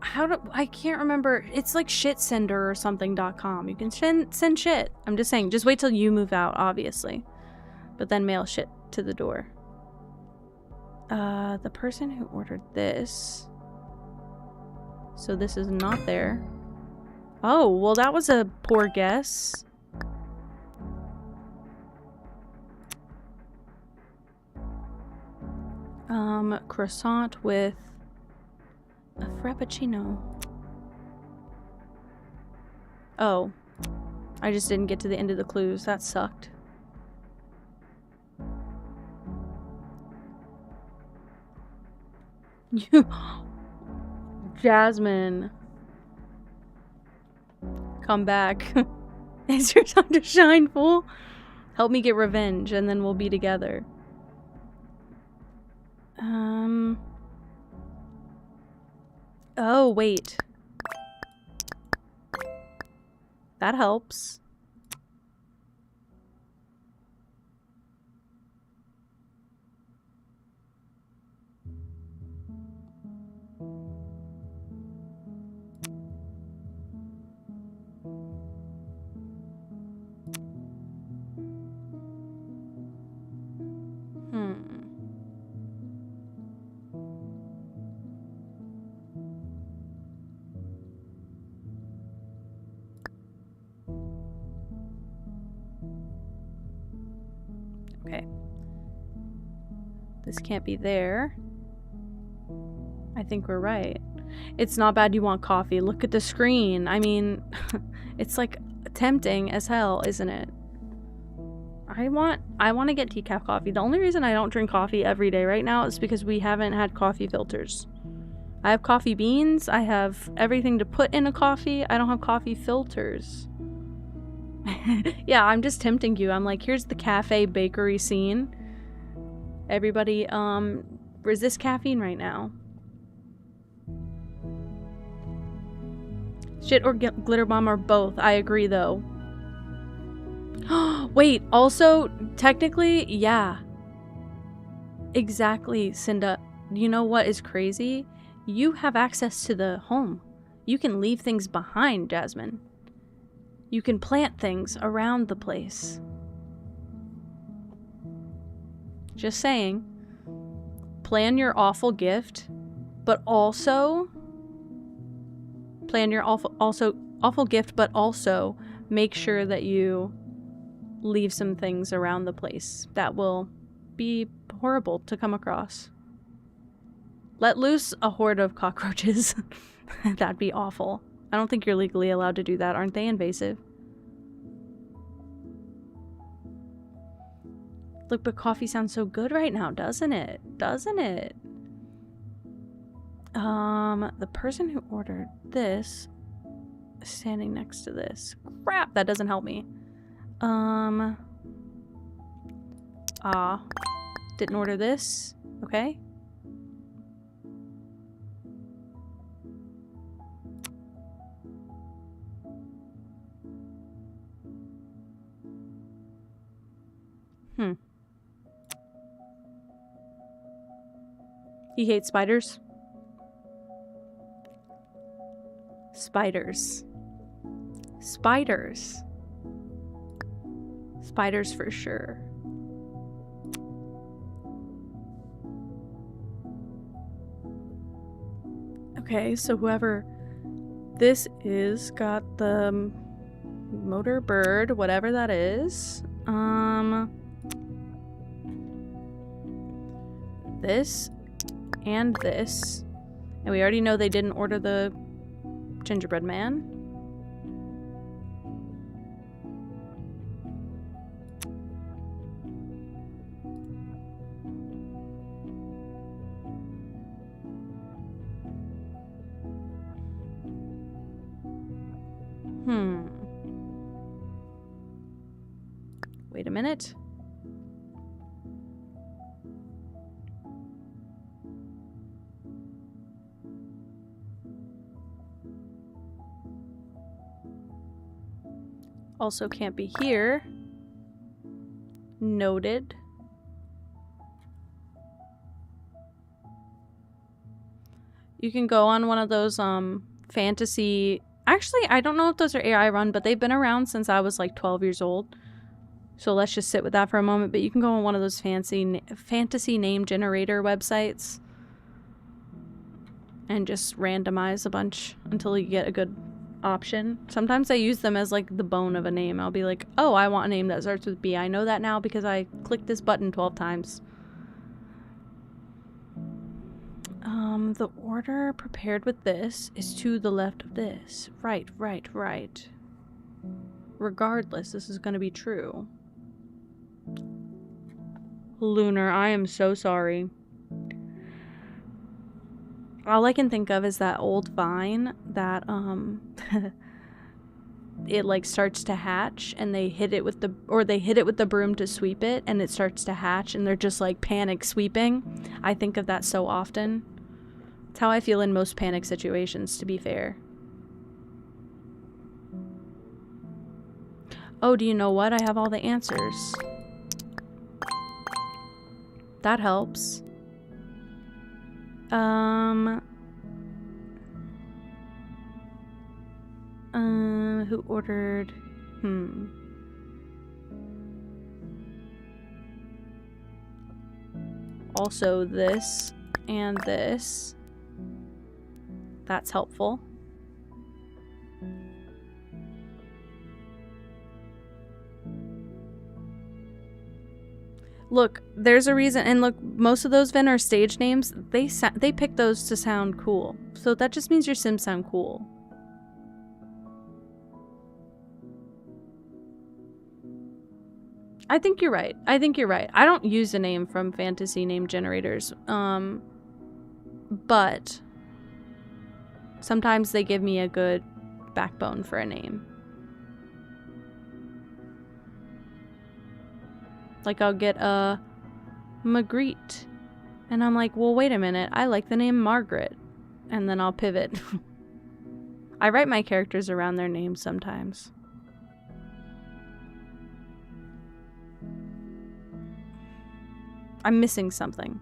I can't remember. It's like shitsender or something.com. You can send shit. I'm just saying, just wait till you move out, obviously. But then mail shit to the door. The person who ordered this. So this is not there. Oh, well, that was a poor guess. Croissant with a frappuccino. Oh. I just didn't get to the end of the clues. That sucked. You... Jasmine. Come back. It's your time to shine, fool. Help me get revenge, and then we'll be together. Oh, wait. That helps. Okay. This can't be there. I think we're right. It's not bad you want coffee. Look at the screen. I mean, it's like tempting as hell, isn't it? I want to get decaf coffee. The only reason I don't drink coffee every day right now is because we haven't had coffee filters. I have coffee beans. I have everything to put in a coffee. I don't have coffee filters. Yeah, I'm just tempting you. I'm like, here's the cafe bakery scene. Everybody, resist caffeine right now. Shit or glitter bomb or both. I agree, though. Wait, also, technically, yeah. Exactly, Cinda. You know what is crazy? You have access to the home. You can leave things behind, Jasmine. You can plant things around the place. Just saying. Plan your awful gift, but also plan your awful gift, but also make sure that you leave some things around the place that will be horrible to come across. Let loose a horde of cockroaches. That'd be awful. I don't think you're legally allowed to do that. Aren't they invasive? Look, but coffee sounds so good right now, doesn't it? Doesn't it? The person who ordered this standing next to this. Crap, that doesn't help me. Didn't order this. Okay. He hates spiders. Spiders. Spiders. Spiders for sure. Okay, so whoever this is got the motor bird, whatever that is. This and this. And we already know they didn't order the gingerbread man. Wait a minute. Also can't be here. Noted. You can go on one of those fantasy... Actually, I don't know if those are AI run, but they've been around since I was like 12 years old. So let's just sit with that for a moment. But you can go on one of those fantasy name generator websites and just randomize a bunch until you get a good option. Sometimes I use them as like the bone of a name. I'll be like, oh, I want a name that starts with B. I know that now because I clicked this button 12 times. The order prepared with this is to the left of this. Right. Regardless, this is going to be true. Lunar, I am so sorry. All I can think of is that old vine that, it like starts to hatch and they hit it with the broom to sweep it and it starts to hatch and they're just like panic sweeping. I think of that so often. It's how I feel in most panic situations, to be fair. Oh, do you know what? I have all the answers. That helps. Who ordered? Also this and this. That's helpful. Look, there's a reason, and look, most of those Ven are stage names. They pick those to sound cool. So that just means your Sims sound cool. I think you're right. I don't use a name from fantasy name generators. But sometimes they give me a good backbone for a name. Like I'll get a Magritte. And I'm like, well, wait a minute. I like the name Margaret. And then I'll pivot. I write my characters around their names sometimes. I'm missing something.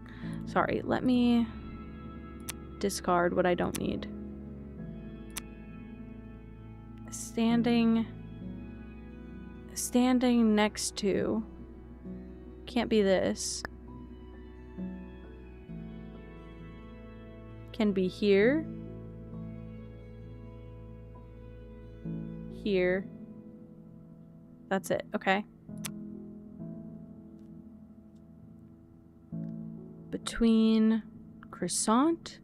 Sorry, let me discard what I don't need. Standing next to... Can't be this. Can be here. Here. That's it, okay. Between croissant.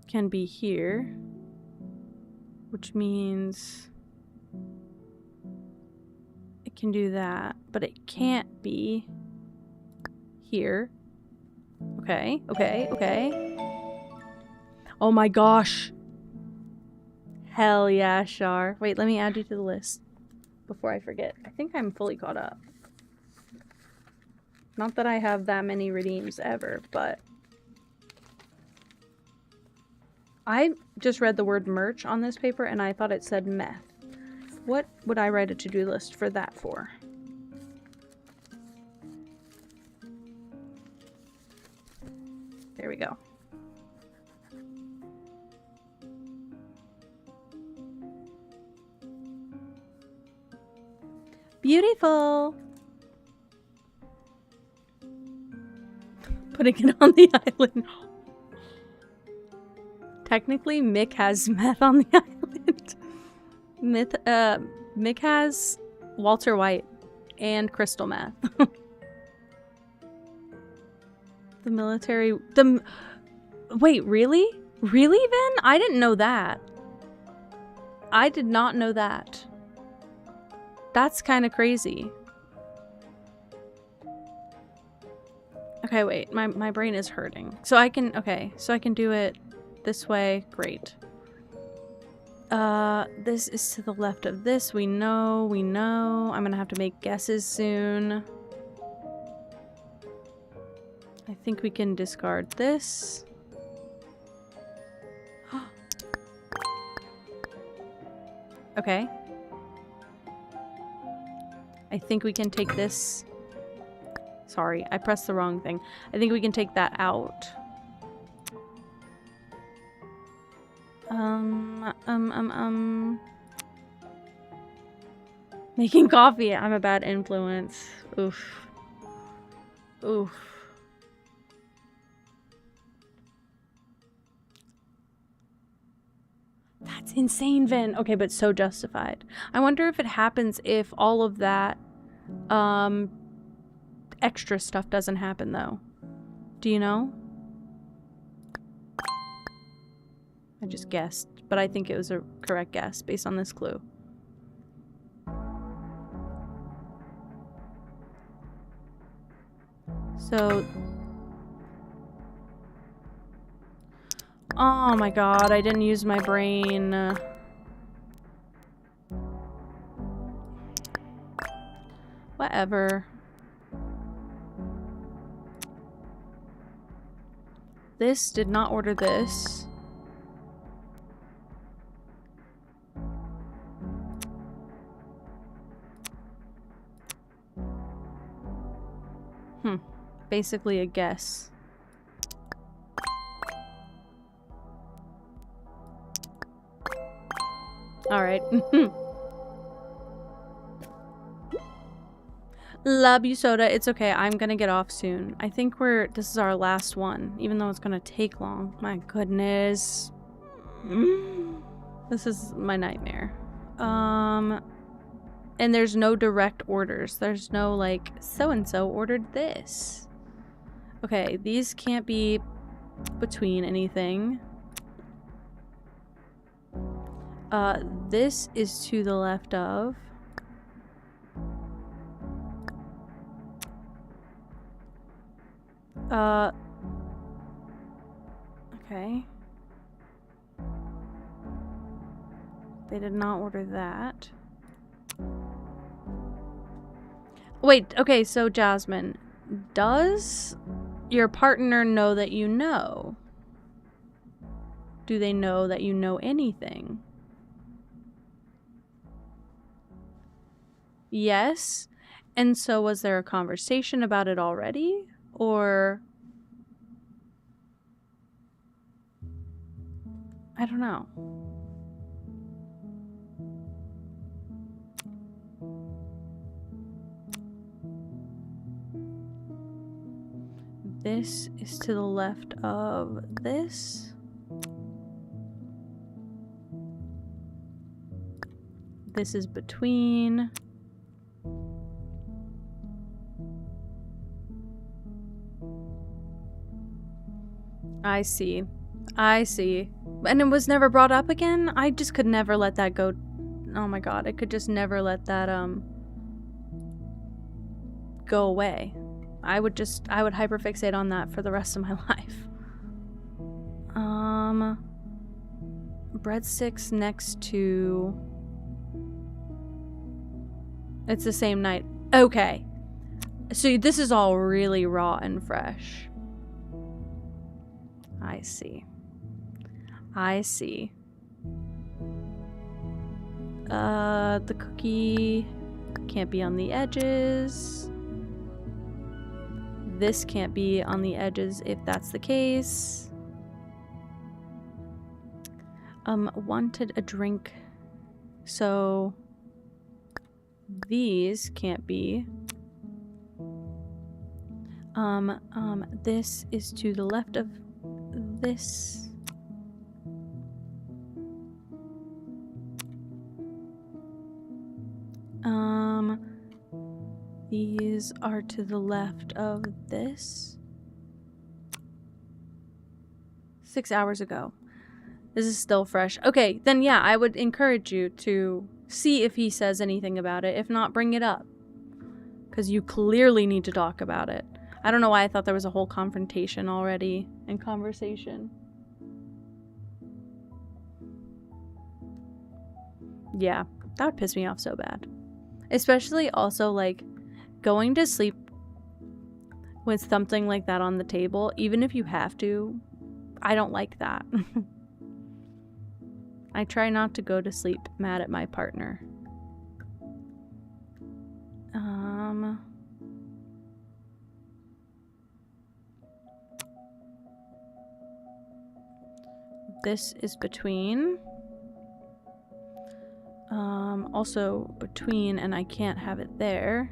Can be here. Which means it can do that, but it can't be here. Okay. Oh my gosh. Hell yeah, Shar. Wait, let me add you to the list before I forget. I think I'm fully caught up. Not that I have that many redeems ever, but I just read the word merch on this paper and I thought it said meth. What would I write a to-do list for that for? There we go. Beautiful. Putting it on the island. Technically, Mick has meth on the island. Mick has Walter White and crystal meth. The military. Wait, really? Really, Vin? I didn't know that. I did not know that. That's kind of crazy. Okay, wait. My brain is hurting. So I can... Okay, so I can do it this way. Great. This is to the left of this. We know. I'm gonna have to make guesses soon. I think we can discard this. Okay. I think we can take this. Sorry, I pressed the wrong thing. I think we can take that out. Making coffee. I'm a bad influence. Oof. Oof. That's insane, Vin. Okay, but so justified. I wonder if it happens if all of that extra stuff doesn't happen, though. Do you know? I just guessed, but I think it was a correct guess based on this clue. So... Oh my god, I didn't use my brain. Whatever. This did not order this. Basically a guess. Alright. Love you, Soda. It's okay. I'm gonna get off soon. I think this is our last one, even though it's gonna take long. My goodness. This is my nightmare. And there's no direct orders. There's no, like, so-and-so ordered this. Okay, these can't be between anything. This is to the left of. Okay. They did not order that. Wait, okay, so Jasmine, does your partner know that you know? Do they know that you know anything? Yes. And so was there a conversation about it already? Or... I don't know. This is to the left of this. This is between. I see. I see. And it was never brought up again? I just could never let that go. Oh my god, I could just never let that, go away. I would hyperfixate on that for the rest of my life. breadsticks next to... It's the same night. Okay. So this is all really raw and fresh. I see. I see. The cookie can't be on the edges. This can't be on the edges if that's the case. Wanted a drink. So these can't be. This is to the left of this. These are to the left of this. 6 hours ago. This is still fresh. Okay, then yeah, I would encourage you to see if he says anything about it. If not, bring it up. Because you clearly need to talk about it. I don't know why I thought there was a whole confrontation already and conversation. Yeah, that would piss me off so bad. Especially also, like, going to sleep with something like that on the table, even if you have to, I don't like that. I try not to go to sleep mad at my partner. This is between. Also between, and I can't have it there.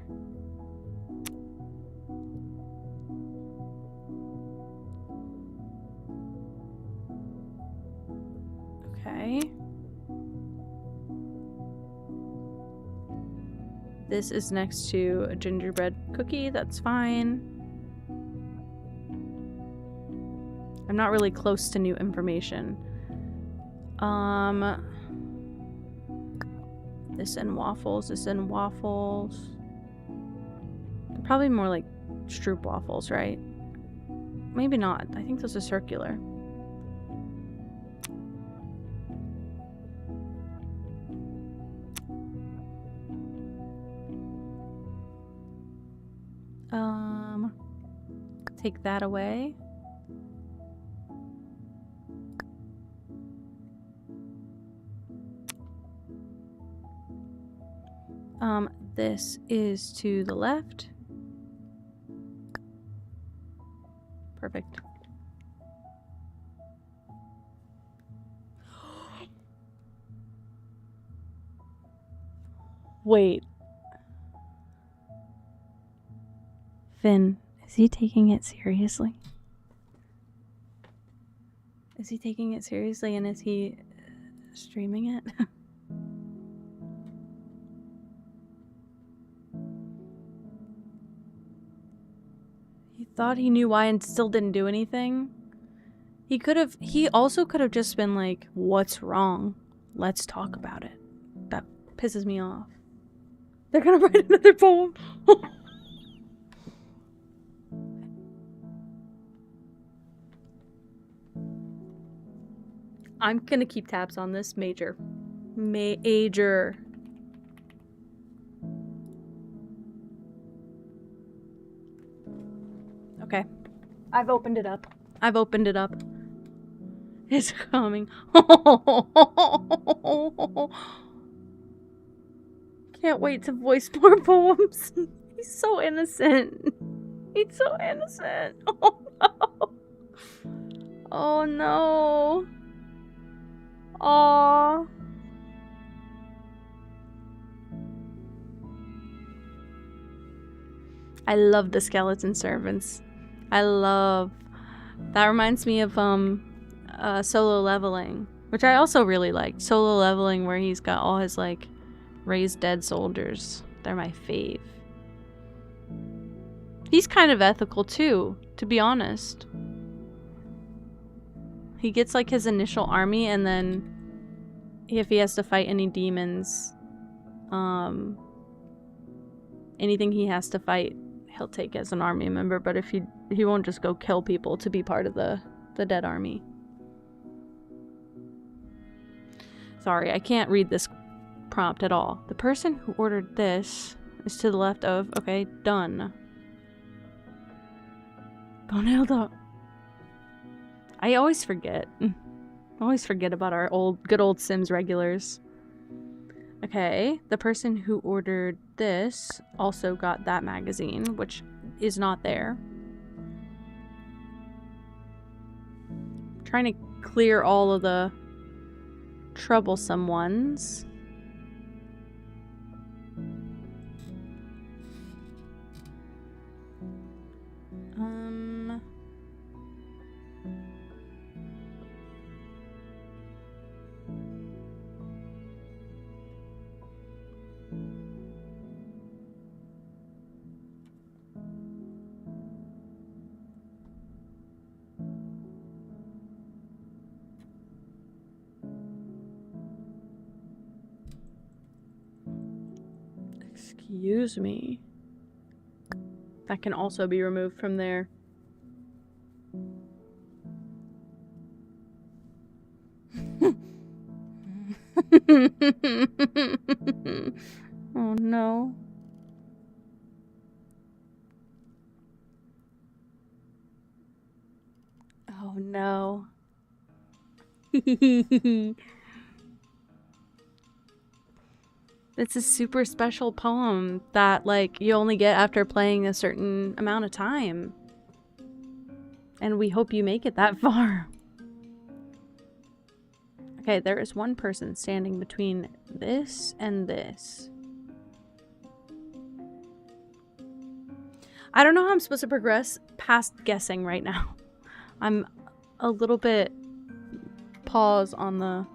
Okay. This is next to a gingerbread cookie, that's fine. I'm not really close to new information. This and waffles, this and waffles. They're probably more like Stroop waffles, right? Maybe not. I think those are circular. Take that away. This is to the left. Perfect. Wait. Finn, is he taking it seriously? Is he taking it seriously, and is he streaming it? He thought he knew why and still didn't do anything. He also could have just been like, what's wrong? Let's talk about it. That pisses me off. They're gonna write another poem. I'm gonna keep tabs on this. Major. Okay. I've opened it up. It's coming. Can't wait to voice more poems. He's so innocent. He's so innocent. Oh no. Oh no. Aww. I love the skeleton servants. That reminds me of Solo Leveling, which I also really liked. Solo Leveling, where he's got all his like raised dead soldiers. They're my fave. He's kind of ethical too, to be honest. He gets like his initial army, and then if he has to fight any demons, anything he has to fight, he'll take as an army member. But if he won't just go kill people to be part of the dead army. Sorry, I can't read this prompt at all. The person who ordered this is to the left of... Okay, done. Gonilda. I always forget. I always forget about our good old Sims regulars. Okay, the person who ordered this also got that magazine, which is not there. I'm trying to clear all of the troublesome ones. Excuse me. That can also be removed from there. Oh no. Oh no. It's a super special poem that, like, you only get after playing a certain amount of time. And we hope you make it that far. Okay, there is one person standing between this and this. I don't know how I'm supposed to progress past guessing right now. I'm a little bit pause on the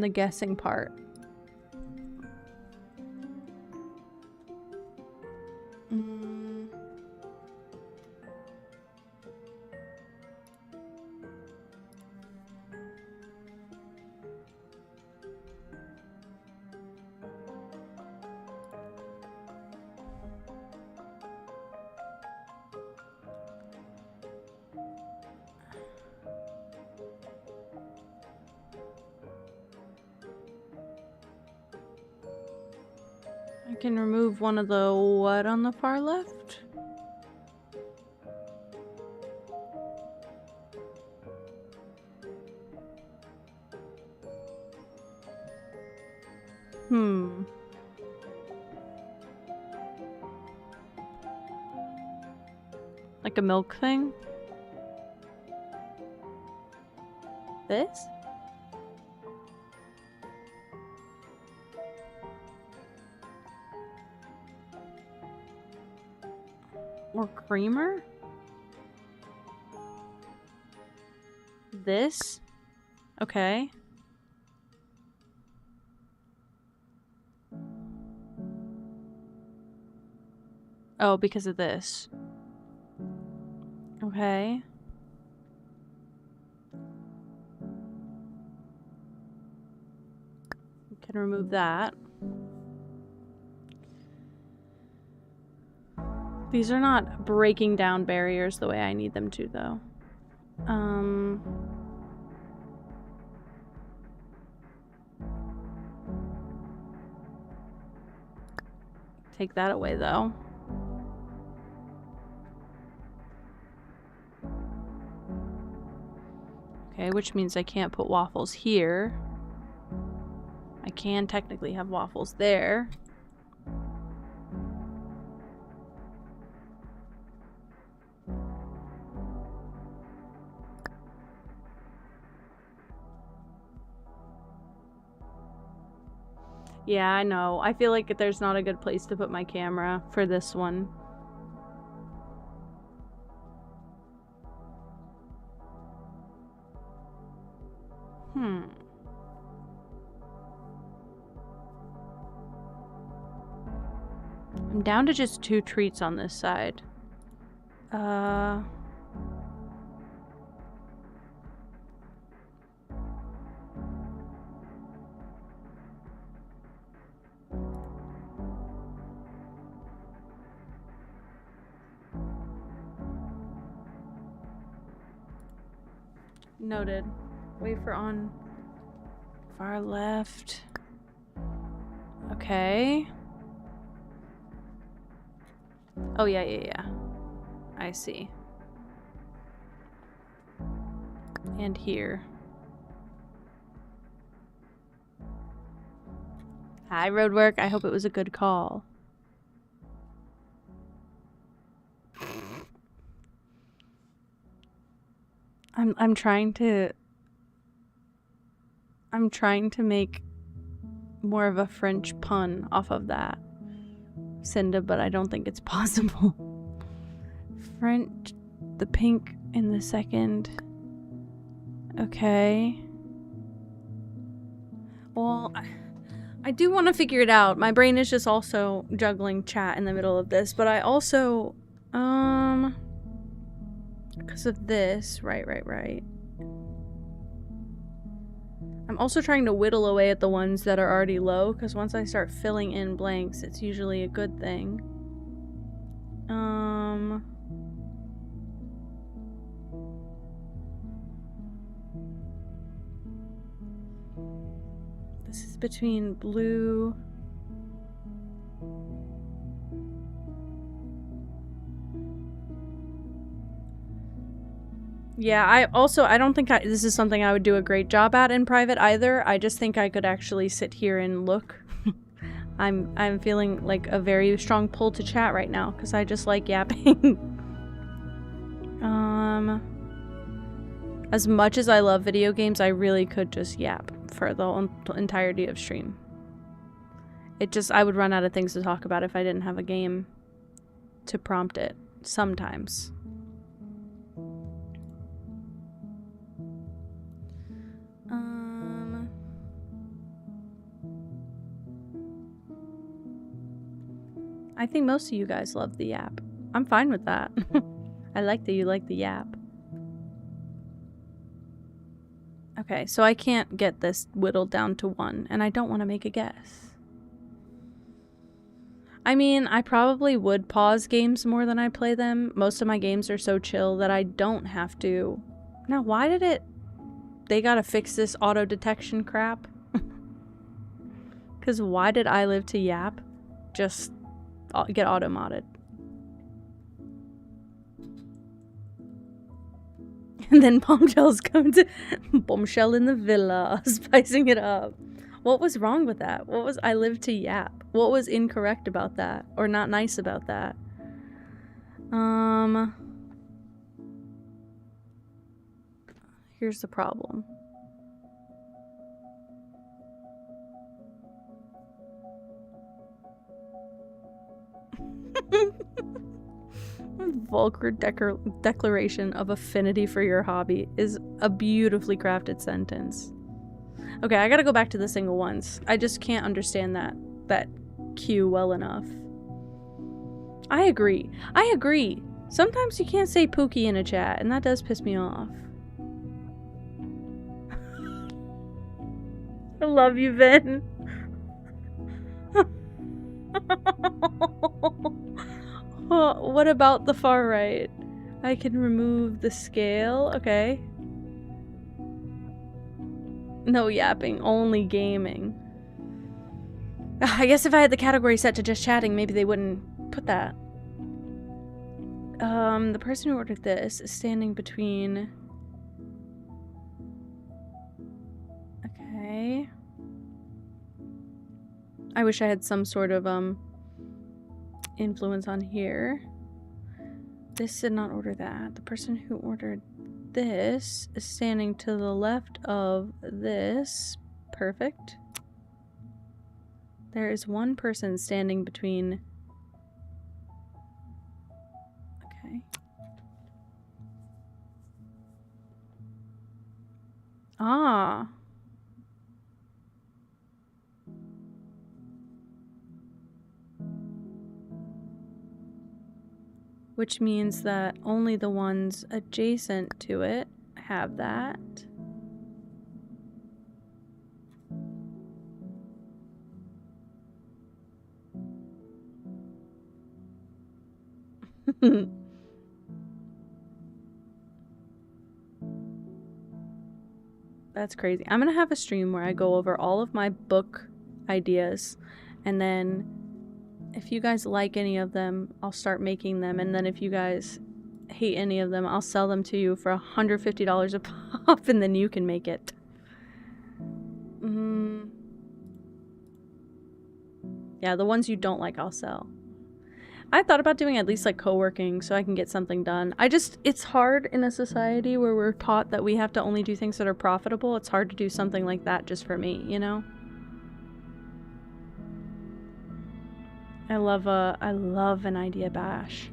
guessing part. I can remove one of the what on the far left? Like a milk thing? This? Or creamer? This? Okay. Oh, because of this. Okay. We can remove that. These are not breaking down barriers the way I need them to, though. Take that away, though. Okay, which means I can't put waffles here. I can technically have waffles there. Yeah, I know. I feel like there's not a good place to put my camera for this one. I'm down to just 2 treats on this side. Noted. Wait for on Far left. Okay. Oh, yeah. I see. And here. Hi, Roadwork. I hope it was a good call. I'm trying to make more of a French pun off of that, Cinda, but I don't think it's possible. French, the pink in the second. Okay. Well, I do want to figure it out. My brain is just also juggling chat in the middle of this, but I also, because of this, right. I'm also trying to whittle away at the ones that are already low, because once I start filling in blanks, it's usually a good thing. This is between blue. Yeah, I don't think this is something I would do a great job at in private either. I just think I could actually sit here and look. I'm feeling like a very strong pull to chat right now because I just like yapping. As much as I love video games, I really could just yap for the entirety of stream. I would run out of things to talk about if I didn't have a game to prompt it sometimes. I think most of you guys love the yap. I'm fine with that. I like that you like the yap. Okay, so I can't get this whittled down to 1, and I don't want to make a guess. I mean, I probably would pause games more than I play them. Most of my games are so chill that I don't have to. Now, why did it... They gotta fix this auto-detection crap? Because why did I Live to Yap just get auto-modded? And then Bombshells come to... Bombshell in the villa, spicing it up. What was wrong with that? What was I Live to Yap? What was incorrect about that? Or not nice about that? Here's the problem. Vulgar declaration of affinity for your hobby is a beautifully crafted sentence. Okay, I gotta go back to the single ones. I just can't understand that cue well enough. I agree. Sometimes you can't say Pookie in a chat, and that does piss me off. I love you, Vin. What about the far right? I can remove the scale. Okay. No yapping, only gaming. I guess if I had the category set to just chatting, maybe they wouldn't put that. The person who ordered this is standing between... Okay. I wish I had some sort of, influence on here. This did not order that. The person who ordered this is standing to the left of this. Perfect. There is one person standing between... Okay. Ah. Which means that only the ones adjacent to it have that. That's crazy. I'm gonna have a stream where I go over all of my book ideas, and then if you guys like any of them, I'll start making them, and then if you guys hate any of them, I'll sell them to you for $150 a pop, and then you can make it. Yeah, the ones you don't like, I'll sell. I thought about doing at least like co-working so I can get something done. It's hard in a society where we're taught that we have to only do things that are profitable. It's hard to do something like that just for me, you know? I love an idea bash.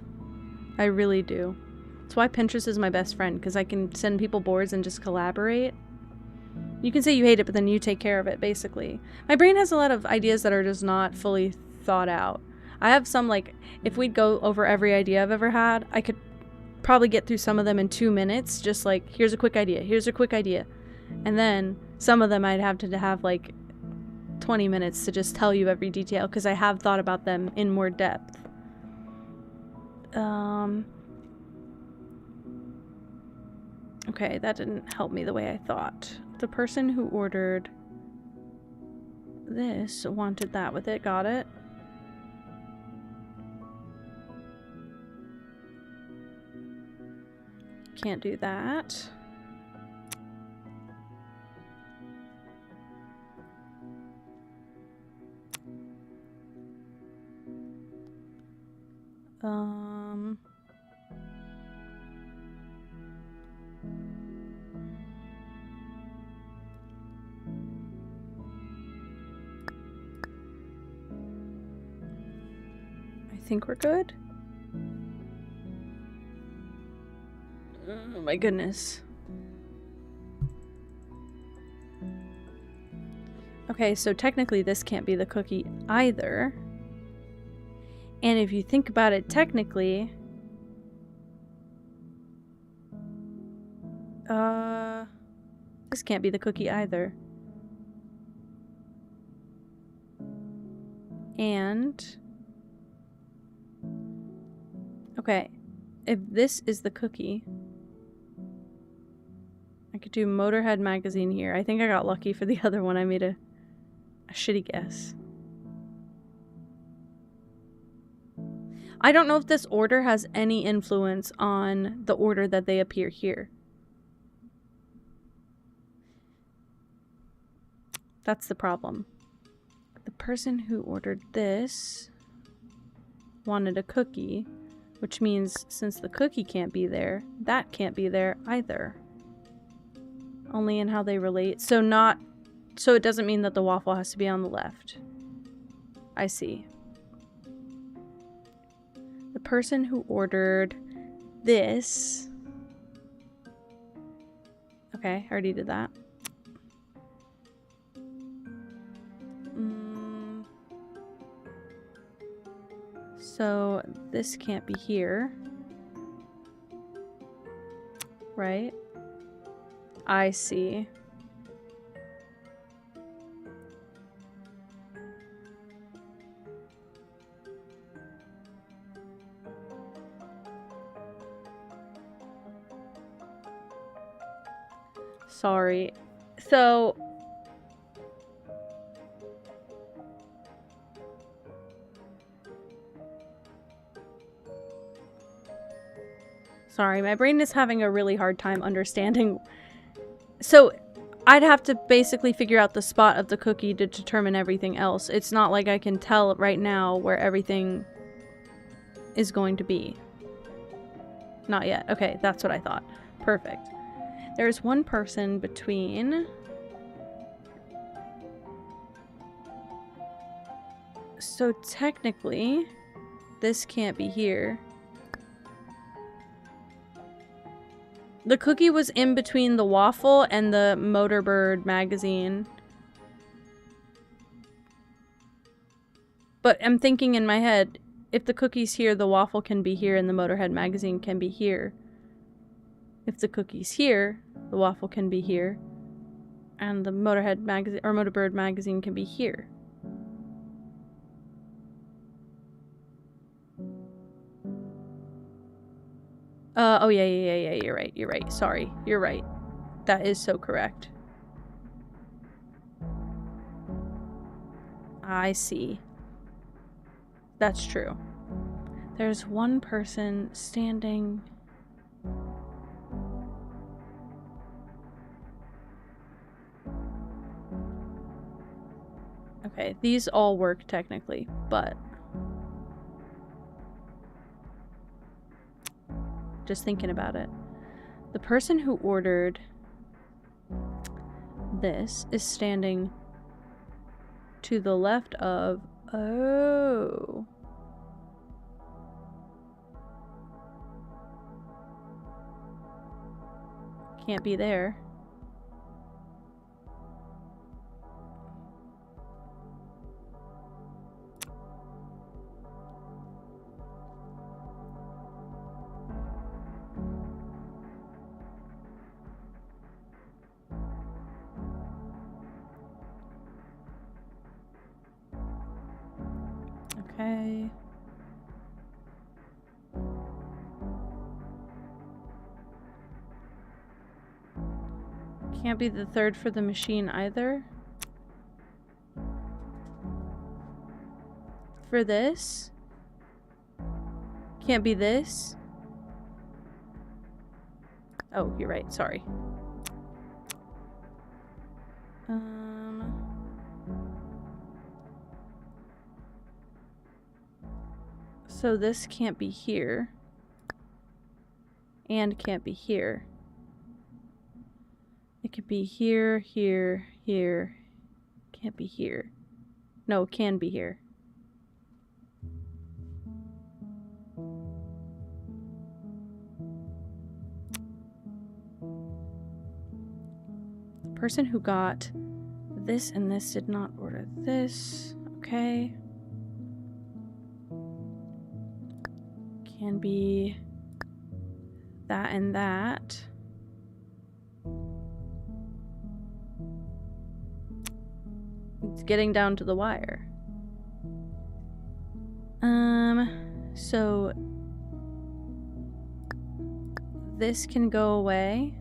I really do. That's why Pinterest is my best friend, because I can send people boards and just collaborate. You can say you hate it, but then you take care of it, basically. My brain has a lot of ideas that are just not fully thought out. I have some, like, if we'd go over every idea I've ever had, I could probably get through some of them in 2 minutes, just like, here's a quick idea, here's a quick idea. And then some of them I'd have to have, like, 20 minutes to just tell you every detail, because I have thought about them in more depth. Okay, that didn't help me the way I thought. The person who ordered this wanted that with it, got it. Can't do that. I think we're good. Oh my goodness. Okay, so technically this can't be the cookie either. And if you think about it technically, this can't be the cookie either. And okay, if this is the cookie, I could do Motorhead magazine here. I think I got lucky for the other one. I made a shitty guess. I don't know if this order has any influence on the order that they appear here. That's the problem. The person who ordered this wanted a cookie, which means since the cookie can't be there, that can't be there either. Only in how they relate. So it doesn't mean that the waffle has to be on the left. I see. The person who ordered this. Okay, I already did that. So this can't be here. Right? I see. Sorry. So sorry, my brain is having a really hard time understanding. So I'd have to basically figure out the spot of the cookie to determine everything else. It's not like I can tell right now where everything is going to be. Not yet. Okay, that's what I thought. Perfect. There's one person between... So technically, this can't be here. The cookie was in between the waffle and the Motorbird magazine. But I'm thinking in my head, if the cookie's here, the waffle can be here and the Motorhead magazine can be here. If the cookie's here, the waffle can be here and the Motorhead magazine or Motorbird magazine can be here. Oh yeah, you're right. Sorry, you're right. That is so correct. I see. That's true. There's one person standing. Okay, these all work technically, but just thinking about it. The person who ordered this is standing to the left of... Oh. Can't be there. Okay. Can't be the third for the machine either. For this. Can't be this. Oh, you're right. Sorry. So this can't be here. And can't be here. It could be here, here, here. Can't be here. No, can be here. The person who got this and this did not order this. Okay. Can be that and that. It's getting down to the wire. So this can go away.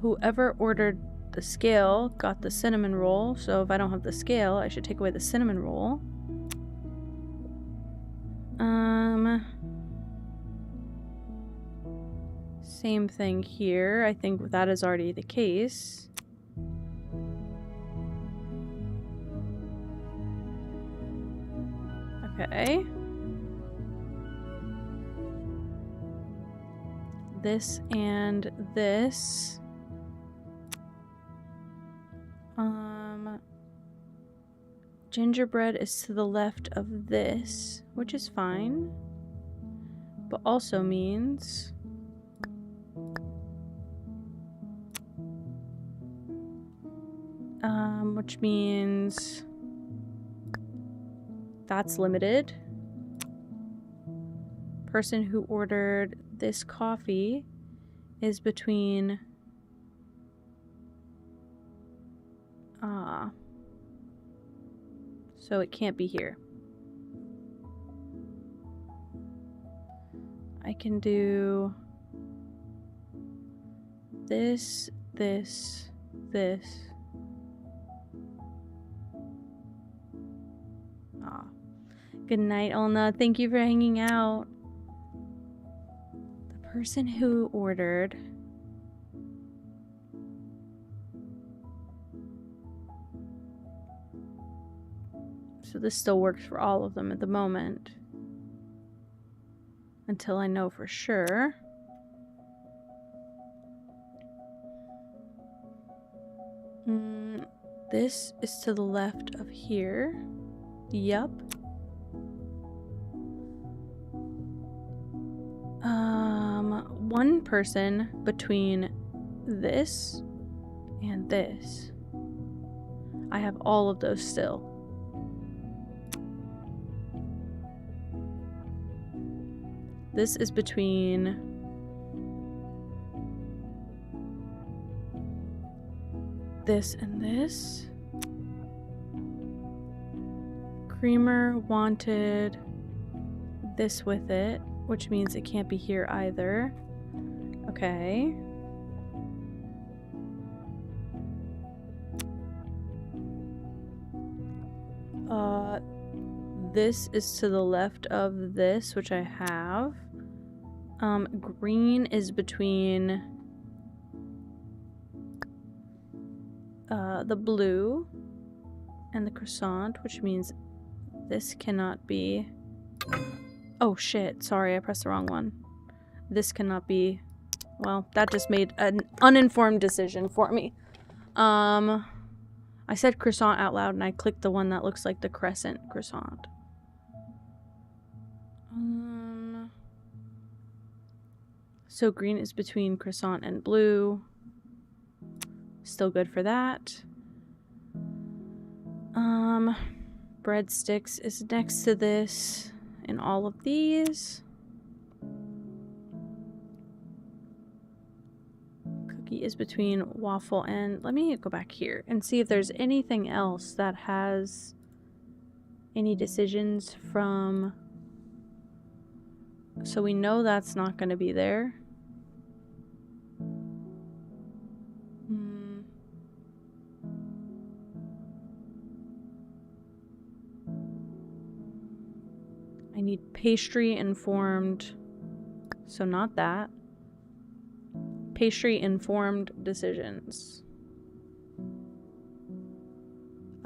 Whoever ordered the scale got the cinnamon roll, so if I don't have the scale, I should take away the cinnamon roll. Same thing here. I think that is already the case. Okay. This and this. Gingerbread is to the left of this, which is fine, but also means which means that's limited. Person who ordered this coffee is between so it can't be here. I can do this, this, this. Good night, Ulna. Thank you for hanging out. The person who ordered so this still works for all of them at the moment. Until I know for sure. This is to the left of here. Yup. One person between this and this. I have all of those still. This is between this and this. Creamer wanted this with it, which means it can't be here either. Okay. This is to the left of this, which I have. Green is between the blue and the croissant, which means this cannot be... Oh shit, sorry, I pressed the wrong one. This cannot be... Well, that just made an uninformed decision for me. I said croissant out loud and I clicked the one that looks like the crescent croissant. So green is between croissant and blue. Still good for that. Breadsticks is next to this in all of these. Cookie is between waffle and... Let me go back here and see if there's anything else that has any decisions from... So we know that's not going to be there. I need pastry informed, so not that. Pastry informed decisions.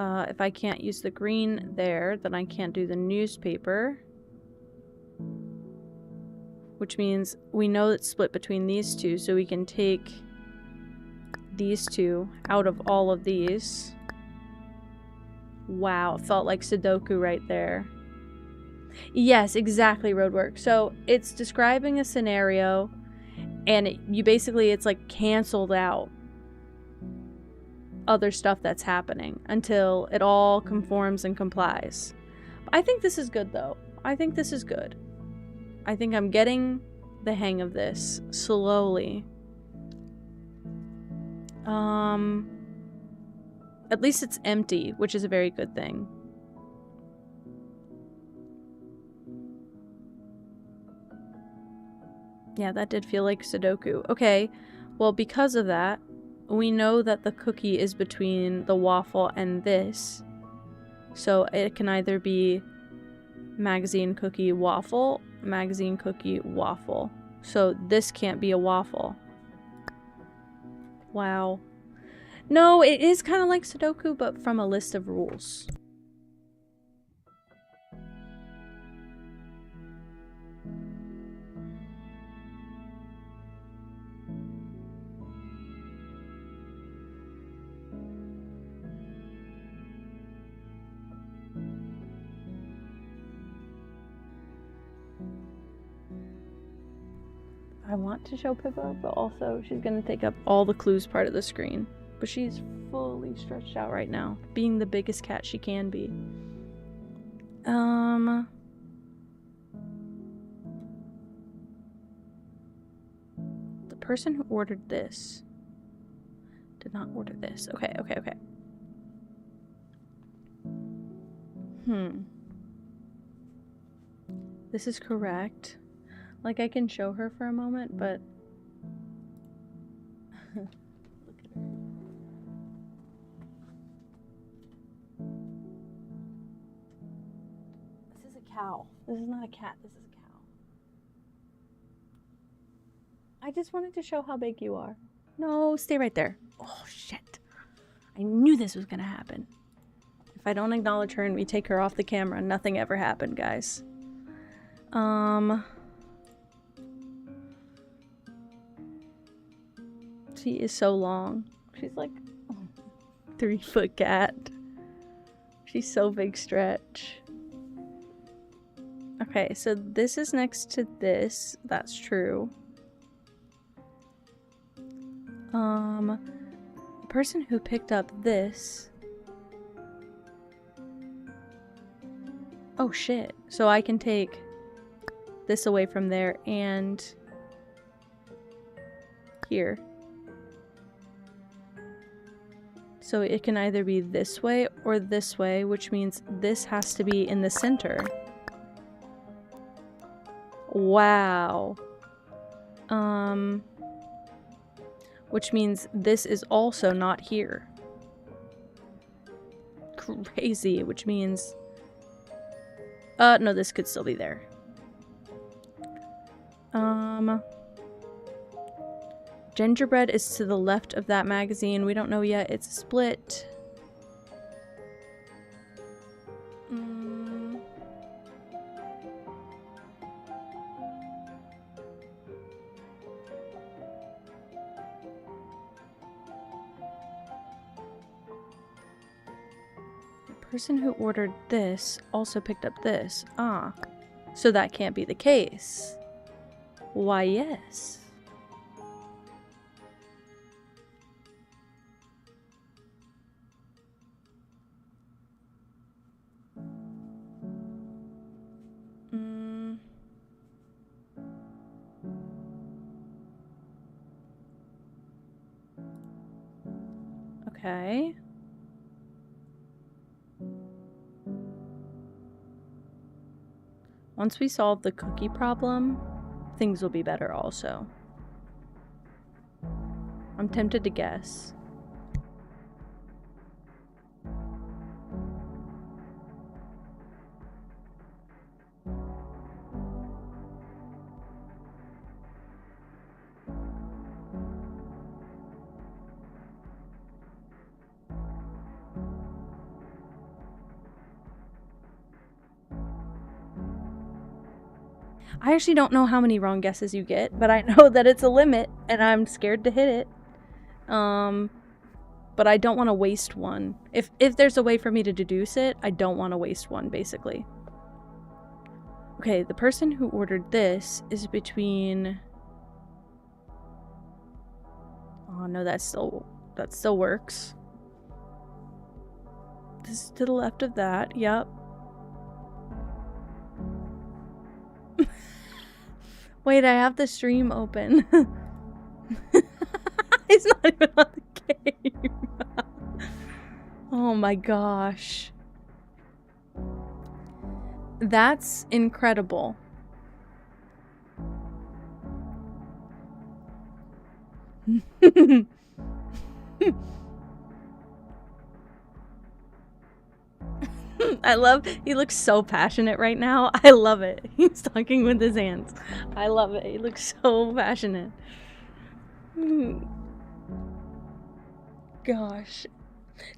If I can't use the green there, then I can't do the newspaper. Which means we know it's split between these two, so we can take these two out of all of these. Wow, it felt like Sudoku right there. Yes, exactly, Roadwork. So it's describing a scenario, and it's like canceled out other stuff that's happening until it all conforms and complies. I think this is good, though. I think this is good. I think I'm getting the hang of this slowly. At least it's empty, which is a very good thing. Yeah, that did feel like Sudoku. Okay, well, because of that, we know that the cookie is between the waffle and this. So it can either be magazine cookie waffle, magazine cookie waffle. So this can't be a waffle. Wow. No, it is kind of like Sudoku, but from a list of rules. I want to show Pippa, but also she's gonna take up all the clues part of the screen. But she's fully stretched out right now, being the biggest cat she can be. The person who ordered this did not order this. Okay. This is correct. Like, I can show her for a moment, but... Look at her. This is a cow. This is not a cat. This is a cow. I just wanted to show how big you are. No, stay right there. Oh, shit. I knew this was gonna happen. If I don't acknowledge her and we take her off the camera, nothing ever happened, guys. She is so long. She's like 3-foot cat. She's so big stretch. Okay, so this is next to this. That's true. The person who picked up this... Oh shit. So I can take this away from there and here. So it can either be this way or this way, which means this has to be in the center. Wow. which means this is also not here. Crazy, which means... no, this could still be there. Gingerbread is to the left of that magazine. We don't know yet. It's a split. The person who ordered this also picked up this. Ah, so that can't be the case. Why, yes. Okay. Once we solve the cookie problem, things will be better also. I'm tempted to guess. I actually don't know how many wrong guesses you get, but I know that it's a limit, and I'm scared to hit it. But I don't want to waste one. If there's a way for me to deduce it, I don't want to waste one, basically. Okay, the person who ordered this is between... Oh no, that still works. This is to the left of that, yep. Wait, I have the stream open. It's not even on the game. Oh my gosh. That's incredible. I love, he looks so passionate right now. I love it. He's talking with his hands. I love it. He looks so passionate. Gosh.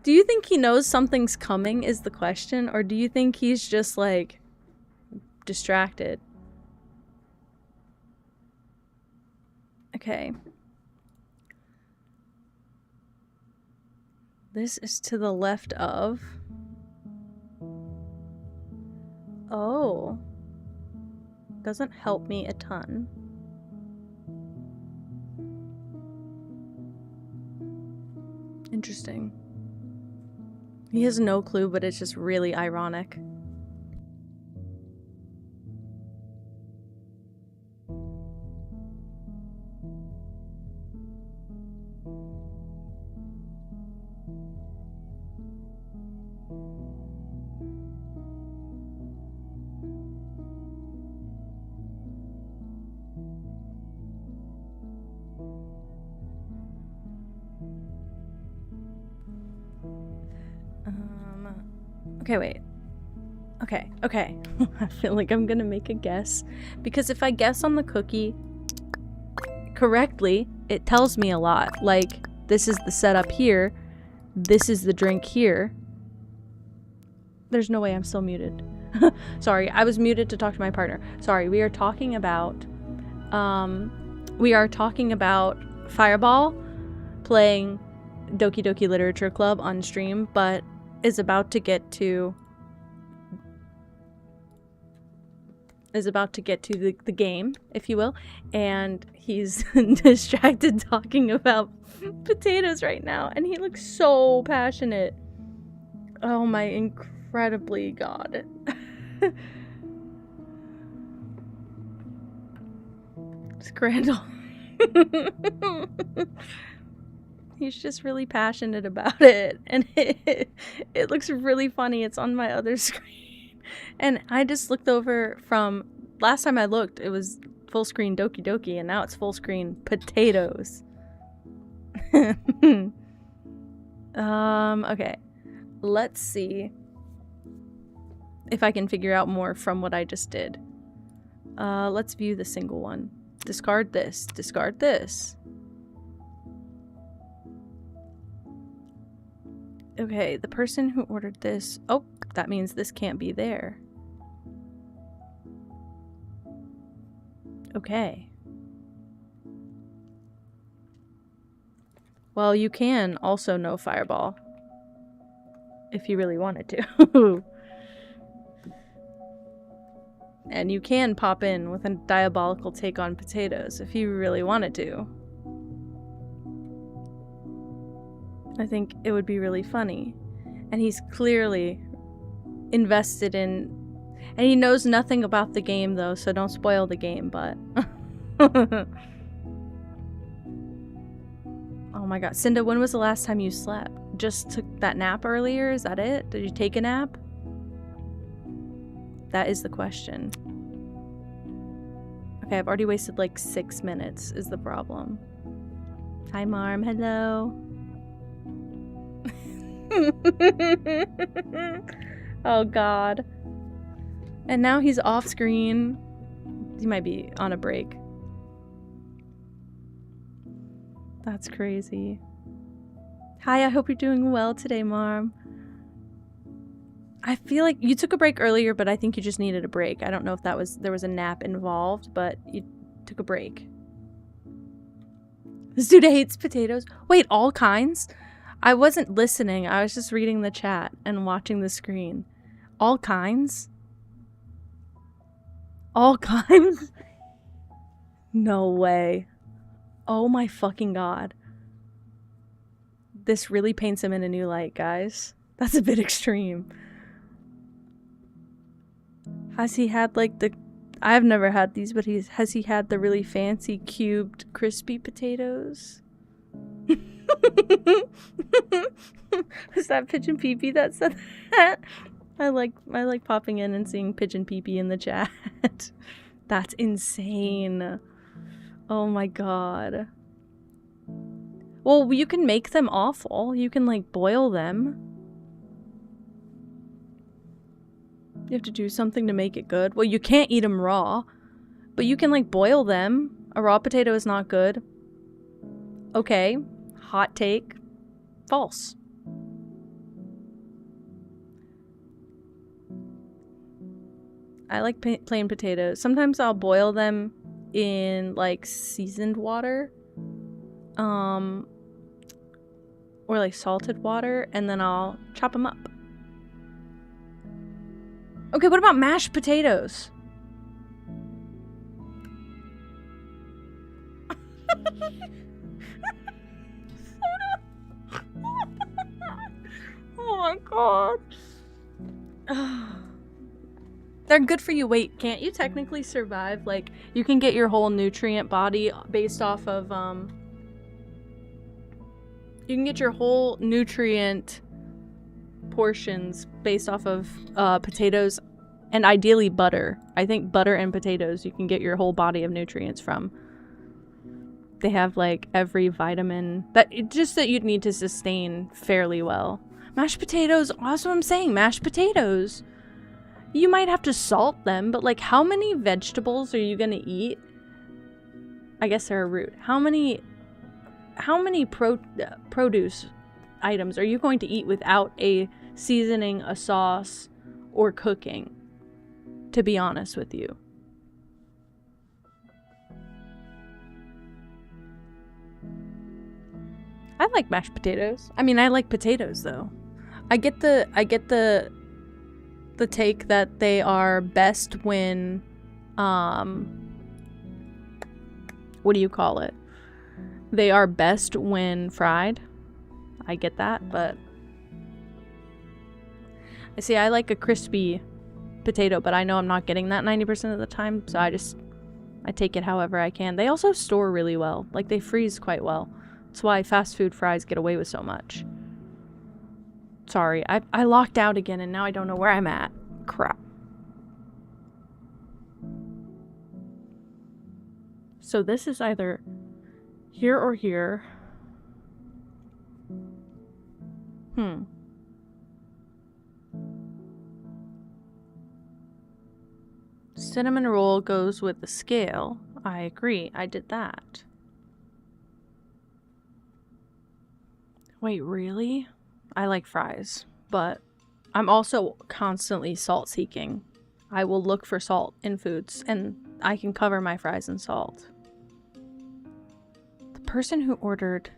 Do you think he knows something's coming is the question? Or do you think he's just like distracted? Okay. This is to the left of... Oh. Doesn't help me a ton. Interesting. He has no clue, but it's just really ironic. Okay, wait. Okay. I feel like I'm gonna make a guess. Because if I guess on the cookie correctly, it tells me a lot. Like, this is the setup here. This is the drink here. There's no way I'm still muted. Sorry, I was muted to talk to my partner. Sorry, we are talking about... Fireball playing Doki Doki Literature Club on stream, but is about to get to the game, if you will, and he's distracted talking about potatoes right now, and he looks so passionate. Oh my incredibly god. Scrandal. He's just really passionate about it, and it looks really funny. It's on my other screen, and I just looked over from last time I looked, it was full screen Doki Doki, and now it's full screen potatoes. Okay. Let's see if I can figure out more from what I just did. Let's view the single one. Discard this. Discard this. Okay, the person who ordered this... Oh, that means this can't be there. Okay. Well, you can also no fireball. If you really wanted to. And you can pop in with a diabolical take on potatoes if you really wanted to. I think it would be really funny. And he's clearly invested in... And he knows nothing about the game, though, so don't spoil the game, but... Oh my god. Cinda, when was the last time you slept? Just took that nap earlier? Is that it? Did you take a nap? That is the question. Okay, I've already wasted like 6 minutes is the problem. Hi, Marm. Hello. Oh god. And now he's off screen. He might be on a break. That's crazy. Hi, I hope you're doing well today, Marm. I feel like you took a break earlier, but I think you just needed a break. I don't know if there was a nap involved, but you took a break. Zuda hates potatoes. Wait, all kinds? I wasn't listening. I was just reading the chat and watching the screen. All kinds? All kinds? No way. Oh my fucking god. This really paints him in a new light, guys. That's a bit extreme. Has he had like the... I've never had these, but has he had the really fancy cubed crispy potatoes? Was that Pigeon Peepee that said that? I like popping in and seeing Pigeon Peepee in the chat. That's insane. Oh my god. Well, you can make them awful. You can like boil them. You have to do something to make it good. Well, you can't eat them raw, but you can like boil them. A raw potato is not good. Okay. Hot take. False. I like plain potatoes. Sometimes I'll boil them in like seasoned water. Or like salted water, and then I'll chop them up. Okay, what about mashed potatoes? Oh my god. They're good for you. Wait, can't you technically survive? Like, you can get your whole nutrient body based off of, you can get your whole nutrient portions based off of potatoes and ideally butter. I think butter and potatoes you can get your whole body of nutrients from. They have like every vitamin that you'd need to sustain fairly well. Mashed potatoes, that's what I'm saying, mashed potatoes. You might have to salt them, but like how many vegetables are you gonna eat? I guess they're a root. How many produce items are you going to eat without a seasoning, a sauce, or cooking? To be honest with you. I like mashed potatoes. I mean, I like potatoes though. I get the take that they are best when what do you call it? They are best when fried. I get that, but I like a crispy potato, but I know I'm not getting that 90% of the time, so I take it however I can. They also store really well. Like, they freeze quite well. That's why fast food fries get away with so much. Sorry, I locked out again and now I don't know where I'm at. Crap. So this is either here or here. Cinnamon roll goes with the scale. I agree. I did that. Wait, really? I like fries, but I'm also constantly salt seeking. I will look for salt in foods, and I can cover my fries in salt. The person who ordered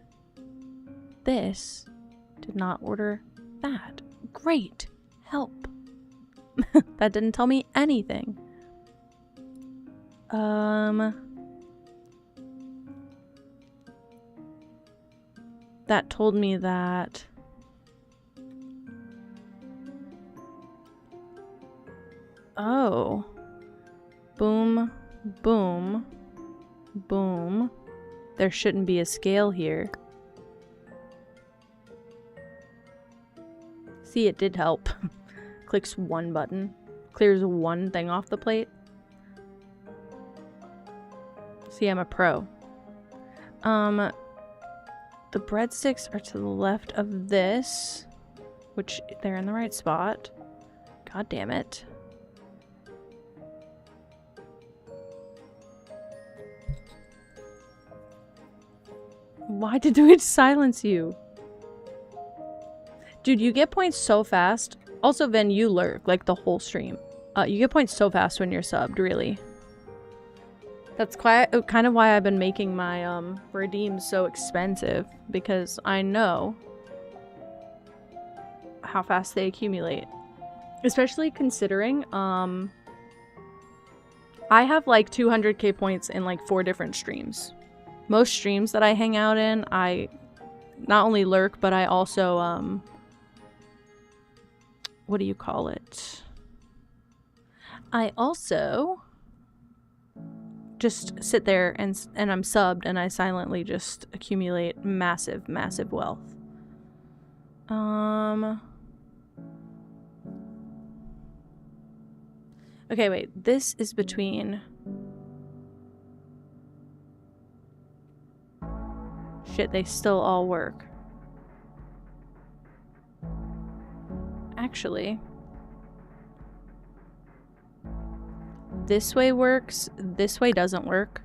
this did not order that. Great. Help. That didn't tell me anything. That told me that oh. Boom, boom, boom. There shouldn't be a scale here. See, it did help. Clicks one button. Clears one thing off the plate. See, I'm a pro. The breadsticks are to the left of this, which they're in the right spot. God damn it. Why did we silence you? Dude, you get points so fast. Also, Ven, you lurk like the whole stream. You get points so fast when you're subbed, really. That's kind of why I've been making my redeems so expensive, because I know how fast they accumulate. Especially considering I have like 200k points in like 4 different streams. Most streams that I hang out in, I not only lurk, but I also what do you call it? I also just sit there and I'm subbed and I silently just accumulate massive, massive wealth. Okay, wait. This is between... Shit, they still all work. Actually... This way works. This way doesn't work.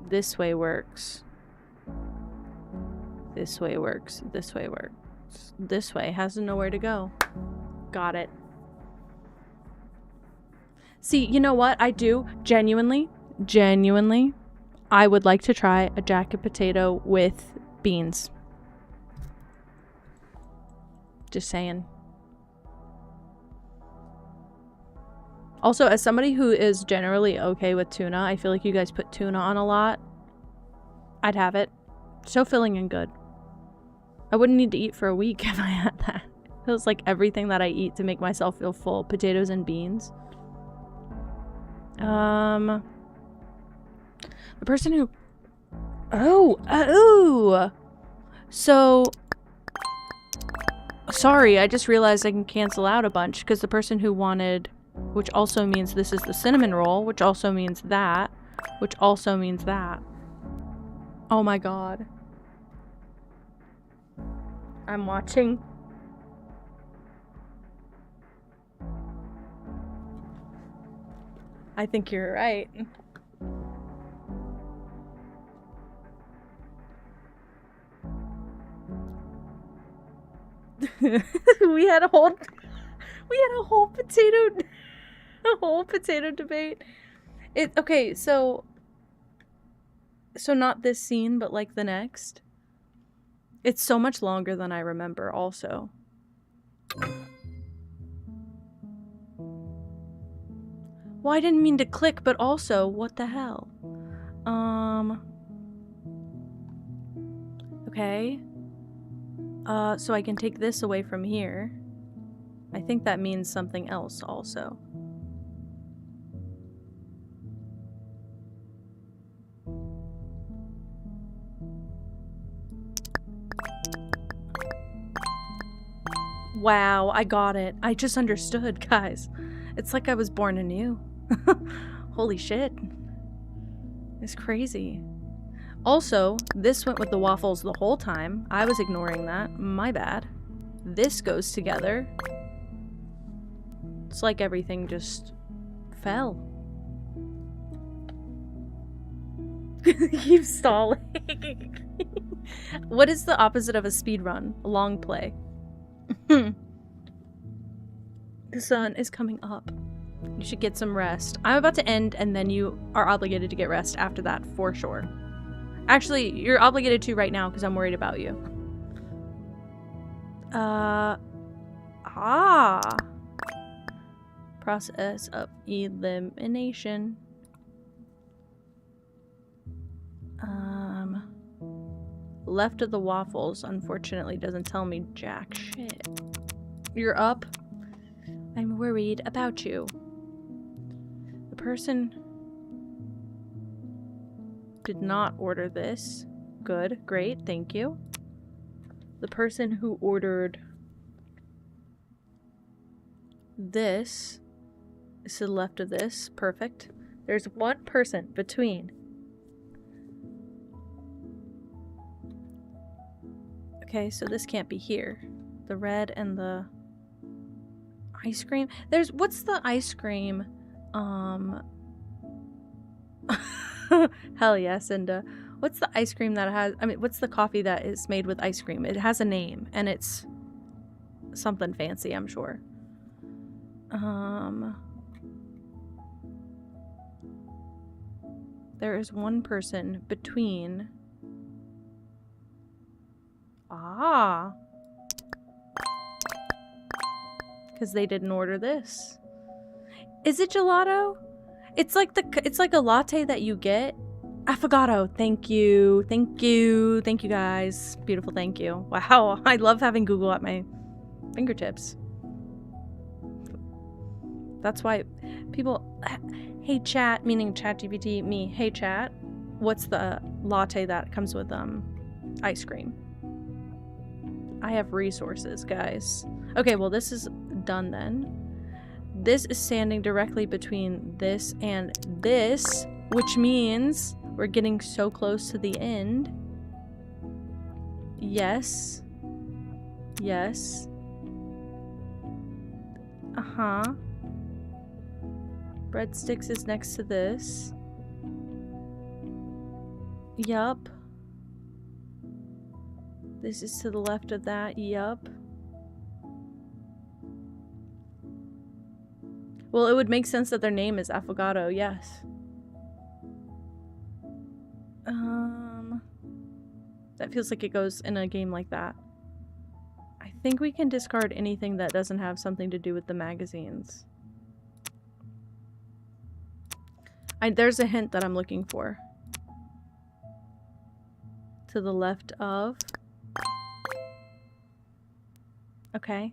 This way works. This way works. This way works. This way has nowhere to go. Got it. See, you know what? I do genuinely, I would like to try a jacket potato with beans. Just saying. Also, as somebody who is generally okay with tuna, I feel like you guys put tuna on a lot. I'd have it. So filling and good. I wouldn't need to eat for a week if I had that. It was like everything that I eat to make myself feel full. Potatoes and beans. The person who... Oh! So... Sorry, I just realized I can cancel out a bunch because the person who wanted... Which also means this is the cinnamon roll, which also means that, which also means that. Oh my god. I'm watching. I think you're right. we had a whole potato debate. Okay, so not this scene, but like the next. It's so much longer than I remember also. Well, I didn't mean to click, but also, what the hell? Okay. So I can take this away from here. I think that means something else also. Wow, I got it. I just understood, guys. It's like I was born anew. Holy shit. It's crazy. Also, this went with the waffles the whole time. I was ignoring that. My bad. This goes together. It's like everything just fell. Keep stalling. What is the opposite of a speed run? A long play. The sun is coming up. You should get some rest. I'm about to end, and then you are obligated to get rest after that, for sure. Actually, you're obligated to right now, because I'm worried about you. Process of elimination. Left of the waffles, unfortunately, doesn't tell me jack shit. You're up. I'm worried about you. The person did not order this. Good, great, thank you. The person who ordered this is to the left of this. Perfect. There's one person between. Okay, so this can't be here. The red and the ice cream. There's, what's the ice cream? Hell yeah, Cinda. What's the ice cream that has, I mean, what's the coffee that is made with ice cream? It has a name, and it's something fancy, I'm sure. There is one person between. Because they didn't order this. Is it gelato? It's like a latte that you get. Affogato. Thank you. Thank you. Thank you guys. Beautiful. Thank you. Wow. I love having Google at my fingertips. That's why people, hey chat, meaning ChatGPT, me, hey chat, what's the latte that comes with ice cream? I have resources, guys. Okay, well this is done then. This is standing directly between this and this, which means we're getting so close to the end. Yes. Yes. Uh-huh. Breadsticks is next to this. Yup. This is to the left of that. Yup. Well, it would make sense that their name is Affogato, yes. That feels like it goes in a game like that. I think we can discard anything that doesn't have something to do with the magazines. There's a hint that I'm looking for. To the left of. Okay.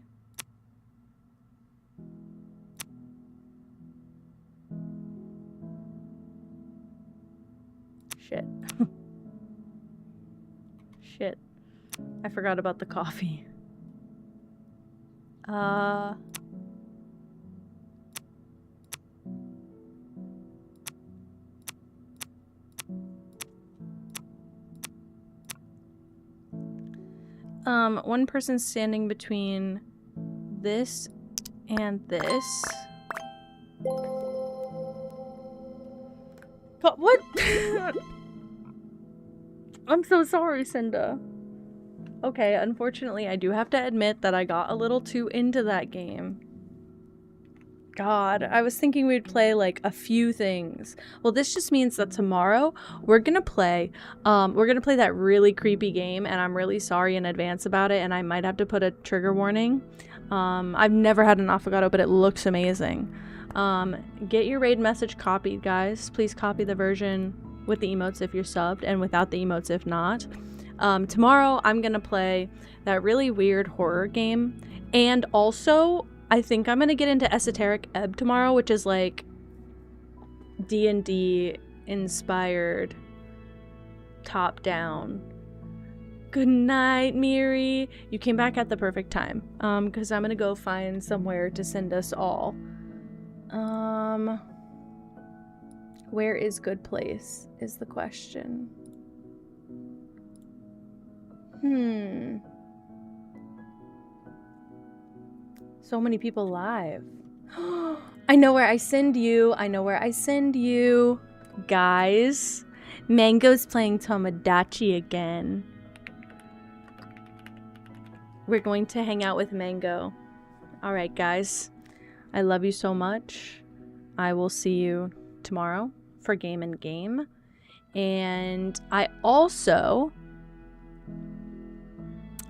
Shit. Shit. I forgot about the coffee. One person standing between this and this. God, what? I'm so sorry, Cinda. Okay, unfortunately, I do have to admit that I got a little too into that game. God, I was thinking we'd play like a few things. Well, this just means that tomorrow we're gonna play that really creepy game, and I'm really sorry in advance about it, and I might have to put a trigger warning. I've never had an affogato, but it looks amazing. Get your raid message copied, guys. Please copy the version with the emotes if you're subbed, and without the emotes if not. Tomorrow I'm gonna play that really weird horror game, and also I think I'm gonna get into Esoteric Ebb tomorrow, which is like D&D inspired top down. Good night, Miri. You came back at the perfect time. Because I'm gonna go find somewhere to send us all. Where is good place is the question. So many people live. I know where I send you. I know where I send you. Guys, Mango's playing Tomodachi again. We're going to hang out with Mango. All right, guys. I love you so much. I will see you tomorrow for Game and Game. And I also...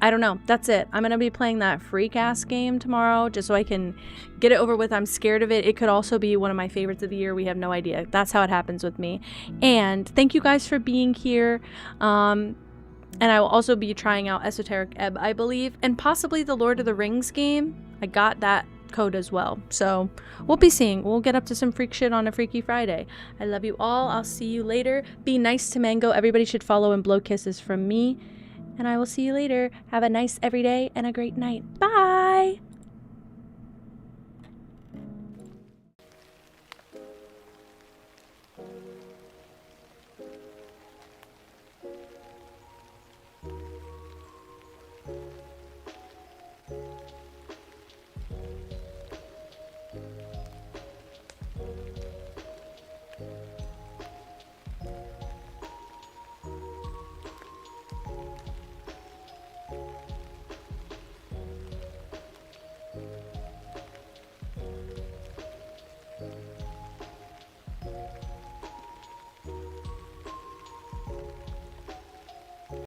I don't know. That's it. I'm going to be playing that freak-ass game tomorrow just so I can get it over with. I'm scared of it. It could also be one of my favorites of the year. We have no idea. That's how it happens with me. And thank you guys for being here. And I will also be trying out Esoteric Ebb, I believe. And possibly the Lord of the Rings game. I got that code as well. So we'll be seeing. We'll get up to some freak shit on a Freaky Friday. I love you all. I'll see you later. Be nice to Mango. Everybody should follow and blow kisses from me. And I will see you later. Have a nice everyday and a great night. Bye!